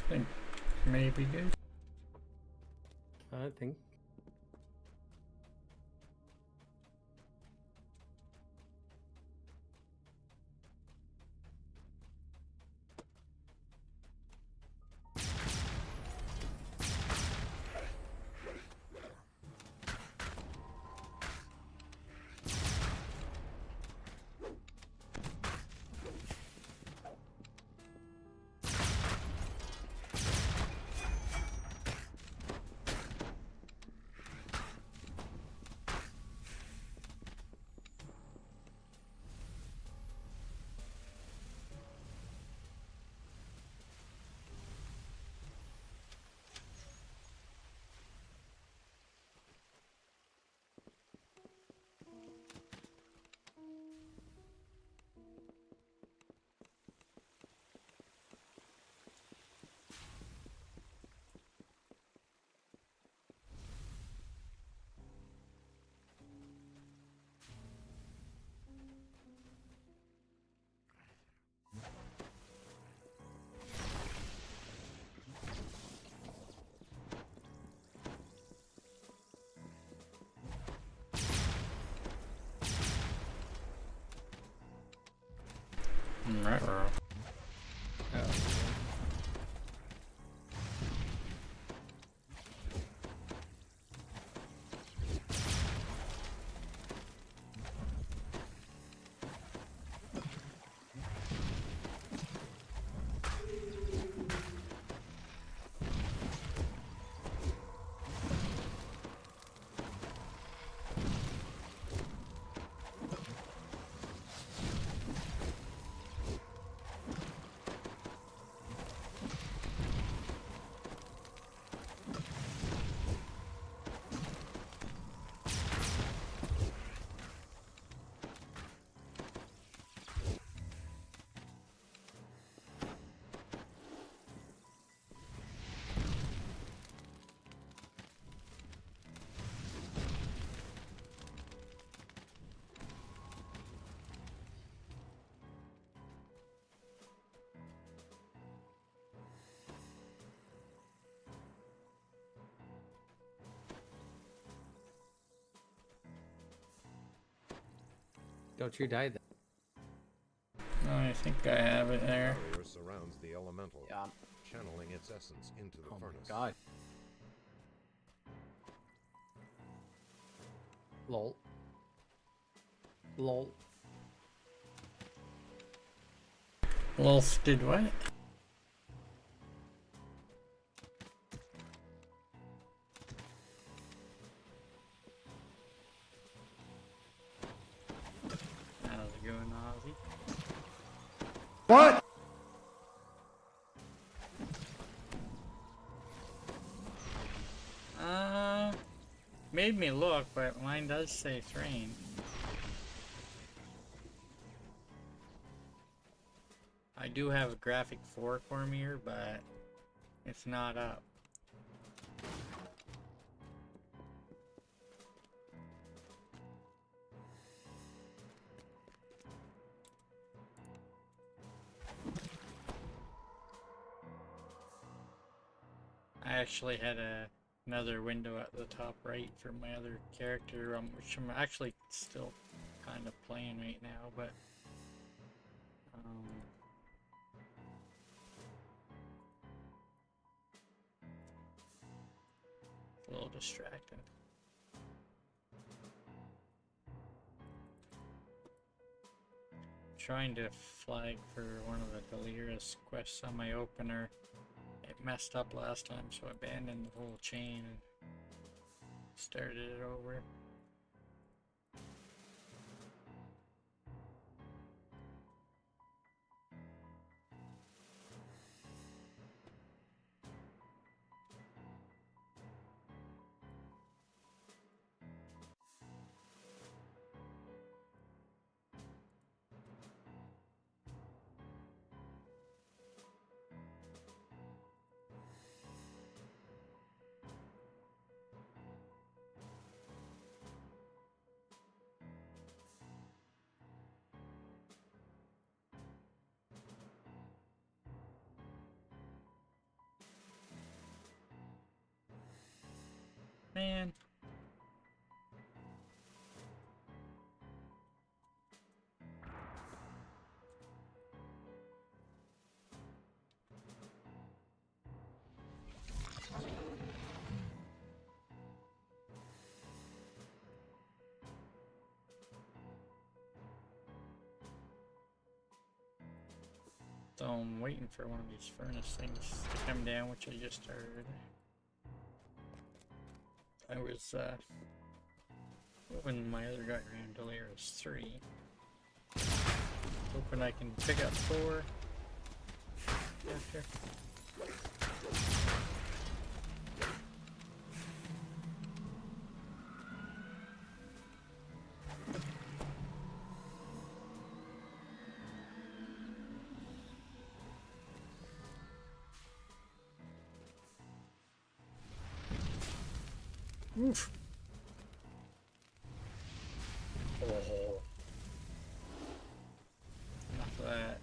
I think maybe good. I think. Right. Don't you die then. I think I have it there. The barrier surrounds the elemental, Yeah. channeling its essence into the Oh my furnace. god. Lol. Lol. Lolf did what? How's it going, Ozzy? What? Made me look, but mine does say Thrane. I do have a graphic 4 Cormier, but it's not up. I actually had another window at the top right for my other character, which I'm actually still kind of playing right now, but it's a little distracting. Trying to flag for one of the Delirious quests on my opener. It messed up last time, so I abandoned the whole chain and started it over. Man. So I'm waiting for one of these furnace things to come down, which I just heard. I was moving my other guy around till there was 3. Hoping I can pick up 4 after. Oof. Oh. Enough of that.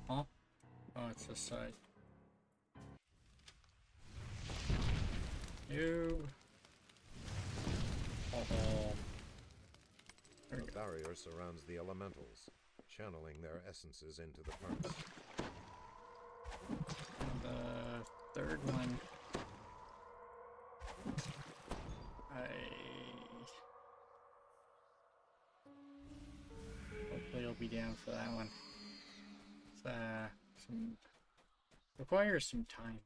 Huh? Oh, it's this side. You. Oh. The barrier surrounds the elementals, channeling their essences into the furnace. And the third one. Hopefully it'll be down for that one. It's requires some time.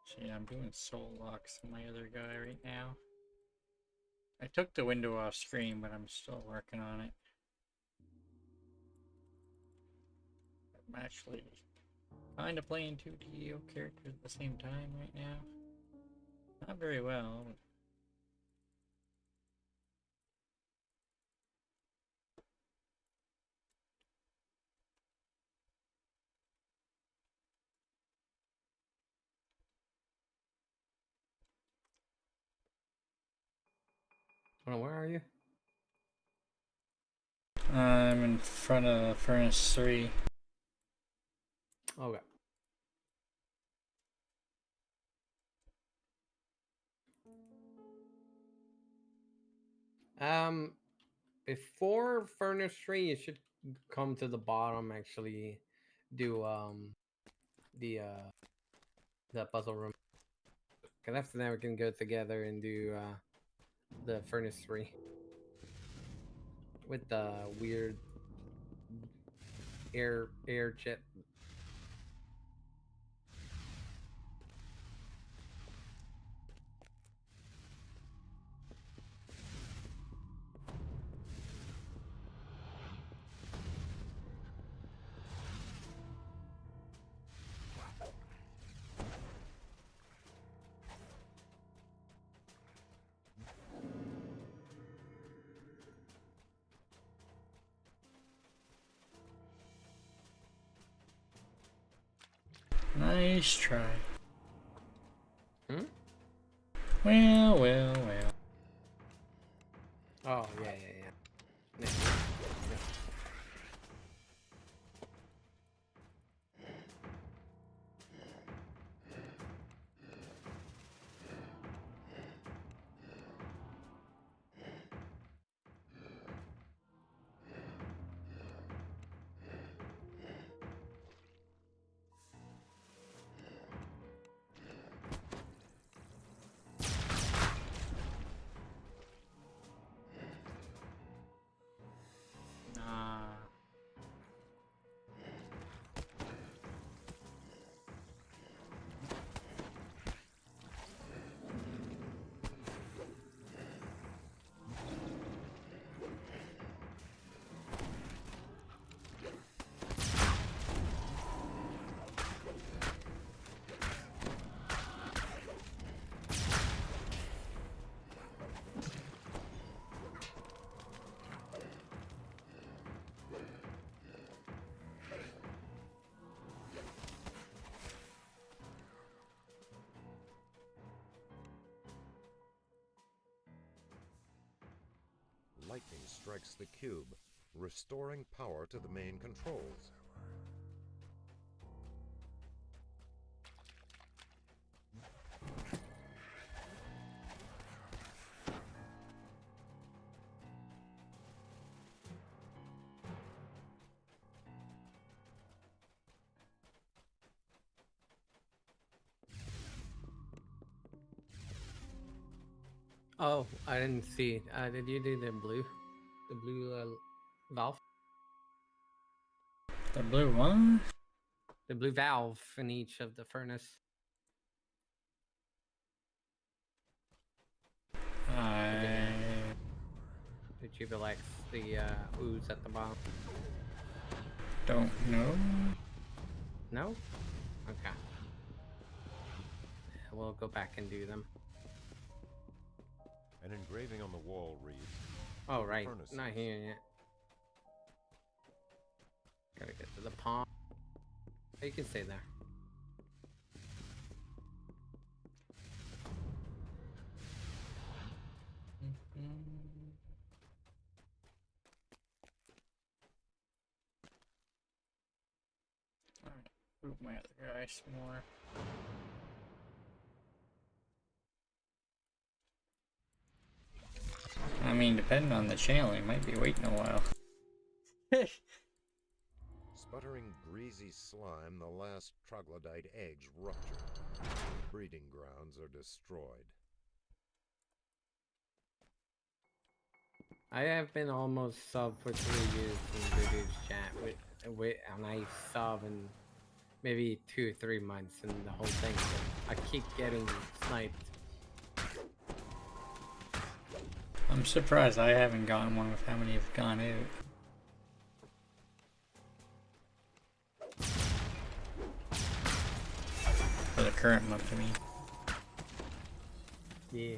See, I'm doing soul locks on my other guy right now. I took the window off screen, but I'm still working on it. I'm actually kind of playing 2 DDO characters at the same time right now. Not very well. But Oh, where are you? I'm in front of furnace 3. Okay. Before furnace 3, you should come to the bottom. Actually, do the puzzle room. Cause after that we can go together and do the furnace 3 with the weird air jet. Nice try. Hmm? Well, well, well. Oh, yeah. strikes the cube, restoring power to the main controls. Oh, I didn't see. Did you do the blue? The blue valve? The blue one? The blue valve in each of the furnace. Did you relax the ooze at the bottom? Don't know. No? Okay. We'll go back and do them. An engraving on the wall reads, Oh, right. furnaces. Not here yet. Gotta get to the pond. You can stay there. Alright, move my other guy some more. I mean, depending on the channel, you might be waiting a while. Sputtering greasy slime, the last troglodyte eggs rupture. Breeding grounds are destroyed. I have been almost sub for 3 years in British chat and I sub in maybe 2 or 3 months and the whole thing. I keep getting sniped. I'm surprised I haven't gotten one with how many have gone out. For the current month, I mean. Yeah.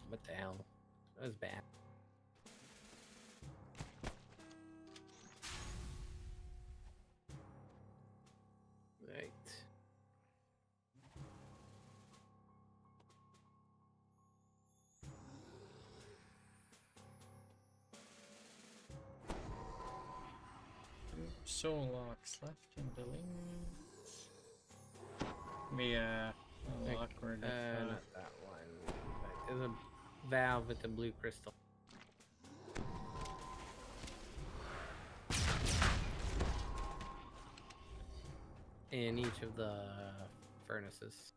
What the hell? That was bad. Right. Soul locks left in buildings. Be a little awkward. Not that one. But there's a valve with the blue crystal. In each of the furnaces.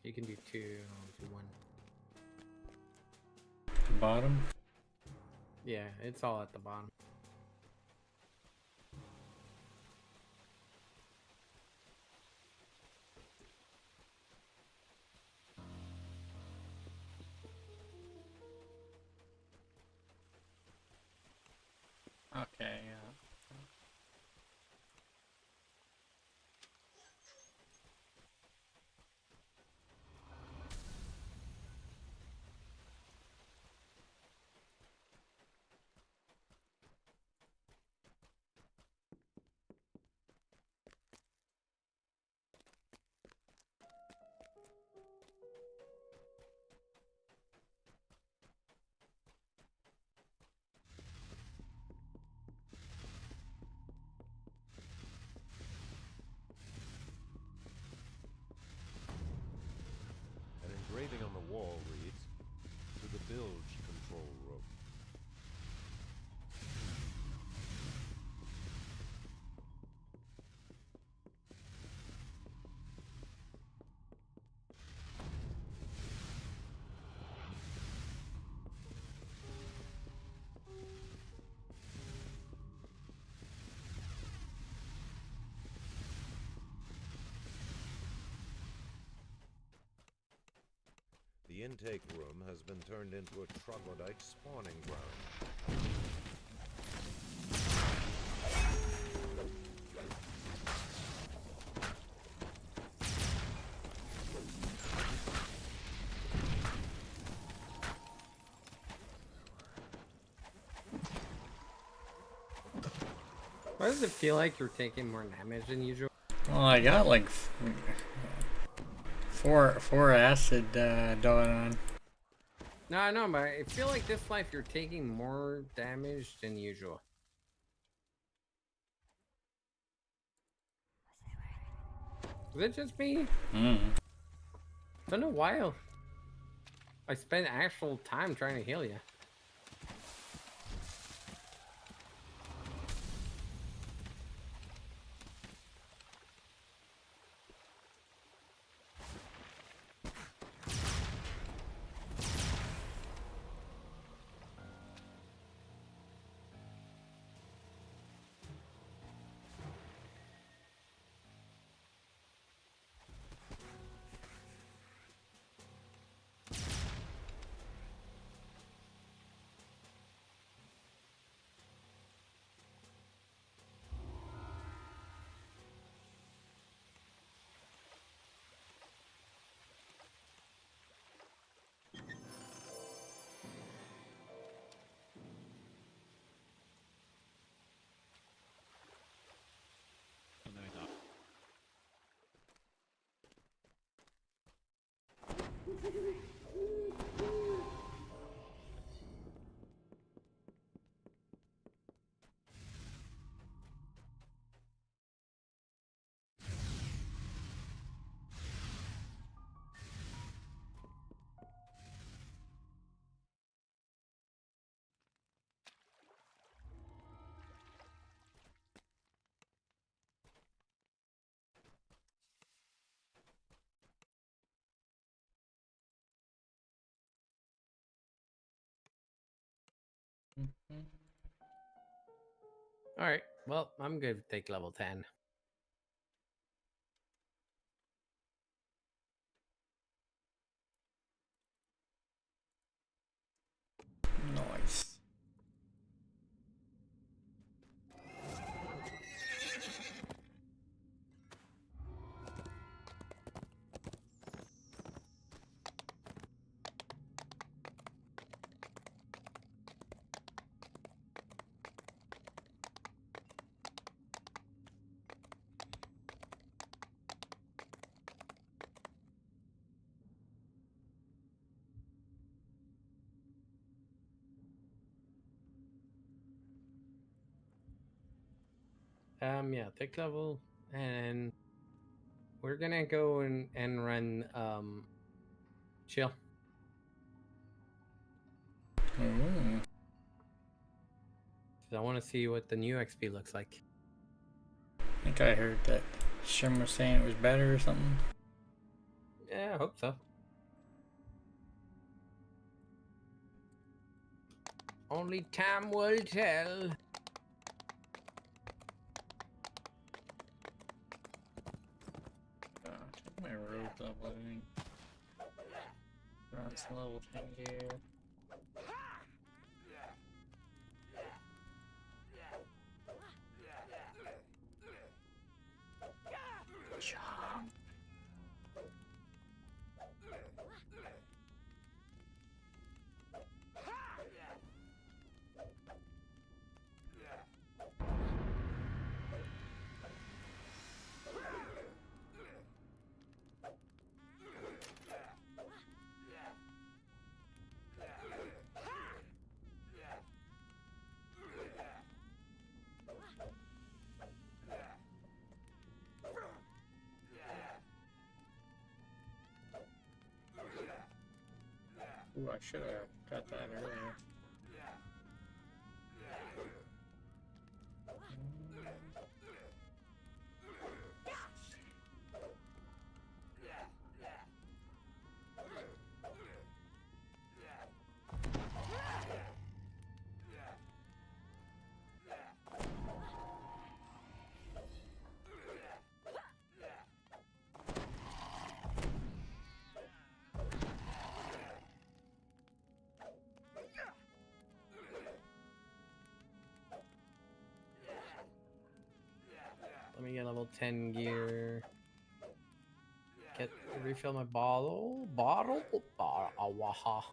You can do 2, I'll do 1. The bottom? Yeah, it's all at the bottom. Okay, yeah. The intake room has been turned into a troglodyte spawning ground. Why does it feel like you're taking more damage than usual? Well, I got like four acid dot on. No, I know, but I feel like this life you're taking more damage than usual. Is it just me? It's been a while. I spent actual time trying to heal you. All right. Well, I'm good to take level 10. Nice. Yeah, take level, and we're gonna go and run chill. So I want to see what the new XP looks like. I think I heard that Shim was saying it was better or something. Yeah, I hope so. Only time will tell. Check my road level, I think. That's level 10 here. Ooh, I should have got that earlier. Let me get level 10 gear. Refill my bottle. Awaha.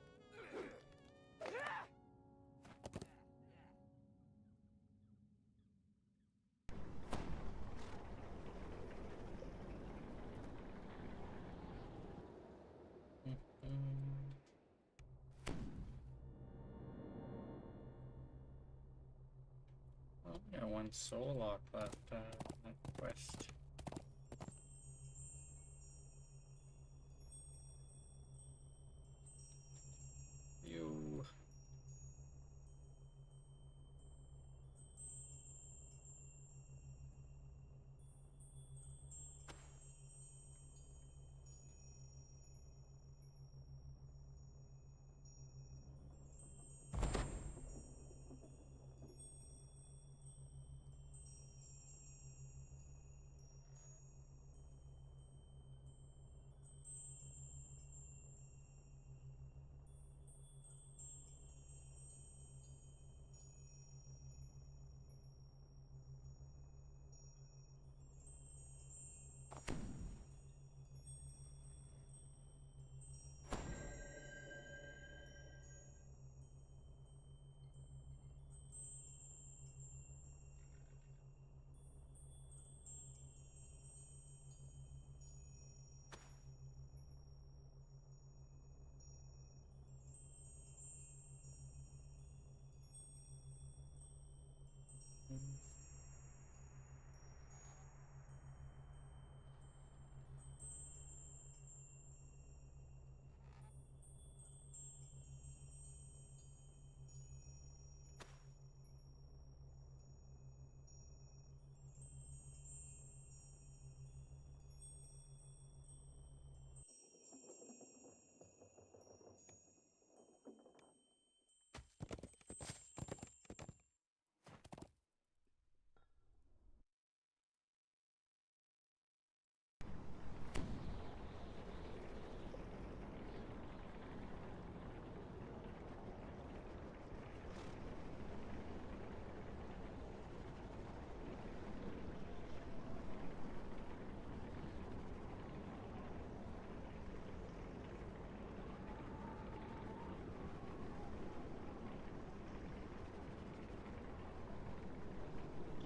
Well, yeah, one soul lock left that quest. You.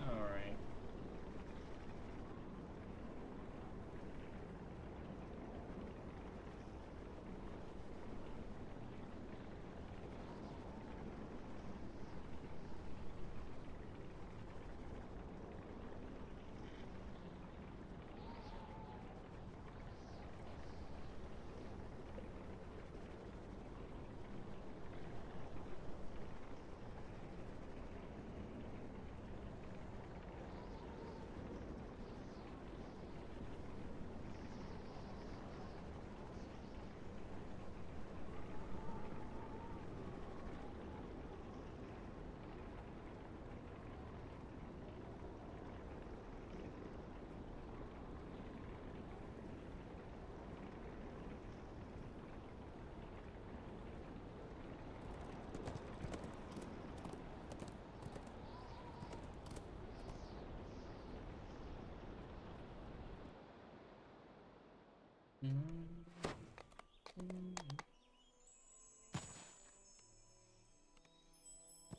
Alright.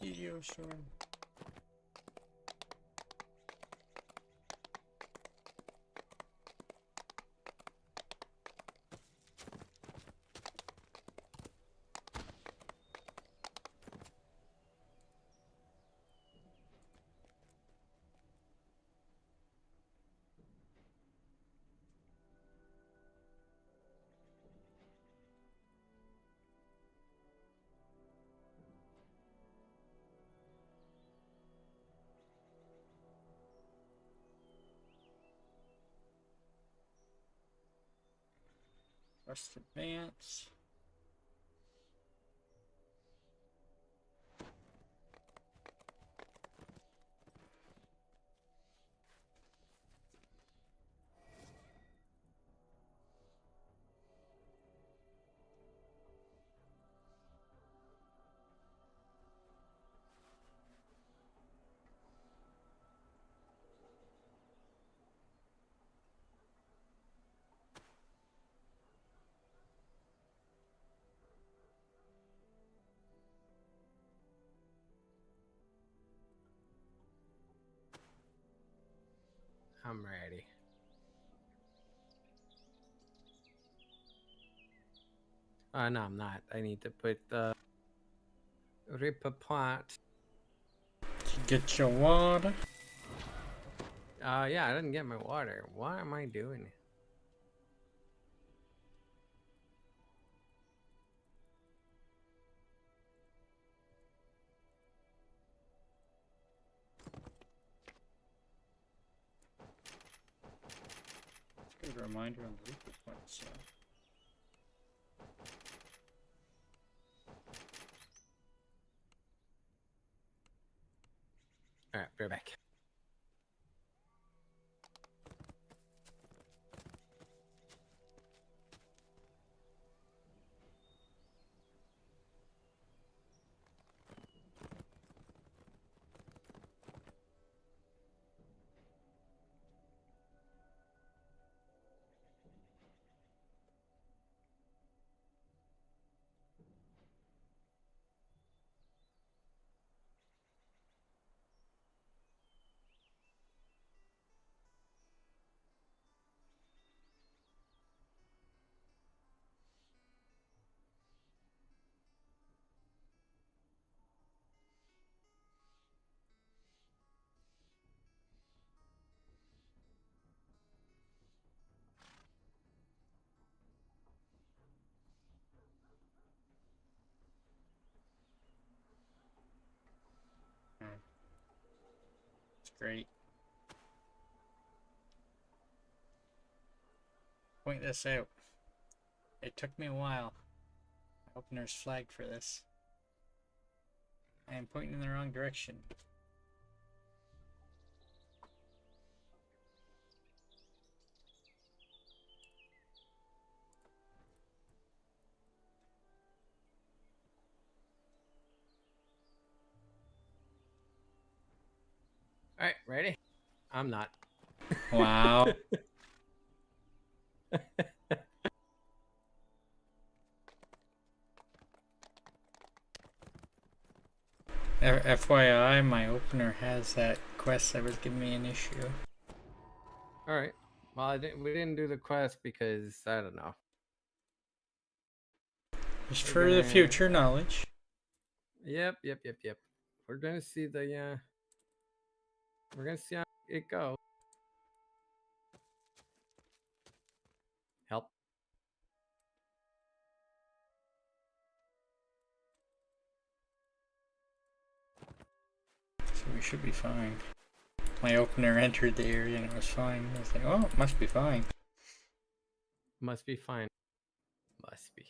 DDO, sure. First advance. I'm ready. No, I'm not. I need to put the rip apart. Get your water. Yeah, I didn't get my water. What am I doing? Good reminder on the replay points. Alright, we're back. It's great. Point this out. It took me a while. My opener's flagged for this. I am pointing in the wrong direction. Alright, ready? I'm not. Wow. FYI, my opener has that quest that was giving me an issue. Alright. Well, we didn't do the quest because, I don't know. Just for the future knowledge. Yep. We're gonna see the, we're gonna see how it goes. Help. So we should be fine. My opener entered the area and it was fine. I was like, oh, it must be fine. Must be fine. Must be.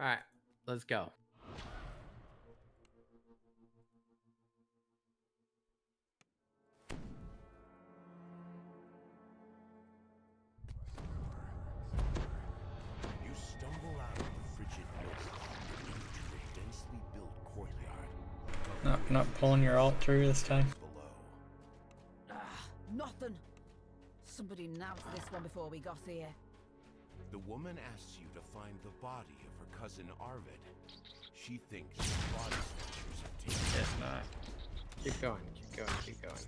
Alright, let's go. You stumble out of the frigid mist and into the densely built courtyard. Not pulling your alt through this time. Nothing. Somebody nabbed this one before we got here. The woman asks you to find the body of her cousin Arvid. She thinks the body snatchers have taken it. It's not. Keep going, keep going.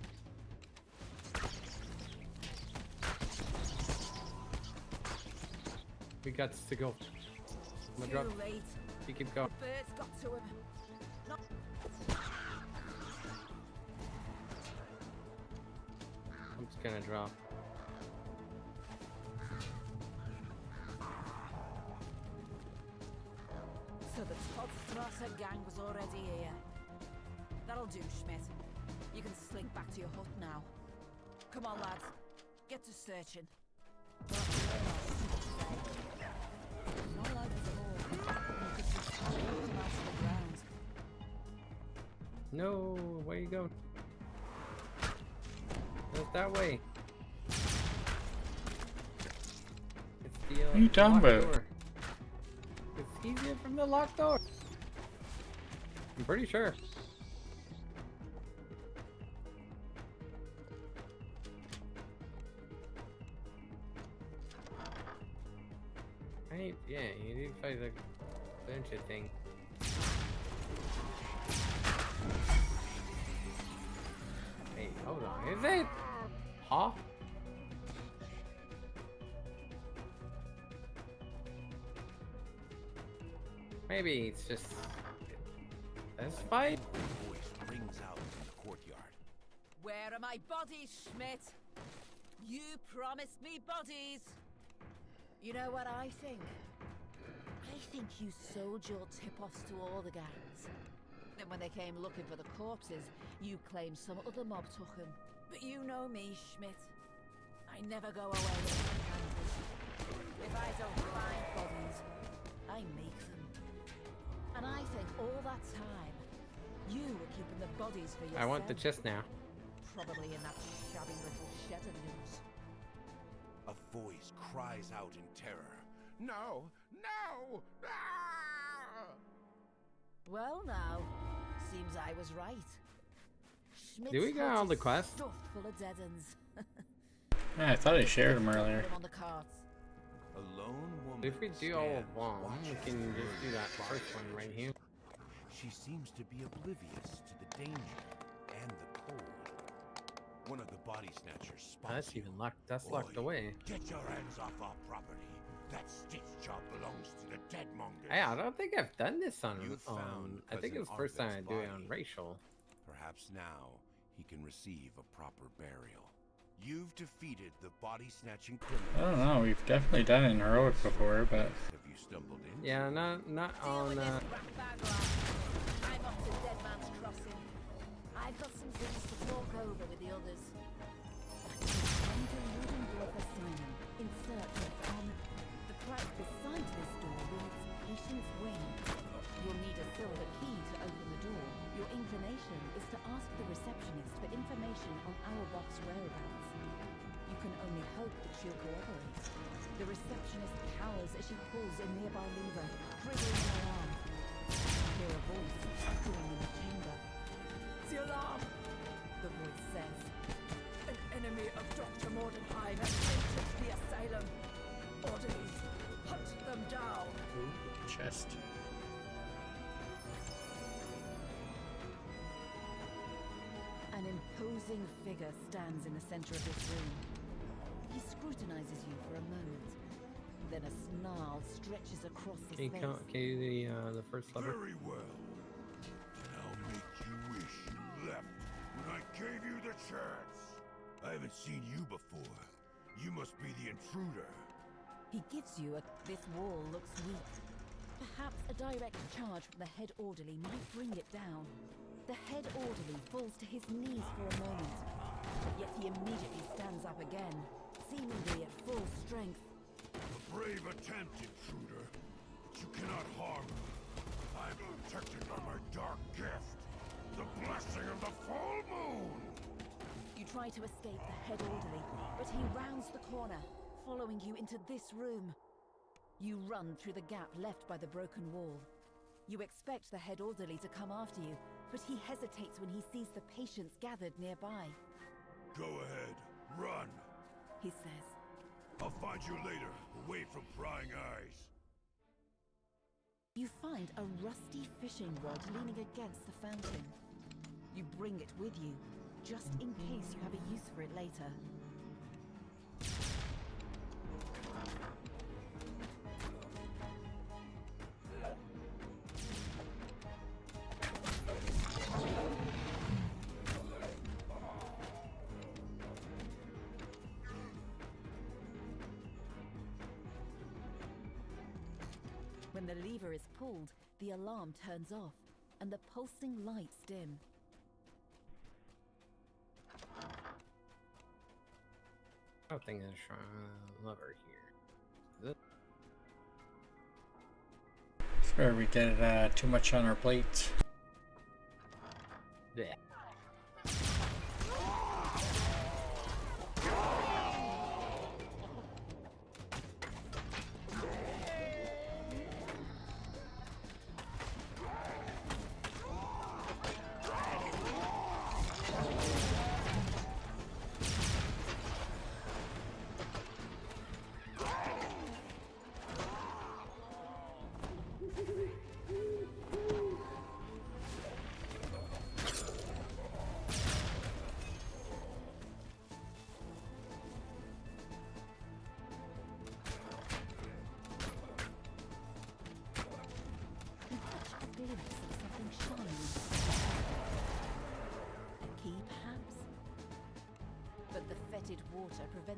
We got to go. I'm gonna drop. Too late. You keep going. The birds got to him. Not I'm just gonna drop. So the Todstrasse gang was already here. That'll do, Schmidt. You can slink back to your hut now. Come on, lads. Get to searching. We'll have to learn our secrets today. Not allowed to talk. You could just fall them out of the ground. No, where you going? Not that way. It's the What are you talking locked about? door. It's easier from the locked door. I'm pretty sure. I right? Yeah, you need to fight the bunch of thing. Hey, hold on. Is it? Huh? Maybe it's just this fight. Voice rings out from the courtyard. Where are my bodies, Schmidt? You promised me bodies. You know what I think? I think you sold your tip-offs to all the gangs. And when they came looking for the corpses, you claimed some other mob took them. But you know me, Schmidt. I never go away empty-handed. If I don't find bodies, I make them. And I think all that time, you were keeping the bodies for yourself. I want the chest now. Probably in that shabby little shed of yours. A voice cries out in terror. No! No! Ah! Well now, seems I was right. Schmidt's Do we got hut all the is quests? stuffed full of dead ends. Yeah, I thought I shared them earlier. On the carts. A lone woman. If we do all of stands one, we watching can just the do that fire first one right here. She seems to be oblivious to the danger and the cold. One of the body snatchers spots That's you. even locked. That's Boy, locked away. Get your hands off our property. That stitch job belongs to the dead mongers. Hey, I don't think I've done this on. You found I think Cousin it's the first time I Arthur's do it on body. racial. Perhaps now he can receive a proper burial. You've defeated the body-snatching criminals. I don't know. We've definitely done it in heroic before, but Have you stumbled in? Yeah, not on. I'm up to Dead Man's Crossing. I've got some things to talk over with the others. Come to Ludendorff Asylum in search of the plaque beside this door reads Patient's Wing. You'll need a silver key to open the door. Your inclination is to ask the receptionist for information on Auerbach's whereabouts. You can only hope that she'll cooperate. The receptionist cowers as she pulls a nearby lever, triggering her arm. You hear a voice echoing in the chamber. The alarm! The voice says. An enemy of Dr. Mordenheim has entered the asylum. Orderlies, hunt them down. ooh, chest. An imposing figure stands in the center of this room. He scrutinizes you for a moment. Then a snarl stretches across his Can you face. count? Can you do the first lever? Very well. Then I'll make you wish you left when I gave you the chance. I haven't seen you before. You must be the intruder. He gives you a... This wall looks weak. Perhaps a direct charge from the head orderly might bring it down. The head orderly falls to his knees for a moment, but yet he immediately stands up again, seemingly at full strength. A brave attempt, intruder, but you cannot harm me. I'm protected by my dark gift, the blessing of the full moon. You try to escape the head orderly, but he rounds the corner, following you into this room. You run through the gap left by the broken wall. You expect the head orderly to come after you, but he hesitates when he sees the patients gathered nearby. Go ahead, run. He says. I'll find you later, away from prying eyes. You find a rusty fishing rod leaning against the fountain. You bring it with you, just in case you have a use for it later. When the lever is pulled, the alarm turns off, and the pulsing lights dim. I don't think there's a lever here. Is it? It's where we get too much on our plates. Yeah.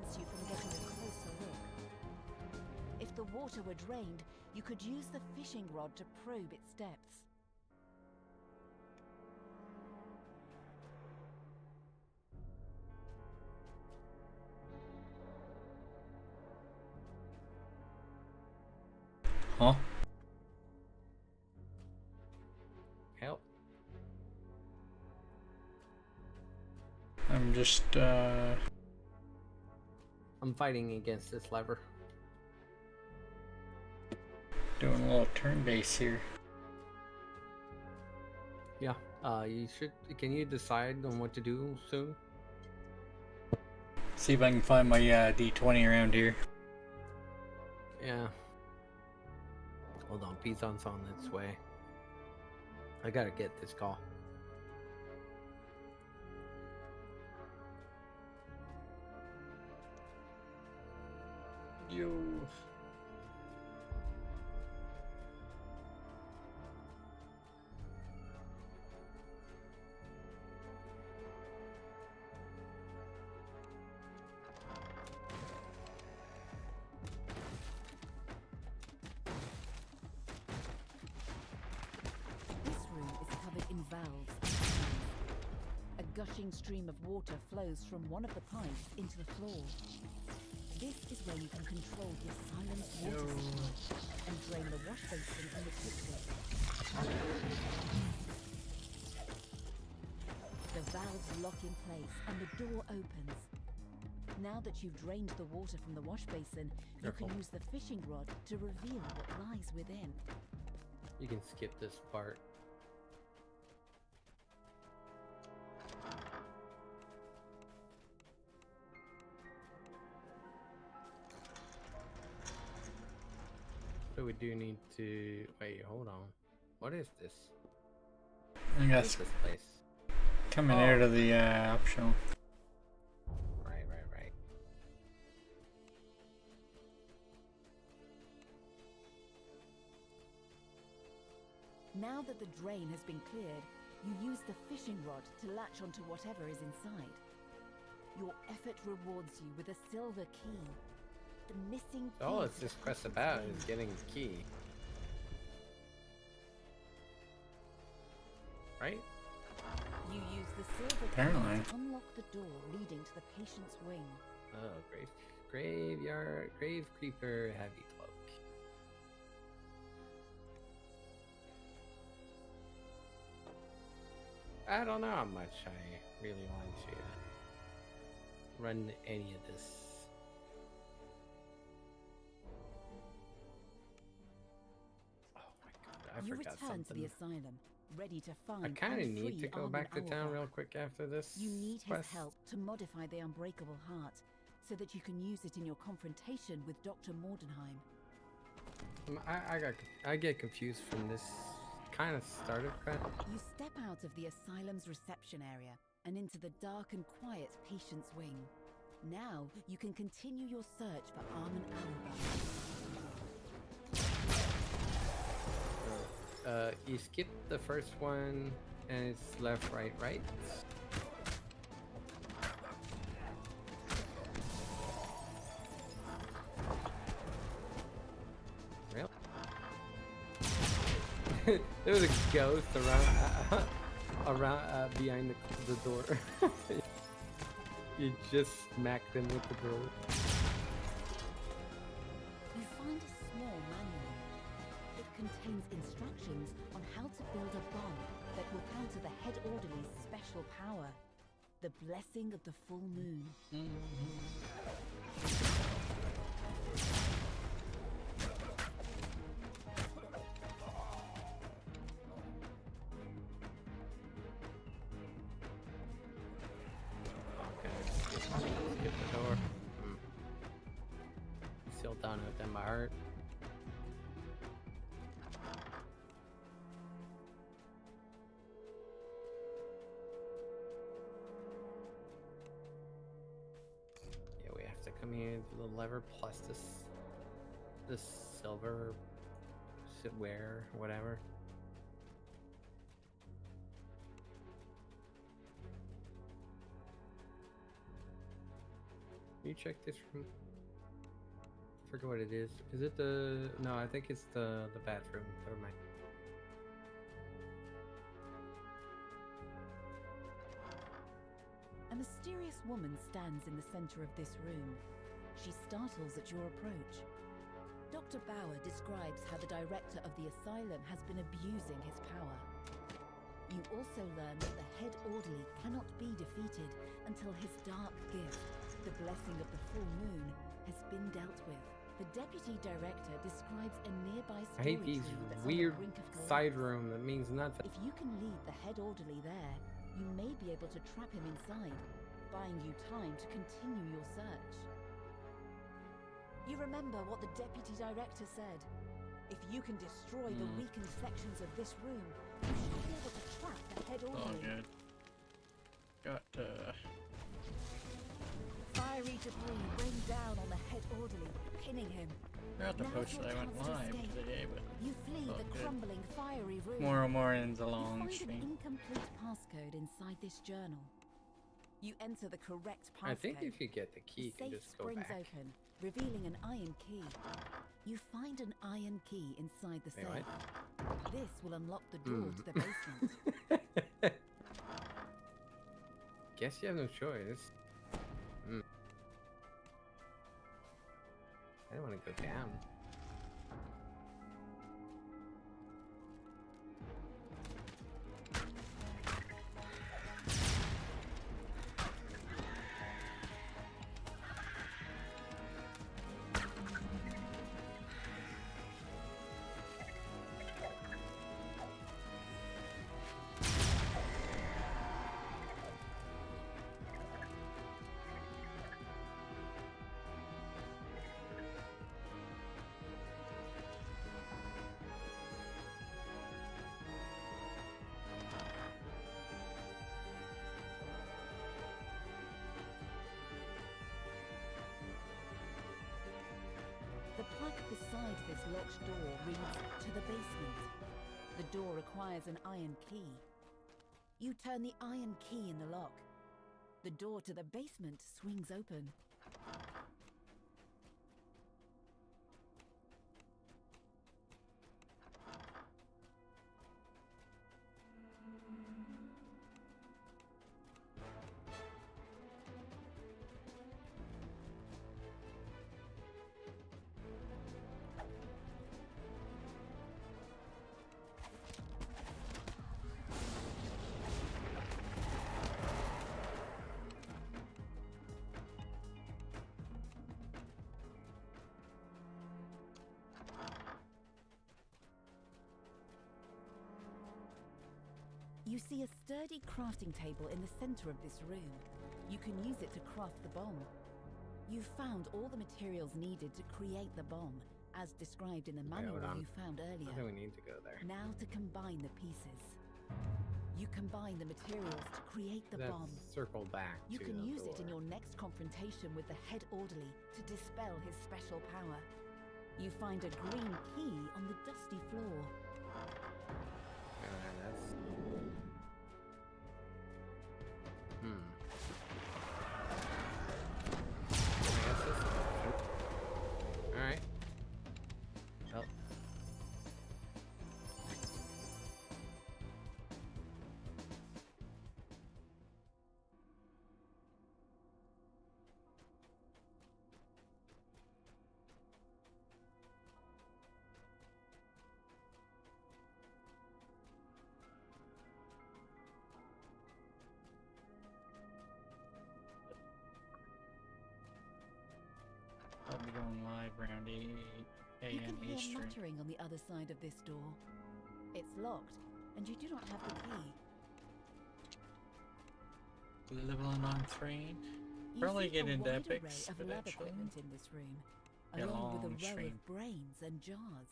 prevents you from getting a closer look. If the water were drained, you could use the fishing rod to probe its depths. Huh? Help. I'm just, I'm fighting against this lever. doing a little turn base here. Yeah, you should. Can you decide on what to do soon? See if I can find my D20 around here. Yeah. Hold on, Pison's on its way. I gotta get this call. Yo. This room is covered in valves and pipes. A gushing stream of water flows from one of the pipes into the floor. This is where you can control the asylum's water supply and drain the wash basin and the kitchen. The valves lock in place and the door opens. Now that you've drained the water from the wash basin, you Careful. can use the fishing rod to reveal what lies within. You can skip this part. So we do need to wait. Hold on. What is this? I What guess is this place? coming out of the optional. Right. Now that the drain has been cleared, you use the fishing rod to latch onto whatever is inside. Your effort rewards you with a silver key. The missing key. All to it's the just press patient's about wing. is getting the key. Right? You use the silver Apparently. key to unlock the door leading to the patient's wing. Oh, grave creeper, heavy cloak. I don't know how much I really want to run any of this. Oh my god, I You forgot return to something. the asylum, ready to find I kind of and need to free go Armin back to town Auerbach. real quick after this. You need his quest. help to modify the unbreakable heart, so that you can use it in your confrontation with Dr. Mordenheim. I get confused from this kind of start of quest. You step out of the asylum's reception area and into the dark and quiet patient's wing. Now you can continue your search for Armin Auerbach. You skip the first one and it's left, right. Really? There was a ghost around behind the door. You just smacked him with the door. You find a small manual. It contains instructions on how to build a bomb that will counter the head orderly's special power, the blessing of the full moon. Skip the door. Still down within my heart. Yeah, we have to come here to the lever plus this silver ware, whatever. You check this room. I forget what it is. Is it the? No, I think it's the bathroom. Never mind. A mysterious woman stands in the center of this room. She startles at your approach. Dr. Bauer describes how the director of the asylum has been abusing his power. You also learn that the head orderly cannot be defeated until his dark gift, the blessing of the full moon, has been dealt with. The deputy director describes a nearby I hate storage these room that's weird on the brink of side collapse. room that means nothing. If you can lead the head orderly there, you may be able to trap him inside, buying you time to continue your search. You remember what the deputy director said. If you can destroy the weakened sections of this room, you should be able to trap the head Oh, orderly. good. Got, Fiery debris rained down on the head orderly, pinning him. Forgot the Now's post your that I went chance to live escape. today, but You flee oh, the good. crumbling fiery room. More ends a You long find stream. an incomplete passcode inside this journal. You enter the correct passcode. I think if you get the key, you The can safe just go springs back. open, revealing an iron key. You find an iron key inside the Wait, safe. what? This will unlock the door to the basement. Guess you have no choice. I don't want to go down. The plaque beside this locked door reads, "To the basement." The door requires an iron key. You turn the iron key in the lock. The door to the basement swings open. You see a sturdy crafting table in the center of this room. You can use it to craft the bomb. You've found all the materials needed to create the bomb, as described in the manual hold on. you found earlier. I think we need to go there. Now to combine the pieces. You combine the materials to create the Let's bomb. circle back You to can the use it in door. your next confrontation with the head orderly to dispel his special power. You find a green key on the dusty floor. That's... Alright. Well. I'll be going live around 8 You a.m. can hear Eastern. muttering on the other side of this door. It's locked, and you do not have the key. We're leveling on Thrane. You Probably see get a into wide epics array of lab eventually. equipment in this room, Yeah, along with long a row stream. of brains and jars.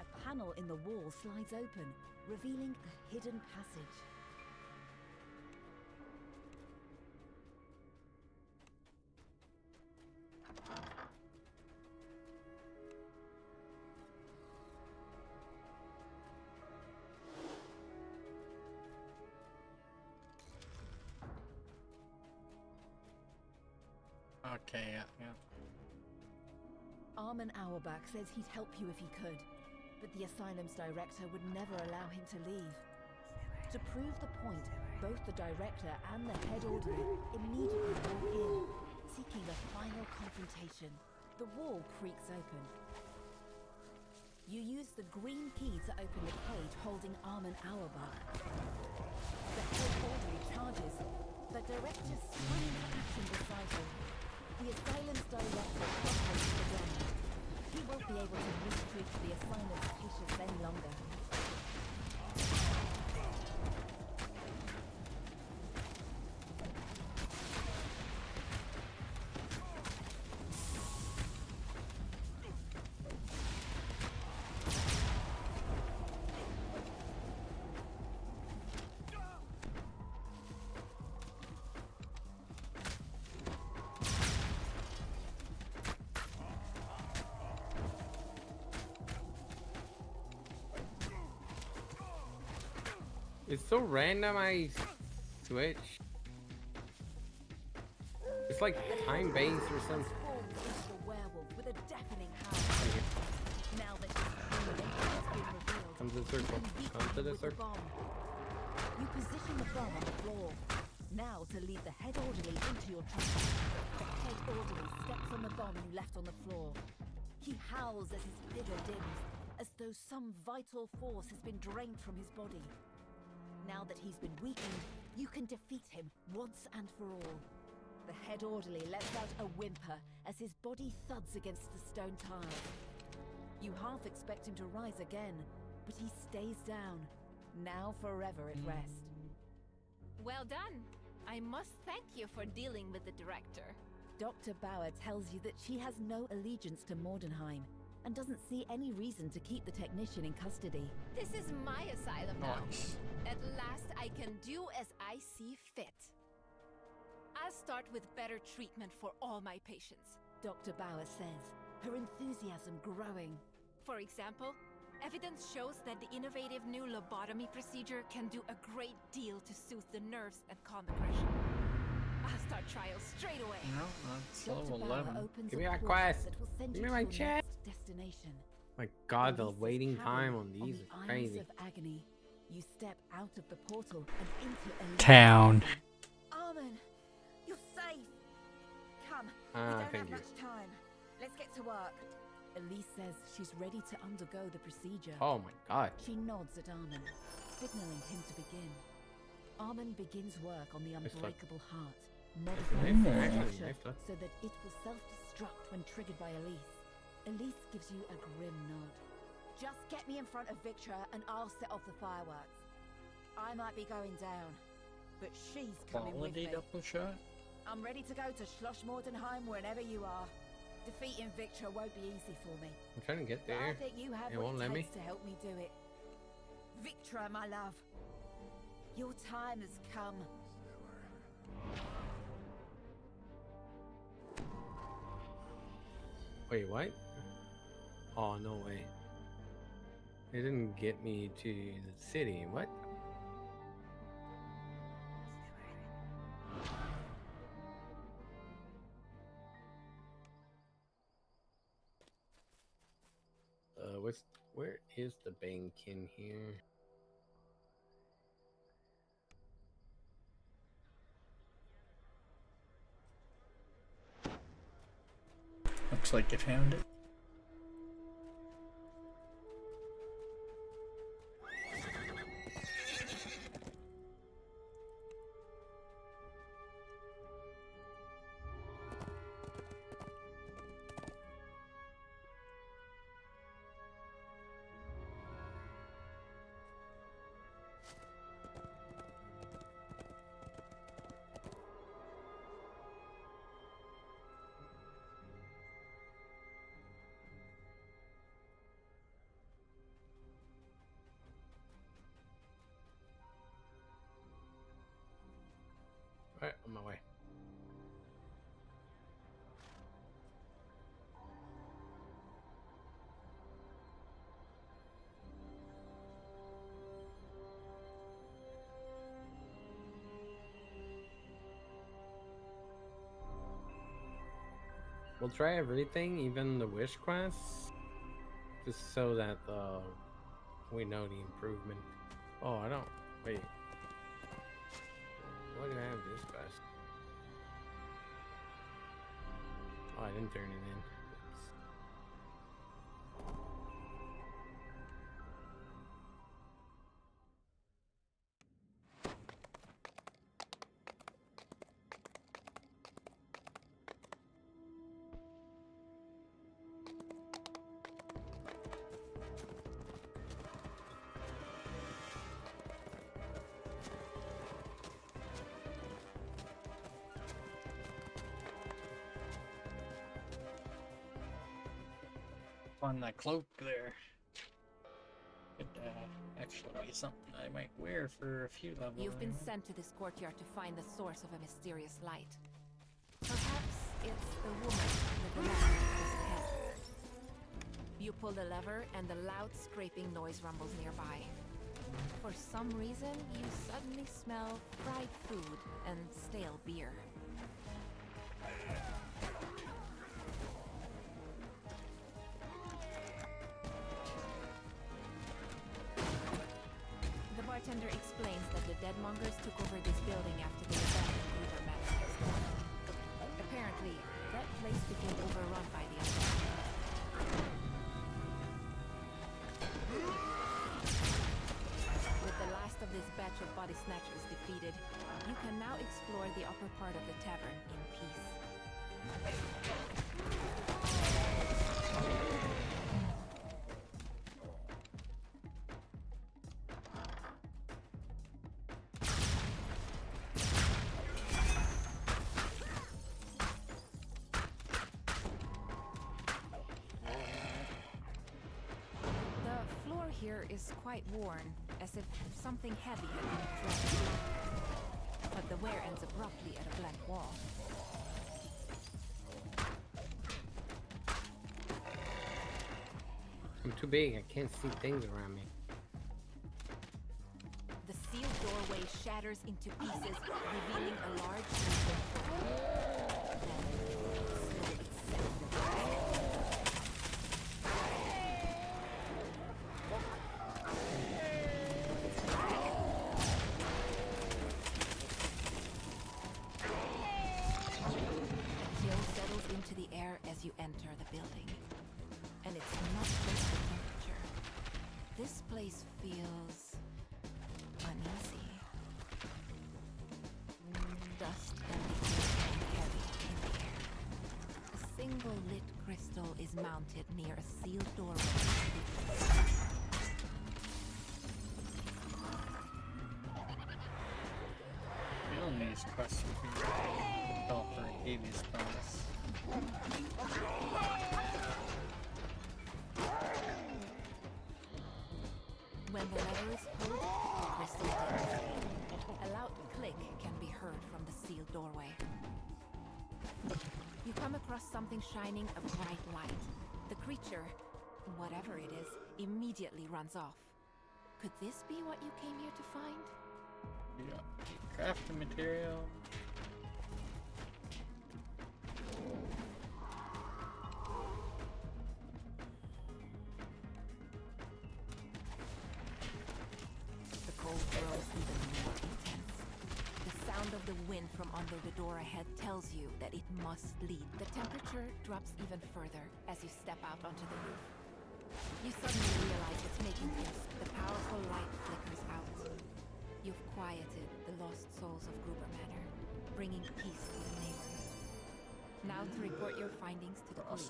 A panel in the wall slides open, revealing a hidden passage. Okay, yeah. Armin Auerbach says he'd help you if he could, but the asylum's director would never allow him to leave. To prove the point, both the director and the head orderly immediately walk in, seeking a final confrontation. The wall creaks open. You use the green key to open the cage holding Armin Auerbach. The head orderly charges, but director springs into action beside him. The asylum's director crumbles to the ground. He won't be able to mistreat the asylum's patients any longer. It's so random I switch. It's like time-based or something. Come to the circle. Come to the circle. You position the bomb on the floor. Now to lead the head orderly into your trap. The head orderly steps on the bomb you left on the floor. He howls as his figure dims, as though some vital force has been drained from his body. Now that he's been weakened, you can defeat him once and for all. The head orderly lets out a whimper as his body thuds against the stone tiles. You half expect him to rise again, but he stays down, now forever at rest. Well done. I must thank you for dealing with the director. Dr. Bauer tells you that she has no allegiance to Mordenheim and doesn't see any reason to keep the technician in custody. This is my asylum now. At last I can do as I see fit. I'll start with better treatment for all my patients. Dr. Bauer says, her enthusiasm growing. For example, evidence shows that the innovative new lobotomy procedure can do a great deal to soothe the nerves and calm aggression. I'll start trials straight away. No, that's level 11. Give me that quest. Give me my chest. Destination. My God, the waiting time on these is crazy. Of agony, you step out of the portal and into a Town. Armin, you're safe. Come, we don't have much time. Let's get to work. Elise says she's ready to undergo the procedure. Oh my God. She nods at Armin, signaling him to begin. Armin begins work on the unbreakable heart, modifying the structure so that it will self-destruct when triggered by Elise. Elise gives you a grim nod. Just get me in front of Victra and I'll set off the fireworks. I might be going down, but she's coming with me. Double shot? I'm ready to go to Schloss Mordenheim whenever you are. Defeating Victra won't be easy for me. I'm trying to get there. But I think you have It what won't it let me. takes to help me do it. Victra, my love. Your time has come. Wait, what? Oh, no way. It didn't get me to the city. What? Where is the bank-in here? Looks like you found it. Alright, on my way. We'll try everything, even the wish quests, just so that we know the improvement. Oh, I don't. Wait. Why do I have this quest? Oh, I didn't turn it in. Oops. On that cloak there. Could actually be something I might wear for a few levels. You've been sent to this courtyard to find the source of a mysterious light. Perhaps it's the woman that belongs to this head. You pull the lever and a loud scraping noise rumbles nearby. For some reason, you suddenly smell fried food and stale beer. The bartender explains that the Deadmongers took over this building after the abandoned Gruber Manor next door. Apparently, that place became overrun by the Undead. With the last of this batch of body snatchers defeated, you can now explore the upper part of the tavern in peace. Here is quite worn, as if something heavy had been dropped. But the wear ends abruptly at a blank wall. I'm too big, I can't see things around me. The sealed doorway shatters into pieces, revealing a large open you enter the building. And it's not just the temperature. This place feels uneasy. Dust and heavy in the air. A single lit crystal is mounted near a sealed doorway. Feeling these quests would be felt for a Hades bonus. When the lever is pulled, the crystal dims. A loud click can be heard from the sealed doorway. You come across something shining a bright light. The creature, whatever it is, immediately runs off. Could this be what you came here to find? Yeah. Crafting material. Grows even more intense. The sound of the wind from under the door ahead tells you that it must lead. The temperature drops even further as you step out onto the roof. You suddenly realize what's making this. The powerful light flickers out. You've quieted the lost souls of Gruber Manor, bringing peace to the neighborhood. Now to report your findings to the police.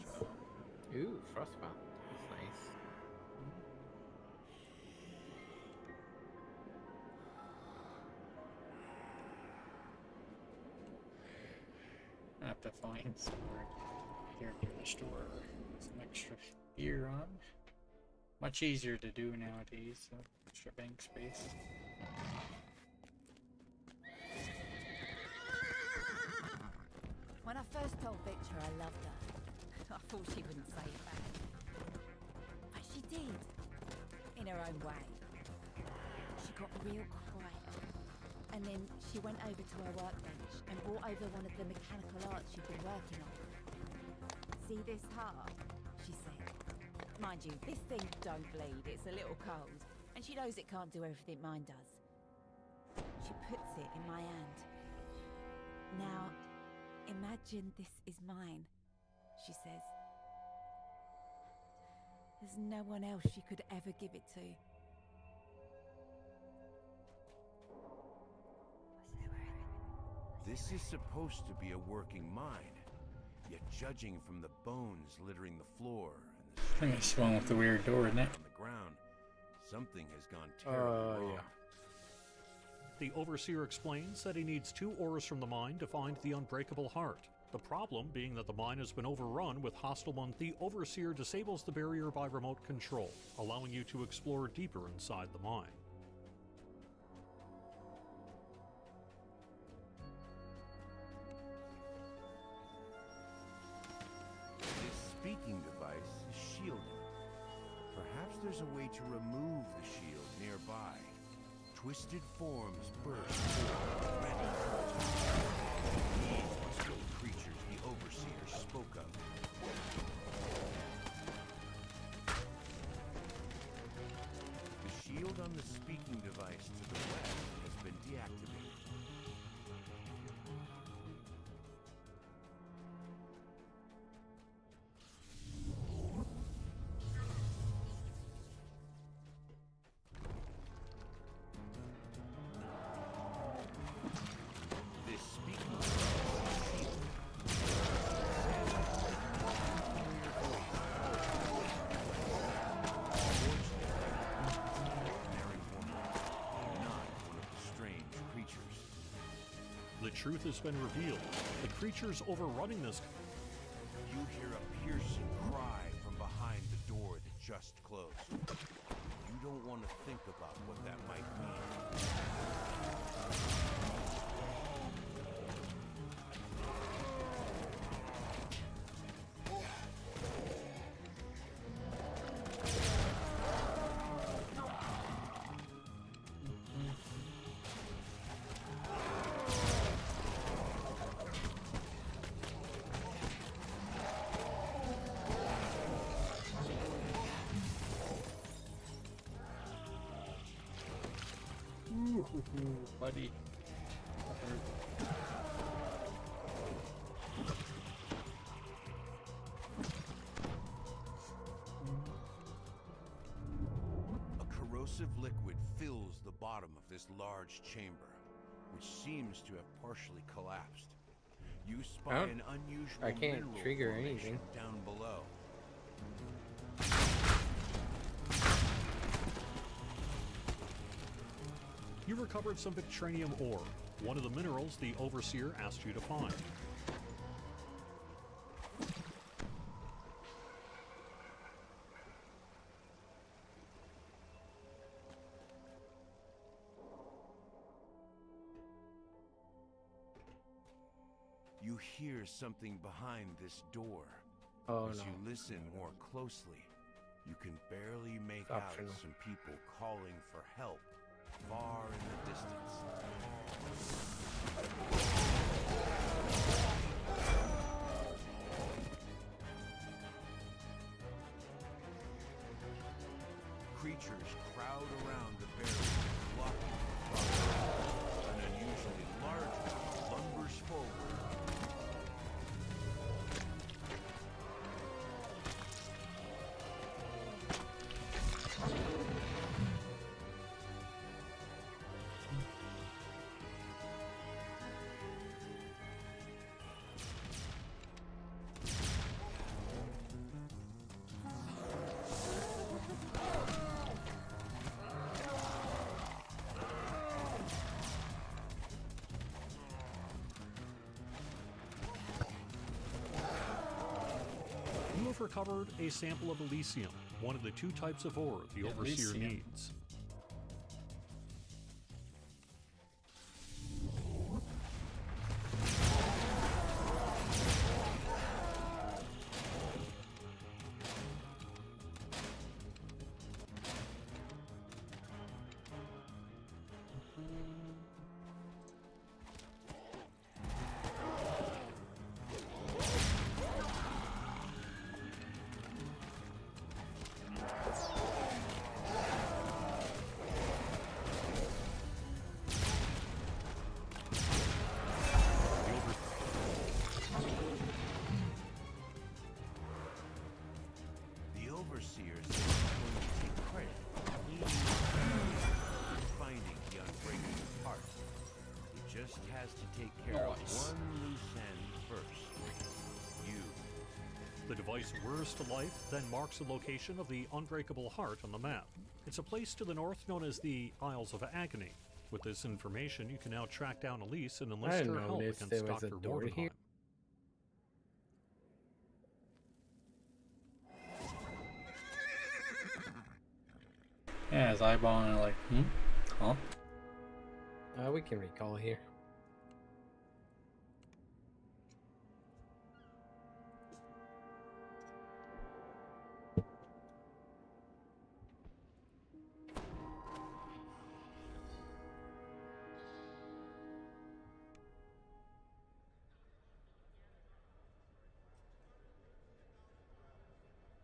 Ooh, Frostbound. That's nice. I have to find somewhere here near the store some extra gear on. Much easier to do nowadays, so extra bank space. When I first told Victor I loved her, I thought she wouldn't say it back. But she did, in her own way. She got real quiet, and then she went over to her workbench and brought over one of the mechanical arts she'd been working on. See this heart? She said. Mind you, this thing don't bleed, it's a little cold, and she knows it can't do everything mine does. She puts it in my hand. Now, imagine this is mine, she says. There's no one else she could ever give it to. This is supposed to be a working mine, yet judging from the bones littering the floor and the I think it's the one with the weird door, isn't it? on the ground, something has gone terribly wrong. The Overseer explains that he needs 2 ores from the mine to find the unbreakable heart. The problem being that the mine has been overrun with hostile ones. The Overseer disables the barrier by remote control, allowing you to explore deeper inside the mine. This speaking device is shielded. Perhaps there's a way to remove the shield nearby. Twisted forms burst forth, ready for attack. These must be the creatures the Overseer spoke of. The shield on the speaking device to the west has been deactivated. This speaking device is shielded. The truth has been revealed. The creatures overrunning this. You hear a piercing cry from behind the door that just closed. You don't want to think about what that might mean. Buddy. A corrosive liquid fills the bottom of this large chamber, which seems to have partially collapsed. You spy an unusual I can't mineral trigger formation anything. down below. You recovered some Victranium ore, one of the minerals the Overseer asked you to find. You hear something behind this door. Oh, As no. you listen more closely, you can barely make It's out optional. some people calling for help far in the distance. Creatures crowd around the barrier, blocking the progress. An unusually large one lumbers forward. You have recovered a sample of Elysium, one of the 2 types of ore the Overseer Elysium. needs. has to take care of one loose end first. You. The device whirs to life, then marks the location of the Unbreakable Heart on the map. It's a place to the north known as the Isles of Agony. With this information, you can now track down Elise and enlist her help against Dr. Mordenheim. Yeah, his eyeballing it like, huh? We can recall here.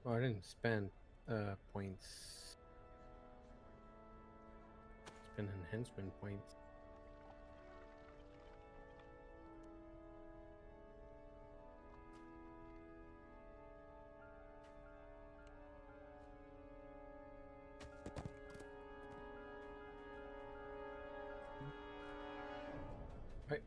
Oh, I didn't spend points. Spend enhancement points. Right.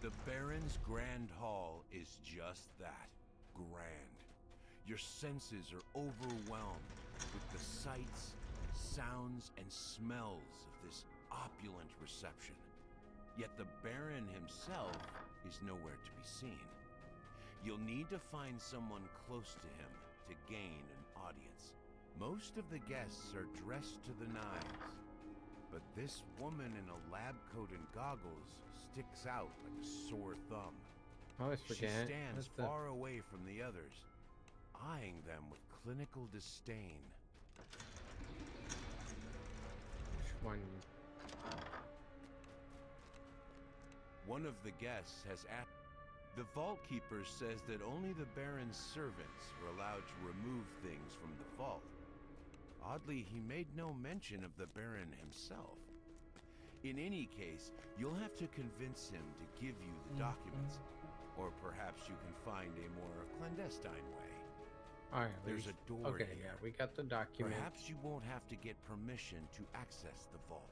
The Baron's Grand Hall is just that, grand. Your senses are overwhelmed with the sights, sounds, and smells of this opulent reception. Yet the Baron himself is nowhere to be seen. You'll need to find someone close to him to gain an audience. Most of the guests are dressed to the nines, but this woman in a lab coat and goggles sticks out like a sore thumb. I always She forget. stands far away from the others, eyeing them with clinical disdain. Which one? One of the guests has asked. The Vault Keeper says that only the Baron's servants are allowed to remove things from the vault. Oddly, he made no mention of the Baron himself. In any case, you'll have to convince him to give you the documents, or perhaps you can find a more clandestine way. Alright, There's a door okay, here. yeah, we got the document. Perhaps you won't have to get permission to access the vault.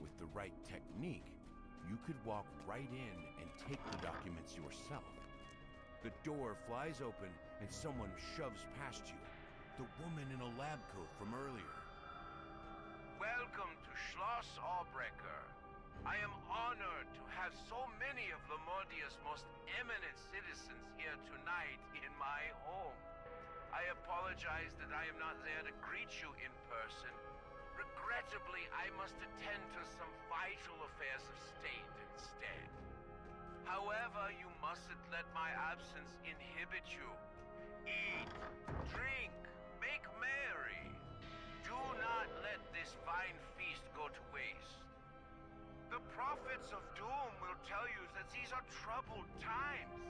With the right technique, you could walk right in and take the documents yourself. The door flies open and someone shoves past you. The woman in a lab coat from earlier. Welcome to Schloss Albrecher. I am honored to have so many of Lamordia's most eminent citizens here tonight in my home. I apologize that I am not there to greet you in person. Regrettably, I must attend to some vital affairs of state instead. However, you mustn't let my absence inhibit you. Eat, drink, make merry. Do not let this fine feast go to waste. The prophets of doom will tell you that these are troubled times.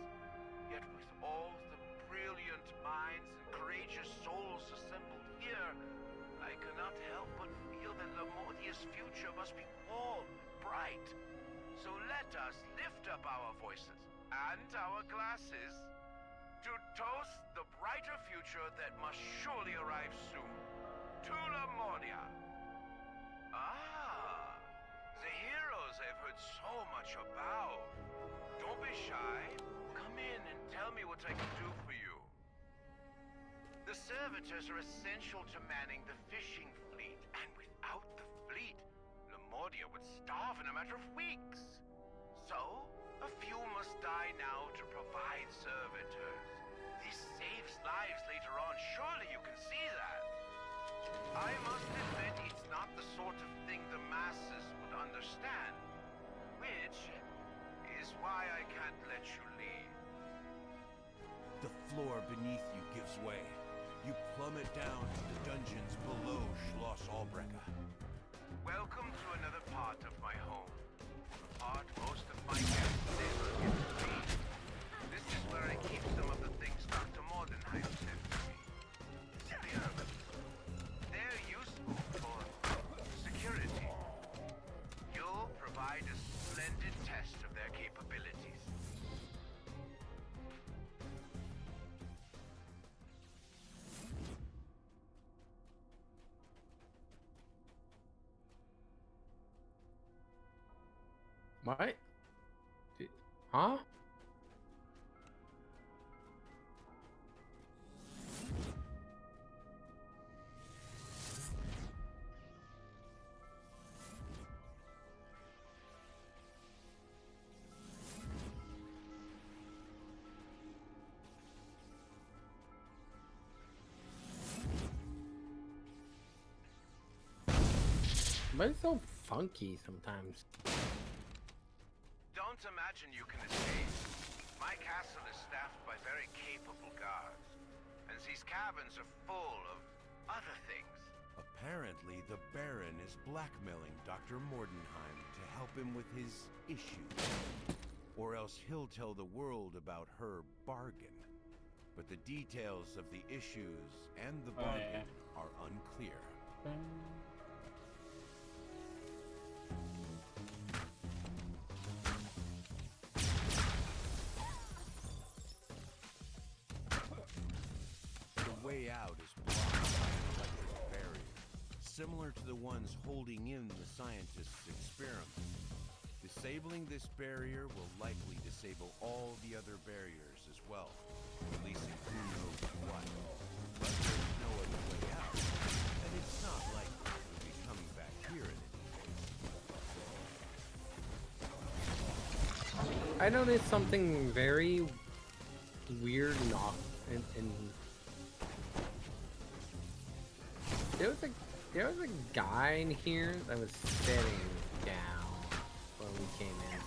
Yet with all the brilliant minds and courageous souls assembled here, I cannot help but feel that Lamordia's future must be warm and bright. So let us lift up our voices and our glasses to toast the brighter future that must surely arrive soon. To Lamordia. Ah, the heroes I've heard so much about. Don't be shy. Come in and tell me what I can do for you. The servitors are essential to manning the fishing fleet, and without the fleet, Lamordia would starve in a matter of weeks. So, A few must die now to provide servitors. This saves lives later on. Surely you can see that. I must admit it's not the sort of thing the masses would understand. Which is why I can't let you leave. The floor beneath you gives way. You plummet down to the dungeons below Schloss Albrecht. Welcome to another part of my home. A part most of my guests never get to see. This is where I keep some of the things Dr. Mordenheim sent to me. Experiments. They're useful for security. You'll provide a splendid test of their capabilities. What? Huh? But it's so funky sometimes. Don't imagine you can escape. My castle is staffed by very capable guards, and these caverns are full of other things. Apparently, the Baron is blackmailing Dr. Mordenheim to help him with his issues. Or else he'll tell the world about her bargain. But the details of the issues and the bargain are unclear. The way out is blocked by an electric barrier, similar to the ones holding in the scientists' experiments. Disabling this barrier will likely disable all the other barriers as well, releasing who knows what. But there's no other way out, and it's not likely we'll be coming back here in any case. I noticed something very weird in there was a guy in here that was sitting down when we came in.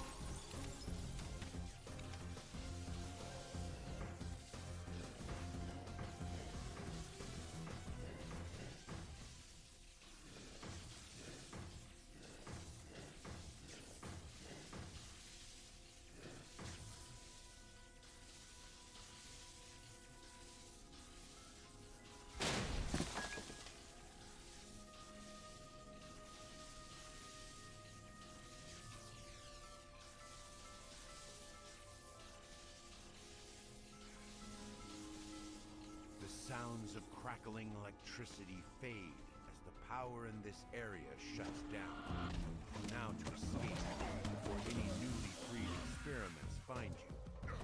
Sounds of crackling electricity fade as the power in this area shuts down. Now to escape before any newly freed experiments find you.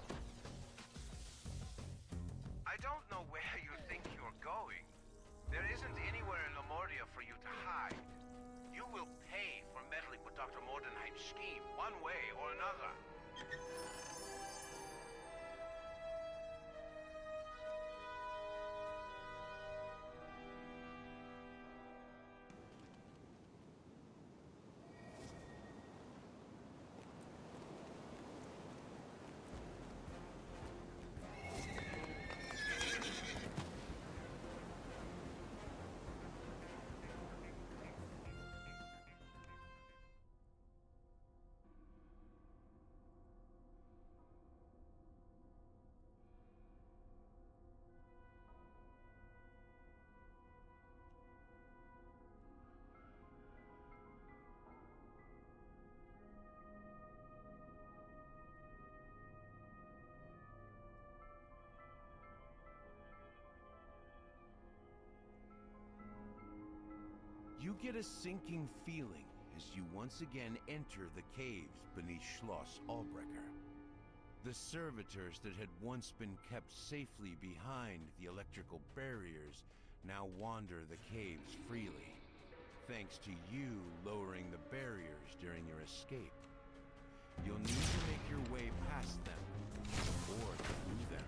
I don't know where you think you're going. There isn't anywhere in Lamordia for you to hide. You will pay for meddling with Dr. Mordenheim's scheme, one way or another. You get a sinking feeling as you once again enter the caves beneath Schloss Albrecht. The servitors that had once been kept safely behind the electrical barriers now wander the caves freely, thanks to you lowering the barriers during your escape. You'll need to make your way past them, or through them.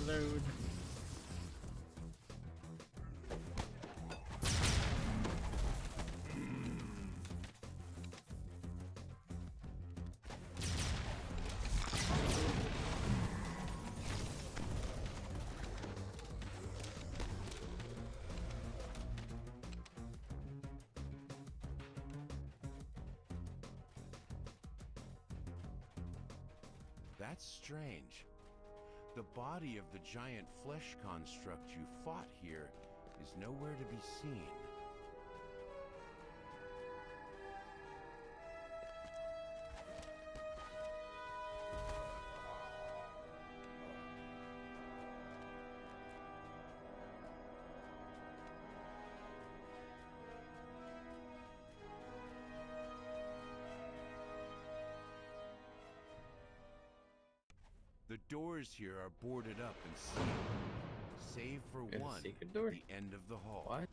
Reload. That's strange. The body of the giant flesh construct you fought here is nowhere to be seen. The doors here are boarded up and sealed, save for one at the end of the hall. What?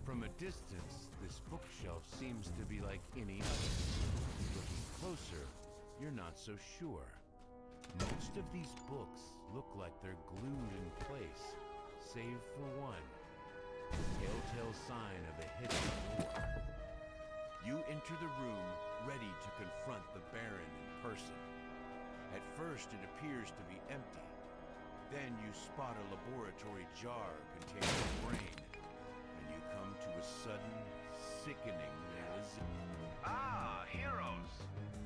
From a distance, this bookshelf seems to be like any other. Looking closer, you're not so sure. Most of these books look like they're glued in place, save for one. The telltale sign of a hidden door. You enter the room, ready to confront the Baron in person. At first, it appears to be empty. Then you spot a laboratory jar containing a brain. Come to a sudden, sickening realization. Ah, heroes!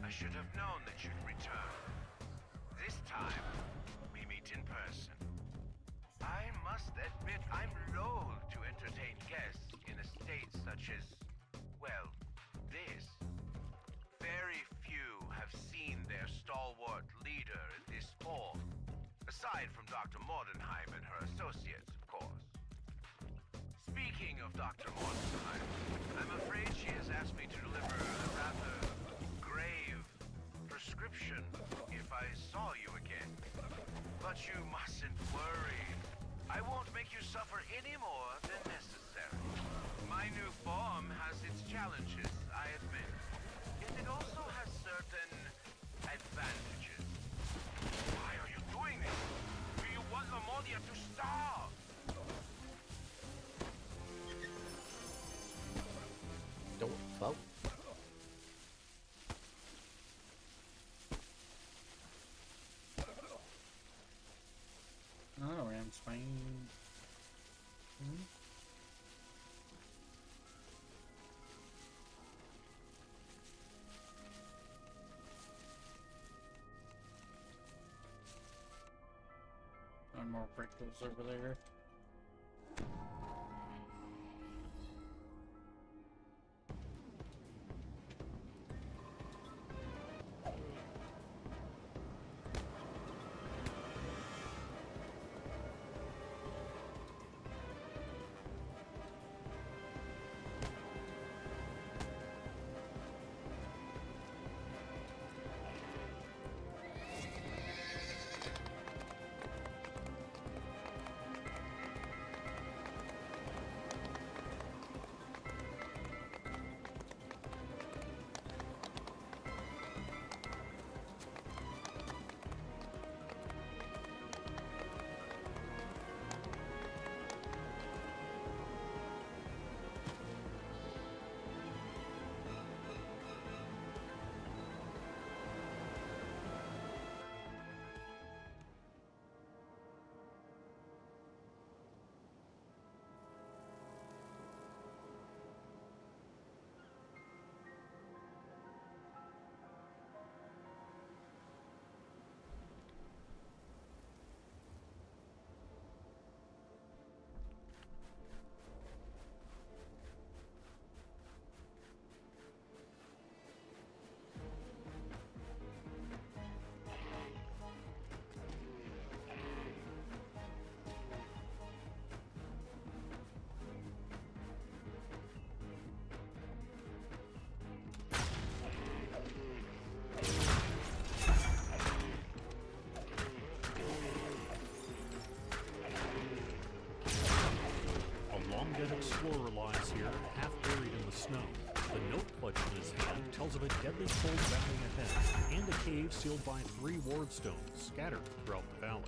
I should have known that you'd return. This time, we meet in person. I must admit I'm loath to entertain guests in a state such as, well, this. Very few have seen their stalwart leader in this form, aside from Dr. Mordenheim and her associates, of course. Speaking of Dr. Mordenheim, I'm afraid she has asked me to deliver a rather grave prescription if I saw you again. But you mustn't worry. I won't make you suffer any more than necessary. My new form has its challenges, I admit. Yet it also has certain advantages. Why are you doing this? Do you want Lamonia to starve? Don't float. Oh, Ram's fine. One more prickles over there. undead explorer lies here, half buried in the snow. The note clutched in his hand tells of a deadly cold valley ahead, and a cave sealed by 3 ward stones scattered throughout the valley.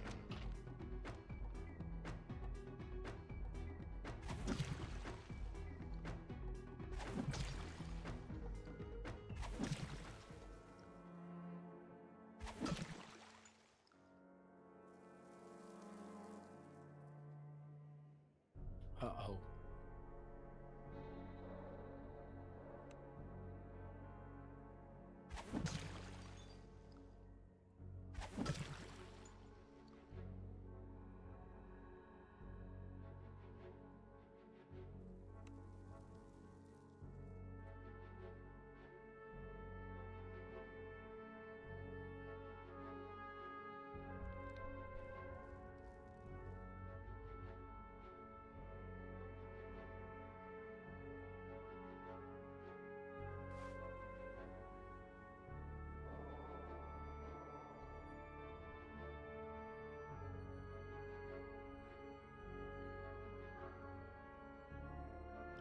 Uh-oh.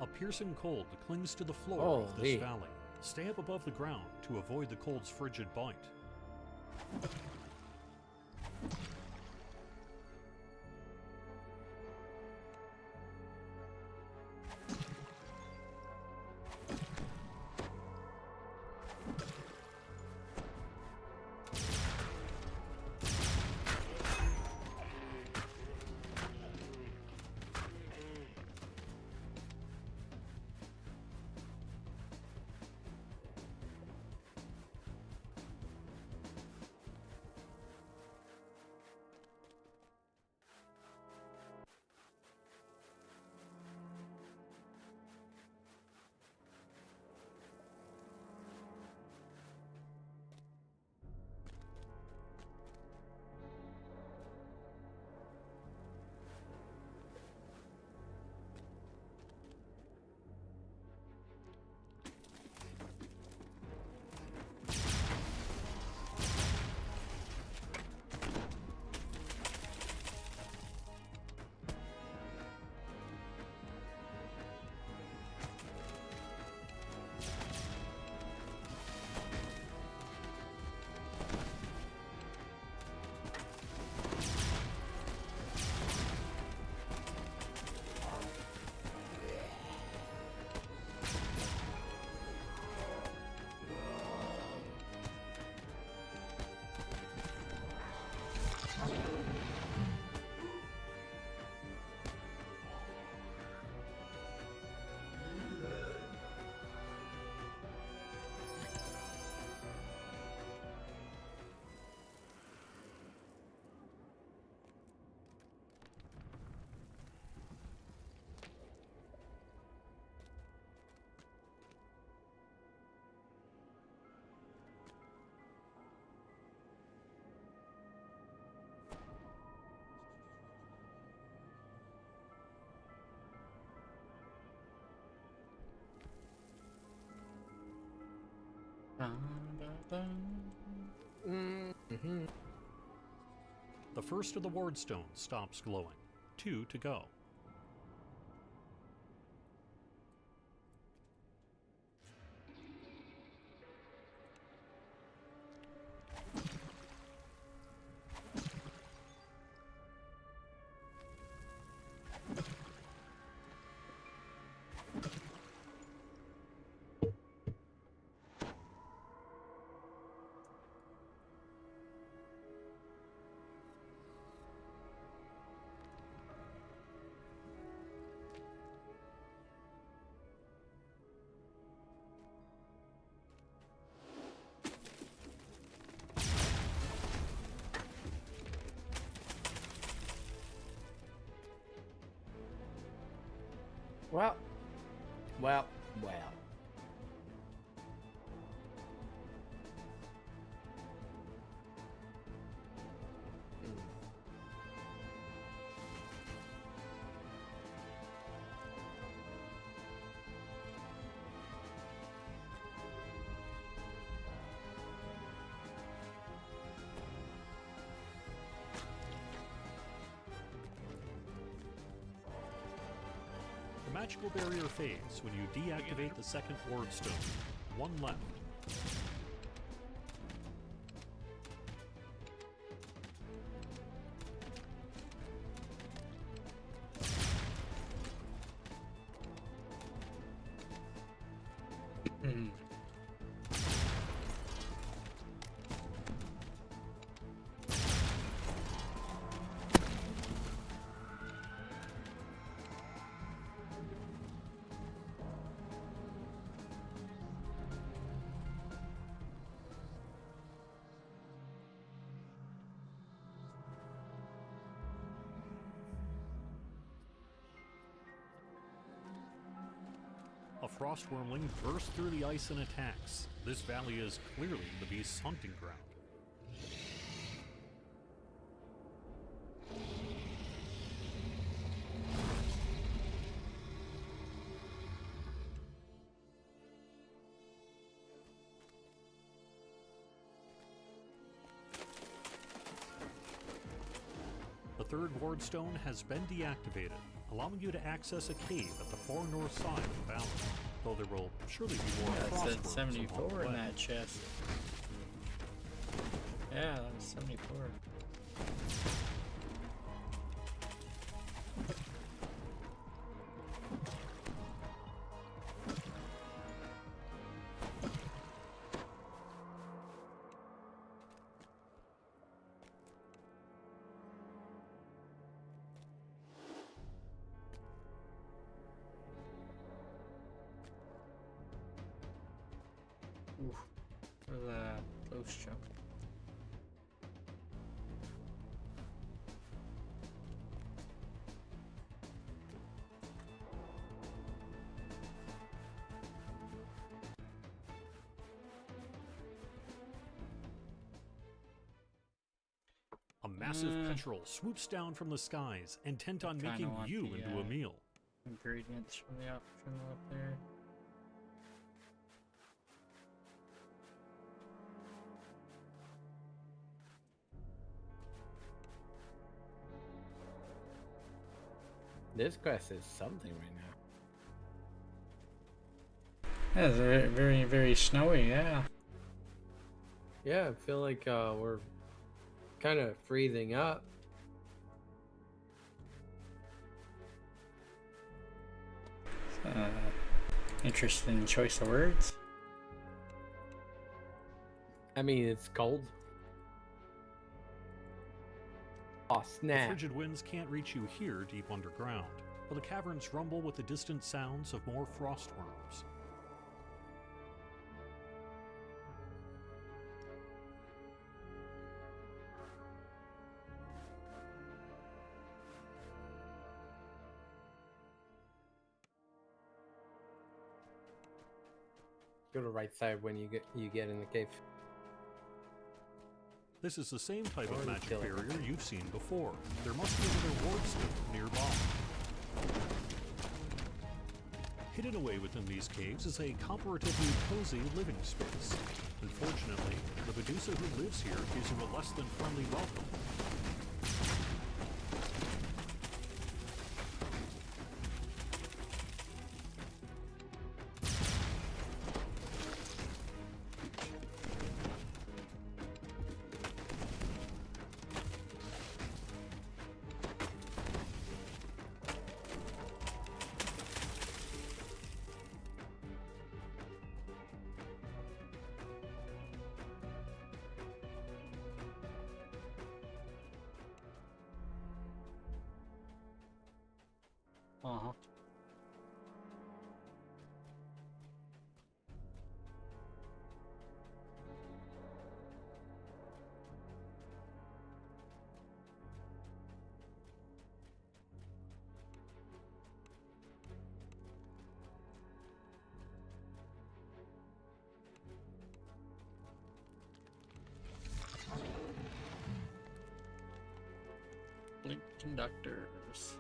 A piercing cold clings to the floor of Holy. this valley. Stay up above the ground to avoid the cold's frigid bite. The first of the ward stones stops glowing. 2 to go. Well. The magical barrier fades when you deactivate the second ward stone. One left. A frost wormling bursts through the ice and attacks. This valley is clearly the beast's hunting ground. The third ward stone has been deactivated, allowing you to access a cave at the far north side of the valley, though there will surely be more Yeah, it frost said worms 74 along the in way. that chest. Yeah, that was 74. Oof, that was a close jump. A massive petrel swoops down from the skies, intent on Kinda making want you the, into a meal. Ingredients from the option up there. This quest is something right now. Yeah, it's very, very, very snowy, yeah. Yeah, I feel like we're kind of freezing up. Interesting choice of words. I mean, it's cold. Oh, The snap. frigid winds can't reach you here deep underground, but the caverns rumble with the distant sounds of more frost worms. Go to right side when you get in the cave. This is the same type of Already magic killing. barrier you've seen before. There must be another ward stone nearby. Hidden away within these caves is a comparatively cozy living space. Unfortunately, the Medusa who lives here gives you a less than friendly welcome. Uh-huh. Blink conductors.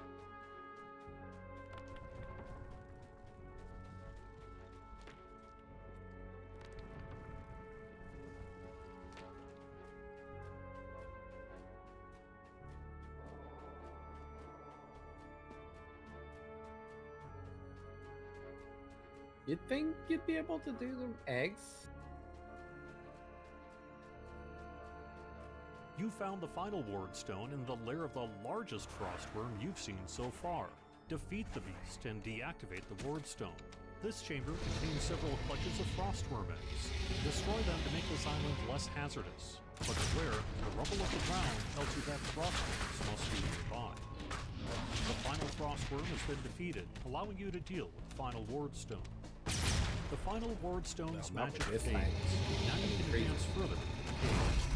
You'd think you'd be able to do the eggs? You found the final ward stone in the lair of the largest frostworm you've seen so far. Defeat the beast and deactivate the ward stone. This chamber contains several clutches of frostworm eggs. Destroy them to make this island less hazardous. But beware, the rumble of the ground tells you that frostworms must be nearby. The final frostworm has been defeated, allowing you to deal with the final ward stone. The final ward stone's magic fades. Now you can advance further into the cave.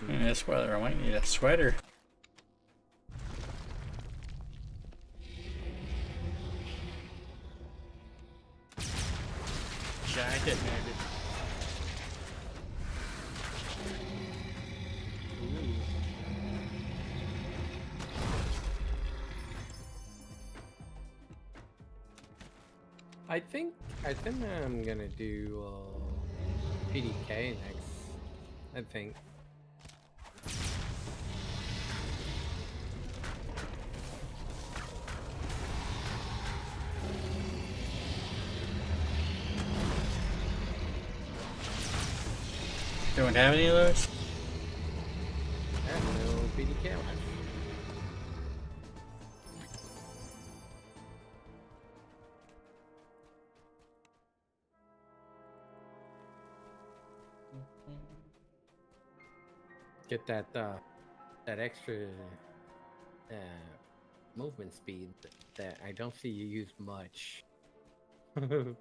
In this weather, I might need a sweater. Jacket, maybe. I think I'm gonna do PDK next. I think. Don't have any of those? I have no PDK left. Get that extra movement speed that I don't see you use much. I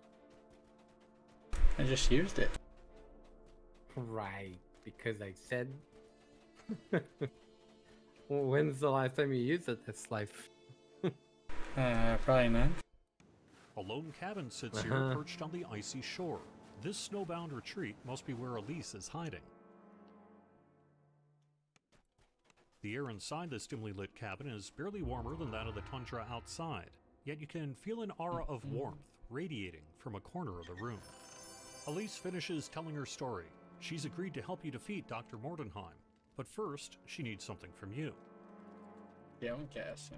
just used it. Right, because I said. When's the last time you used it this life? Probably not. A lone cabin sits here perched on the icy shore. This snowbound retreat must be where Elise is hiding. The air inside this dimly lit cabin is barely warmer than that of the tundra outside, yet you can feel an aura of warmth radiating from a corner of the room. Elise finishes telling her story. She's agreed to help you defeat Dr. Mordenheim, but first, she needs something from you. Downcast.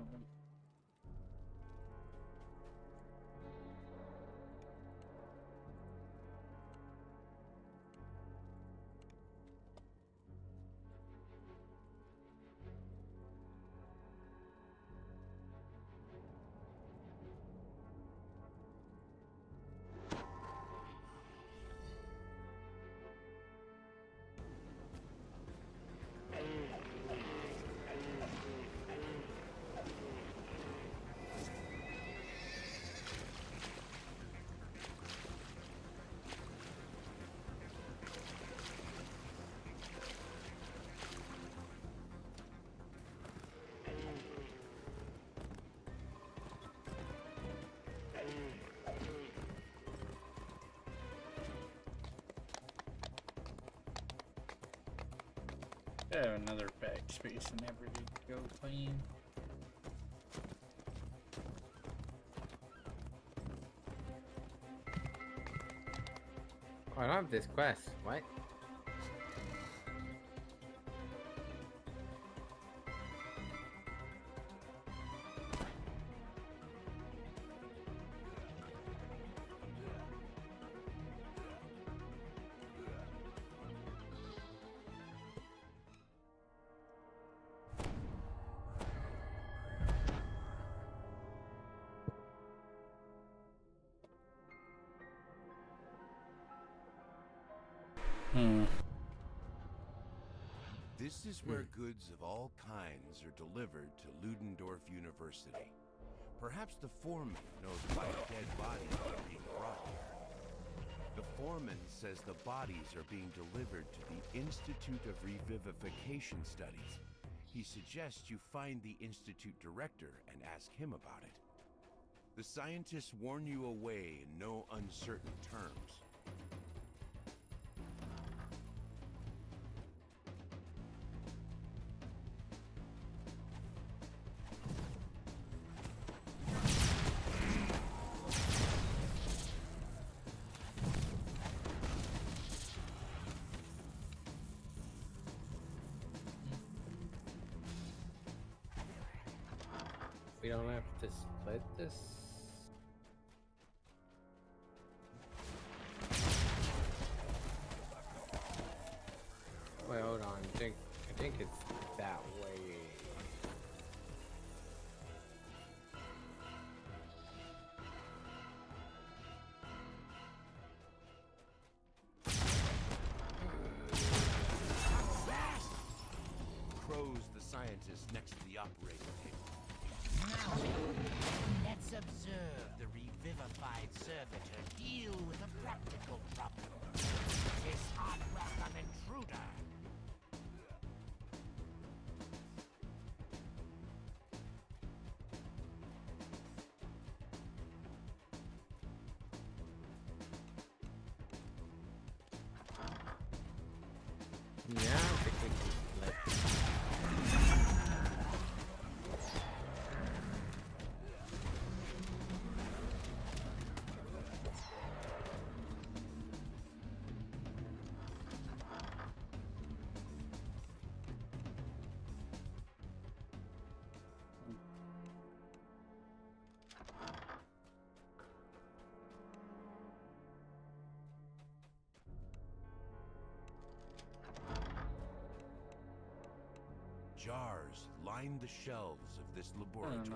I have another backspace I never did go clean. I don't have this quest. What? This is where goods of all kinds are delivered to Ludendorff University. Perhaps the foreman knows why dead bodies are being brought here. The foreman says the bodies are being delivered to the Institute of Revivification Studies. He suggests you find the Institute director and ask him about it. The scientists warn you away in no uncertain terms. We don't have to split this. Wait, hold on. I think it's that way. Crow's the scientist next to the operating table. Now, let's observe the revivified servitor deal with a practical problem. This unwelcome intruder. Yeah, I think we can split. Jars line the shelves of this laboratory.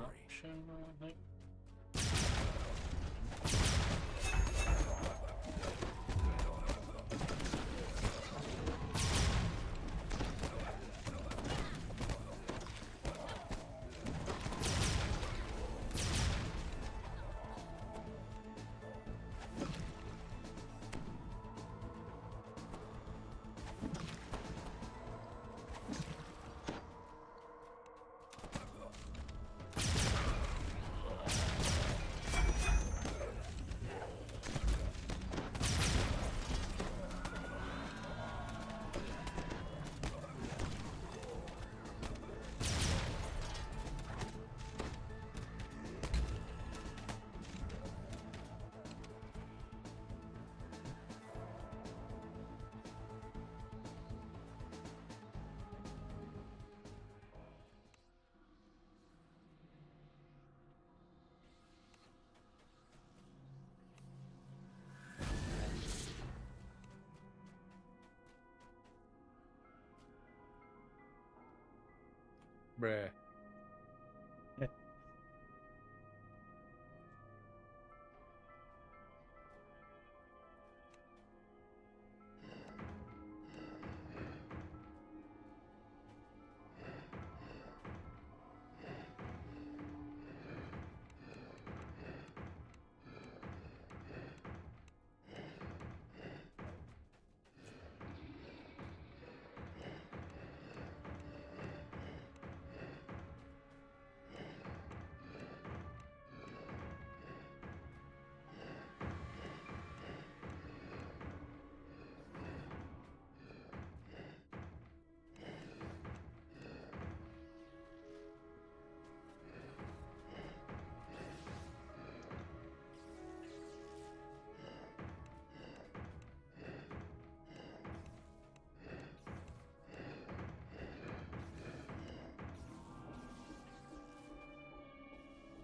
Bruh.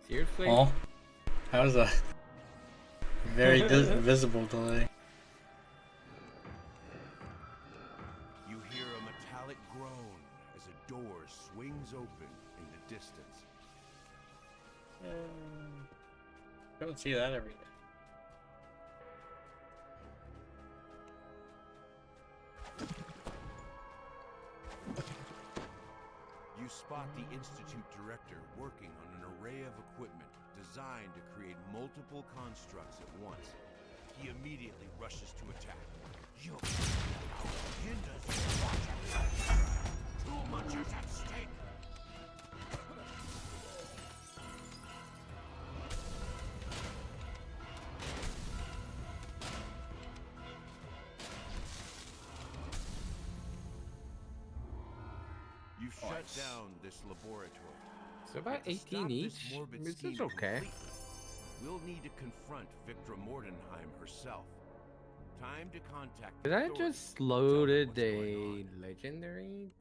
Seriously? Oh, that was a very visible delay. You hear a metallic groan as a door swings open in the distance. Don't see that every day. You spot the Institute director working on an array of equipment designed to create multiple constructs at once. He immediately rushes to attack. You hinders your project. Too much is at stake. You've shut down this laboratory. It's about But to 18 stop each. this morbid This scheme is okay. completely, we'll need to confront Victra Mordenheim herself. Time to contact. Did I just loaded a legendary?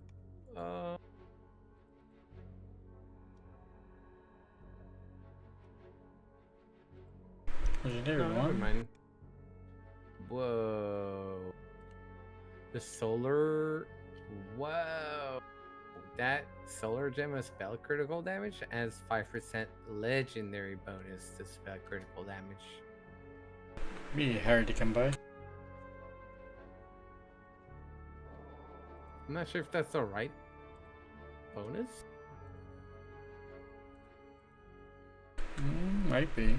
Legendary No, never one? mind. Whoa. The solar. Whoa. That solar gem has spell critical damage as 5% legendary bonus to spell critical damage. Be hard to come by. I'm not sure if that's the right bonus. Might be.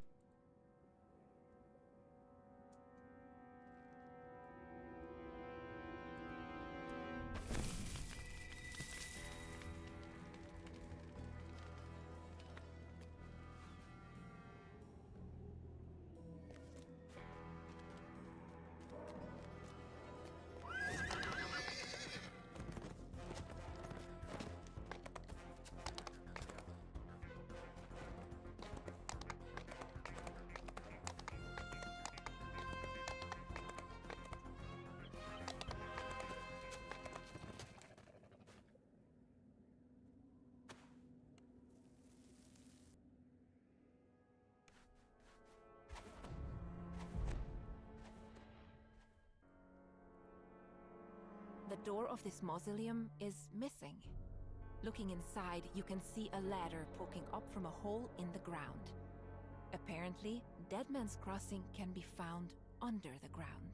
The door of this mausoleum is missing. Looking inside, you can see a ladder poking up from a hole in the ground. Apparently, Dead Man's Crossing can be found under the ground.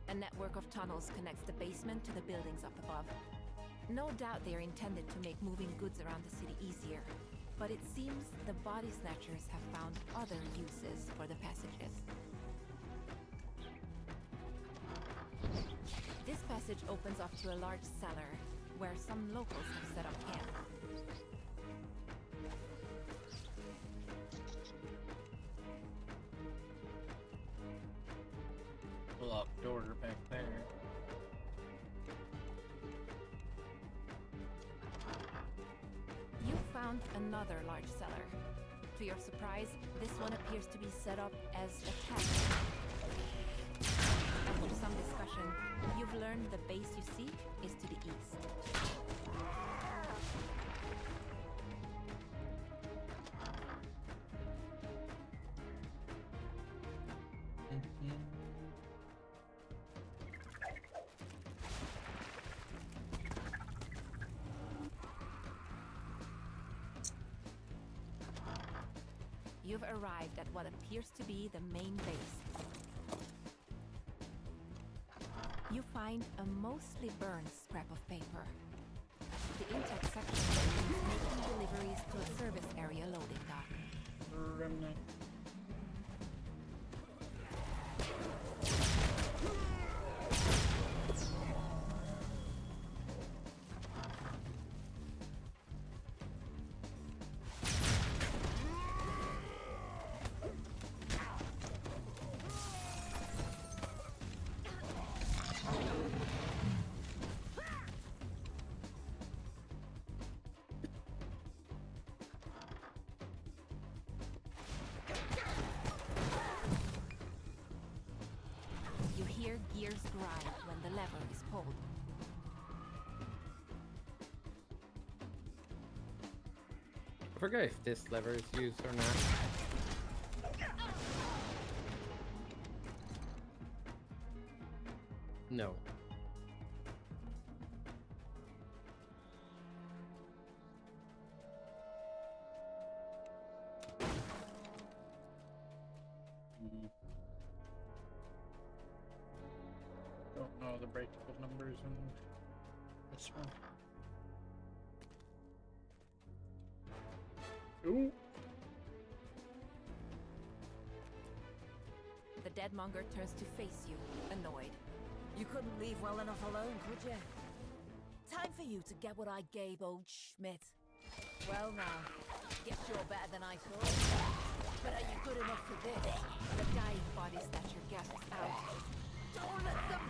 A network of tunnels connects the basement to the buildings up above. No doubt they are intended to make moving goods around the city easier, but it seems the body snatchers have found other uses for the passages. This passage opens up to a large cellar, where some locals have set up camp. Locked door back there. You found another large cellar. To your surprise, this one appears to be set up as a tavern. After some discussion, you've learned the base you seek is to the east. You've arrived at what appears to be the main base. You find a mostly burned scrap of paper. The intact section is making deliveries to a service area loading dock. Remnant. You hear gears grind when the lever is pulled. I forget if this lever is used or not. No. Don't know the breakable numbers in this one. Ooh. The deadmonger turns to face you, annoyed. You couldn't leave well enough alone, could you? Time for you to get what I gave old Schmidt. Well now, guess you're better than I thought. But are you good enough for this? The dying body snatcher gasps out. Don't let them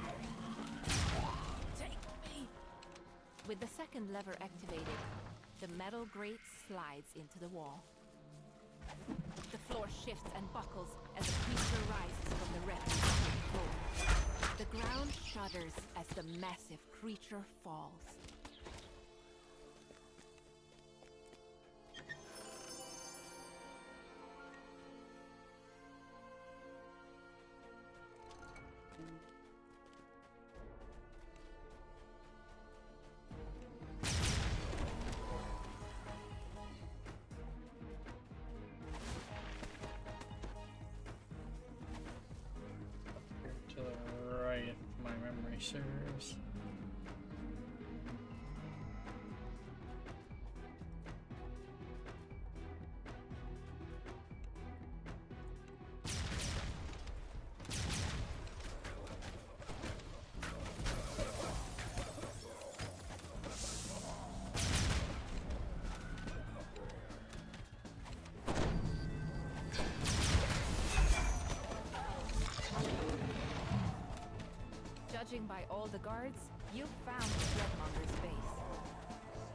take me! With the second lever activated, the metal grate slides into the wall. The floor shifts and buckles as a creature rises from the refuse on the floor. The ground shudders as the massive creature falls. To the right, if my memory serves. Judging by all the guards, you've found the Dreadmonger's base.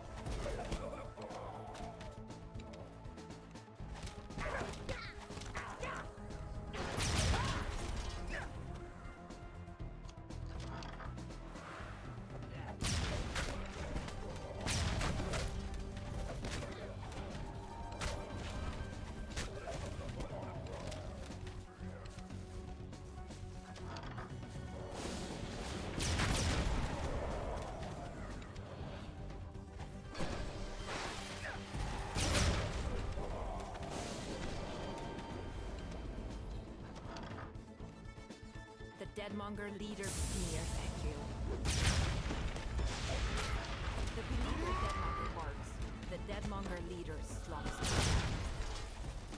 The Deadmonger leader sneers at you. The beleaguered Deadmonger barks. The Deadmonger leader slumps.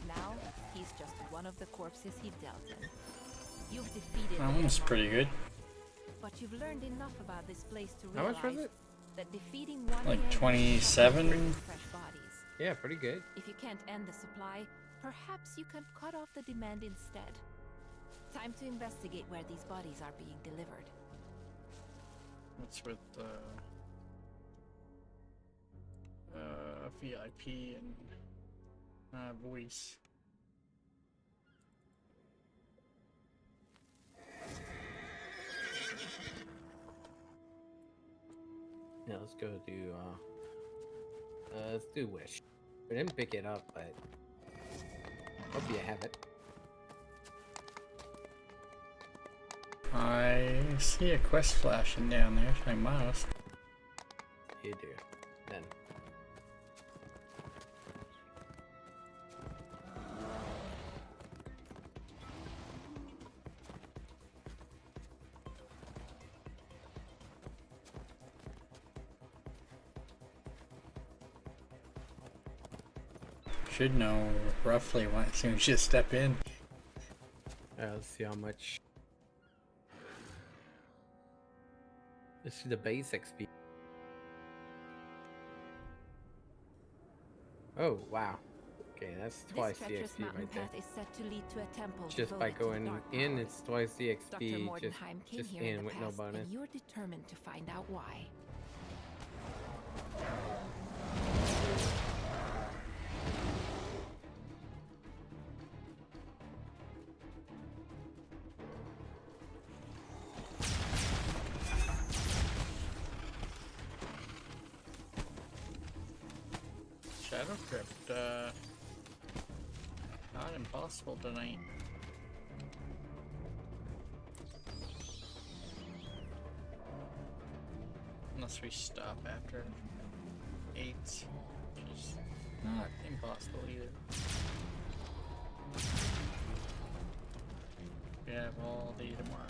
Now, he's just one of the corpses he dealt in. You've defeated That the one's Deadmonger, pretty good. but you've learned enough about this place to How realize much was it? that defeating one Like enemy 27? brings fresh bodies. Yeah, pretty good. If you can't end the supply, perhaps you can cut off the demand instead. Time to investigate where these bodies are being delivered. What's with VIP and voice? Yeah, let's go do let's do Wish. We didn't pick it up, but hope you have it. I see a quest flashing down there. It's my mouse. You do. Then. Should know roughly when, as soon as you step in. Let's see how much. Let's see the base XP. Oh, wow. Okay, that's twice the This treacherous XP mountain right there. path is said to lead to a temple Just by devoted to the going dark in, powers. it's twice the Dr. XP. Just, Mordenheim came just here in in the with no past, bonus. and you're determined to find out why. Shadow Crypt, not impossible tonight. Unless we stop after 8, which is not impossible either. We have all day tomorrow.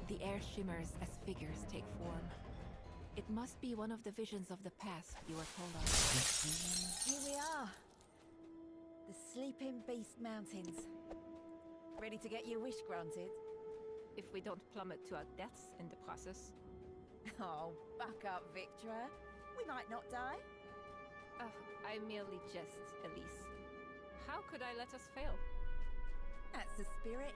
The air shimmers as figures take form. It must be one of the visions of the past you were told of. Here we are. The Sleeping Beast Mountains. Ready to get your wish granted? If we don't plummet to our deaths in the process. Oh, back up, Victra. We might not die. I merely jest, Elise. How could I let us fail? That's the spirit.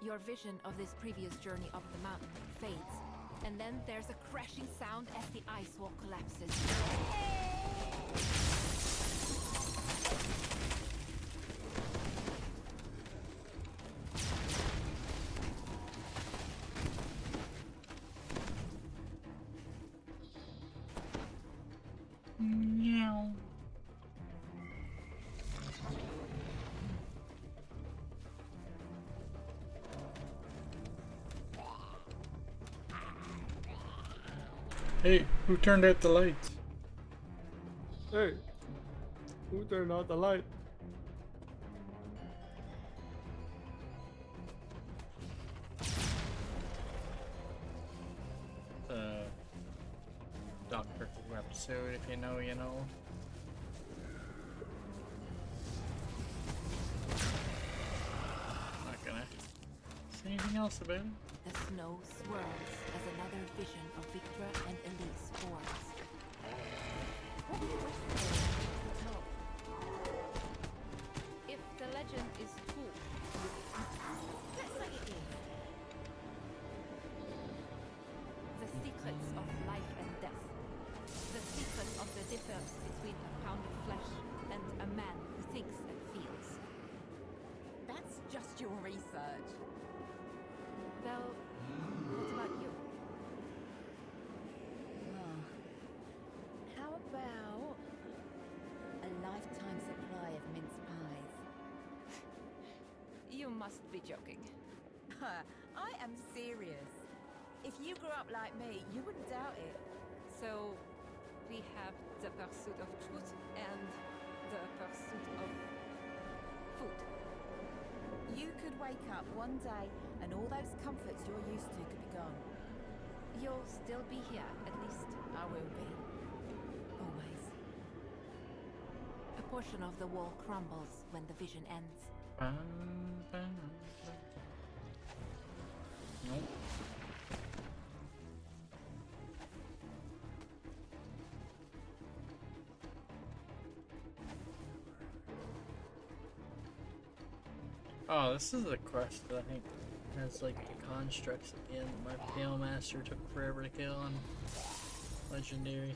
Your vision of this previous journey up the mountain fades, and then there's a crashing sound as the ice wall collapses. Meow. Hey, who turned out the lights? Hey, who turned out the light? The Doctor Who episode, if you know, you know. Not gonna say anything else about it. The snow swirls as another vision of Victra and Elise forms. What do you wish for to know? If the legend is true, let's say it is. The secrets of life and death. The secrets of the difference between a pound of flesh and a man who thinks and feels. That's just your research. Well, what about you? Well, how about a lifetime supply of mince pies? You must be joking. I am serious. If you grew up like me, you wouldn't doubt it. So, we have the pursuit of truth and the pursuit of food. You could wake up one day and all those comforts you're used to could be gone. You'll still be here, at least. I will be. Always. A portion of the wall crumbles when the vision ends. Nope. Oh, this is a quest that I think has like the constructs at the end that my Pale Master took forever to kill on Legendary.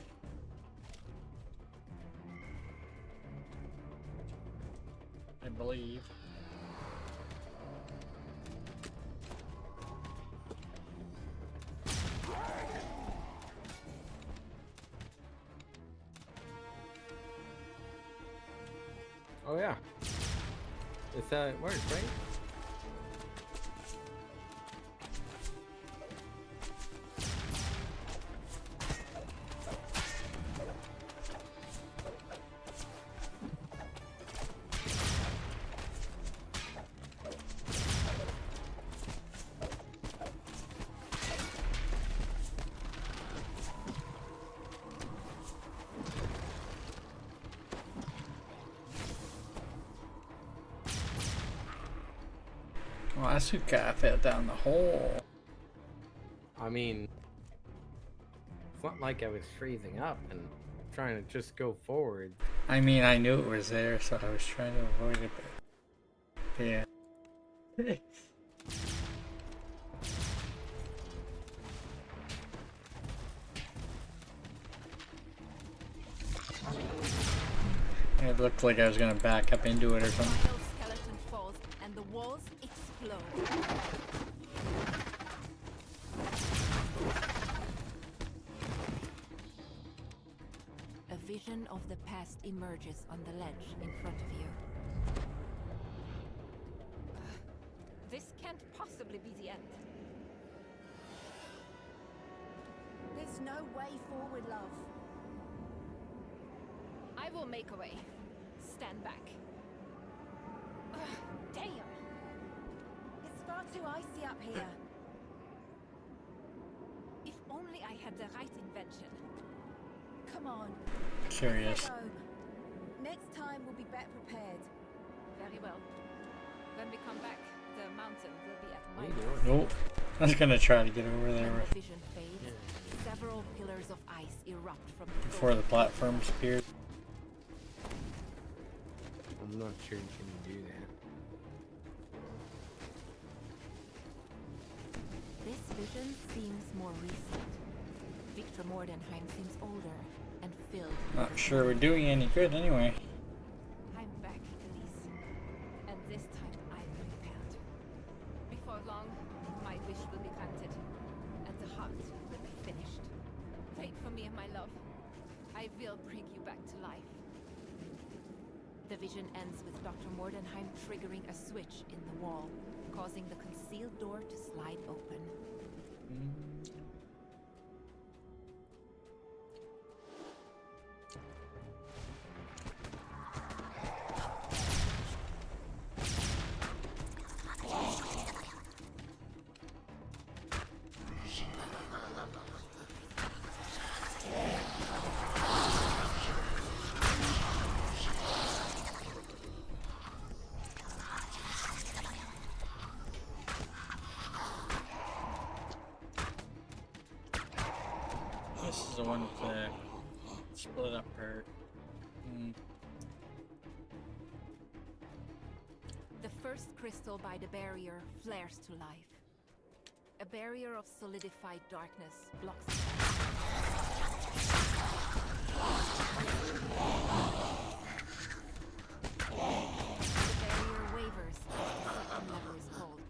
I believe. Oh yeah. It's how it works, right? Well, Asuka fell down the hole. I mean, it's not like I was freezing up and trying to just go forward. I mean, I knew it was there, so I was trying to avoid it, but yeah. It looked like I was gonna back up into it or something. Skeleton falls and the walls explode. A vision of the past emerges on the ledge in front of you. This can't possibly be the end. There's no way forward, love. I will make a way. Stand back. Damn! It's far too icy up here. If only I had the right invention. Come on. Curious. Let's head home. Next time we'll be better prepared. Very well. When we come back, the mountain will be at my Nope. I was gonna try to get over there When the vision fades, several pillars of ice erupt from the before the platforms appeared. I'm not sure you can do that. This vision seems more recent. Victor Mordenheim seems older and filled. Not sure we're doing any good anyway. I will bring you back to life. The vision ends with Dr. Mordenheim triggering a switch in the wall, causing the concealed door to slide open. This is the one with the split up hurt. The first crystal by the barrier flares to life. A barrier of solidified darkness blocks it. The barrier wavers as the second lever is pulled.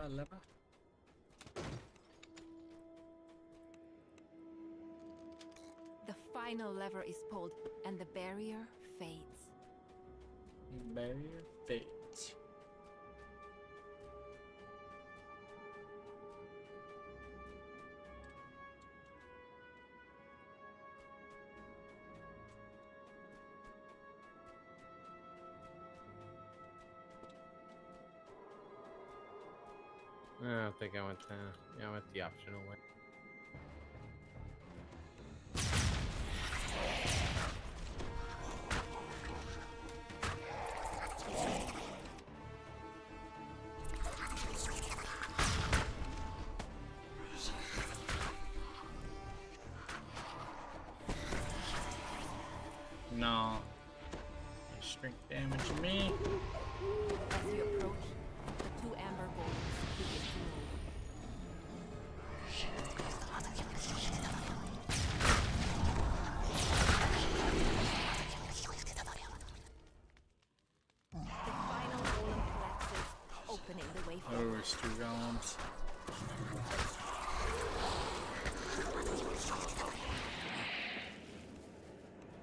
Lever. The final lever is pulled, and the barrier fades. Barrier fades. I don't think I went I went the optional way. No. Strength damage me. As you approach, the two amber golems begin to move. The final golem collapses, opening the way Oh, forward. it's two golems.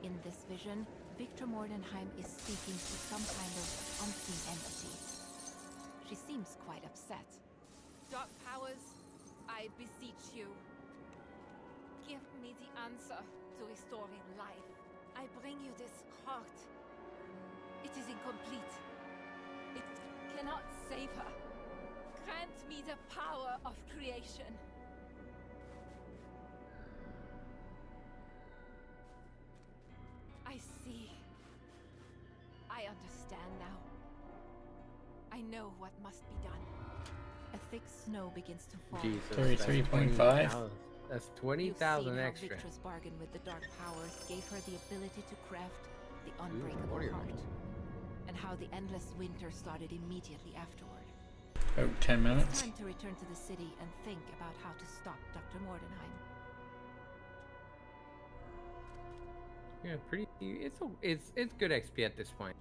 In this vision, Victor Mordenheim is speaking to some kind of unseen entity. She seems quite upset. Dark powers, I beseech you. Give me the answer to restoring life. I bring you this heart. It is incomplete. It cannot save her. Grant me the power of creation. I see. I understand now. I know what must be done. A thick snow begins to fall. Jesus, 33.5. That's You've 20,000 seen how extra. Victor's bargain with the dark powers gave her the ability to craft the unbreakable warrior. heart, and how the endless winter started immediately afterward. Oh, 10 It's minutes. time to return to the city and think about how to stop Dr. Mordenheim. Yeah, pretty. It's good XP at this point.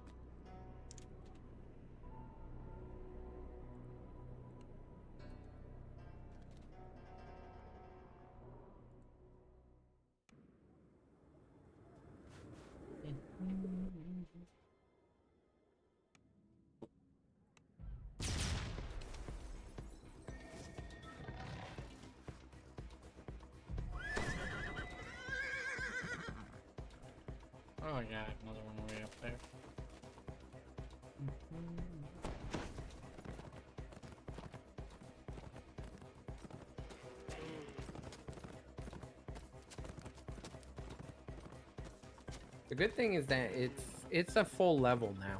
Oh, I got another one way up there. The good thing is that it's a full level now.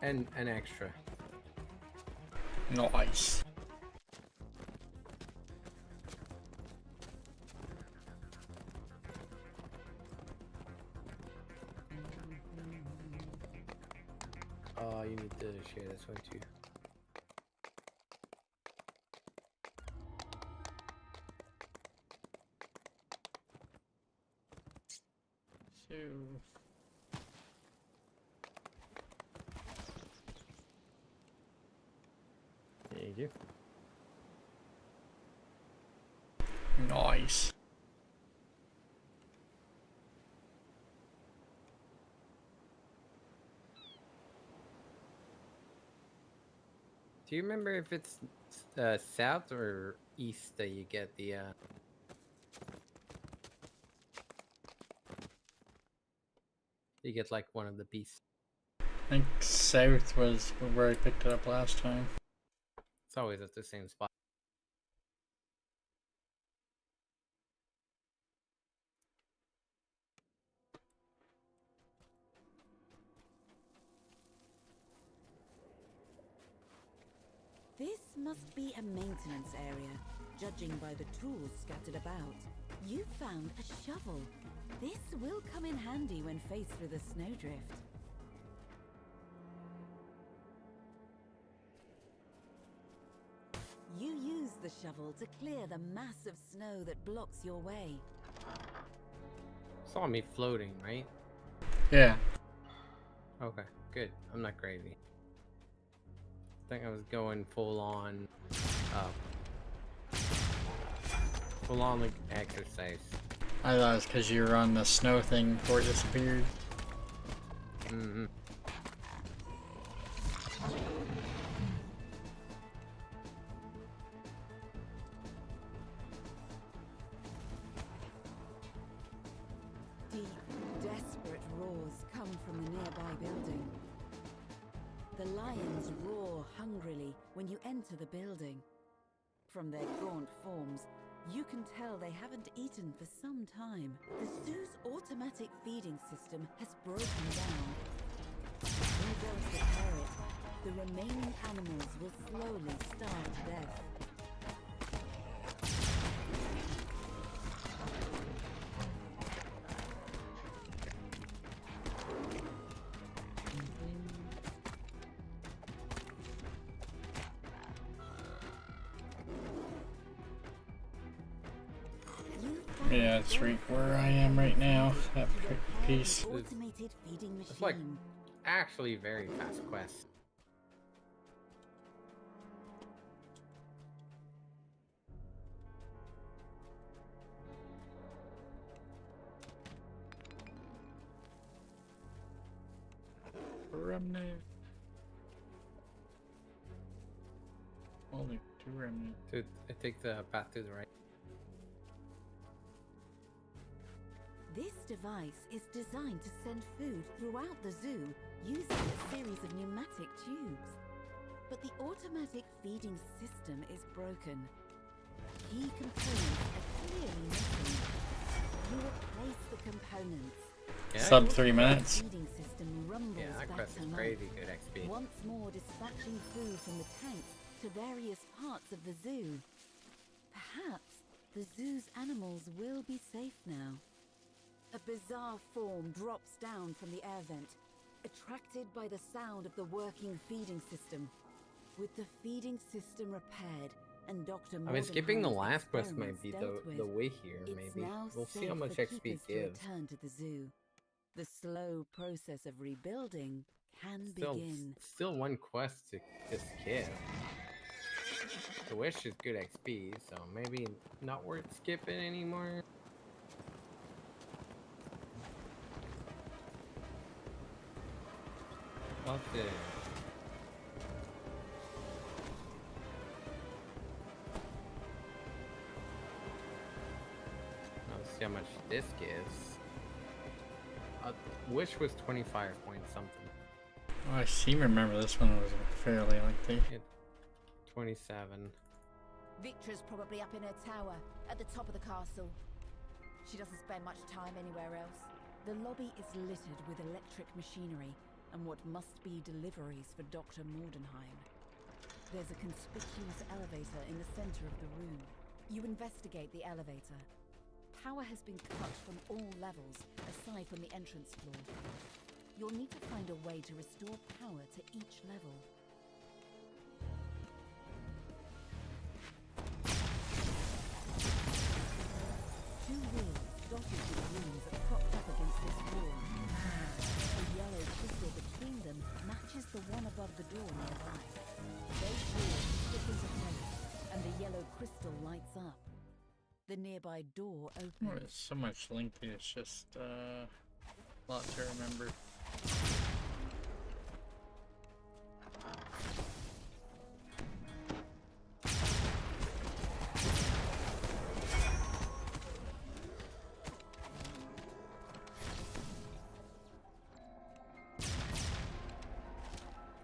And an extra. Nice. Oh, you need to share this one too. Ew. Thank you. Nice. Do you remember if it's south or east that you get the you get like one of the beasts? I think south was where I picked it up last time. It's always at the same spot. This must be a maintenance area, judging by the tools scattered about. You found a shovel. This will come in handy when faced with a snowdrift. You use the shovel to clear the mass of snow that blocks your way. Saw me floating, right? Yeah. Okay, good. I'm not crazy. I think I was going full on like exercise. I thought it was because you were on the snow thing before it disappeared. Mm-hmm. Deep, desperate roars come from the nearby building. The lions roar hungrily when you enter the building. From their gaunt forms, you can tell they haven't eaten for some time. The zoo's automatic feeding system has broken down. When you go to repair it, the remaining animals will slowly starve to death. Yeah, it's right where I am right now. That piece. Automated feeding machine. It's like actually very fast quest. Remnant. Only 2 remnants. Dude, I take the path to the right. This device is designed to send food throughout the zoo using a series of pneumatic tubes. But the automatic feeding system is broken. Key components are clearly missing. You replace the components. Yeah, Sub 3 minutes. The feeding system rumbles Yeah, that back quest to is life, crazy good XP. once more dispatching food from the tanks to various parts of the zoo. Perhaps the zoo's animals will be safe now. A bizarre form drops down from the air vent, attracted by the sound of the working feeding system. With the feeding system repaired and Dr. I mean, skipping the Mordenheim's last quest might experiments be dealt the with, way here, it's maybe. now We'll see safe how much for XP keepers to gives. return to the zoo. The slow process of rebuilding can Still, begin. still one quest to skip. The wish is good XP, so maybe not worth skipping anymore. What's it? Let's see how much this gives. Wish was 25 point something. Oh, I seem to remember this one was fairly lengthy. 27. Victra's probably up in her tower, at the top of the castle. She doesn't spend much time anywhere else. The lobby is littered with electric machinery and what must be deliveries for Dr. Mordenheim. There's a conspicuous elevator in the center of the room. You investigate the elevator. Power has been cut from all levels, aside from the entrance floor. You'll need to find a way to restore power to each level. Two wheels dotted with rooms are propped up against this wall. The nearby door Oh, opens. it's so much lengthy, it's just a lot to remember.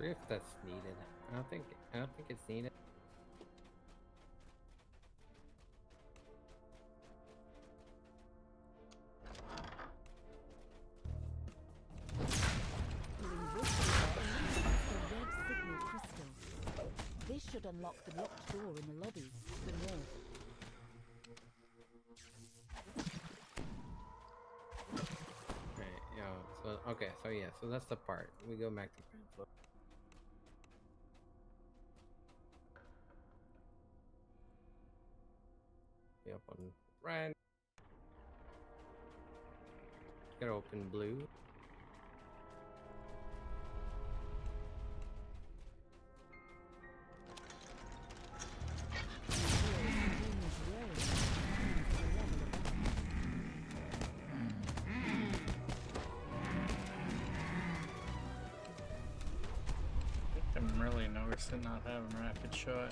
If that's needed. I don't think it's needed. This should unlock the locked door in the lobbies to the north. Right, yeah, so okay, so yeah, so that's the part. We go back to ground floor. Up on red. Gotta open blue. I'm really noticing not having rapid shot.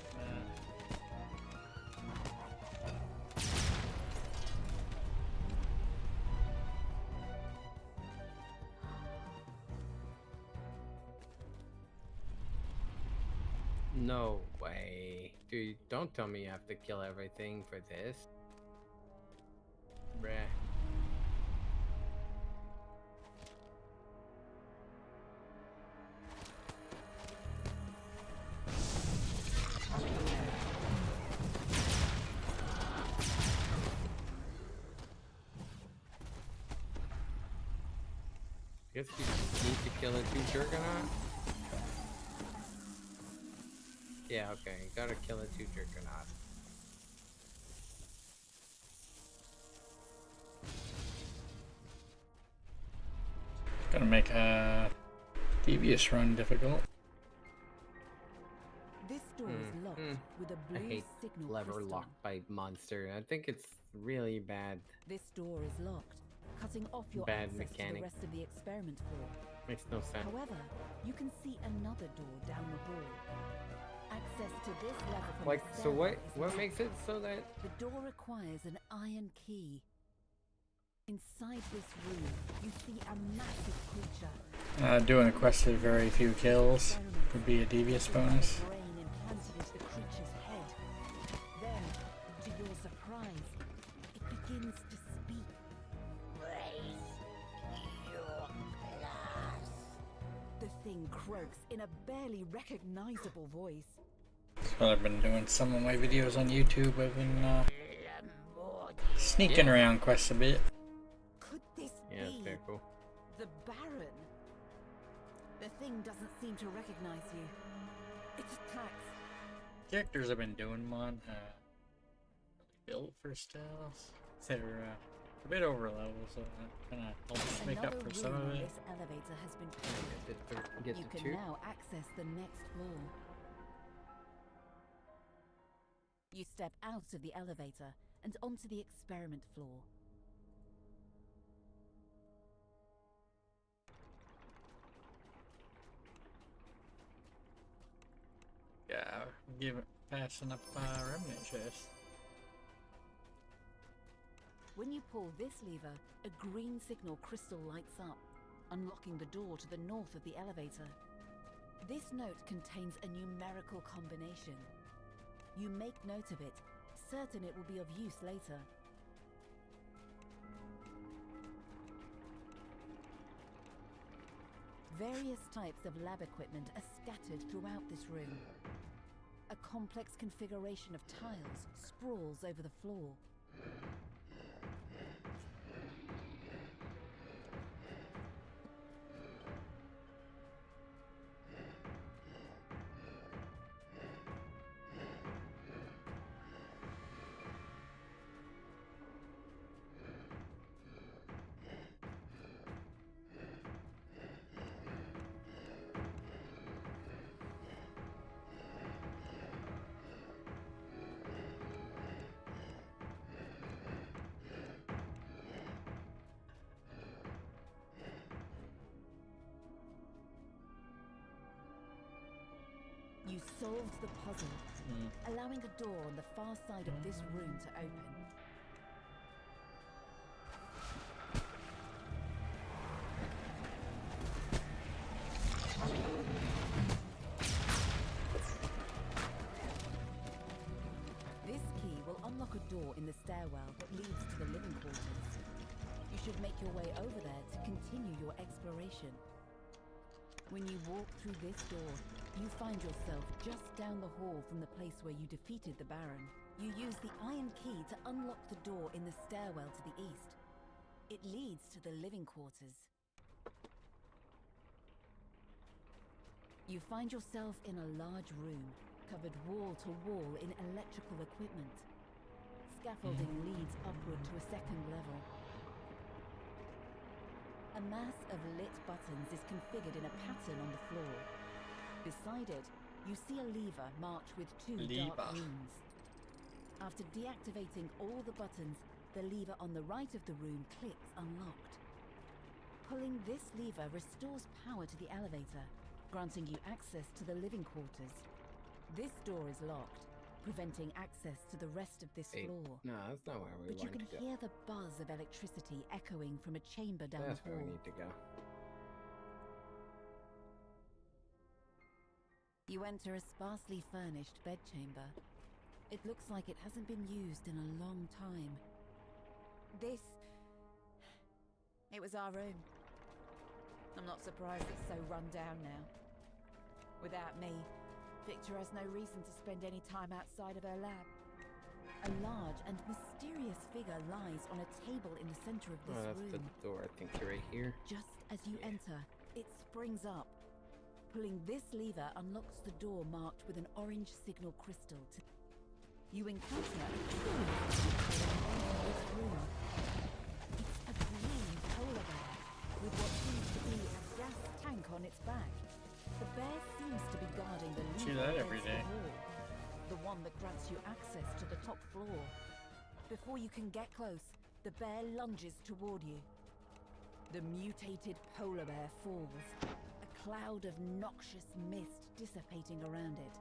No way. Dude, don't tell me you have to kill everything for this. Bruh. Guess you need to kill a 2 Juggernaut? Yeah, okay, gotta kill a 2 Juggernaut. Gonna make a devious run difficult. This door is locked with a I blue hate signal lever crystal. locked by monster. I think it's really bad. This door is locked, cutting off your Bad access to mechanic. the rest of the experiment floor. Makes no sense. However, you can see another door down the hall. Access to this level from Like, the so what? stairwell is What locked. makes it so that? The door requires an iron key. Inside this room, you see a massive creature. Doing a quest with very few kills would be a devious bonus. Brain implanted into the creature's head. Then, to your surprise, it begins to speak. Raise your class. The thing croaks in a barely recognizable voice. That's what I've been doing. Some of my videos on YouTube, I've been sneaking around quests a bit. Could this Yeah, it's be very cool. the Baron? The thing doesn't seem to recognize you. It attacks. Characters I've been doing them on, built for styles. They're a bit over level, so that kind of helps make up for some room of on it. this elevator has been cleared. Get You to can 2. now access the next floor. You step out of the elevator and onto the experiment floor. Yeah, passing up remnant chest. When you pull this lever, a green signal crystal lights up, unlocking the door to the north of the elevator. This note contains a numerical combination. You make note of it, certain it will be of use later. Various types of lab equipment are scattered throughout this room. A complex configuration of tiles sprawls over the floor. solved the puzzle, allowing a door on the far side of this room to open. This key will unlock a door in the stairwell that leads to the living quarters. You should make your way over there to continue your exploration. When you walk through this door, you find yourself just down the hall from the place where you defeated the Baron. You use the iron key to unlock the door in the stairwell to the east. It leads to the living quarters. You find yourself in a large room, covered wall to wall in electrical equipment. Scaffolding leads upward to a second level. A mass of lit buttons is configured in a pattern on the floor. Beside it, you see a lever marked with 2 dark runes. After deactivating all the buttons, the lever on the right of the room clicks unlocked. Pulling this lever restores power to the elevator, granting you access to the living quarters. This door is locked, preventing access to the rest of this floor. No, that's not where we But you want can to go. hear the buzz of electricity echoing from a chamber down That's the where hall. we need to go. You enter a sparsely furnished bedchamber. It looks like it hasn't been used in a long time. It was our room. I'm not surprised it's so run down now. Without me, Victor has no reason to spend any time outside of her lab. A large and mysterious figure lies on a table in the center of this Oh, that's room. the door, I think, right here. Just as you enter, it springs up. Pulling this lever unlocks the door marked with an orange signal crystal. You encounter a curious creature in this room. It's a green polar bear with what seems to be a gas tank on its back. The bear seems to be guarding the See lever that against every the day. wall, the one that grants you access to the top floor. Before you can get close, the bear lunges toward you. The mutated polar bear falls, a cloud of noxious mist dissipating around it.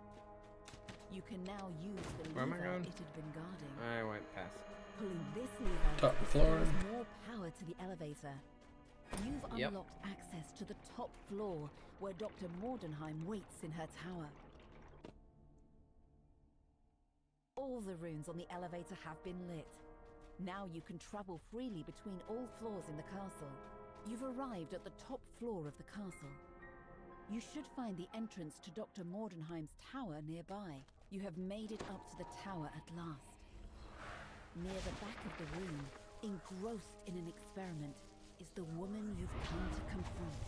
You can now use the Where am I lever going? it had been guarding. I went past. Pulling this lever Top floor. restores more power to the elevator. You've Yep. unlocked access to the top floor, where Dr. Mordenheim waits in her tower. All the rooms on the elevator have been lit. Now you can travel freely between all floors in the castle. You've arrived at the top floor of the castle. You should find the entrance to Dr. Mordenheim's tower nearby. You have made it up to the tower at last. Near the back of the room, engrossed in an experiment, is the woman you've come to confront.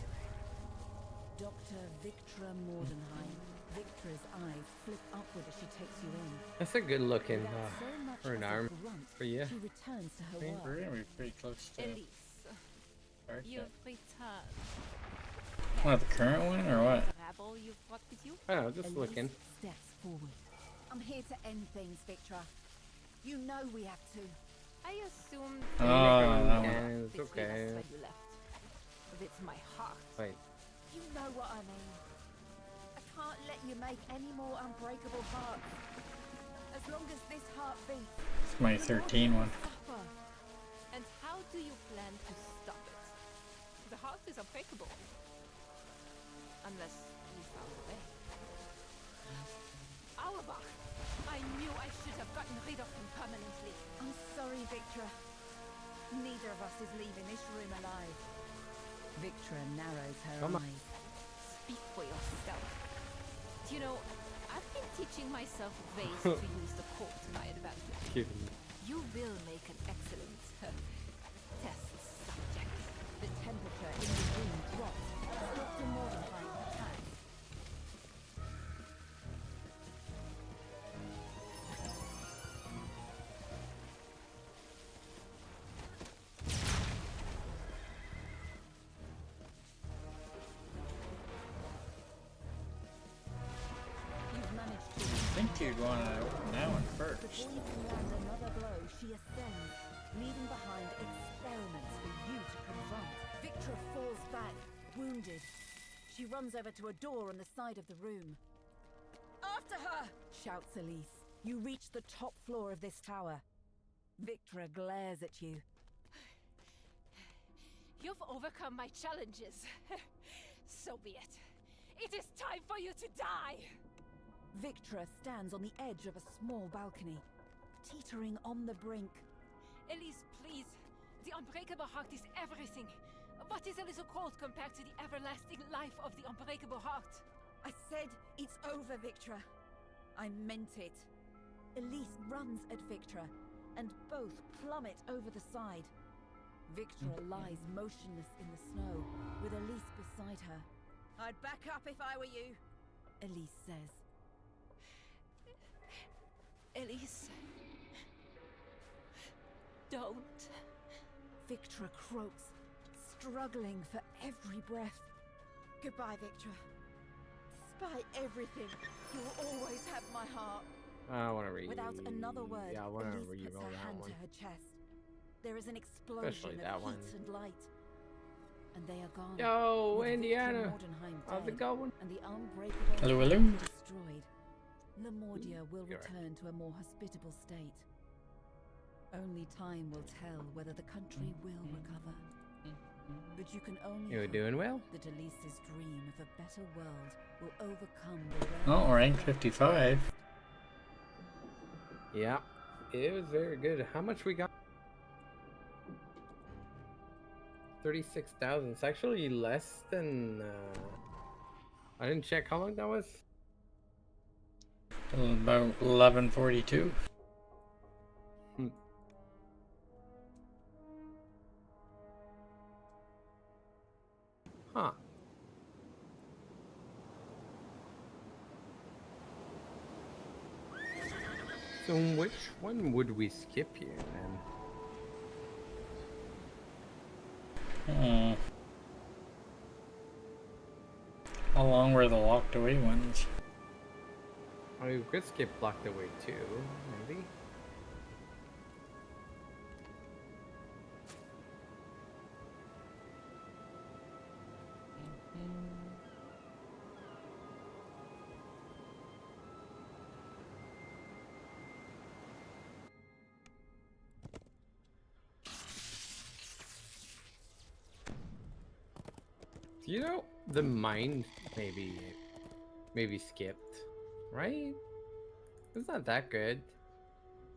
Dr. Victra Mordenheim. Victra's eyes flick upward as she takes you in. That's a good looking Without so much for an as a arm grunt, for you. She returns to her I think work. we're gonna be pretty close to. Elise, Arca. you've returned. What, the current one or what? Rabble you've brought with you? I don't know, just Elise looking. steps forward. I'm here to end things, Victra. You know we have to. I assumed Oh, that one. It's between okay. us when you left. But it's my heart. Wait. You know what I mean. I can't let you make any more unbreakable hearts. As long as this heart beats, It's my 13 one. suffer. And how do you plan to stop it? The heart is unbreakable. Unless you found a way. Auerbach! I knew I should have gotten rid of him permanently. I'm sorry, Victra. Neither of us is leaving this room alive. Victra narrows her Come on. eyes. Speak for yourself. Do you know, I've been teaching myself ways to use the court to my advantage. Kidding. You will make an excellent test subject. The temperature in the room drops as Dr. Mordenheim attacks. You've managed to. I think you'd want to open that one first. Before you can land another blow, she ascends, leaving behind experiments for you to confront. Victra falls back, wounded. She runs over to a door on the side of the room. After her! Shouts Elise. You reach the top floor of this tower. Victra glares at you. You've overcome my challenges. So be it. It is time for you to die! Victra stands on the edge of a small balcony, teetering on the brink. Elise, please. The unbreakable heart is everything. What is a little cold compared to the everlasting life of the unbreakable heart? I said it's over, Victra. I meant it. Elise runs at Victra, and both plummet over the side. Victra lies motionless in the snow, with Elise beside her. I'd back up if I were you, Elise says. Elise... don't. Victra croaks, struggling for every breath. Goodbye, Victra. Despite everything, you will always have my heart. I want to read. Without another word, Yeah, I want to Elise read puts all her that hand one. to her chest. There is an explosion Especially of that heat one. and light. And they are gone. Yo, with Victra Indiana. Mordenheim How's dead, it going? And the unbreakable Hello, heart hello. destroyed. Lemordia will You're right. return to a more hospitable state. Only time will tell whether the country will recover. But you can only You're hope doing well. that Elise's dream of a better world will overcome the Oh, rank realms 55. Yeah, it was very good. How much we got? 36,000. It's actually less than. I didn't check how long that was. About 1142. Huh. So which one would we skip here, then? How long were the locked away ones? Oh, we could skip Locked Away too, maybe. You know, the mine maybe skipped, right? It's not that good.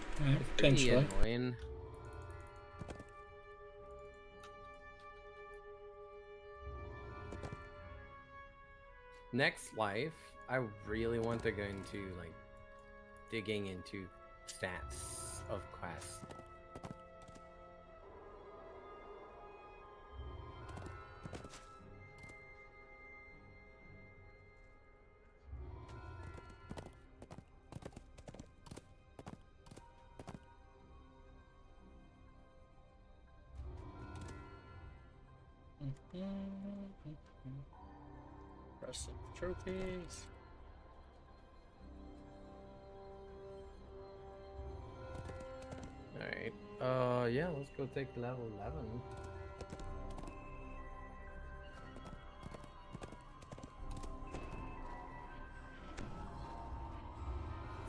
It's pretty Potentially. annoying. Next life, I really want to go into like digging into stats of quests. Impressive trophies. Alright. Yeah, let's go take level 11.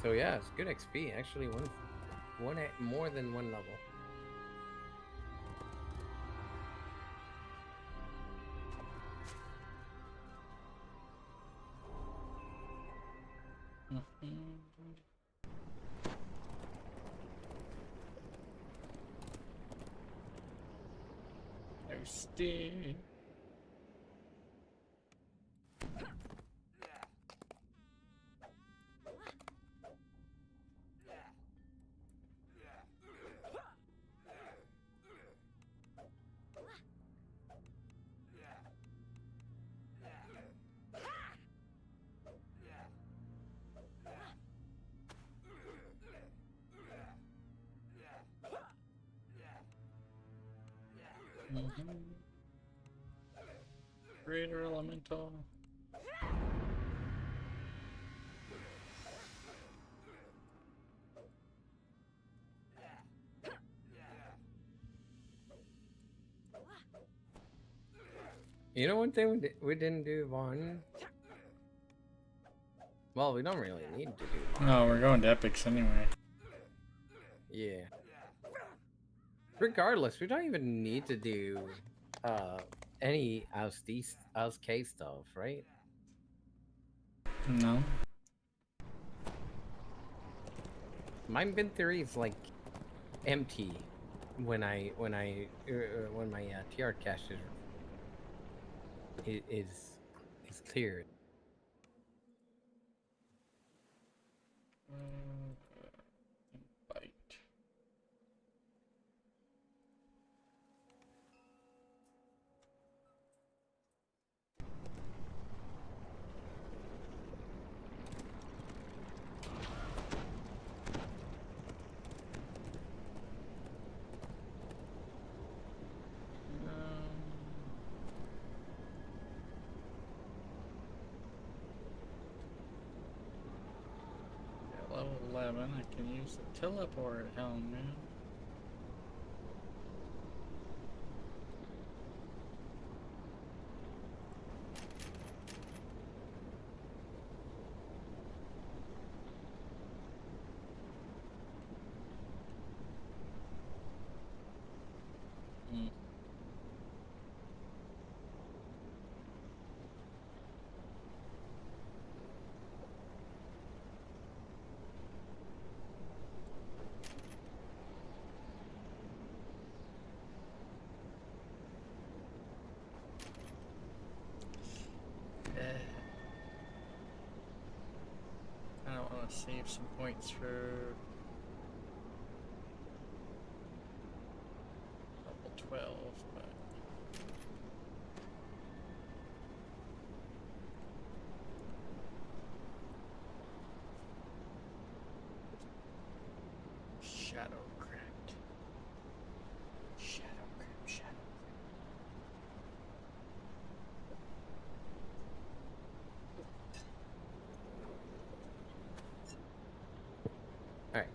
So yeah, it's good XP. Actually, more than one level. Thirsty. Greater elemental. You know one thing we didn't do, Vaughn? Well, we don't really need to do. No, we're going to epics anyway. Yeah. Regardless, we don't even need to do any OSK stuff, right? No. My inventory is like empty when my TR cache is cleared. Bite. Level 11, I can use the teleport helm now. I don't want to save some points for level 12, but Shadow Crypt. Shadow Crypt, Shadow Alright,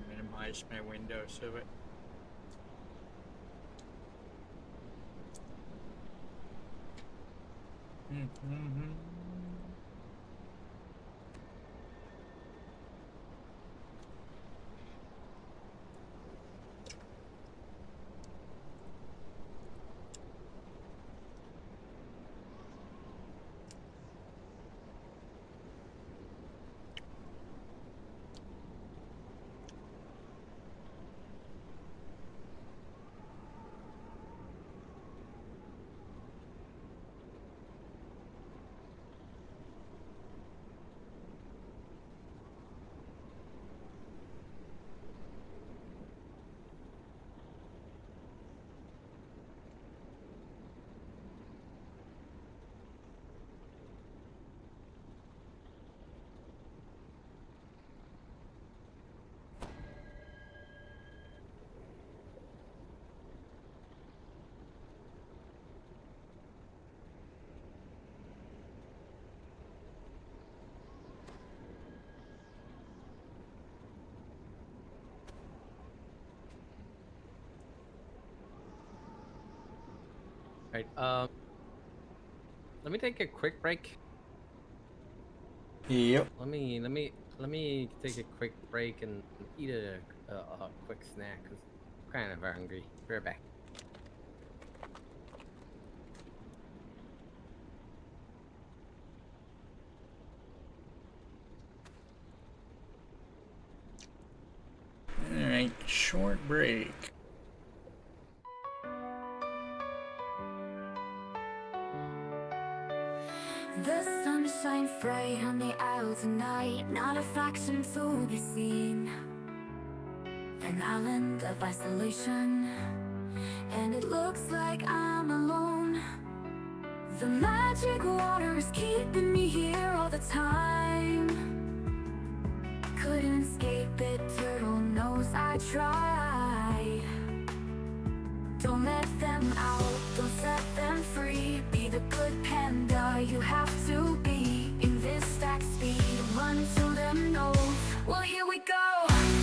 minimize my window so it Alright, let me take a quick break. Yep. Let me take a quick break and eat a quick snack because I'm kind of hungry. Be right back. Alright, short break. The sun shines bright on the isle tonight, not a fraction to be seen. An island of isolation, and it looks like I'm alone. The magic water is keeping me here all the time. Couldn't escape it, turtle, no knows I try. Don't let them out, don't set them free. Be the good panda you have to be. In this stack speed, run to them nose. Well, here we go.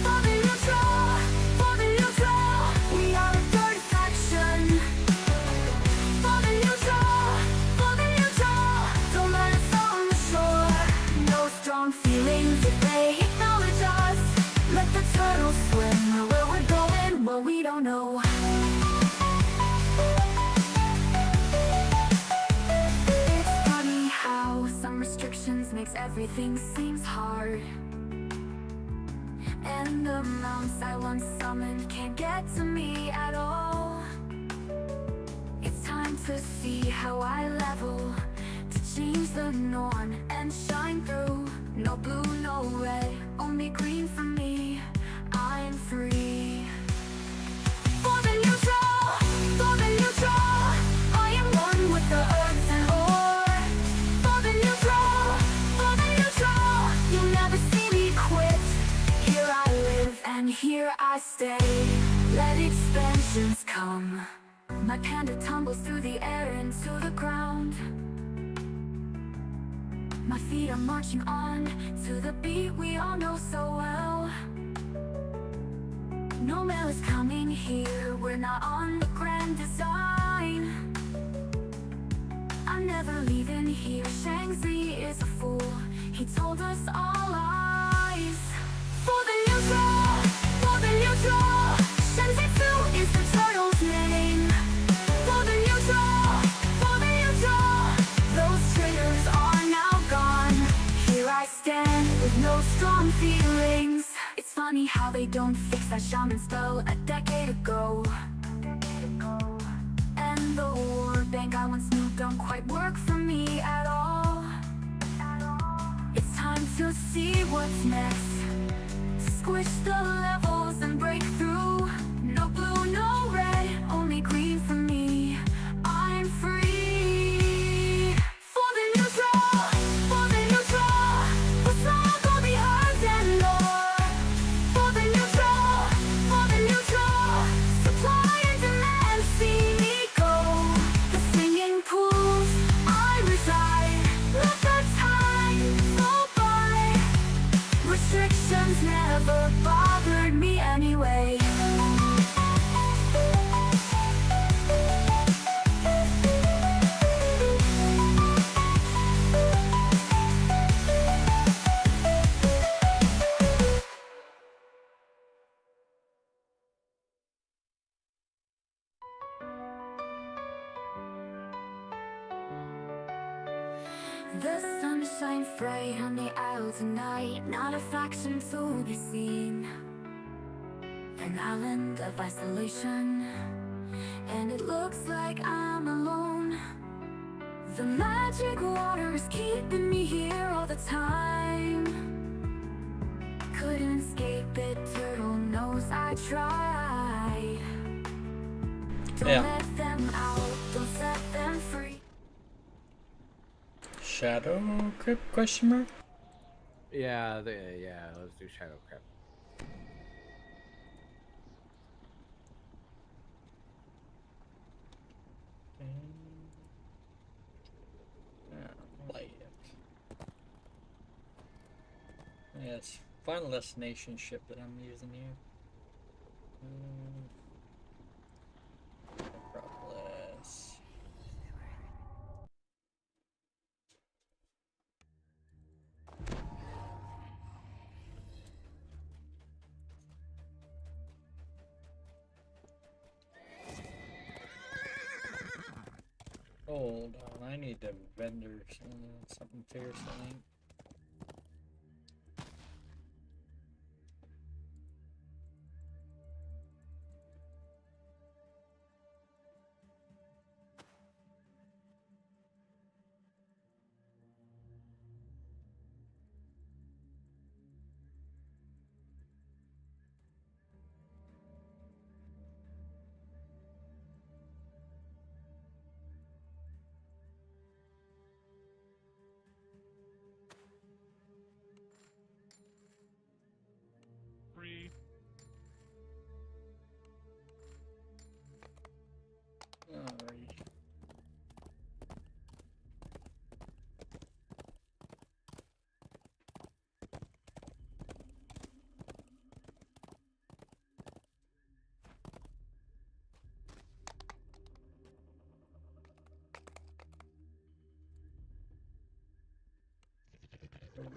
For the neutral, for the neutral. We are a third faction. For the neutral, for the neutral. Don't let us on the shore. No strong feelings if they acknowledge us. Let the turtles swim where we're going. Well, we don't know. It's funny how some restrictions makes everything seems hard. And the mounts I once summoned can't get to me at all. It's time to see how I level, to change the norm and shine through. No blue, no red, only green for me. I'm free. For the neutral, for the neutral. I am one with the earth and ore. For the neutral, for the neutral. You'll never see me quit. Here I live and here I stay. Let expansions come. My panda tumbles through the air into the ground. My feet are marching on to the beat we all know so well. No mail is coming here, we're not on the grand design. I'm never leaving here, Shang-Chi is a fool. He told us all lies. For the neutral, for the neutral. Shang-Chi is the turtle's name. For the neutral, for the neutral. Those traitors are now gone. Here I stand with no strong feelings. It's funny how they don't fix that shaman spell a decade ago. And the war bank I once knew don't quite work for me at all. It's time to see what's next. Squish the levels and break through. No blue, no red, only green for me. I'm free. For the neutral, for the neutral. Let's all go be heard and more. For the neutral, for the neutral. Supply and demand, see me go. The singing pools, I reside. Let the time go by. Restrictions never bothered me anyway. The sun shines bright on the isle tonight. Not a faction to be seen. An island of isolation, and it looks like I'm alone. The magic water is keeping me here all the time. Couldn't escape it, turtle knows I try. Don't let them out, don't set them free. Shadow Crypt question mark? Yeah, yeah, let's do Shadow Crypt. Play it. Yes, Final Destination ship that I'm using here. Propolis. Hold on, I need to vendor something fierce, I think.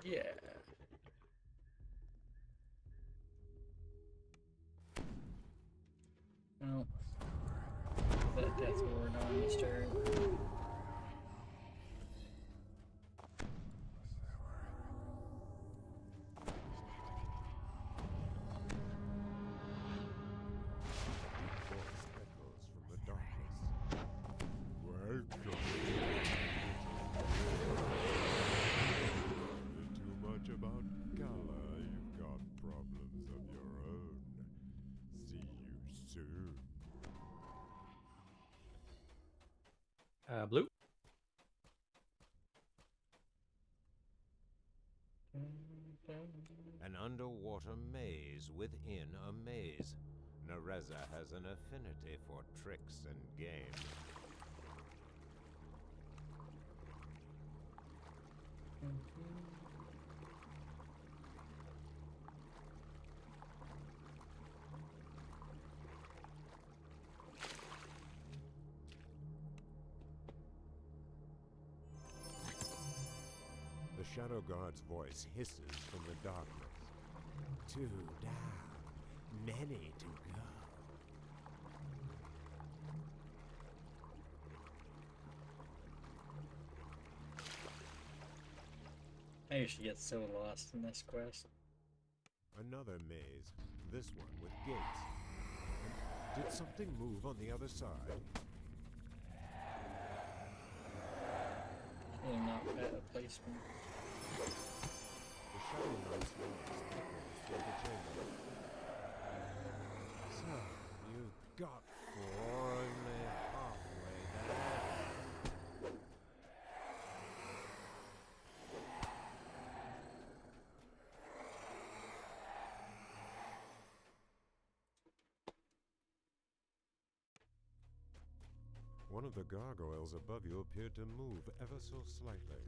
Yeah. Well, that death ward on this turn. Voice echoes from the darkness. Welcome. Too much about Gala. You've got problems of your own. See you soon. Blue. An underwater maze within a maze. Nereza has an affinity for tricks and games. The Shadow Guard's voice hisses from the darkness. 2 down, many to go. I used to get so lost in this quest. Another maze, this one with gates. And did something move on the other side? Really not bad at placement. The Shadow Knight's voice echoes through the chamber. So, you've got 4 only halfway there. One of the gargoyles above you appeared to move ever so slightly.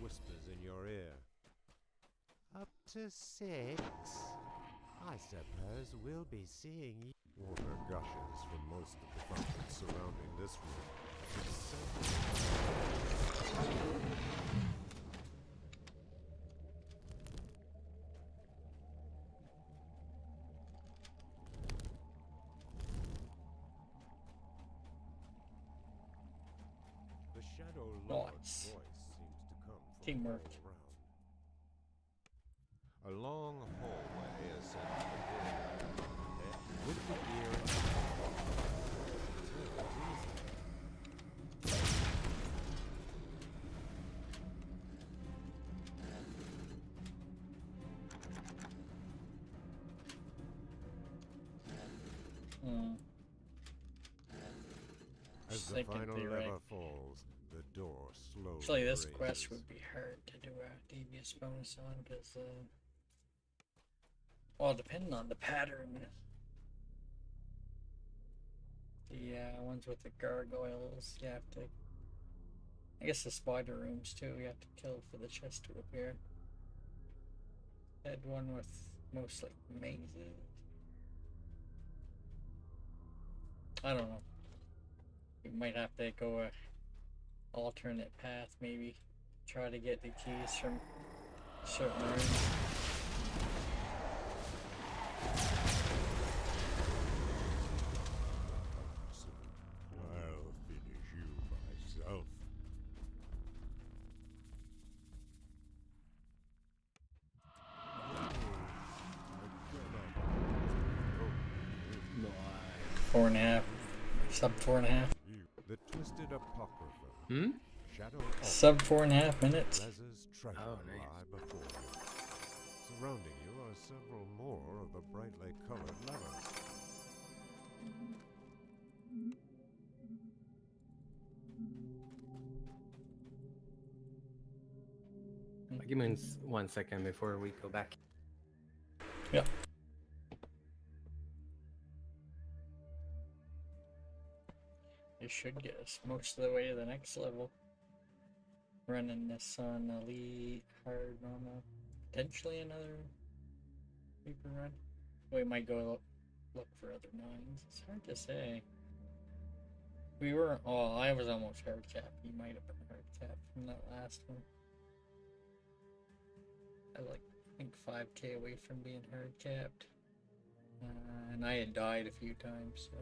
Whispers in your ear. Up to 6? I suppose we'll be seeing you. Water gushes from most of the fountains surrounding this room. The Shadow Lord's voice seems to come from Teamwork. all around. A long hallway ascends the corridor. With the gear and as the final lever falls, the door slowly Actually, this raises. quest would be hard to do a devious bonus on because, well, depending on the pattern. The ones with the gargoyles, you have to. I guess the spider rooms too. You have to kill for the chest to appear. Had one with mostly mazes. I don't know. You might have to go a alternate path, maybe. Try to get the keys from certain rooms. I'll finish you myself. Four and a half. Sub 4.5. The twisted apocrypha. Shadow Sub 4.5 minutes. Reza's treasure lie before you. Surrounding you are several more of the brightly colored levers. Give me 1 second before we go back. Yep. should get us most of the way to the next level. Running this on Elite, Hard, Normal, potentially another Reaper run. We might go look for other mines. It's hard to say. We were, oh, I was almost hard capped. You might have been hard capped from that last one. I think 5k away from being hard capped. And I had died a few times, so.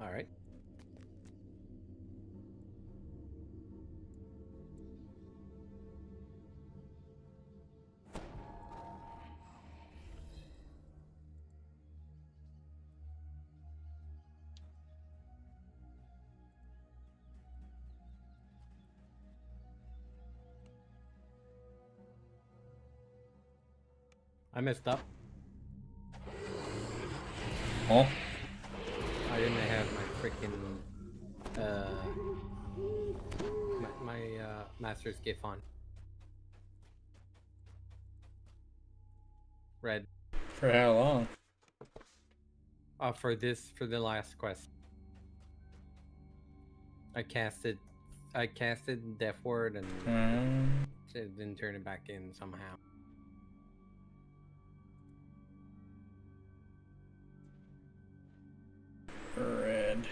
All right. I messed up. Oh. I didn't have my freaking my master's GIF on. Red. For how long? For the last quest. I casted Death Word and it didn't turn it back in somehow. Red.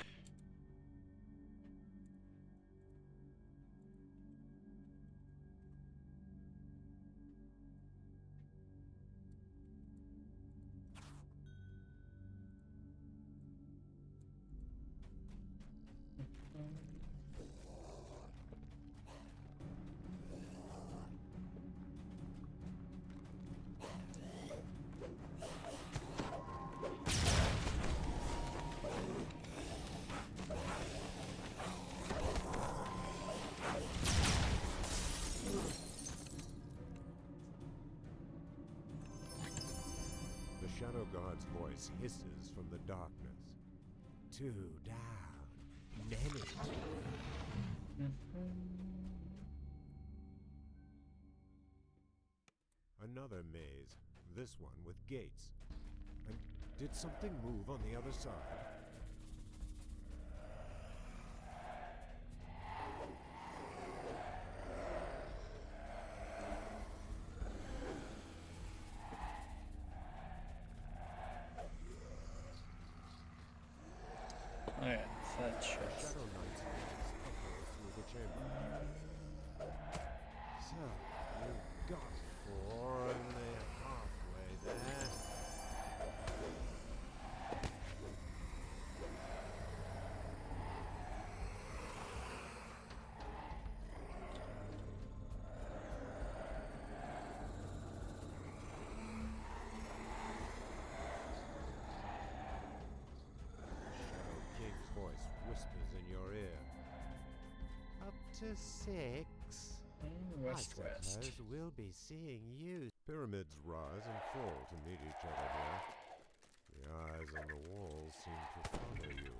The Shadow God's voice hisses from the darkness. 2 down. Many. Another maze. This one with gates. And did something move on the other side? Alright, that chest. Shadow Knight's gaze echoes through the chamber. So, you've got 4 and they're halfway there. Whispers in your ear. Up to 6. West. I suppose we'll be seeing you. Pyramids rise and fall to meet each other here. The eyes on the walls seem to follow you.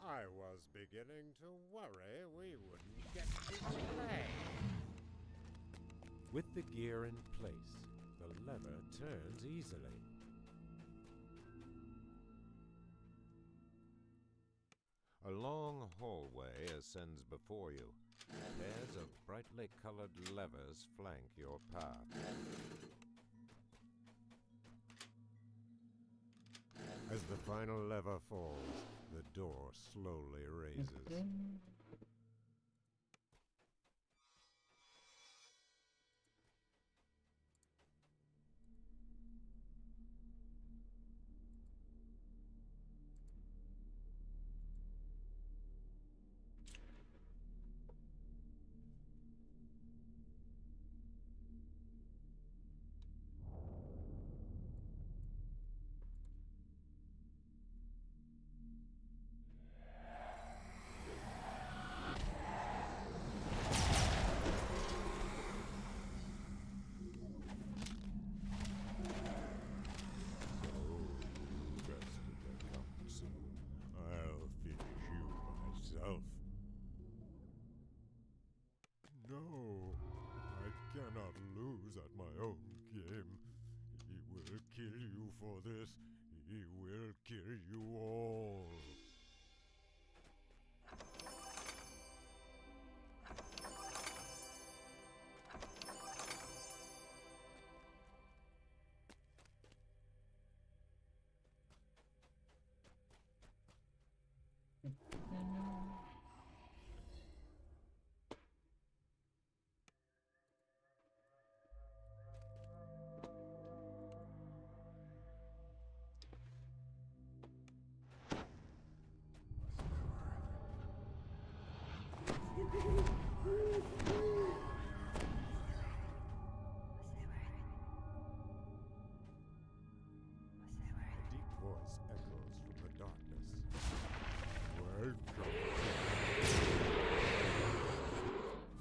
I was beginning to worry we wouldn't get to play. With the gear in place, the lever turns easily. A long hallway ascends before you. Pairs of brightly colored levers flank your path. As the final lever falls, the door slowly raises.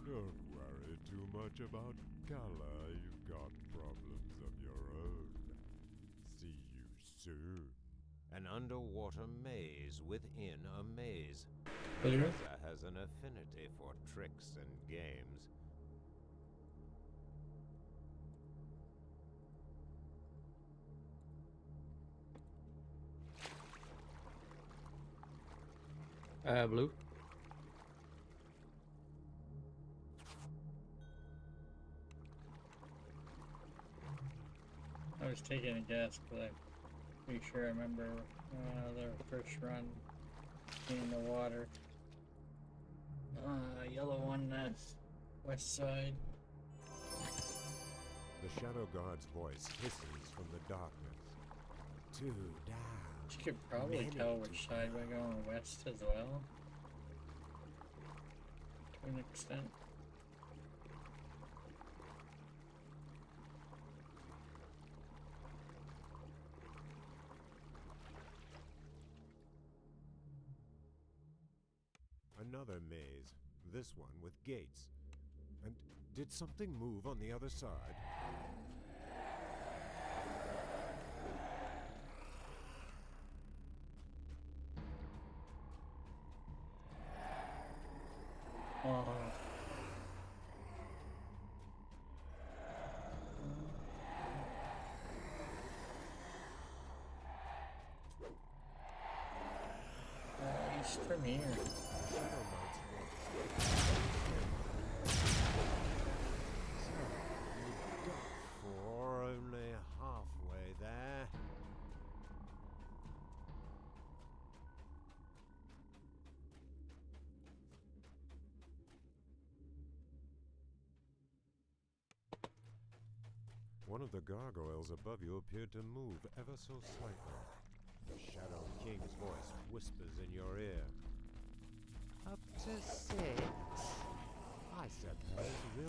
Don't worry too much about color. You've got problems of your own. See you soon. An underwater maze within a maze. Moonsea has an affinity for tricks and games. Blue. I was taking a guess, but I'm pretty sure I remember the first run in the water. Yellow one, that's west side. The Shadow Guard's voice hisses from the darkness. Two down. You could probably tell which side we're going west as well. To an extent. Another maze, this one with gates. And did something move on the other side? East from here. For only halfway there. One of the gargoyles above you appeared to move ever so slightly. The Shadow King's voice whispers in your ear. Up to 6. I suppose we'll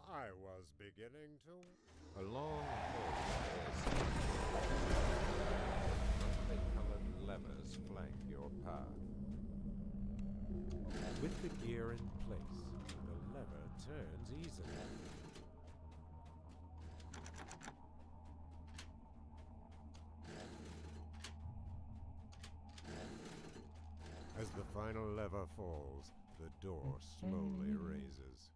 I was beginning to... A long multicolored levers flank your path. With the gear in place, the lever turns easily. As the final lever falls, the door slowly raises.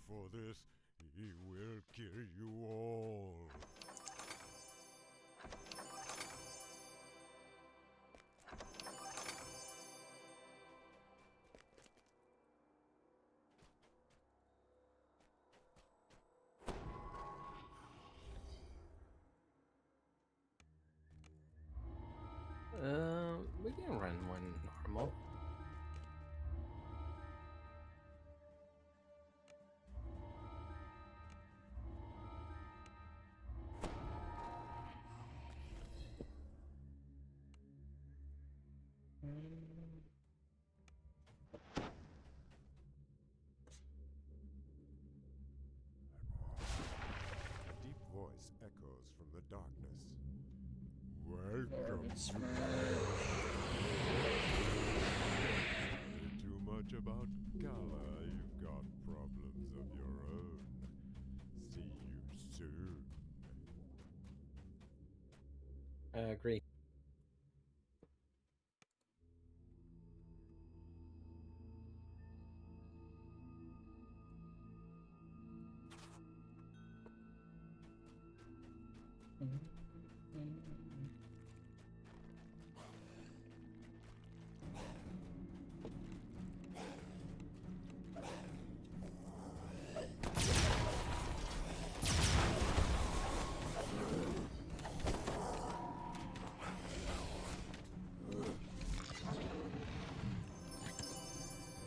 For this, he will kill you all. We can run one normal. Too much about Gala. You've got problems of your own. See you soon. Agree.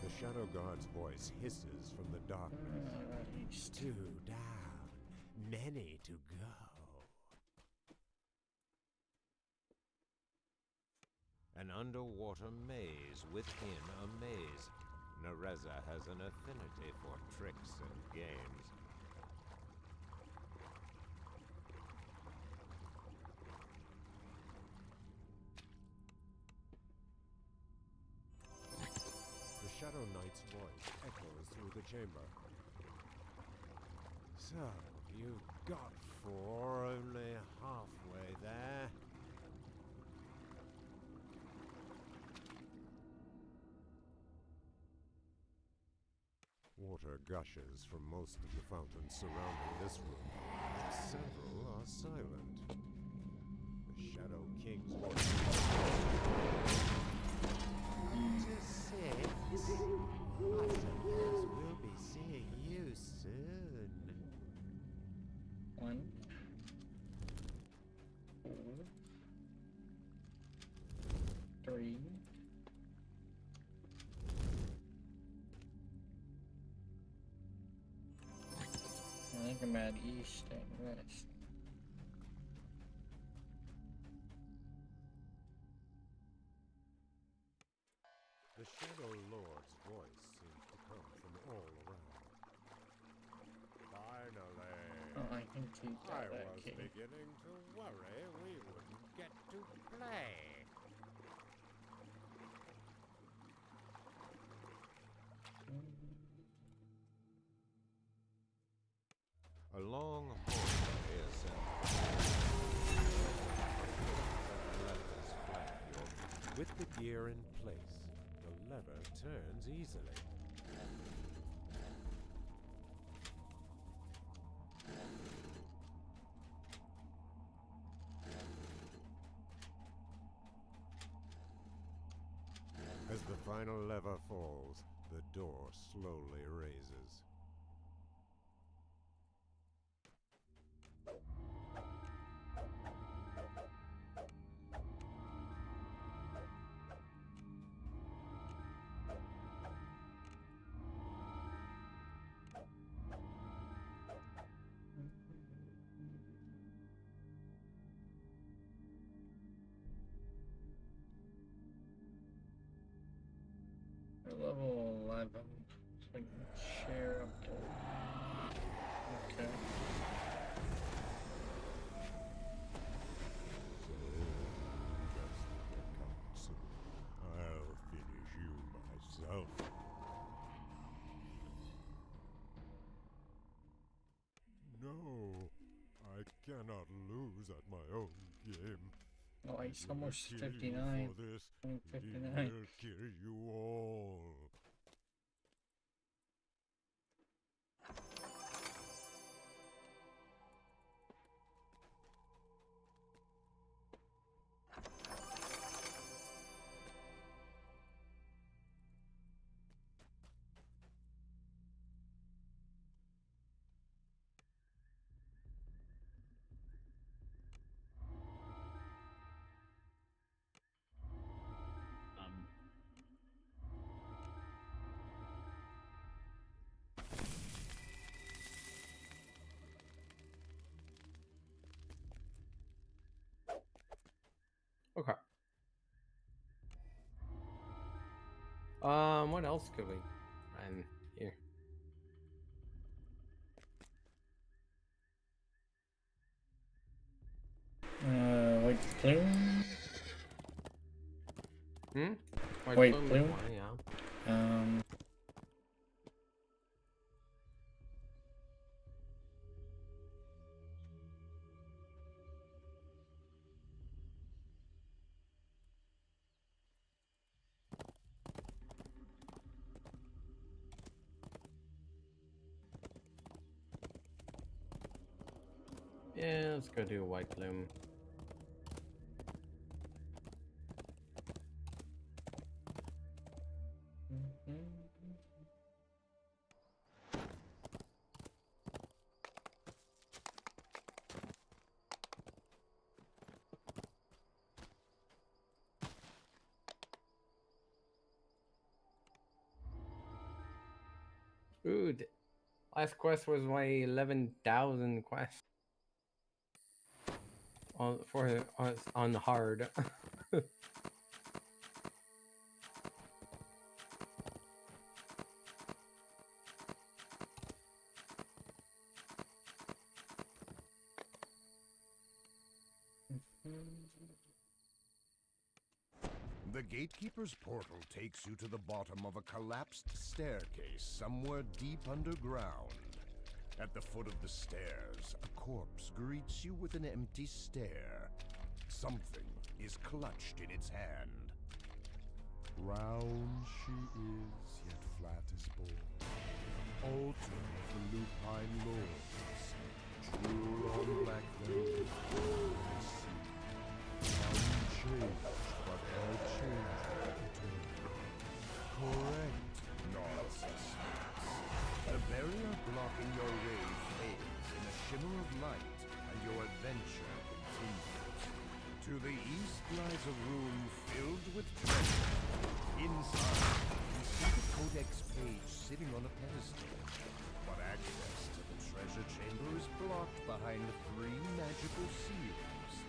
The Shadow God's voice hisses from the darkness. Two down, many to go. An underwater maze within a maze. Nereza has an affinity for tricks and games. The Shadow Knight's voice echoes through the chamber. So, you've got four, only halfway there. Water gushes from most of the fountains surrounding this room, but several are silent. The Shadow King's voice. To six. I suppose we'll be seeing you soon. 1, 4, 3. I think I'm at east and west. The Shadow Lord's voice seems to come from all around. Finally! Oh, I can keep I that was key. beginning to worry we wouldn't get to play. A long hallway ascends. With the gear in place, the lever turns easily. As the final lever falls, the door slowly raises. Level 11, so I can share up to. Okay. I'll finish you myself. No, I cannot lose at my own game. Oh, it's almost Kill you 59. for this. 59. He will kill you all. Okay. What else could we run here? Like the plume? White plume plume? one, yeah. Yeah, let's go do white plume. Ooh, last quest was my 11,000 quest on hard. The Gatekeeper's portal takes you to the bottom of a collapsed staircase somewhere deep underground. At the foot of the stairs, a corpse greets you with an empty stare. Something is clutched in its hand. Round she is, yet flat as board. Altar of the lupine lords. Jewel on black velvet, I see. Unchanged, but all change eternal. Correct, non-suspects. The barrier blocking your way fades in a shimmer of light, and your adventure continues. To the east lies a room filled with treasure. Inside, you see the Codex page sitting on a pedestal. But access to the treasure chamber is blocked behind 3 magical seals.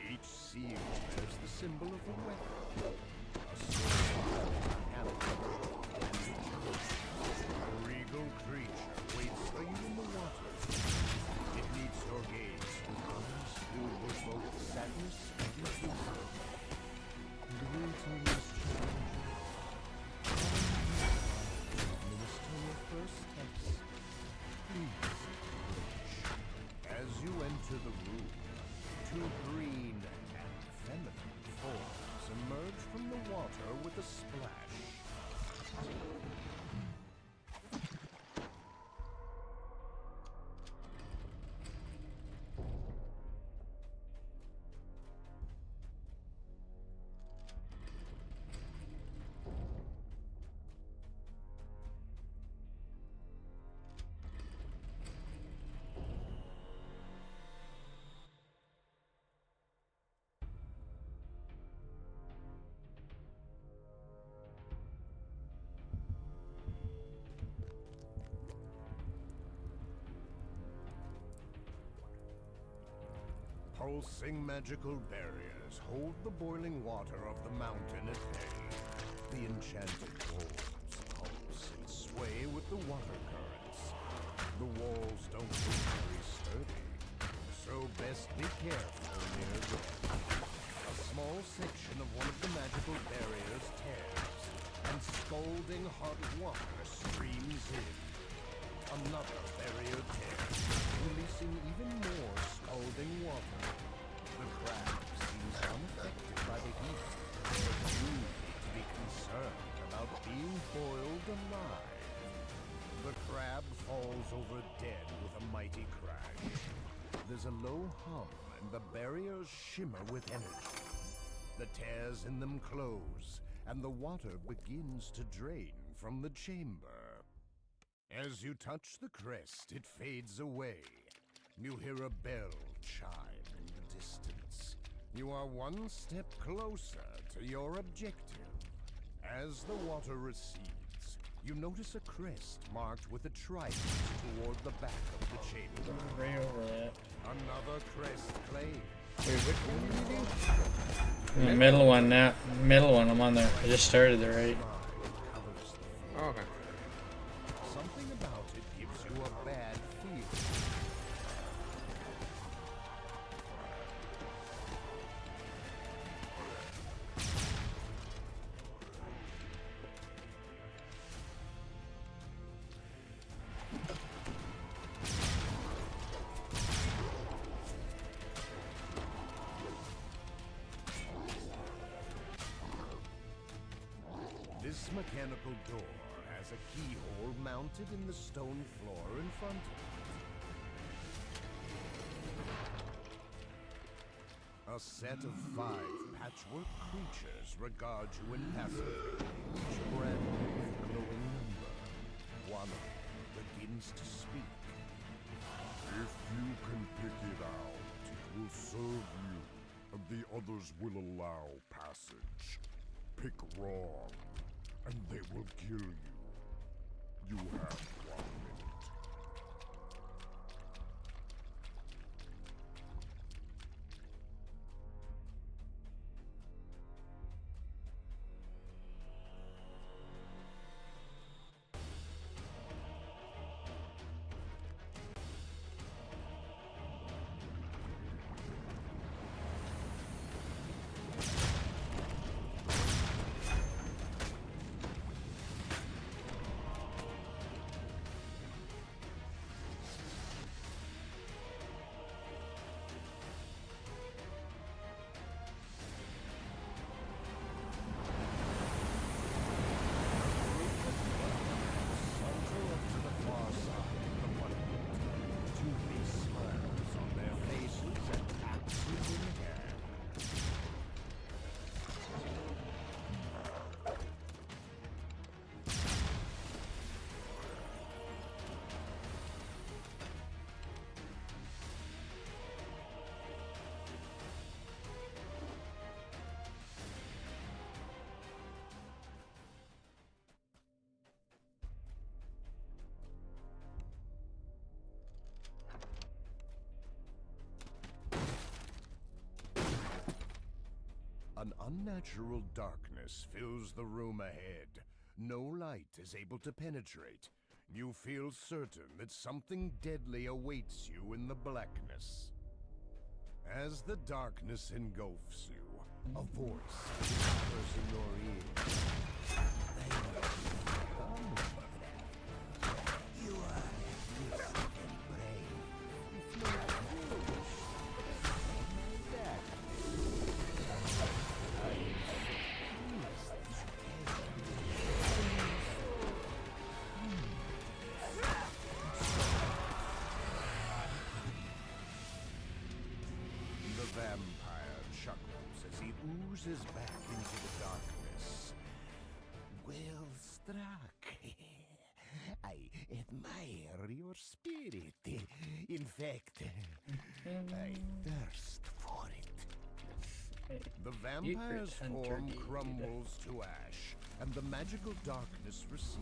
Each seal bears the symbol of a weapon. A sword, a hammer, and a curse. A regal creature waits for you in the water. It meets your gaze with eyes filled with both sadness and enthusiasm. Greetings, stranger. Administer your first test. Please approach. As you enter the room, 2 green and feminine forms emerge from the water with a splash. Pulsing magical barriers hold the boiling water of the mountain at bay. The enchanted walls pulse and sway with the water currents. The walls don't look very sturdy, so best be careful near them. A small section of one of the magical barriers tears, and scalding hot water streams in. Another barrier tears, releasing even more scalding water. The crab seems unaffected by the heat, but you need to be concerned about being boiled alive. The crab falls over dead with a mighty crash. There's a low hum, and the barriers shimmer with energy. The tears in them close, and the water begins to drain from the chamber. As you touch the crest, it fades away. You hear a bell chime in the distance. You are one step closer to your objective. As the water recedes, you notice a crest marked with a trident toward the back of the chamber. Right over that. Another crest claim. Wait, which one did you do? The middle one now. Middle one, I'm on there. I just started there, right? Oh, okay. Something about it gives you a bad feeling. mechanical door has a keyhole mounted in the stone floor in front of it. A set of 5 patchwork creatures regard you impassively, each branded with a glowing number. One of them begins to speak. If you can pick it out, it will serve you, and the others will allow passage. Pick wrong, and they will kill you. You have 1 minute. An unnatural darkness fills the room ahead. No light is able to penetrate. You feel certain that something deadly awaits you in the blackness. As the darkness engulfs you, a voice whispers in your ear. They know you are mystic and brave. If not foolish, that the vampire chuckles as he oozes back into the darkness. Well struck. I admire your spirit. In fact, I thirst for it. The vampire's form crumbles to ash, and the magical darkness recedes.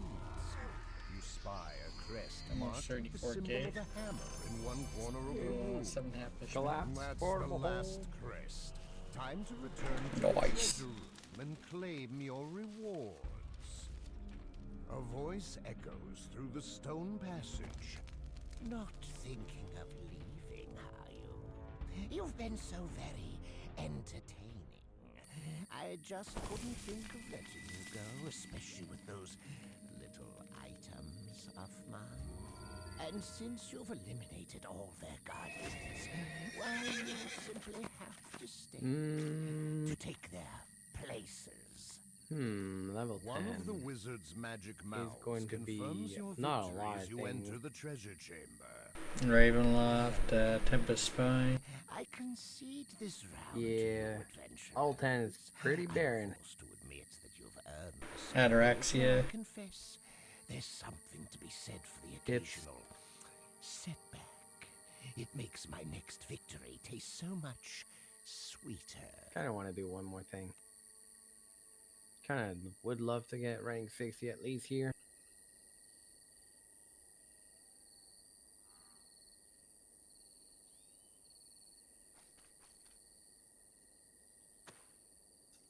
You spy a crest marked with the symbol of a hammer in one corner of the room. 7.5-ish. That's the last crest. Time to return to the treasure room and claim your rewards. A voice echoes through the stone passage. Not thinking of leaving, are you? You've been so very entertaining. I just couldn't think of letting you go, especially with those little items of mine. And since you've eliminated all their guardians, well, you simply have to stay to take their places. Level 10. One of the wizard's magic mouths going to confirms be your not a victory lot as of you things. enter the treasure chamber. Ravenloft, Tempest Spy. I concede this round Yeah, all 10 is pretty barren. to admit that you've earned the Ataraxia. I confess, there's something to be said for the occasional setback. It makes my next victory taste so much sweeter. Kind of want to do one more thing. Kind of would love to get rank 60 at least here.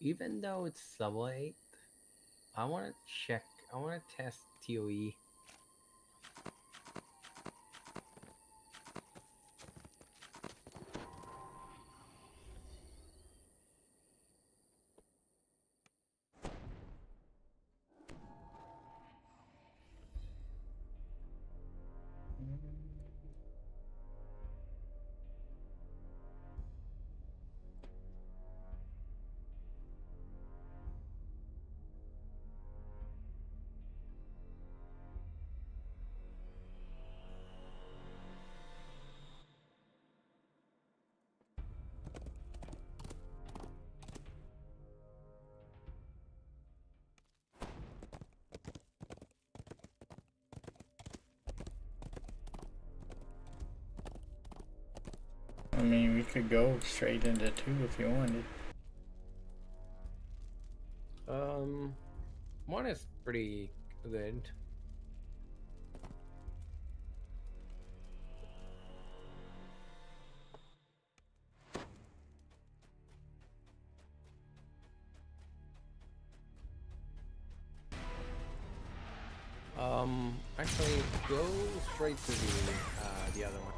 Even though it's level 8, I want to check, I want to test TOE. I mean, we could go straight into 2 if you wanted. 1 is pretty good. Actually, go straight to the other one.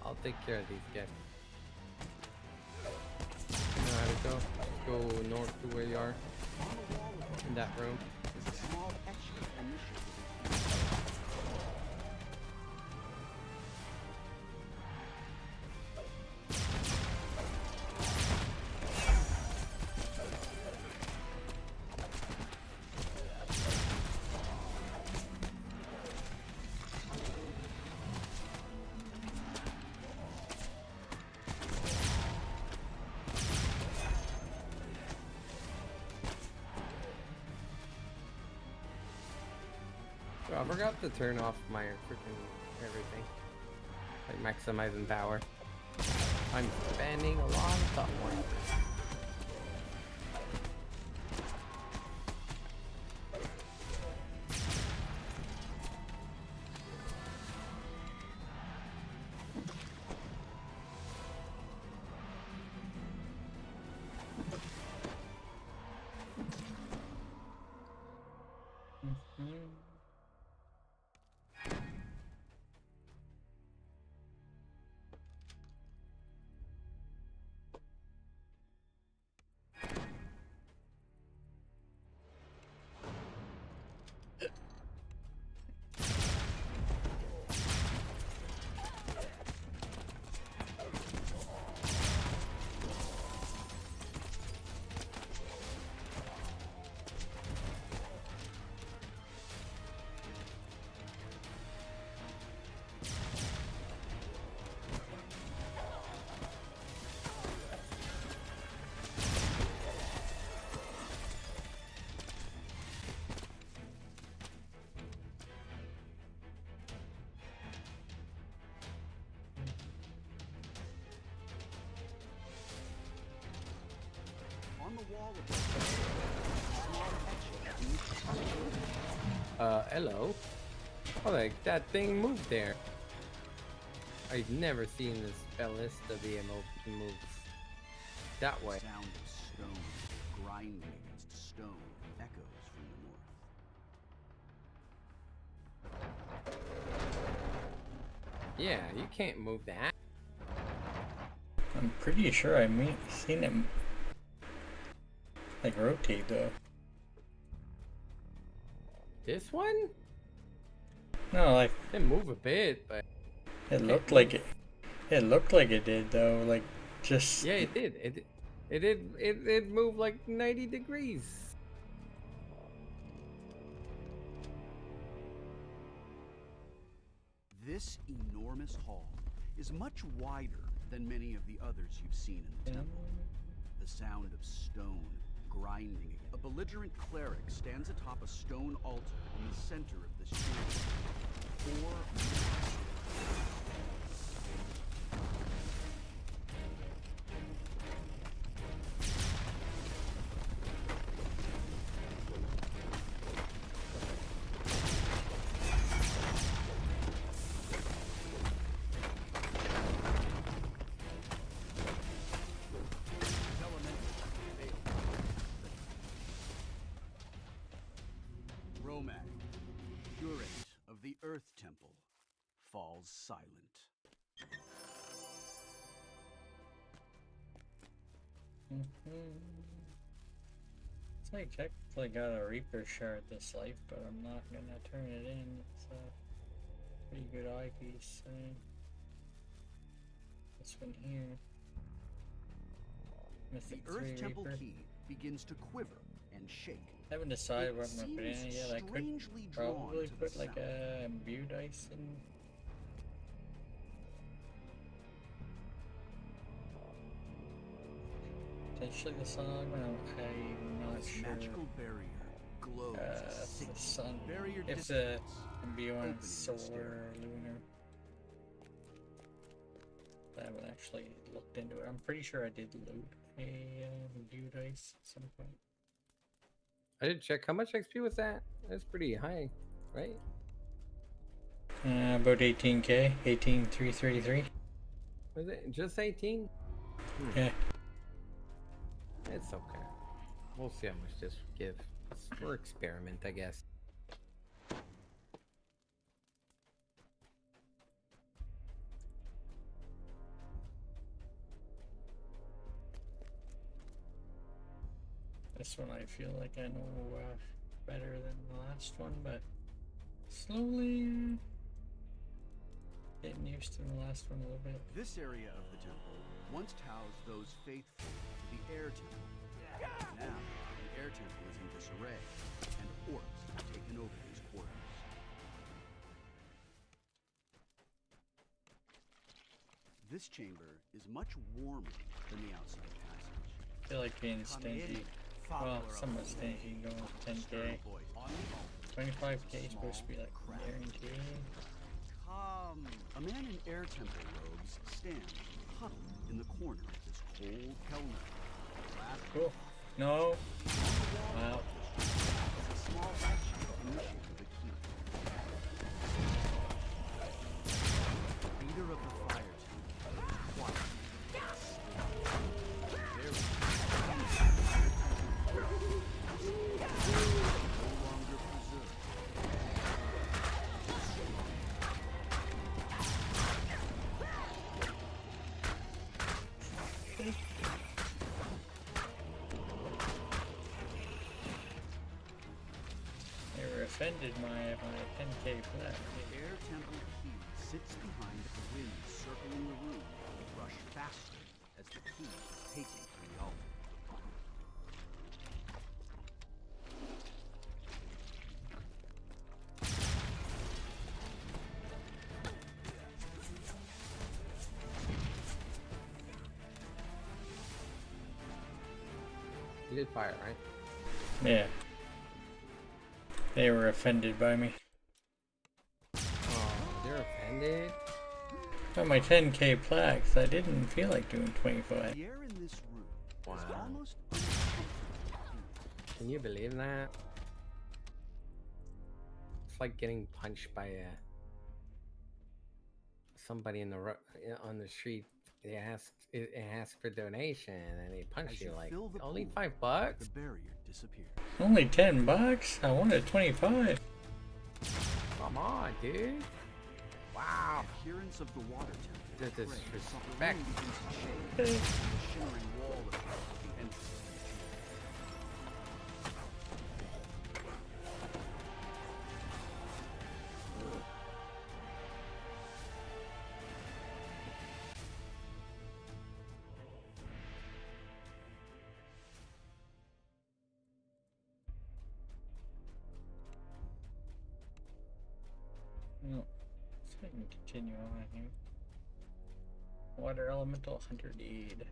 I'll take care of these guys. You know how to go? Go north to where you are. In that room. I forgot to turn off my freaking everything. Like maximizing power. I'm spending a lot of thought points. Hello? Oh, like that thing moved there. I've never seen this ballista be able to move that way. Sound of stone grinding against stone echoes from the north. Yeah, you can't move that. I'm pretty sure I've seen it like rotate though. This one? No, like it moved a bit, but it looked like it. It looked like it did though. Like just yeah, it did. It moved like 90 degrees. This enormous hall is much wider than many of the others you've seen in the temple. The sound of stone grinding. A belligerent cleric stands atop a stone altar in the center of this chamber. 4 Earth Temple falls silent. It's like technically got a Reaper shard this life, but I'm not gonna turn it in. It's a pretty good eyepiece. This one here. The Earth Temple key begins to quiver and shake. I haven't decided what I'm gonna put in it yet. I could probably put like a imbued ice in. Potentially the sun. I'm not sure. Magical barrier glows. The sun. Barrier if the imbue on solar or lunar. I haven't actually looked into it. I'm pretty sure I did loot a Dew-Dice at some point. I did check. How much XP was that? That's pretty high, right? About 18k, 18,333. Was it just 18? Yeah. It's okay. We'll see how much this will give. It's for experiment, I guess. This one I feel like I know better than the last one, but slowly getting used to the last one a little bit. This area of the temple once housed those faithful to the air temple. Now, the air temple is in disarray, and orcs have taken over these quarters. This chamber is much warmer than the outside passage. I feel like being stingy. Well, somewhat stingy, going with 10k. 25k is supposed to be like guaranteed. Come. A man in air temple robes stands huddled in the corner of this cold hell. Cool. No. Wow. A small latch in the shape of a key. The leader of the fire temple is quiet. Offended my 10k flag. The air temple key sits behind the wind circling the room. Rush faster as the key is taken from the altar. You did fire, right? Yeah. They were offended by me. Oh, they're offended? Got my 10k plaques. I didn't feel like doing 25. The air in this room is almost Can you believe that? It's like getting punched by somebody in the on the street. They ask for donation and they punch you like only $5. The barrier disappears. Only $10? I wanted 25. Come on, dude. Wow. Appearance of the water temple. This is respect. The shimmering wall of the entrance. No. So I can continue on here. Water elemental 100 aid.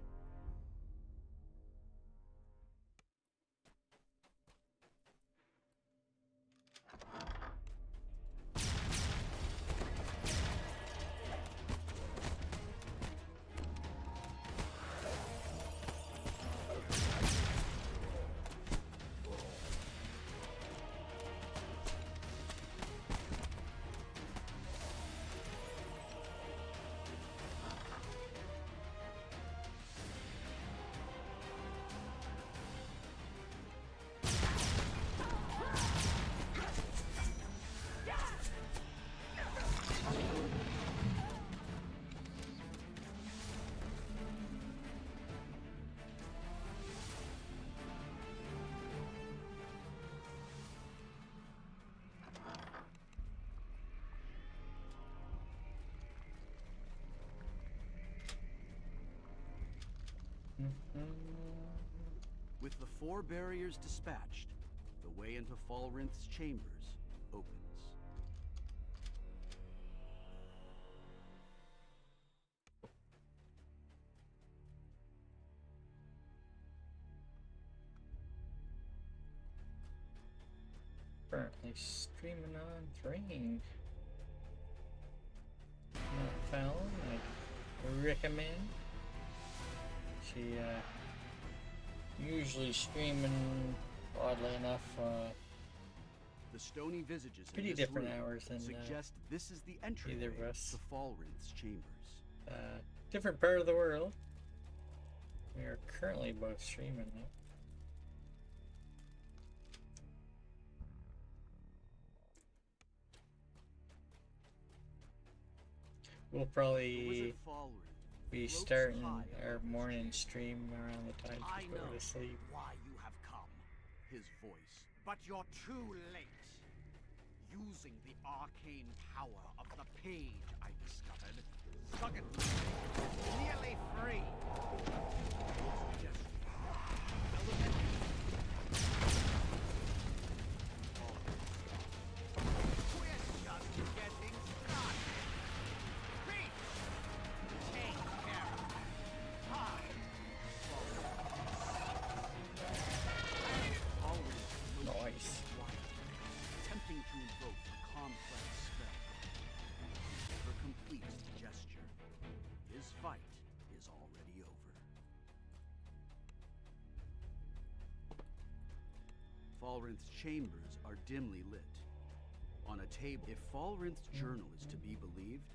With the 4 barriers dispatched, the way into Falrinth's chambers opens. Currently streaming on Thrane. Not found. I recommend. She usually streaming, oddly enough, The stony visages pretty in this different room hours than suggest this is the entryway either of us. to Falrinth's chambers. Different part of the world. We are currently both streaming now. We'll probably be starting our morning stream around the time I to go know to sleep. why you have come, his voice. But you're too late. Using the arcane power of the page I discovered, Zugget is nearly free. Just we're just getting started. Peace! Take care of that. Time. Nice. Attempting to invoke a complex spell. Never completes the gesture. His fight is already over. Falrinth's chambers are dimly lit. On a table, if Falrinth's journal is to be believed,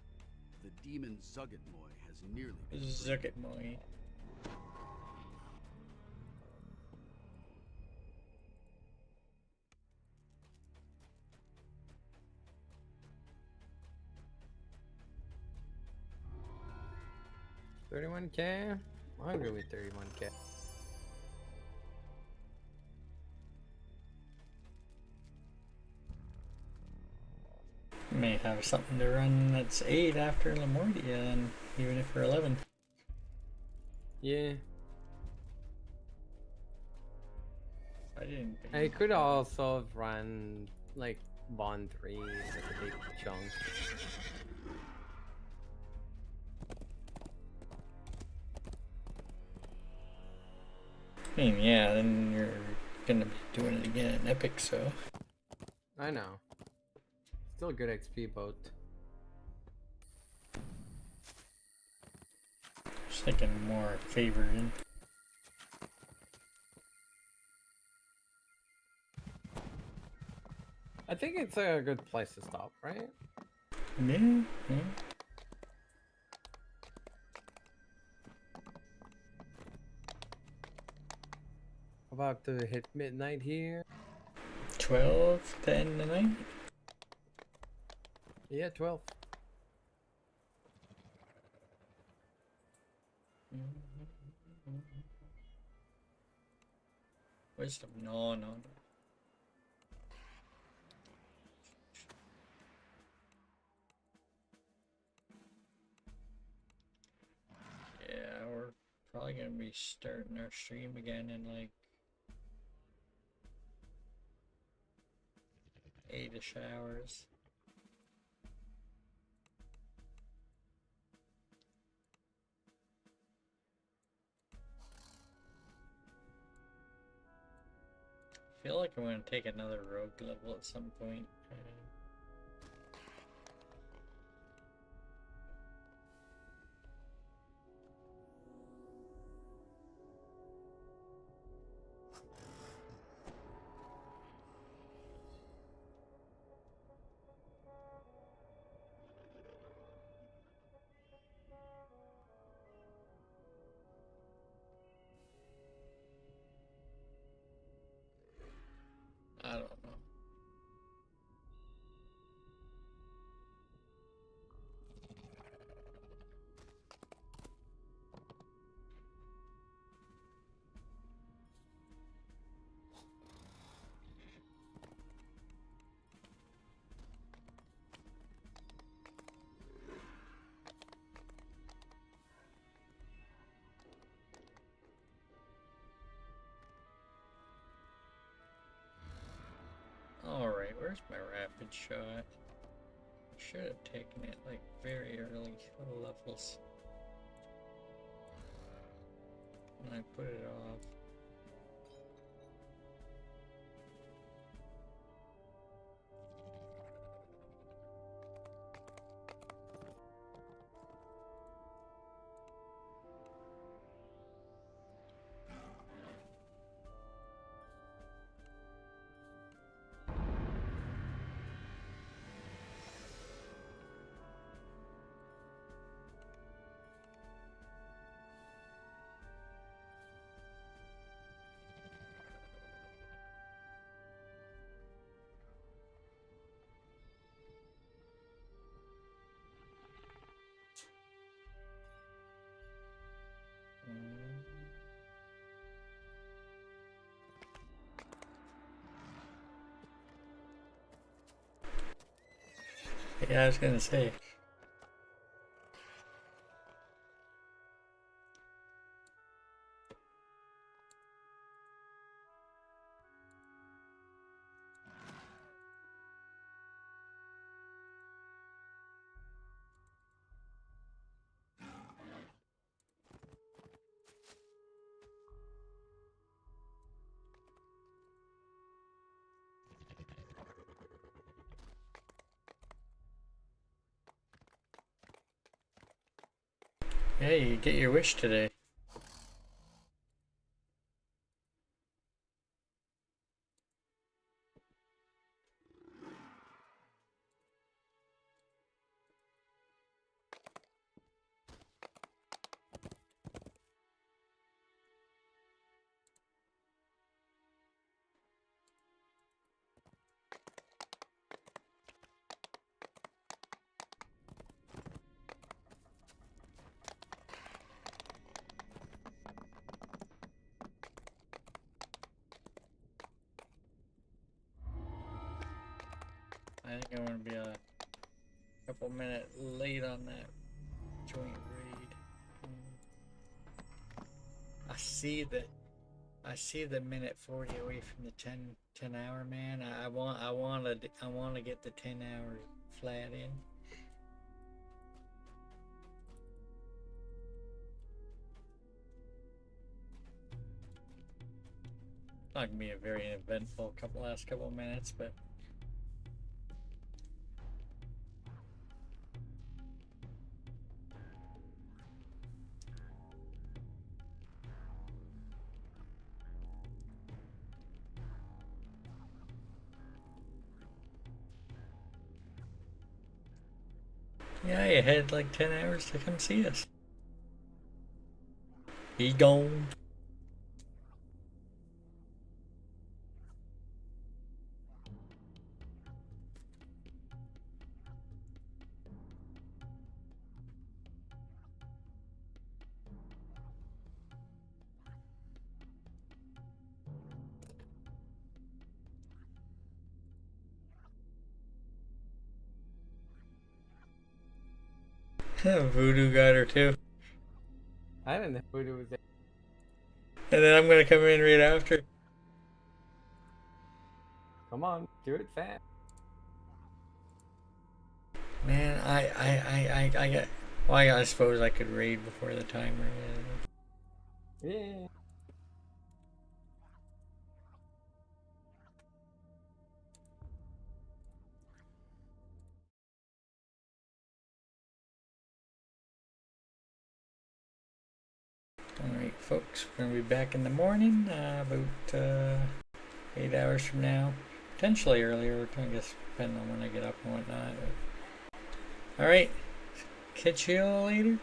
the demon Zuggetmoy has nearly been Zuggetmoy. $31K? I'll go with 31K. May have something to run that's 8 after Lamortia, and even if we're 11. Yeah. I didn't think. I could also have run like Bond 3, like a big chunk. I mean, yeah, then you're gonna be doing it again in Epic, so. I know. Still good XP boat. Just thinking more favored. I think it's a good place to stop, right? Yeah, yeah. About to hit midnight here. 12, 10 tonight? Yeah, 12. Wisdom, no, no. Yeah, we're probably gonna be starting our stream again in like 8-ish hours. I feel like I'm gonna take another rogue level at some point. I don't know. Alright, where's my rapid shot? Should have taken it like very early levels. And I put it off. Yeah, I was gonna say. Yeah, you get your wish today. I think I'm gonna be a couple minutes late on that joint raid. I see the minute 40 away from the 10 hour man. I want to get the 10 hours flat in. Not gonna be a very eventful last couple minutes, but yeah, you had like 10 hours to come see us. Be gone. Voodoo got her too. I didn't know Voodoo was there. And then I'm gonna come in right after. Come on, do it fast. Man, I got. Well, I suppose I could raid before the timer. Yeah. Alright, folks, we're gonna be back in the morning, about 8 hours from now. Potentially earlier, I guess, depending on when I get up and whatnot. Alright, catch you all later.